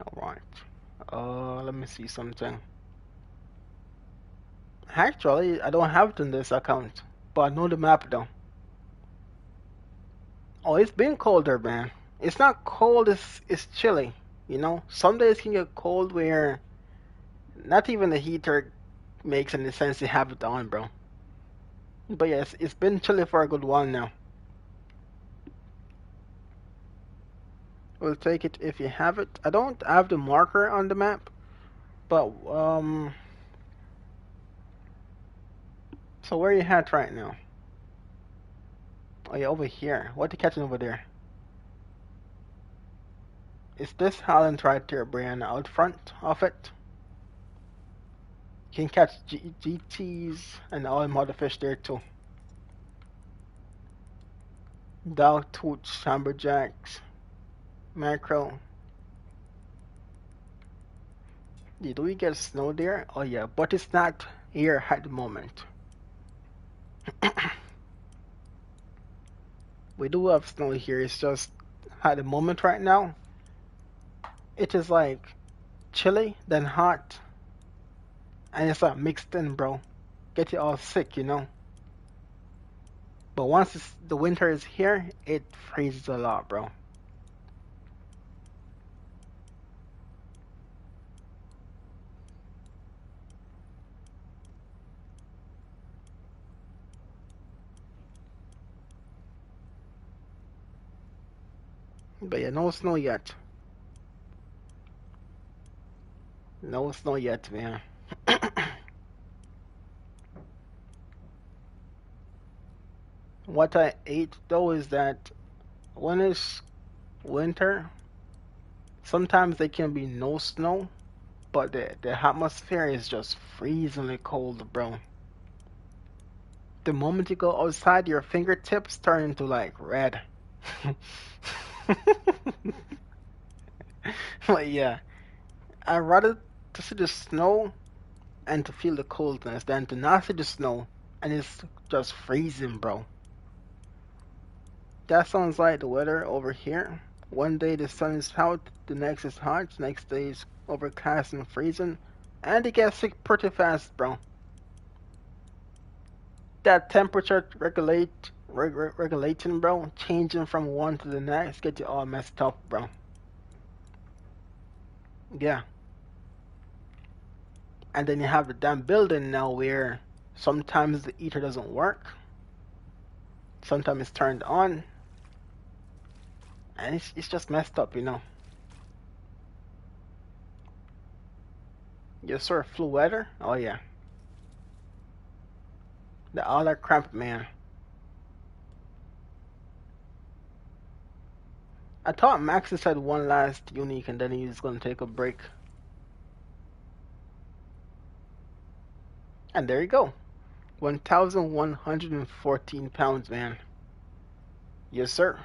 Alright. Let me see something. Actually, I don't have it in this account, but I know the map though. Oh, it's been colder, man. It's not cold, it's chilly. You know, some days can get cold where not even the heater makes any sense to have it on, bro. But yes, it's been chilly for a good while now. We'll take it if you have it. I don't have the marker on the map, but so where are you at right now? Oh, you're over here. What are you catching over there? Is this island right there, Brianna, out front of it? You can catch GTs and all them other fish there too. Dogtooth, amberjacks, mackerel. Do we get snow there? Oh yeah, but it's not here at the moment. We do have snow here, it's just at the moment right now. It is like chilly, then hot, and it's like mixed in, bro. Get you all sick, you know. But once the winter is here, it freezes a lot, bro. But yeah, no snow yet. No snow yet, man. What I ate though is that when it's winter, sometimes there can be no snow, but the atmosphere is just freezingly cold, bro. The moment you go outside, your fingertips turn into like red. But yeah, I'd rather to see the snow and to feel the coldness than to not see the snow and it's just freezing, bro. That sounds like the weather over here. One day the sun is out, the next is hot, the next day is overcast and freezing, and it gets sick pretty fast, bro. That temperature regulating, bro, changing from one to the next, get you all messed up, bro. Yeah. And then you have the damn building now where sometimes the heater doesn't work, sometimes it's turned on, and it's just messed up, you know. Yes, sir. Flu weather? Oh, yeah. The other crap, man. I thought Maxis had one last unique and then he was going to take a break. And there you go. 1,114 pounds, man. Yes, sir.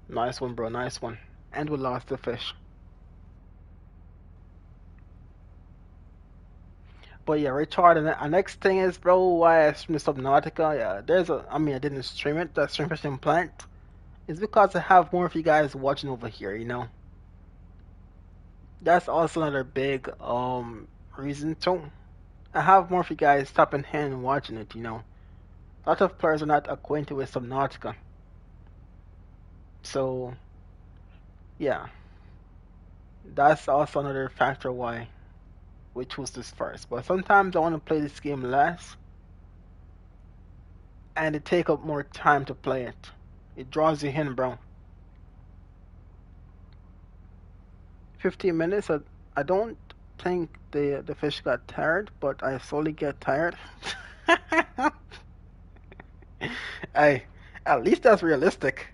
Nice one, bro. Nice one. And we lost the fish. But yeah, Richard, and the next thing is, bro, why I stream Subnautica. Yeah, I didn't stream it, that Stream Fishing Plant. It's because I have more of you guys watching over here, you know. That's also another big reason too. I have more of you guys stopping in and watching it, you know. A lot of players are not acquainted with Subnautica. So yeah. That's also another factor why we choose this first. But sometimes I want to play this game less and it take up more time to play it. It draws you in, bro. 15 minutes, I don't think the fish got tired, but I slowly get tired. Hey, at least that's realistic.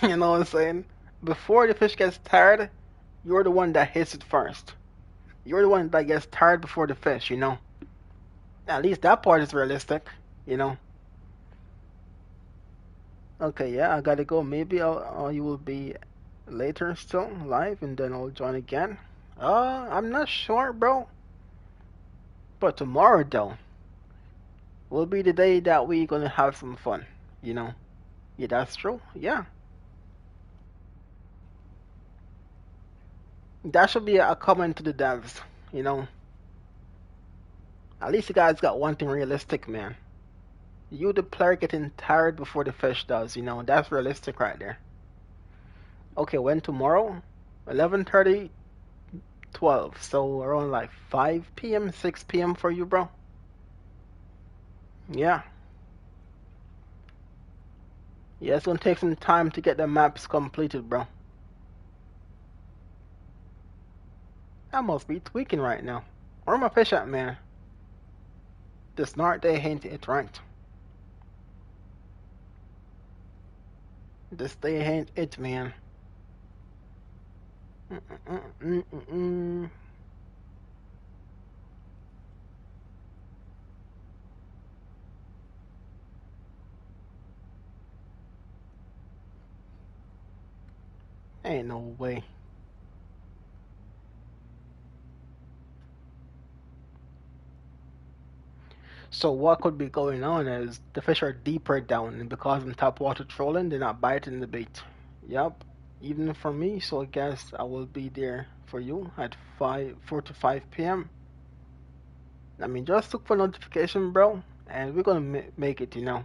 You know what I'm saying? Before the fish gets tired, you're the one that hits it first. You're the one that gets tired before the fish, you know? At least that part is realistic, you know? Okay, yeah, I gotta go. Maybe you will be later still live and then I'll join again. I'm not sure, bro. But tomorrow, though, will be the day that we gonna have some fun, you know? Yeah, that's true. Yeah. That should be a comment to the devs, you know? At least you guys got one thing realistic, man. You, the player, getting tired before the fish does, you know? That's realistic right there. Okay, when tomorrow? 11:30, 12. So around like 5 p.m., 6 p.m. for you, bro? Yeah. Yeah, it's gonna take some time to get the maps completed, bro. I must be tweaking right now. Where my fish at, man? The snort they ain't it right. This they ain't it, man. Mm-mm-mm-mm-mm. Ain't no way. So what could be going on is the fish are deeper down, and because I'm top water trolling, they're not biting the bait. Yup, even for me. So I guess I will be there for you at 4 to 5 p.m. I mean, just look for notification, bro, and we're gonna make it, you know.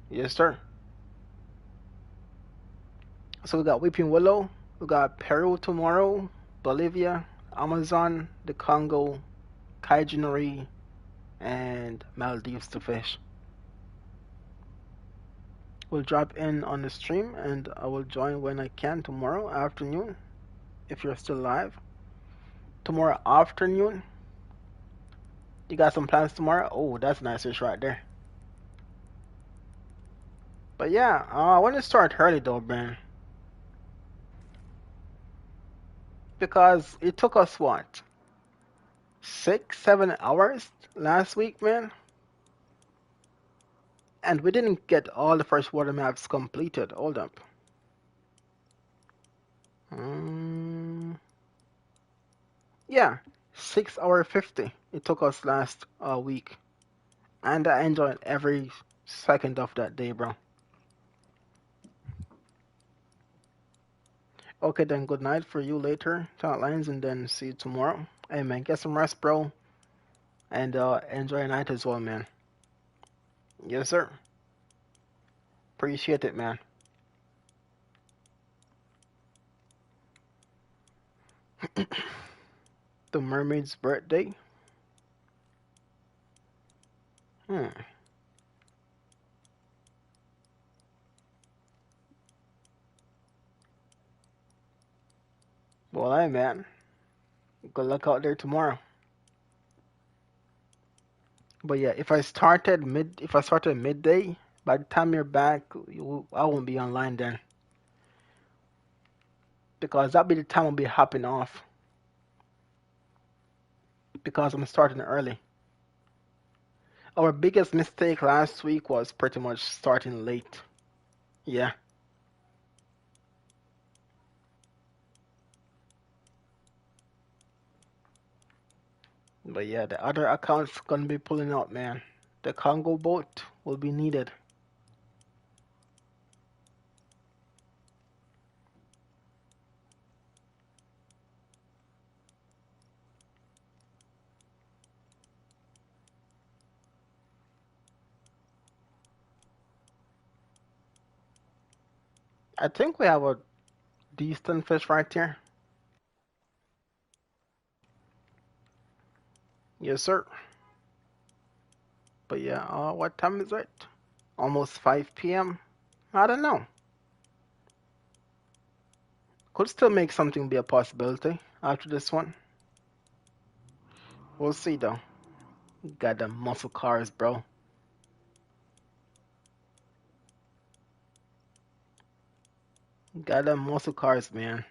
Yes, sir. So we got Weeping Willow, we got Peru tomorrow, Bolivia, Amazon, the Congo, Kaijinori, and Maldives to fish. Will drop in on the stream and I will join when I can tomorrow afternoon if you're still live. Tomorrow afternoon, you got some plans tomorrow? Oh, that's nice fish right there. But yeah, I want to start early though, man. Because it took us what? 6, 7 hours last week, man? And we didn't get all the freshwater maps completed. Hold up. Mm, yeah, 6 hour 50. It took us last week. And I enjoyed every second of that day, bro. Okay, then good night for you later, Talent Lines, and then see you tomorrow. Hey, man, get some rest, bro. And enjoy your night as well, man. Yes, sir. Appreciate it, man. The mermaid's birthday? Hmm. Well, hey, man. Good luck out there tomorrow. But yeah, if I started midday, by the time you're back, I won't be online then. Because that'll be the time I'll be hopping off. Because I'm starting early. Our biggest mistake last week was pretty much starting late. Yeah. But yeah, the other accounts gonna be pulling out, man. The Congo boat will be needed. I think we have a decent fish right here. Yes, sir. But yeah, what time is it? Almost 5 p.m. I don't know. Could still make something be a possibility after this one. We'll see though. Got the muscle cars, bro. Got the muscle cars, man.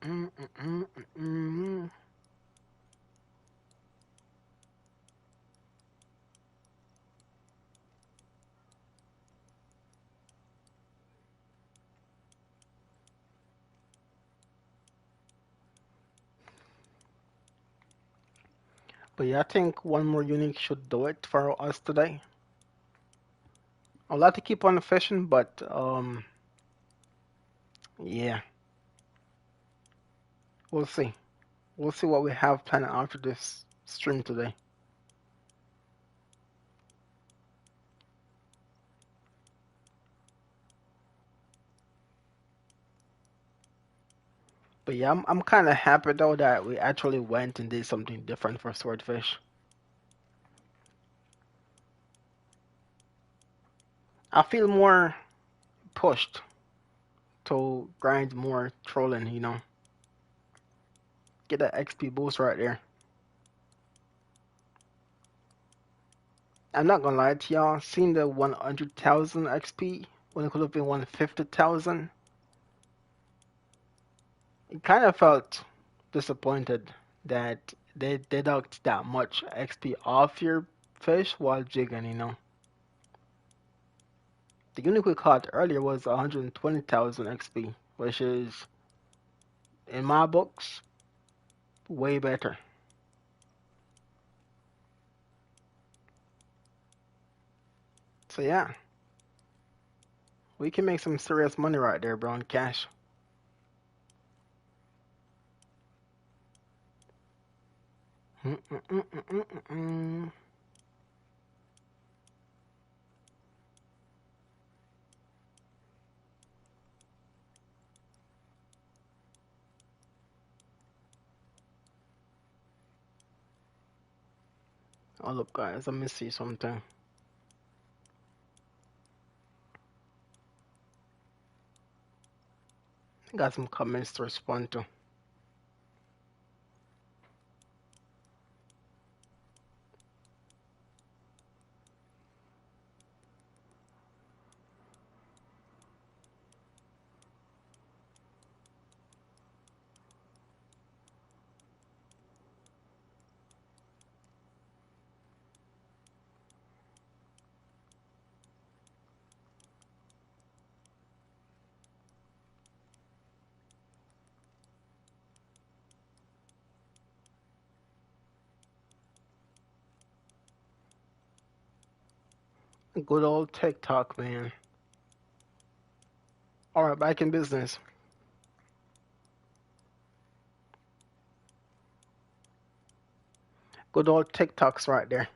Mm-mm-mm-mm-mm. But yeah, I think one more unique should do it for us today. I'd like to keep on fishing, but yeah, we'll see. We'll see what we have planned after this stream today. But yeah, I'm kind of happy though that we actually went and did something different for swordfish. I feel more pushed to grind more trolling, you know. Get that XP boost right there. I'm not gonna lie to y'all, seeing the 100,000 XP when it could have been 150,000, it kind of felt disappointed that they deduct that much XP off your fish while jigging, you know. The unit we caught earlier was 120,000 XP, which is, in my books, way better. So yeah, we can make some serious money right there, bro, in cash. Mm-mm-mm-mm-mm-mm. Oh look, guys, let me see something. I got some comments to respond to. Good old TikTok, man. All right, back in business. Good old TikToks right there.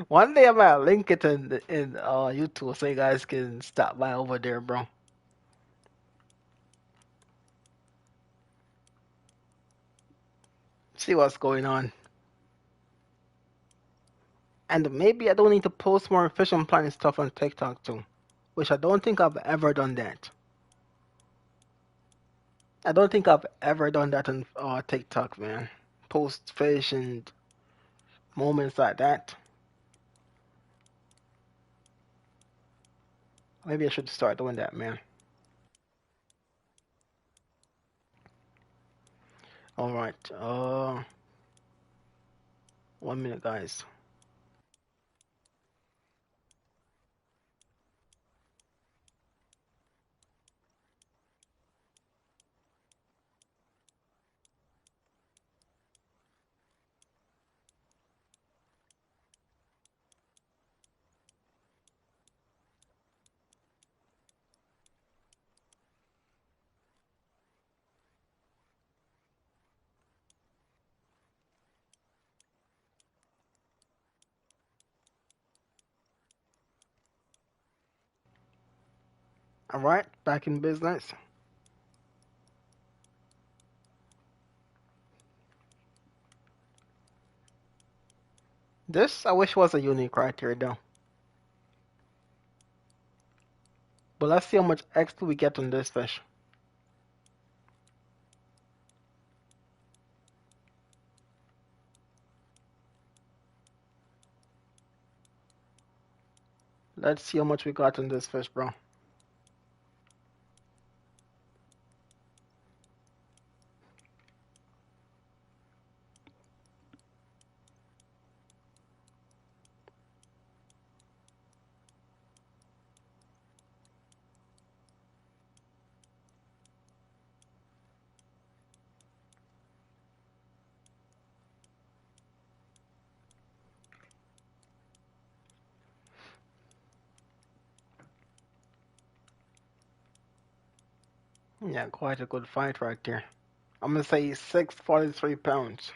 One day I might link it in YouTube so you guys can stop by over there, bro. See what's going on. And maybe I don't need to post more fishing planning stuff on TikTok too, which I don't think I've ever done that. I don't think I've ever done that on TikTok, man. Post fish and moments like that. Maybe I should start doing that, man. All right. 1 minute, guys. All right, back in business. This I wish was a unique criteria though. But let's see how much XP we get on this fish. Let's see how much we got on this fish, bro. Yeah, quite a good fight right there. I'm gonna say 643 pounds.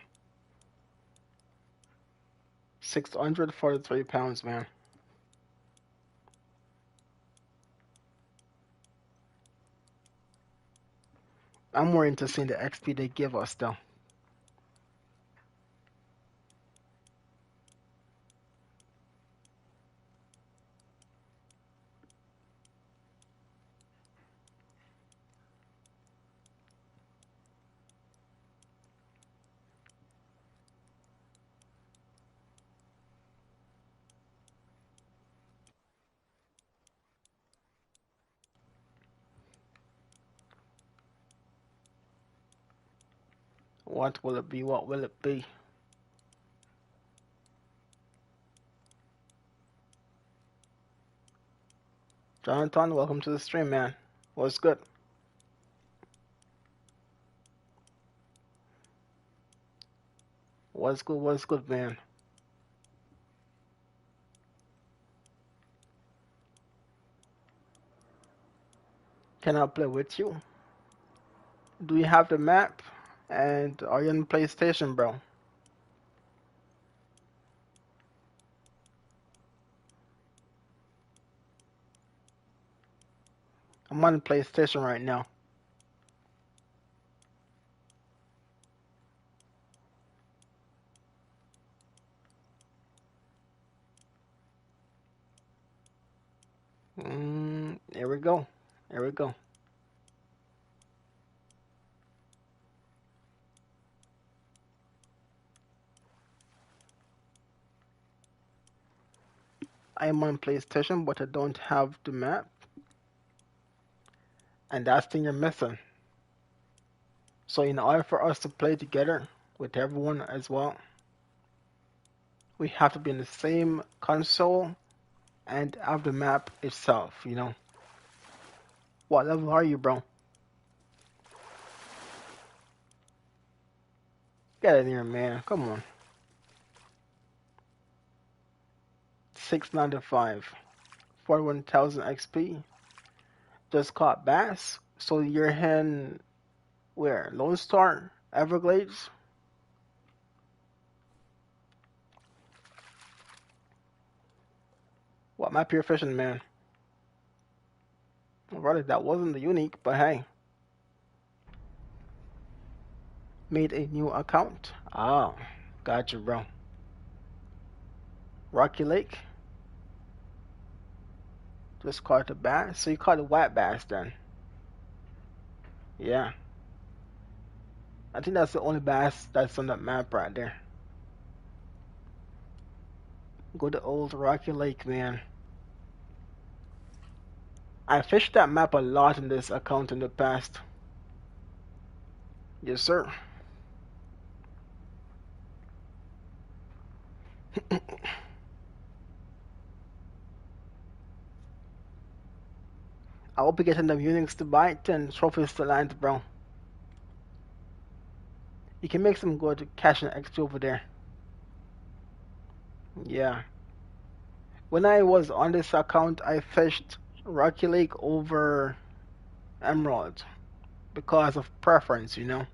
643 pounds, man. I'm more into seeing the XP they give us, though. What will it be? What will it be? Jonathan, welcome to the stream, man. What's good? What's good? What's good, man? Can I play with you? Do you have the map? And are you on PlayStation, bro? I'm on PlayStation right now. Here we go. Here we go. I am on PlayStation, but I don't have the map. And that's the thing you're missing. So in order for us to play together with everyone as well, we have to be in the same console and have the map itself, you know. What level are you, bro? Get in here, man. Come on. 695. 41,000 XP. Just caught bass. So you're in where? Lone Star? Everglades? What map you're fishing, man? Brother, that wasn't the unique, but hey. Made a new account. Oh, gotcha, bro. Rocky Lake. Just caught the bass. So you caught the white bass then. Yeah. I think that's the only bass that's on that map right there. Go to old Rocky Lake, man. I fished that map a lot in this account in the past. Yes, sir. I hope you getting them Unix to bite and trophies to land, bro. You can make some good cash and XP over there. Yeah. When I was on this account, I fished Rocky Lake over Emerald because of preference, you know.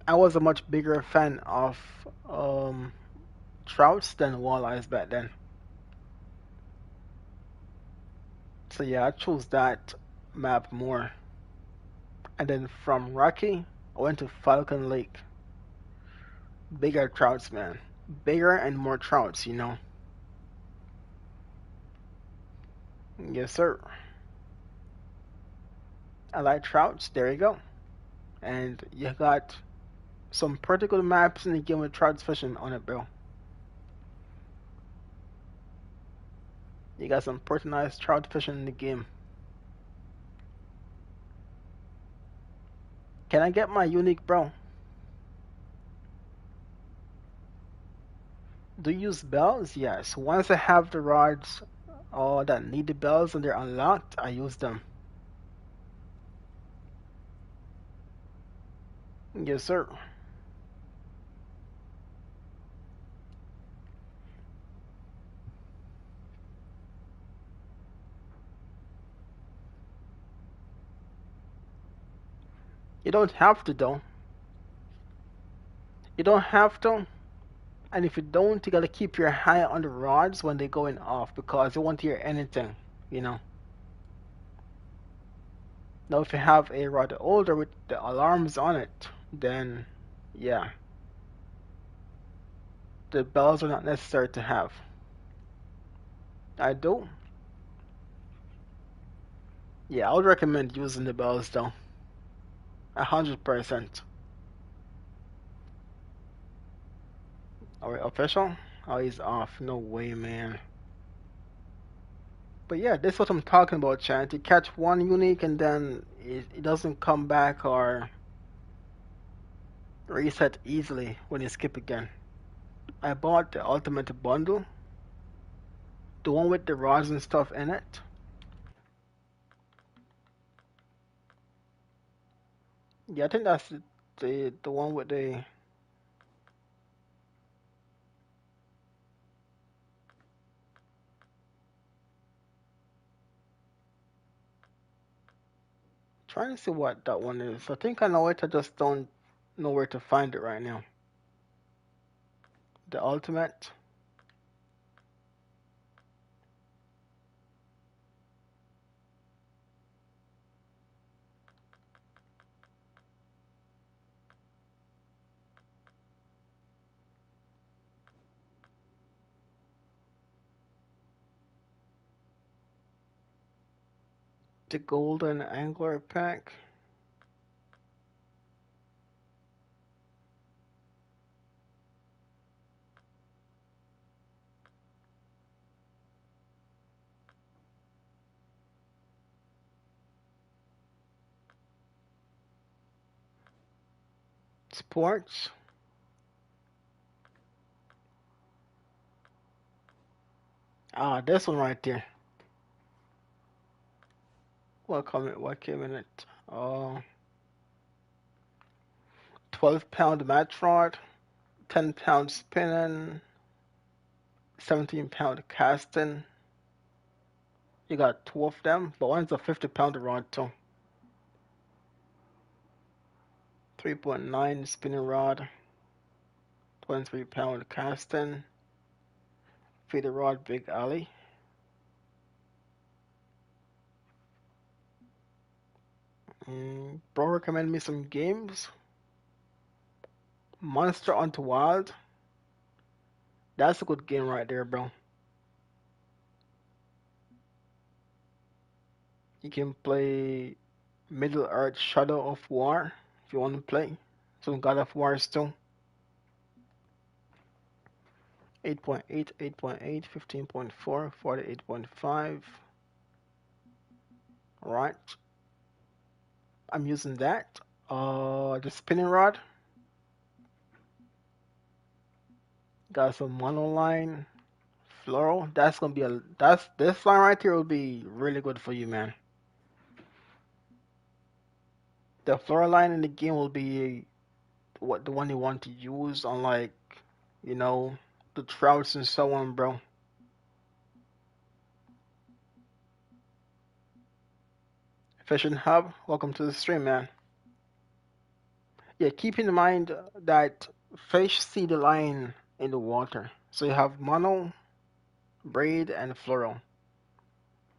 I was a much bigger fan of trouts than walleyes back then. So yeah, I chose that map more. And then from Rocky, I went to Falcon Lake. Bigger trouts, man. Bigger and more trouts, you know. Yes, sir. I like trouts. There you go. And you got some pretty good maps in the game with trout fishing on it, bro. You got some pretty nice trout fishing in the game. Can I get my unique, bro? Do you use bells? Yes. Once I have the rods that need the bells and they're unlocked, I use them. Yes, sir. You don't have to, though. You don't have to. And if you don't, you gotta keep your eye on the rods when they're going off because you won't hear anything, you know. Now, if you have a rod holder with the alarms on it, then yeah, the bells are not necessary to have. I do. Yeah, I would recommend using the bells though. 100%. Alright, official? Oh, he's off. No way, man. But yeah, this is what I'm talking about, Chant. You catch one unique and then it doesn't come back or reset easily when you skip again. I bought the ultimate bundle, the one with the rods and stuff in it. Yeah, I think that's the one with the. Trying to see what that one is. I think I know it. I just don't know where to find it right now. The ultimate. The golden angler pack. Sports. Ah, this one right there. What came in it? 12-pound match rod, 10-pound spinning, 17-pound casting. You got two of them, but one's a 50-pound rod too. 3.9 spinning rod, 23-pound casting, feeder rod Big Alley. Bro, recommend me some games. Monster Hunter Wild. That's a good game right there, bro. You can play Middle Earth Shadow of War if you want to play. Some God of Wars too. 8.8, 8.8, 15.4, 48.5. Alright. I'm using that. The spinning rod. Got some monoline floral. That's gonna be this line right here will be really good for you, man. The floral line in the game will be the one you want to use on like, you know, the trouts and so on, bro. Fishing Hub, welcome to the stream, man. Yeah, keep in mind that fish see the line in the water. So you have mono, braid, and floral.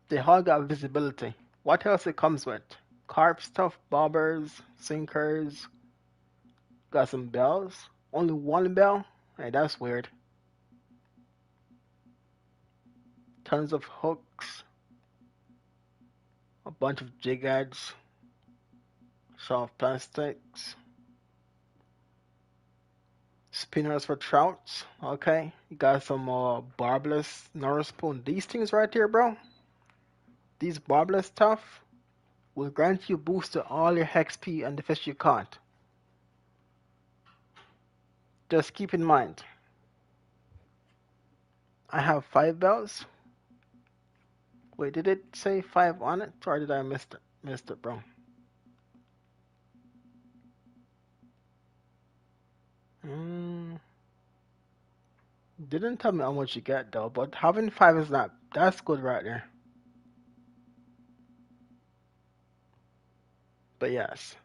They all got visibility. What else it comes with? Carp stuff, bobbers, sinkers, got some bells. Only one bell? Hey, that's weird. Tons of hooks. bunch of jig heads, soft plastics, spinners for trouts. Okay, you got some barbless Norris spoon. These things right here, bro. These barbless stuff will grant you boost to all your XP and the fish you caught. Just keep in mind, I have 5 bells. Wait, did it say 5 on it, or did I miss it? Missed it, bro. Mm, didn't tell me how much you get though, but having 5 is not. That's good right there. But yes,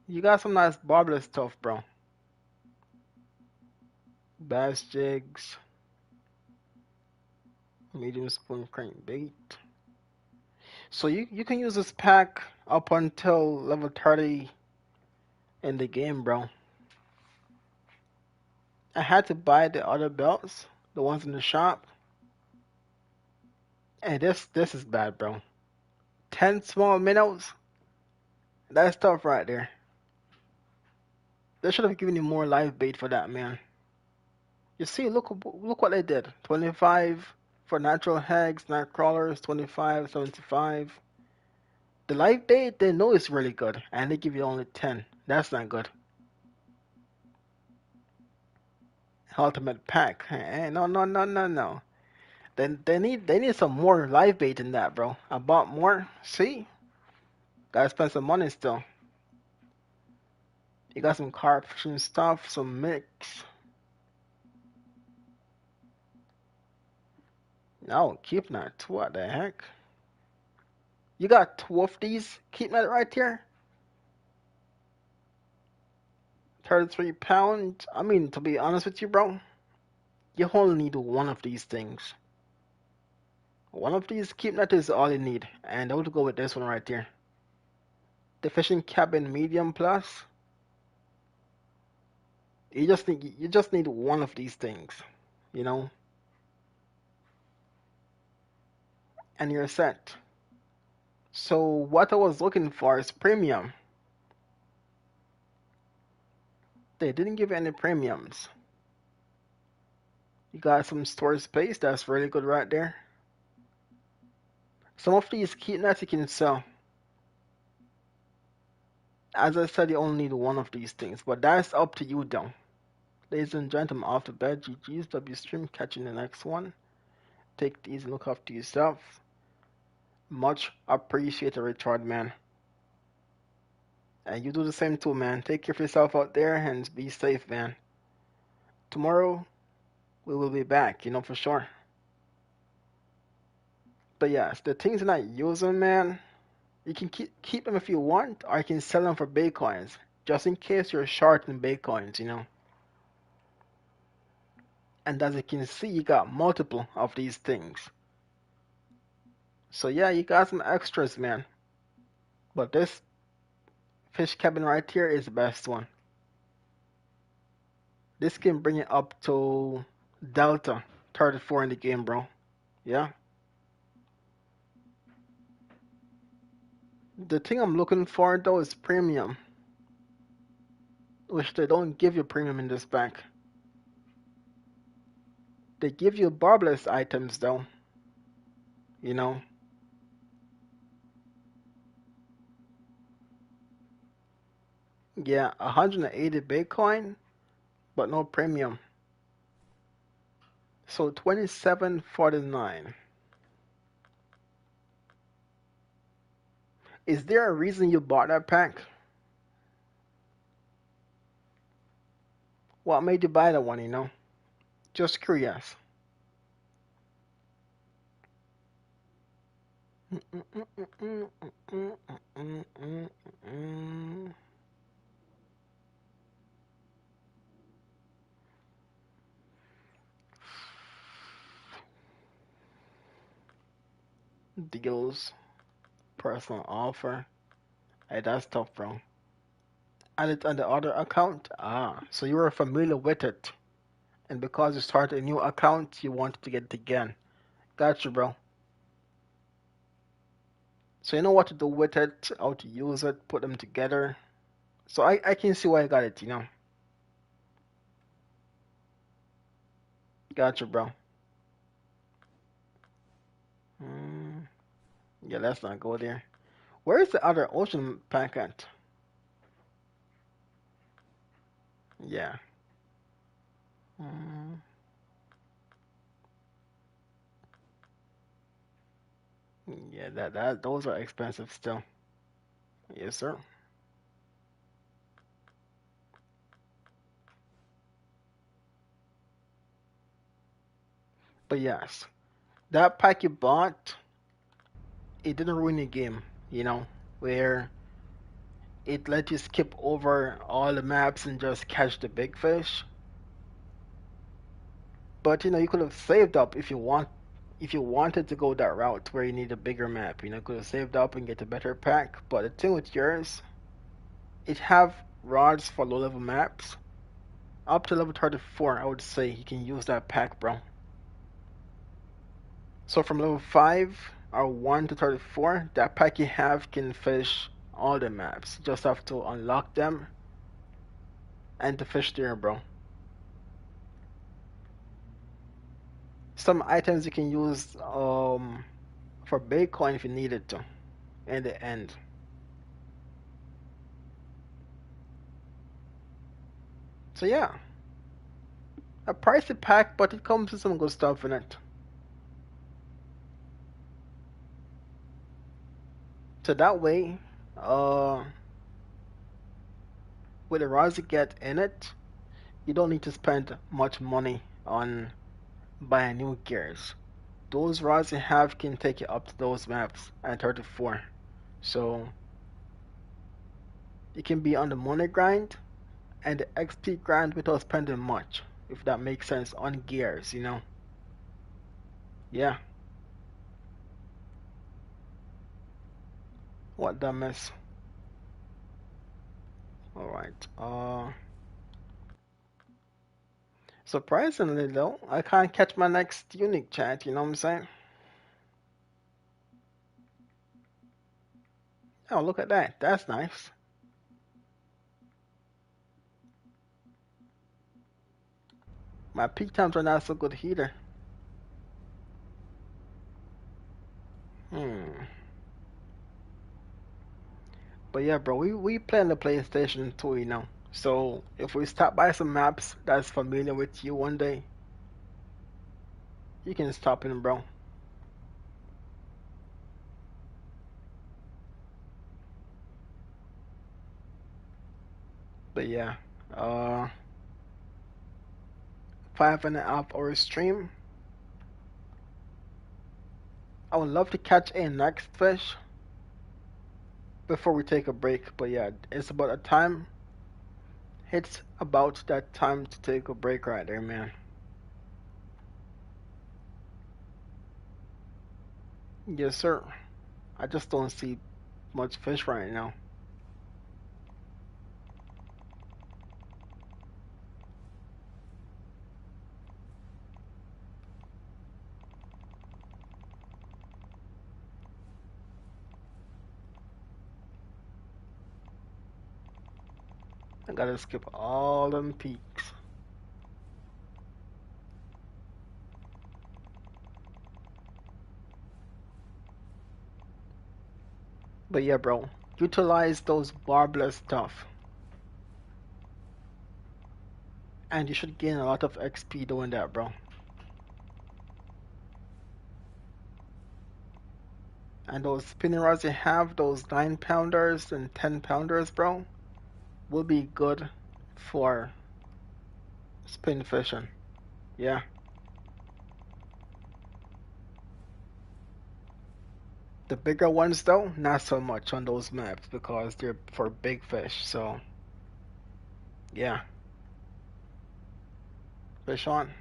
you got some nice barbless stuff, bro. Bass jigs, medium spoon crankbait. So you can use this pack up until level 30 in the game, bro. I had to buy the other belts, the ones in the shop. And this is bad, bro. 10 small minnows. That's tough right there. They should have given you more live bait for that, man. You see, look what they did. 25 for natural hags, night crawlers, 25, 75. The live bait they know is really good, and they give you only 10. That's not good. Ultimate pack. No, no, no, no, no. Then they need some more live bait than that, bro. I bought more. See, gotta spend some money still. You got some carp fishing stuff, some mix. No, keep that. What the heck? You got 2 of these? Keep that right here. 33 pounds. I mean, to be honest with you, bro, you only need one of these things. One of these keep net is all you need, and I would go with this one right here. The fishing cabin medium plus. You just need one of these things, you know, and you're set. So what I was looking for is premium. They didn't give any premiums. You got some storage space, that's really good right there. Some of these keep nets you can sell. As I said, you only need one of these things, but that's up to you though. Ladies and gentlemen, off the bed, GG's, W stream, catching the next one. Take these and look after yourself. Much appreciated, Richard, man. And you do the same too, man. Take care of yourself out there and be safe, man. Tomorrow, we will be back, for sure. But yes, the things you're not using, man, you can keep them if you want, or you can sell them for Bitcoins, just in case you're short in Bitcoins. And as you can see, you got multiple of these things. So yeah, you got some extras, man. But this fish cabin right here is the best one. This can bring it up to Delta 34 in the game, bro. Yeah. The thing I'm looking for though is premium, which they don't give you premium in this pack. They give you barbless items though. You know. Yeah, 180 Bitcoin, but no premium. So 27.49. Is there a reason you bought that pack? What made you buy that one? Just curious. Deals, personal offer. Hey, that's tough, bro. Add it on the other account? Ah, so you were familiar with it. And because you started a new account, you wanted to get it again. Gotcha, bro. So you know what to do with it, how to use it, put them together. So I can see why I got it, you know. Gotcha, bro. Mm, yeah, let's not go there. Where is the other ocean pack at? Yeah. Mm, yeah, that those are expensive still. Yes, sir. But yes, that pack you bought, it didn't ruin the game, you know, where it let you skip over all the maps and just catch the big fish. But you know, you could have saved up if you wanted to go that route where you need a bigger map, you know, could have saved up and get a better pack. But the thing with yours, it have rods for low level maps. Up to level 34, I would say you can use that pack, bro. So from level 5 or 1 to 34, that pack you have can fish all the maps. You just have to unlock them and to fish there, bro. Some items you can use for Bitcoin if you needed to in the end. So yeah, a pricey pack, but it comes with some good stuff in it. So that way, uh, with the rods you get in it, you don't need to spend much money on buying new gears. Those rods you have can take you up to those maps at 34. So you can be on the money grind and the XP grind without spending much, if that makes sense, on gears, you know? Yeah, what that mess. Alright, surprisingly though, I can't catch my next unique chat, you know what I'm saying? Oh, look at that. That's nice. My peak times are not so good either. Hmm. But yeah, bro, we play on the PlayStation too, you know. So if we stop by some maps that's familiar with you one day, you can stop in, bro. But yeah, uh, 5.5 hour stream. I would love to catch a next fish before we take a break. But yeah, it's about a time. It's about that time to take a break right there, man. Yes, sir. I just don't see much fish right now. I gotta skip all them peaks. But yeah, bro, utilize those barbless stuff, and you should gain a lot of XP doing that, bro. And those spinning rods you have, those 9 pounders and 10 pounders, bro, will be good for spin fishing. Yeah. The bigger ones, though, not so much on those maps because they're for big fish. So, yeah. Fish on.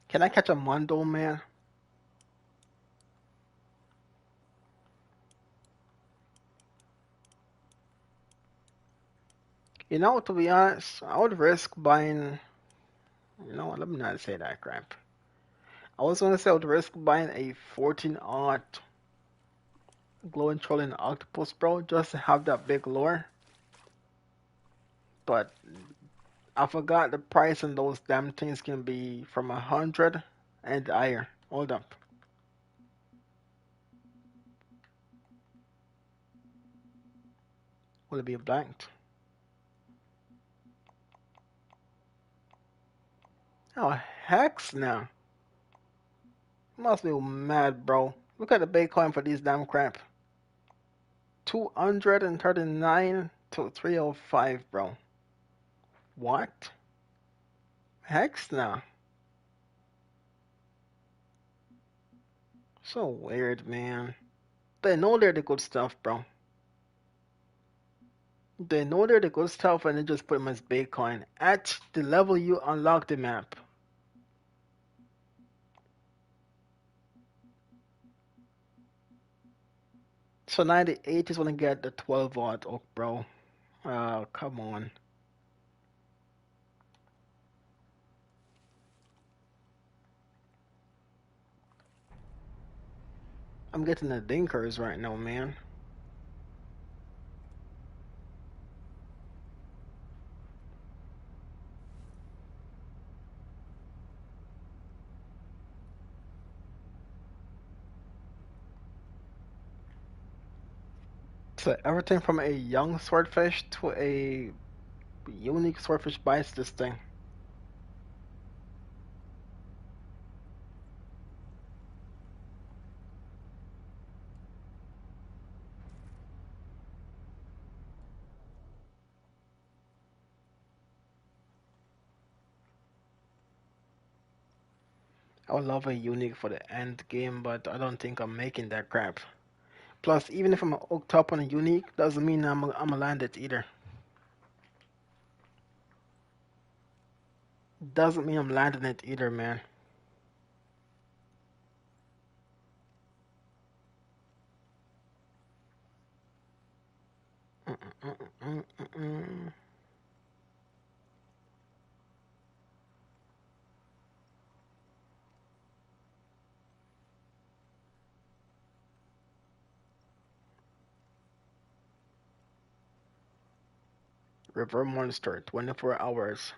Can I catch a Mondo, man? You know, to be honest, I would risk buying. You know what? Let me not say that crap. I was gonna say I would risk buying a 14 aught glowing trolling octopus, bro, just to have that big lure. But I forgot the price on those damn things can be from 100 and higher. Hold up. Will it be blanked? Oh, hex now. Must be mad, bro. Look at the Bitcoin for these damn crap. 239 to 305, bro. What? Hex now. So weird, man. They know they're the good stuff, bro. They know they're the good stuff and they just put them as Bitcoin at the level you unlock the map. So 98 is gonna get the 12 watt oak, bro. Oh, come on. I'm getting the dinkers right now, man. So everything from a young swordfish to a unique swordfish bites this thing. I would love a unique for the end game, but I don't think I'm making that crap. Plus, even if I'm hooked up on a unique, doesn't mean I'm a land it either. Doesn't mean I'm landing it either, man. Mm-mm-mm-mm-mm-mm. River Monster, 24 hours.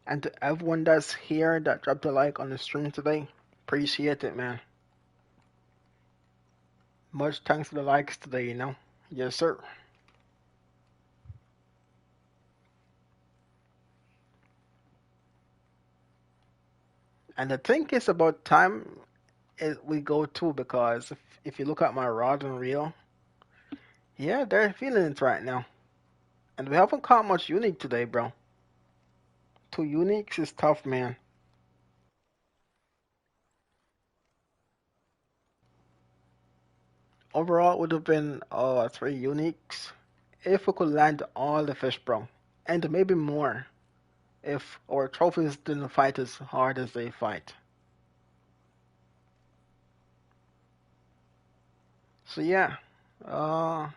And to everyone that's here that dropped a like on the stream today, appreciate it, man. Much thanks for the likes today, you know. Yes, sir. And I think it's about time we go too, because if you look at my rod and reel, yeah, they're feeling it right now. And we haven't caught much unique today, bro. Two uniques is tough, man. Overall, it would have been three uniques if we could land all the fish, bro, and maybe more if our trophies didn't fight as hard as they fight. So yeah, uh,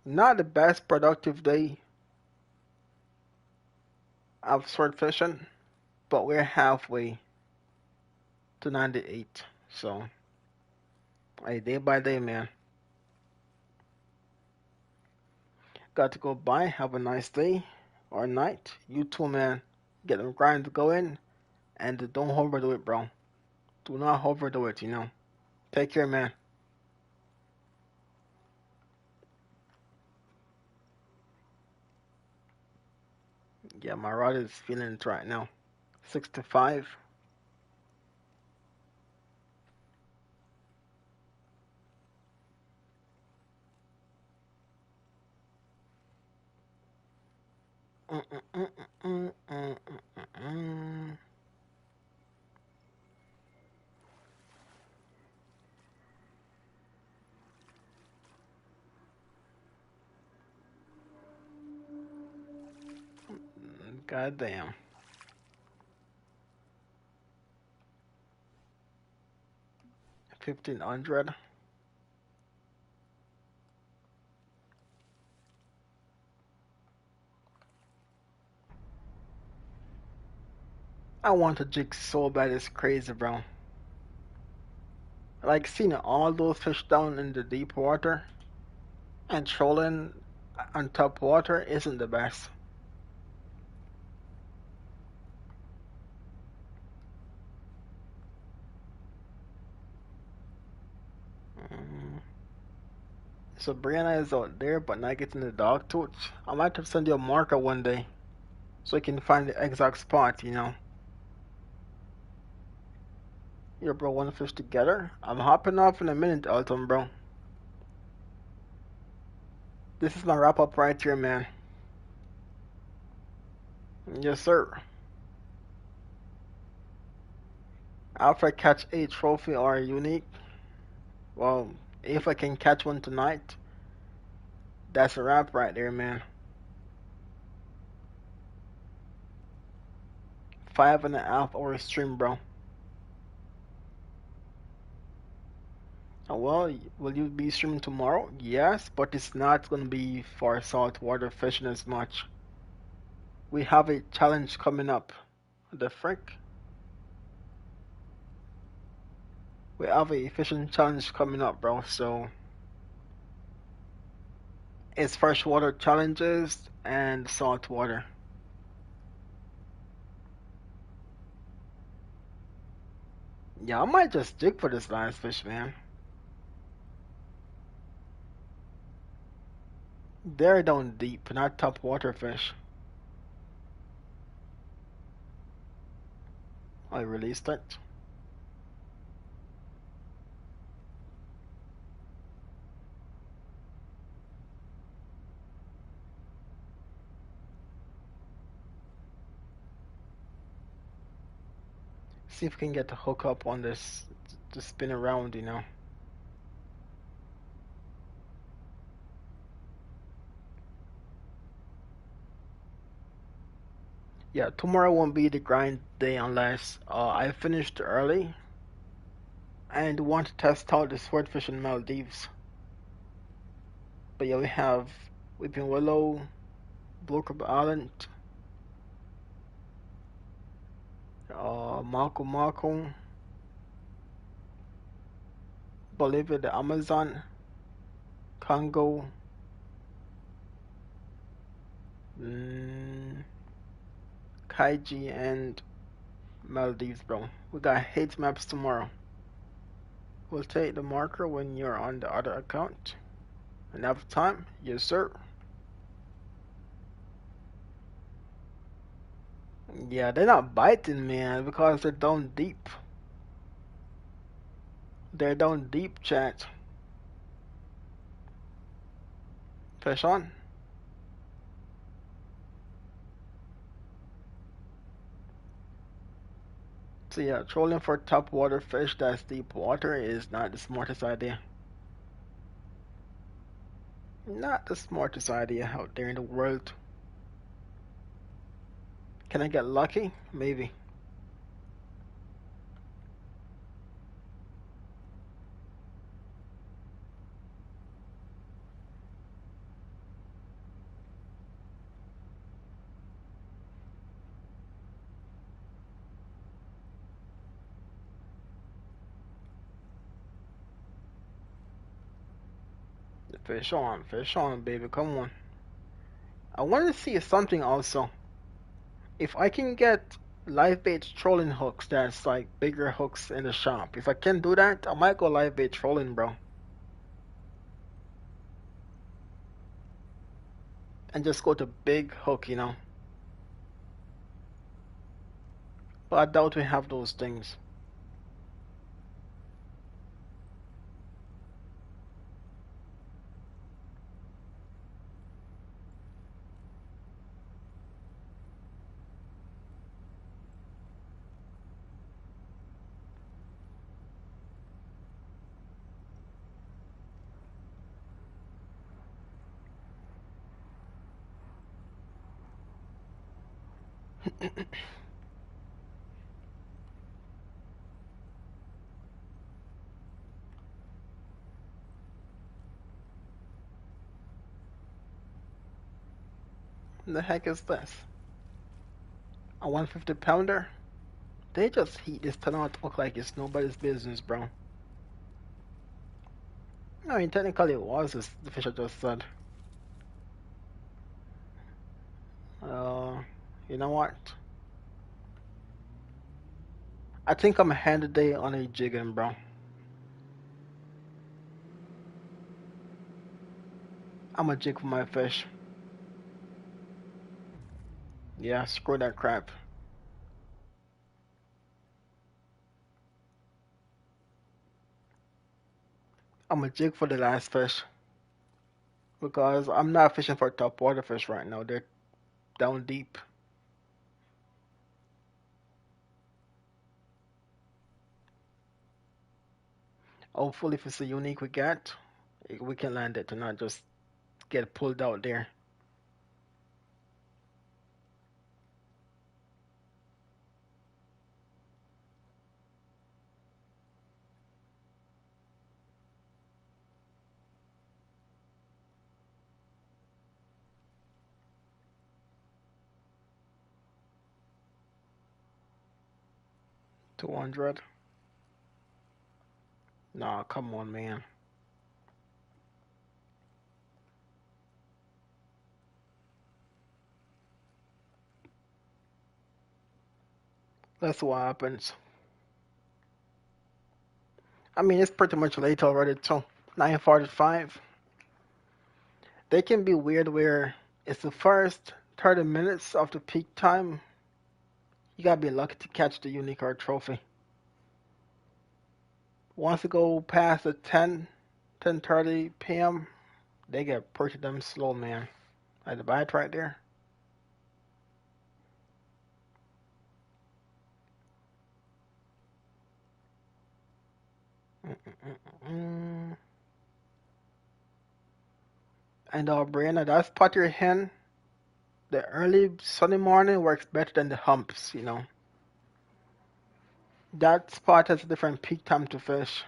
not the best productive day of sword fishing, but we're halfway to 98. So, hey, day by day, man. Got to go by. Have a nice day or night. You too, man. Get them grind going, and don't overdo it, bro. Do not overdo it, you know. Take care, man. Yeah, my rod is feeling it right now. 65. God damn. 1500. I want a jig so bad it's crazy, bro. Like seeing all those fish down in the deep water and trolling on top water isn't the best. Mm. So Brianna is out there, but not getting the dog tooth. I might have to send you a marker one day so you can find the exact spot, you know. Yo, bro, wanna fish together? I'm hopping off in a minute, Alton, bro. This is my wrap up right here, man. Yes, sir. After I catch a trophy or a unique, well, if I can catch one tonight, that's a wrap right there, man. 5.5 hour stream, bro. Well, will you be streaming tomorrow? Yes, but it's not gonna be for saltwater fishing as much. We have a challenge coming up. The frick? We have a fishing challenge coming up, bro. So it's freshwater challenges and saltwater. Yeah, I might just dig for this last fish, man. They're down deep, not top water fish. I released it. See if we can get the hook up on this to spin around, you know. Yeah, tomorrow won't be the grind day unless I finished early and want to test out the swordfish in Maldives. But yeah, we have Weeping Willow, Blue Crab Island, Mako Mako, Bolivia, the Amazon, Congo, mm, Kaiji, and Maldives, bro. We got hate maps tomorrow. We'll take the marker when you're on the other account. Enough time? Yes, sir. Yeah, they're not biting, man, because they're down deep. They're down deep, chat. Fish on. So yeah, trolling for top water fish that's deep water is not the smartest idea. Not the smartest idea out there in the world. Can I get lucky? Maybe. Fish on, baby. Come on. I want to see something also. If I can get live bait trolling hooks that's like bigger hooks in the shop. If I can do that, I might go live bait trolling, bro. And just go to big hook, you know. But I doubt we have those things. The heck is this? A 150 pounder? They just heat this thing out to look like it's nobody's business, bro. I mean, technically it was, as the Fisher just said. Uh, you know what? I think I'm a hand today on a jigging, bro. I'm a jig for my fish. Yeah, screw that crap. I'm a jig for the last fish because I'm not fishing for top water fish right now. They're down deep. Hopefully, if it's a unique we get, we can land it and not just get pulled out there. $200. Nah, come on, man. That's what happens. I mean, it's pretty much late already, too. 9:45. They can be weird where it's the first 30 minutes of the peak time. You gotta be lucky to catch the unique or trophy. Once you go past the 10:30 p.m., they get pretty damn slow, man. Like the bite right there. Mm-mm-mm-mm. And Brianna, that spot you're in, the early sunny morning works better than the humps, you know. That spot has a different peak time to fish.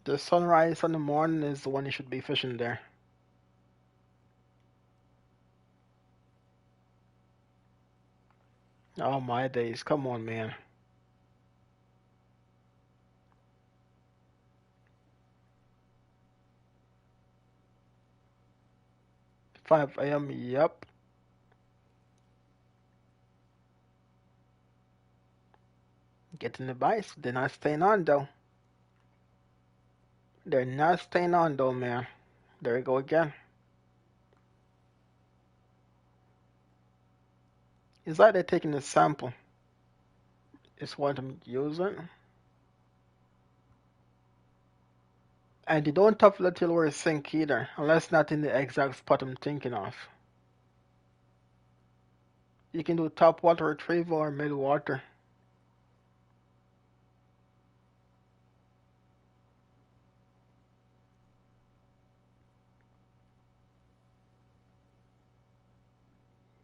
The sunrise in the morning is the one you should be fishing there. Oh my days, come on, man. 5 a.m. Yep. Getting the bites. They're not staying on though. They're not staying on though, man. There we go again. It's like they're taking a sample. It's what I'm using. And you don't have to let your lure sink either, unless not in the exact spot I'm thinking of. You can do top water retrieval or mid water.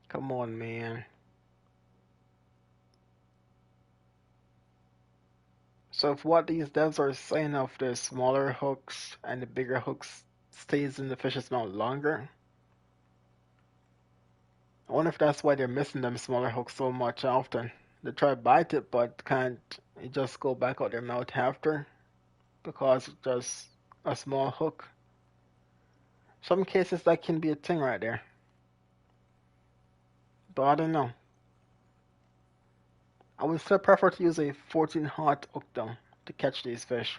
Come on, man. So if what these devs are saying of the smaller hooks and the bigger hooks stays in the fish's mouth longer, I wonder if that's why they're missing them smaller hooks so much often. They try to bite it, but can't it just go back out their mouth after because it's just a small hook. Some cases that can be a thing right there, but I don't know. I would still prefer to use a 14 hot hook though to catch these fish.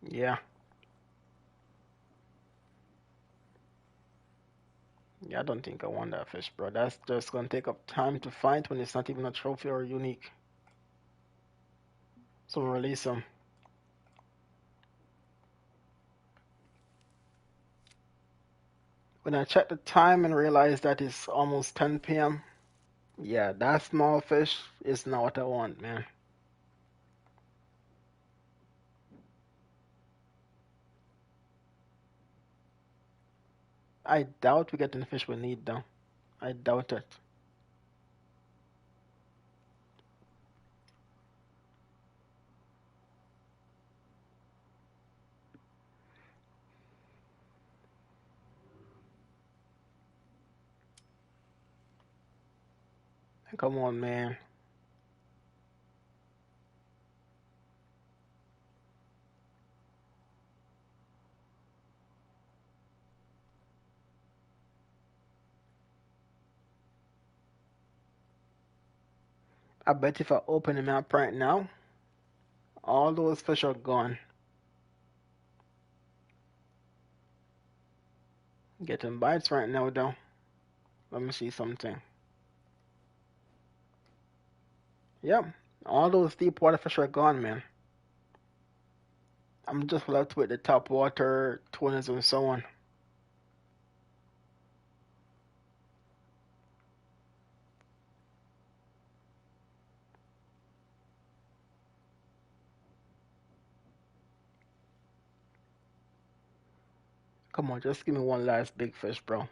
Yeah, yeah, I don't think I want that fish, bro. That's just gonna take up time to find when it's not even a trophy or unique. So release them. When I checked the time and realized that it's almost 10 p.m., yeah, that small fish is not what I want, man. I doubt we get the fish we need, though. I doubt it. Come on, man. I bet if I open the map right now, all those fish are gone. Getting bites right now, though. Let me see something. Yep, all those deep water fish are gone, man. I'm just left with the top water tunas and so on. Come on, just give me one last big fish, bro.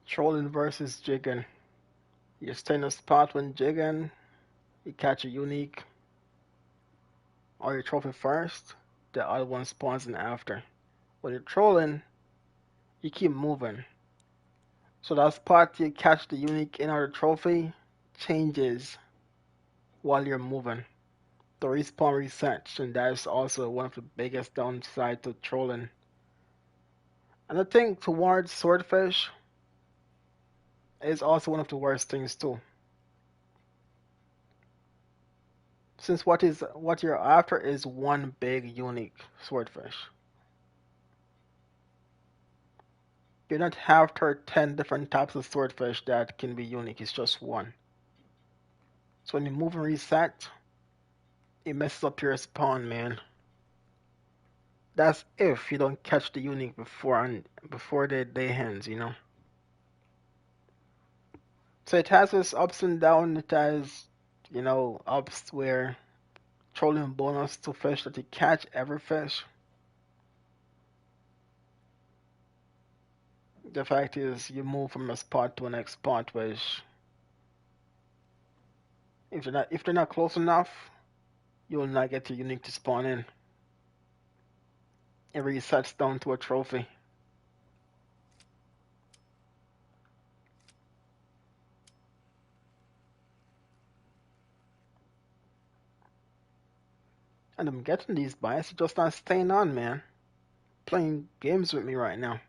Trolling versus jigging. You stay in a spot when jigging, you catch a unique or your trophy first, the other one spawns in after. When you're trolling, you keep moving. So that spot you catch the unique in or the trophy changes while you're moving. The respawn resets, and that is also one of the biggest downsides to trolling. And I think towards swordfish is also one of the worst things too. Since what you're after is one big unique swordfish. You're not after 10 different types of swordfish that can be unique, it's just one. So when you move and reset, it messes up your spawn, man. That's if you don't catch the unique before the day ends, you know. So it has its ups and downs. It has, ups where trolling bonus to fish that you catch every fish. The fact is, you move from a spot to a next spot, which if they're not close enough, you will not get your unique to spawn in. It resets down to a trophy. And I'm getting these bites, they're just not staying on, man. Playing games with me right now.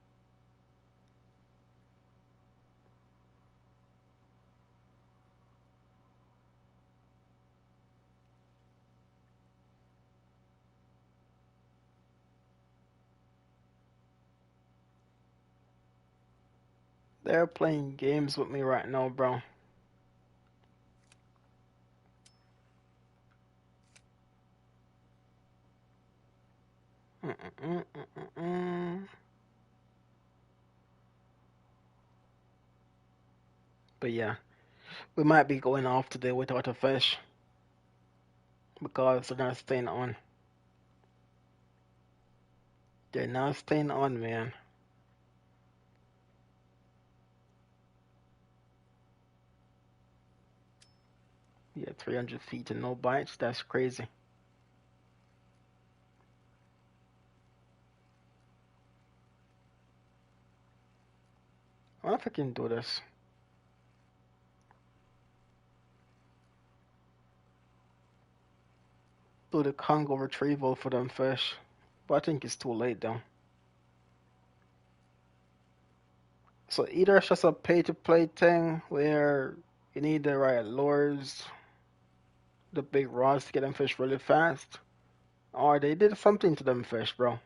They're playing games with me right now, bro. But yeah, we might be going off today without a fish because they're not staying on. They're not staying on, man. Yeah, 300 feet and no bites. That's crazy. I wonder if I can do this. Do the Congo retrieval for them fish. But I think it's too late though. So either it's just a pay to play thing where you need the right lures, the big rods to get them fish really fast, or they did something to them fish, bro.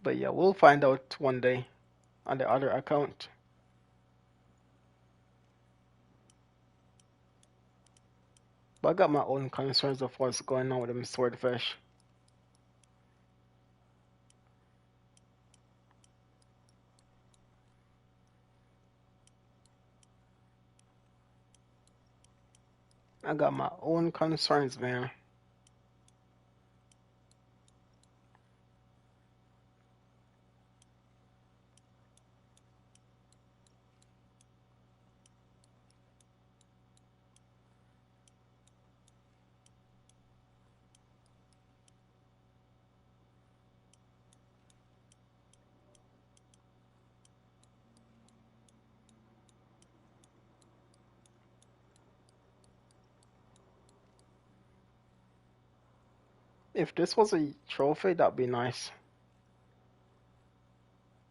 But yeah, we'll find out one day on the other account. But I got my own concerns of what's going on with them swordfish. I got my own concerns, man. If this was a trophy, that'd be nice.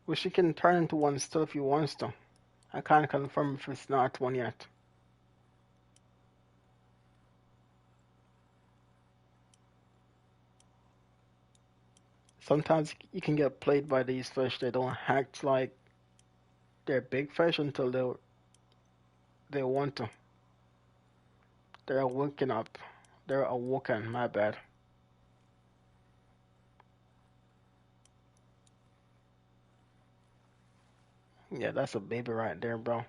Wish you can turn into one still if you wants to. I can't confirm if it's not one yet. Sometimes you can get played by these fish. They don't act like they're big fish until they want to. They're waking up. They're awoken, my bad. Yeah, that's a baby right there, bro.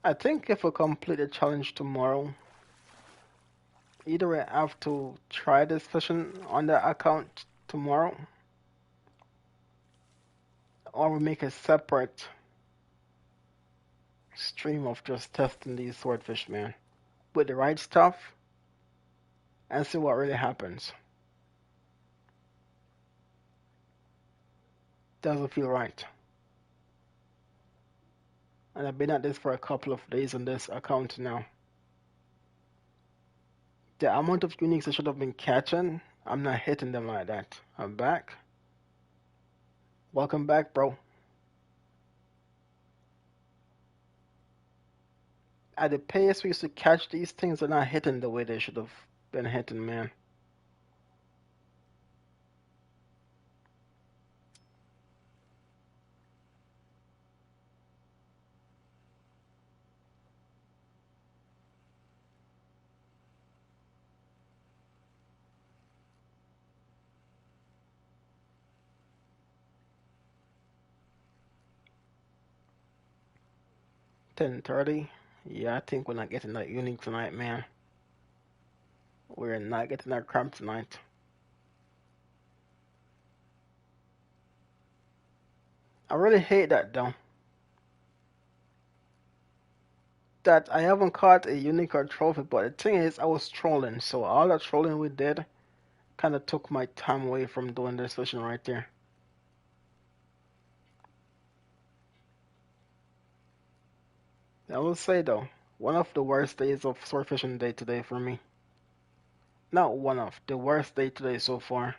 I think if we complete the challenge tomorrow, either we have to try this fishing on the account tomorrow, or we make a separate stream of just testing these swordfish, man, with the right stuff and see what really happens. Doesn't feel right. And I've been at this for a couple of days on this account now. The amount of uniques I should have been catching, I'm not hitting them like that. I'm back. Welcome back, bro. At the pace we used to catch these things, they're not hitting the way they should have been hitting, man. $10.30. Yeah, I think we're not getting that unique tonight, man. We're not getting that crab tonight. I really hate that though. That I haven't caught a unique or trophy, but the thing is, I was trolling, so all that trolling we did kind of took my time away from doing this fishing right there. I will say though, one of the worst days of sword fishing day today for me. Not one of the worst day today so far.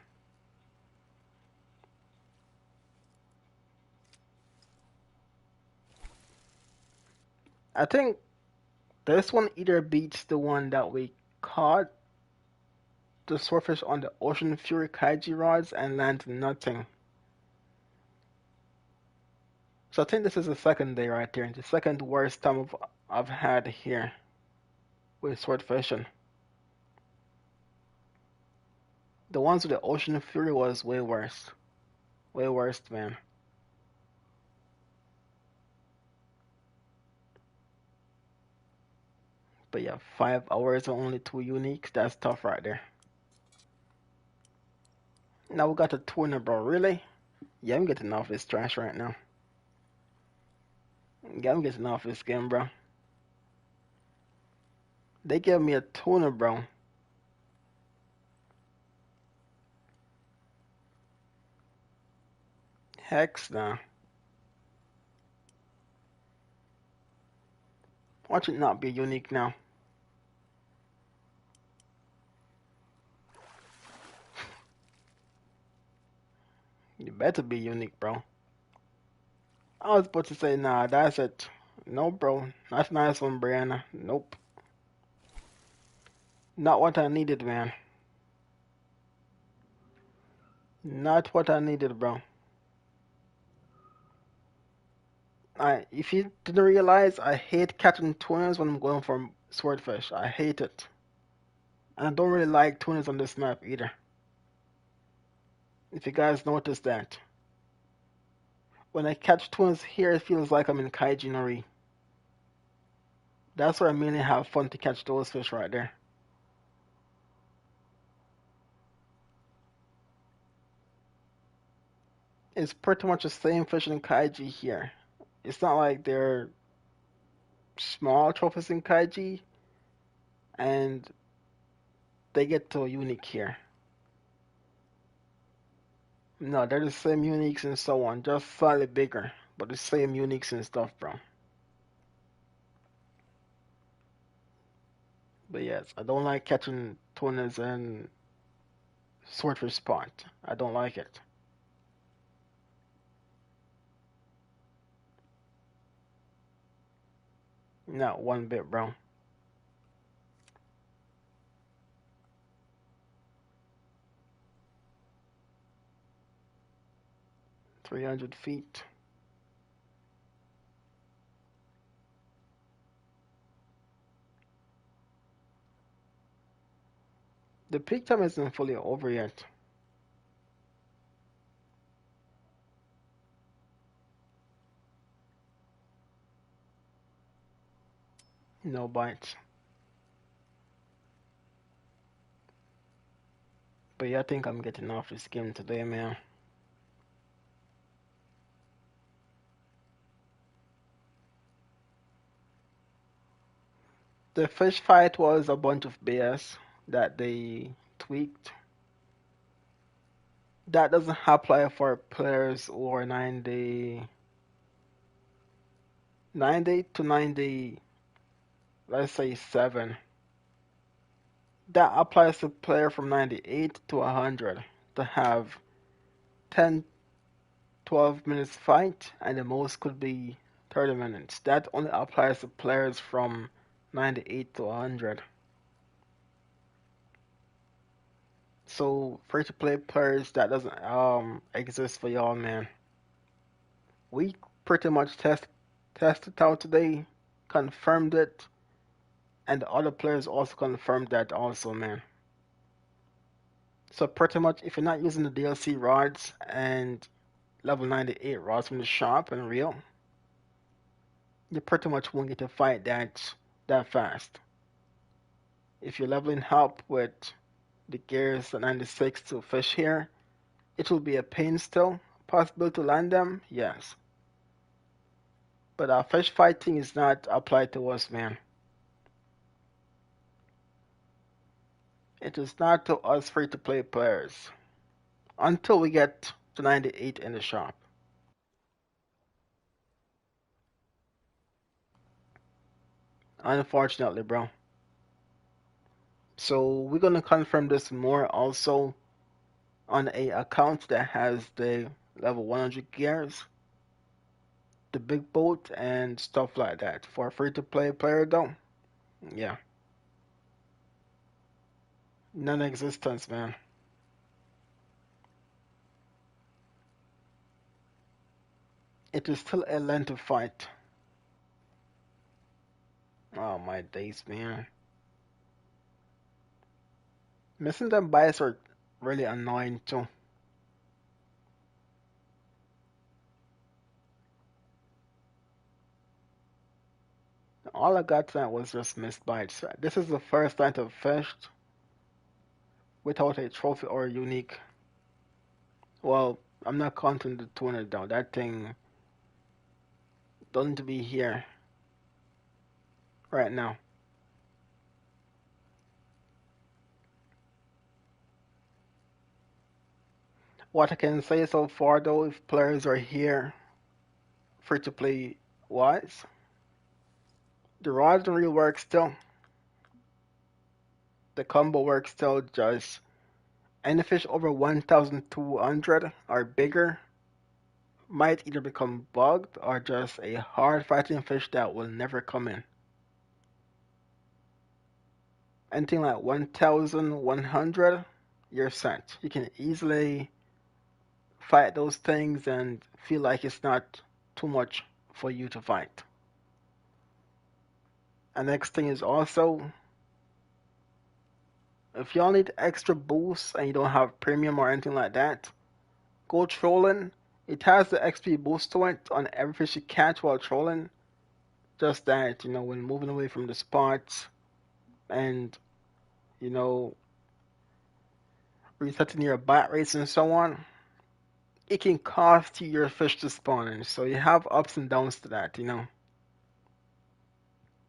I think this one either beats the one that we caught the swordfish on the Ocean Fury Kaiji rods and landed nothing. So I think this is the second day right there, the second worst time I've had here with sword fishing. The ones with the Ocean Fury was way worse. Way worse, man. But yeah, 5 hours and only two uniques. That's tough right there. Now we got a tuna, bro. Really? Yeah, I'm getting off this trash right now. Yeah, I'm getting off this game, bro. They gave me a tuna, bro. Hex nah. Watch it not be unique now. You better be unique, bro. I was about to say, nah, that's it. No, bro. That's nice one, Brianna. Nope. Not what I needed, man. Not what I needed, bro. If you didn't realize, I hate catching tunas when I'm going for swordfish. I hate it. And I don't really like tunas on this map either. If you guys noticed that. When I catch tunas here, it feels like I'm in Kaiji Nori. That's where I mainly have fun to catch those fish right there. It's pretty much the same fish in Kaiji here. It's not like they're small trophies in Kaiji and they get to unique here. No, they're the same uniques and so on, just slightly bigger, but the same uniques and stuff, bro. But yes, I don't like catching tunas in swordfish spot. I don't like it. Not one bit, bro. 300 feet. The peak time isn't fully over yet. No bites. But yeah, I think I'm getting off this game today, man. The fish fight was a bunch of BS that they tweaked. That doesn't apply for players who are 90 to 90, let's say 7. That applies to player from 98 to 100 to have 10, 12 minutes fight, and the most could be 30 minutes. That only applies to players from 98 to 100. So free to play players, that doesn't exist for y'all, man. We pretty much tested out today, confirmed it, and the other players also confirmed that also, man. So pretty much, if you're not using the DLC rods and level 98 rods from the shop and real, you pretty much won't get to fight that fast. If you're leveling up with the gears at 96 to fish here, it will be a pain still. Possible to land them, yes. But our fish fighting is not applied to us, man. It is not to us free to play players until we get to 98 in the shop. Unfortunately, bro. So we're gonna confirm this more also on a account that has the level 100 gears, the big boat, and stuff like that. For a free to play player, though, yeah, non existence, man. It is still a land to fight. Oh, my days, man. Missing them bites are really annoying, too. All I got tonight was just missed bites. This is the first time I've fished without a trophy or a unique. Well, I'm not counting the tuna down. That thing doesn't be here right now. What I can say so far though, if players are here free to play wise, the rods don't really work still. The combo works still, just any fish over 1,200 or bigger might either become bugged or just a hard fighting fish that will never come in. Anything like 1,100, you're set. You can easily fight those things and feel like it's not too much for you to fight. And next thing is also, if y'all need extra boosts and you don't have premium or anything like that, go trolling. It has the XP boost to it on every fish you catch while trolling. Just that, when moving away from the spots and, you know, resetting your bite rates and so on, it can cost you your fish to spawn in. So you have ups and downs to that.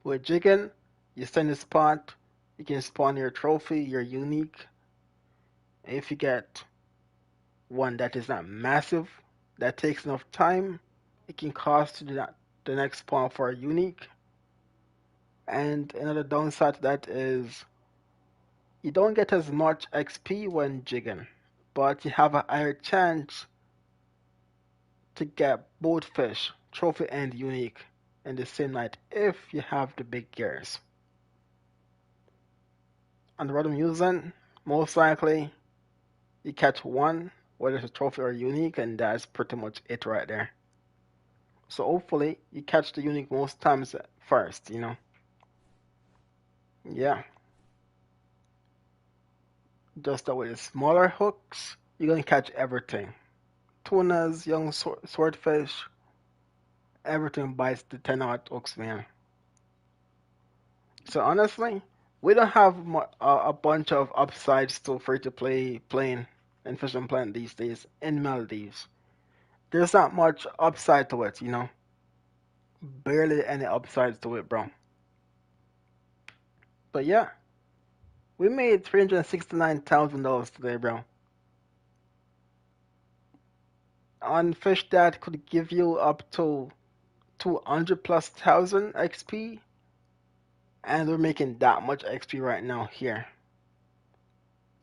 With jigging, you stay in the spot, you can spawn your trophy, your unique. If you get one that is not massive, that takes enough time, it can cost you the next pawn for a unique. And another downside to that is you don't get as much XP when jigging, but you have a higher chance to get both fish, trophy and unique, in the same night if you have the big gears. On the road I'm using, most likely you catch one, whether it's a trophy or unique, and that's pretty much it right there. So hopefully you catch the unique most times first, you know. Yeah, just that with smaller hooks, you're gonna catch everything. Tunas, young swordfish, everything bites the 10-aught hooks, man. So honestly, we don't have a bunch of upsides to free to play playing in Fish and Plant these days in Maldives. There's not much upside to it, you know. Barely any upsides to it, bro. But yeah, we made $369,000 today, bro. On fish that could give you up to 200 plus thousand XP, and we're making that much XP right now here.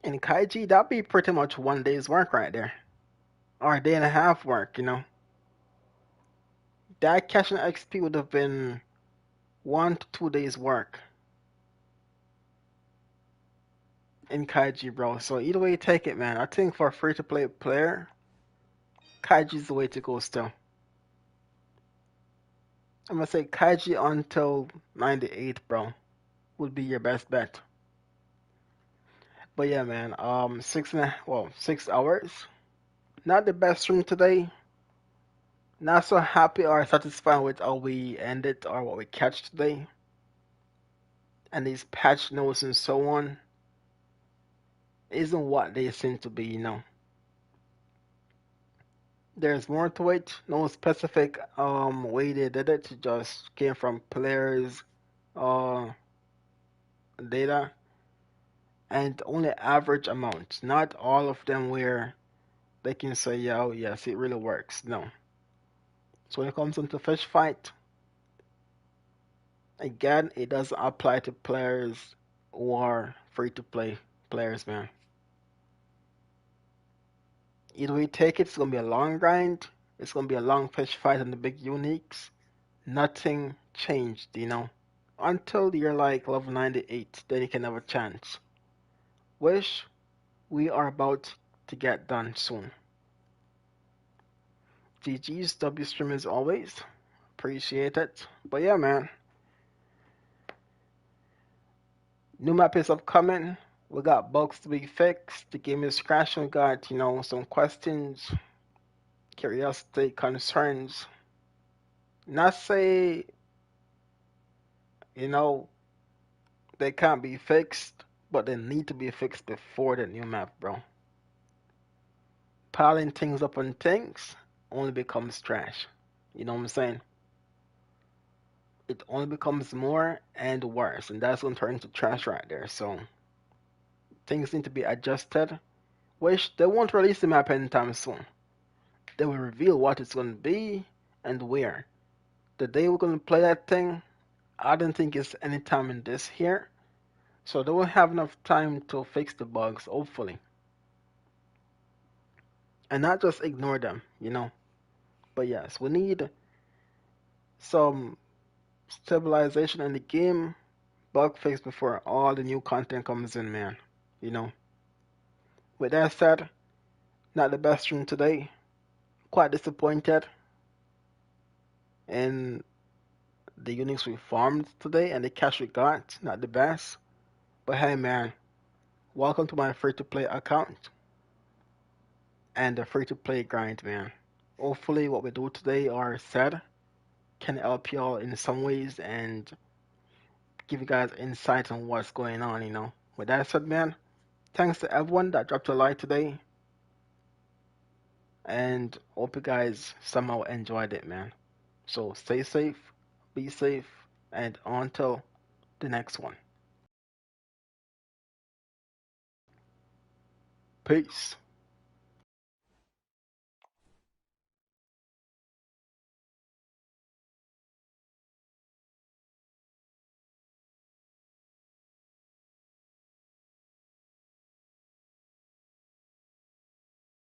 In Kaiji, that'd be pretty much one day's work right there. Or a day and a half work, you know. That cashing XP would have been 1 to 2 days work in Kaiji, bro. So either way you take it, man. I think for a free to play player, Kaiji's the way to go still. I'm gonna say Kaiji until 98, bro, would be your best bet. But yeah, man, 6 hours. Not the best stream today. Not so happy or satisfied with how we ended or what we catch today. And these patch notes and so on isn't what they seem to be, you know. There's more to it. No specific way they did it. It just came from players' uh data and only average amounts. Not all of them where they can say, yeah, oh yes, it really works. No. So when it comes into fish fight, again, it doesn't apply to players who are free to play players, man. Either way you take it, it's gonna be a long grind. It's gonna be a long fish fight on the big uniques. Nothing changed, you know. Until you're like level 98, then you can have a chance. Which we are about to get done soon. GG's W stream as always. Appreciate it. But yeah, man. New map is upcoming. We got bugs to be fixed. The game is crashing. We got, you know, some questions, curiosity, concerns. Not say, you know, they can't be fixed, but they need to be fixed before the new map, bro. Piling things up on things only becomes trash. You know what I'm saying? It only becomes more and worse, and that's gonna turn into trash right there. So things need to be adjusted. Which they won't release the map anytime soon. They will reveal what it's gonna be and where. The day we're gonna play that thing, I don't think it's anytime in this here. So they will have enough time to fix the bugs, hopefully. And not just ignore them, you know. But yes, we need some stabilization in the game, bug fix before all the new content comes in, man. You know. With that said, not the best stream today. Quite disappointed in the units we farmed today and the cash we got. Not the best. But hey, man, welcome to my free to play account and the free to play grind, man. Hopefully, what we do today or said can help y'all in some ways and give you guys insight on what's going on, you know. With that said, man, thanks to everyone that dropped a like today. And hope you guys somehow enjoyed it, man. So stay safe, be safe, and until the next one. Peace.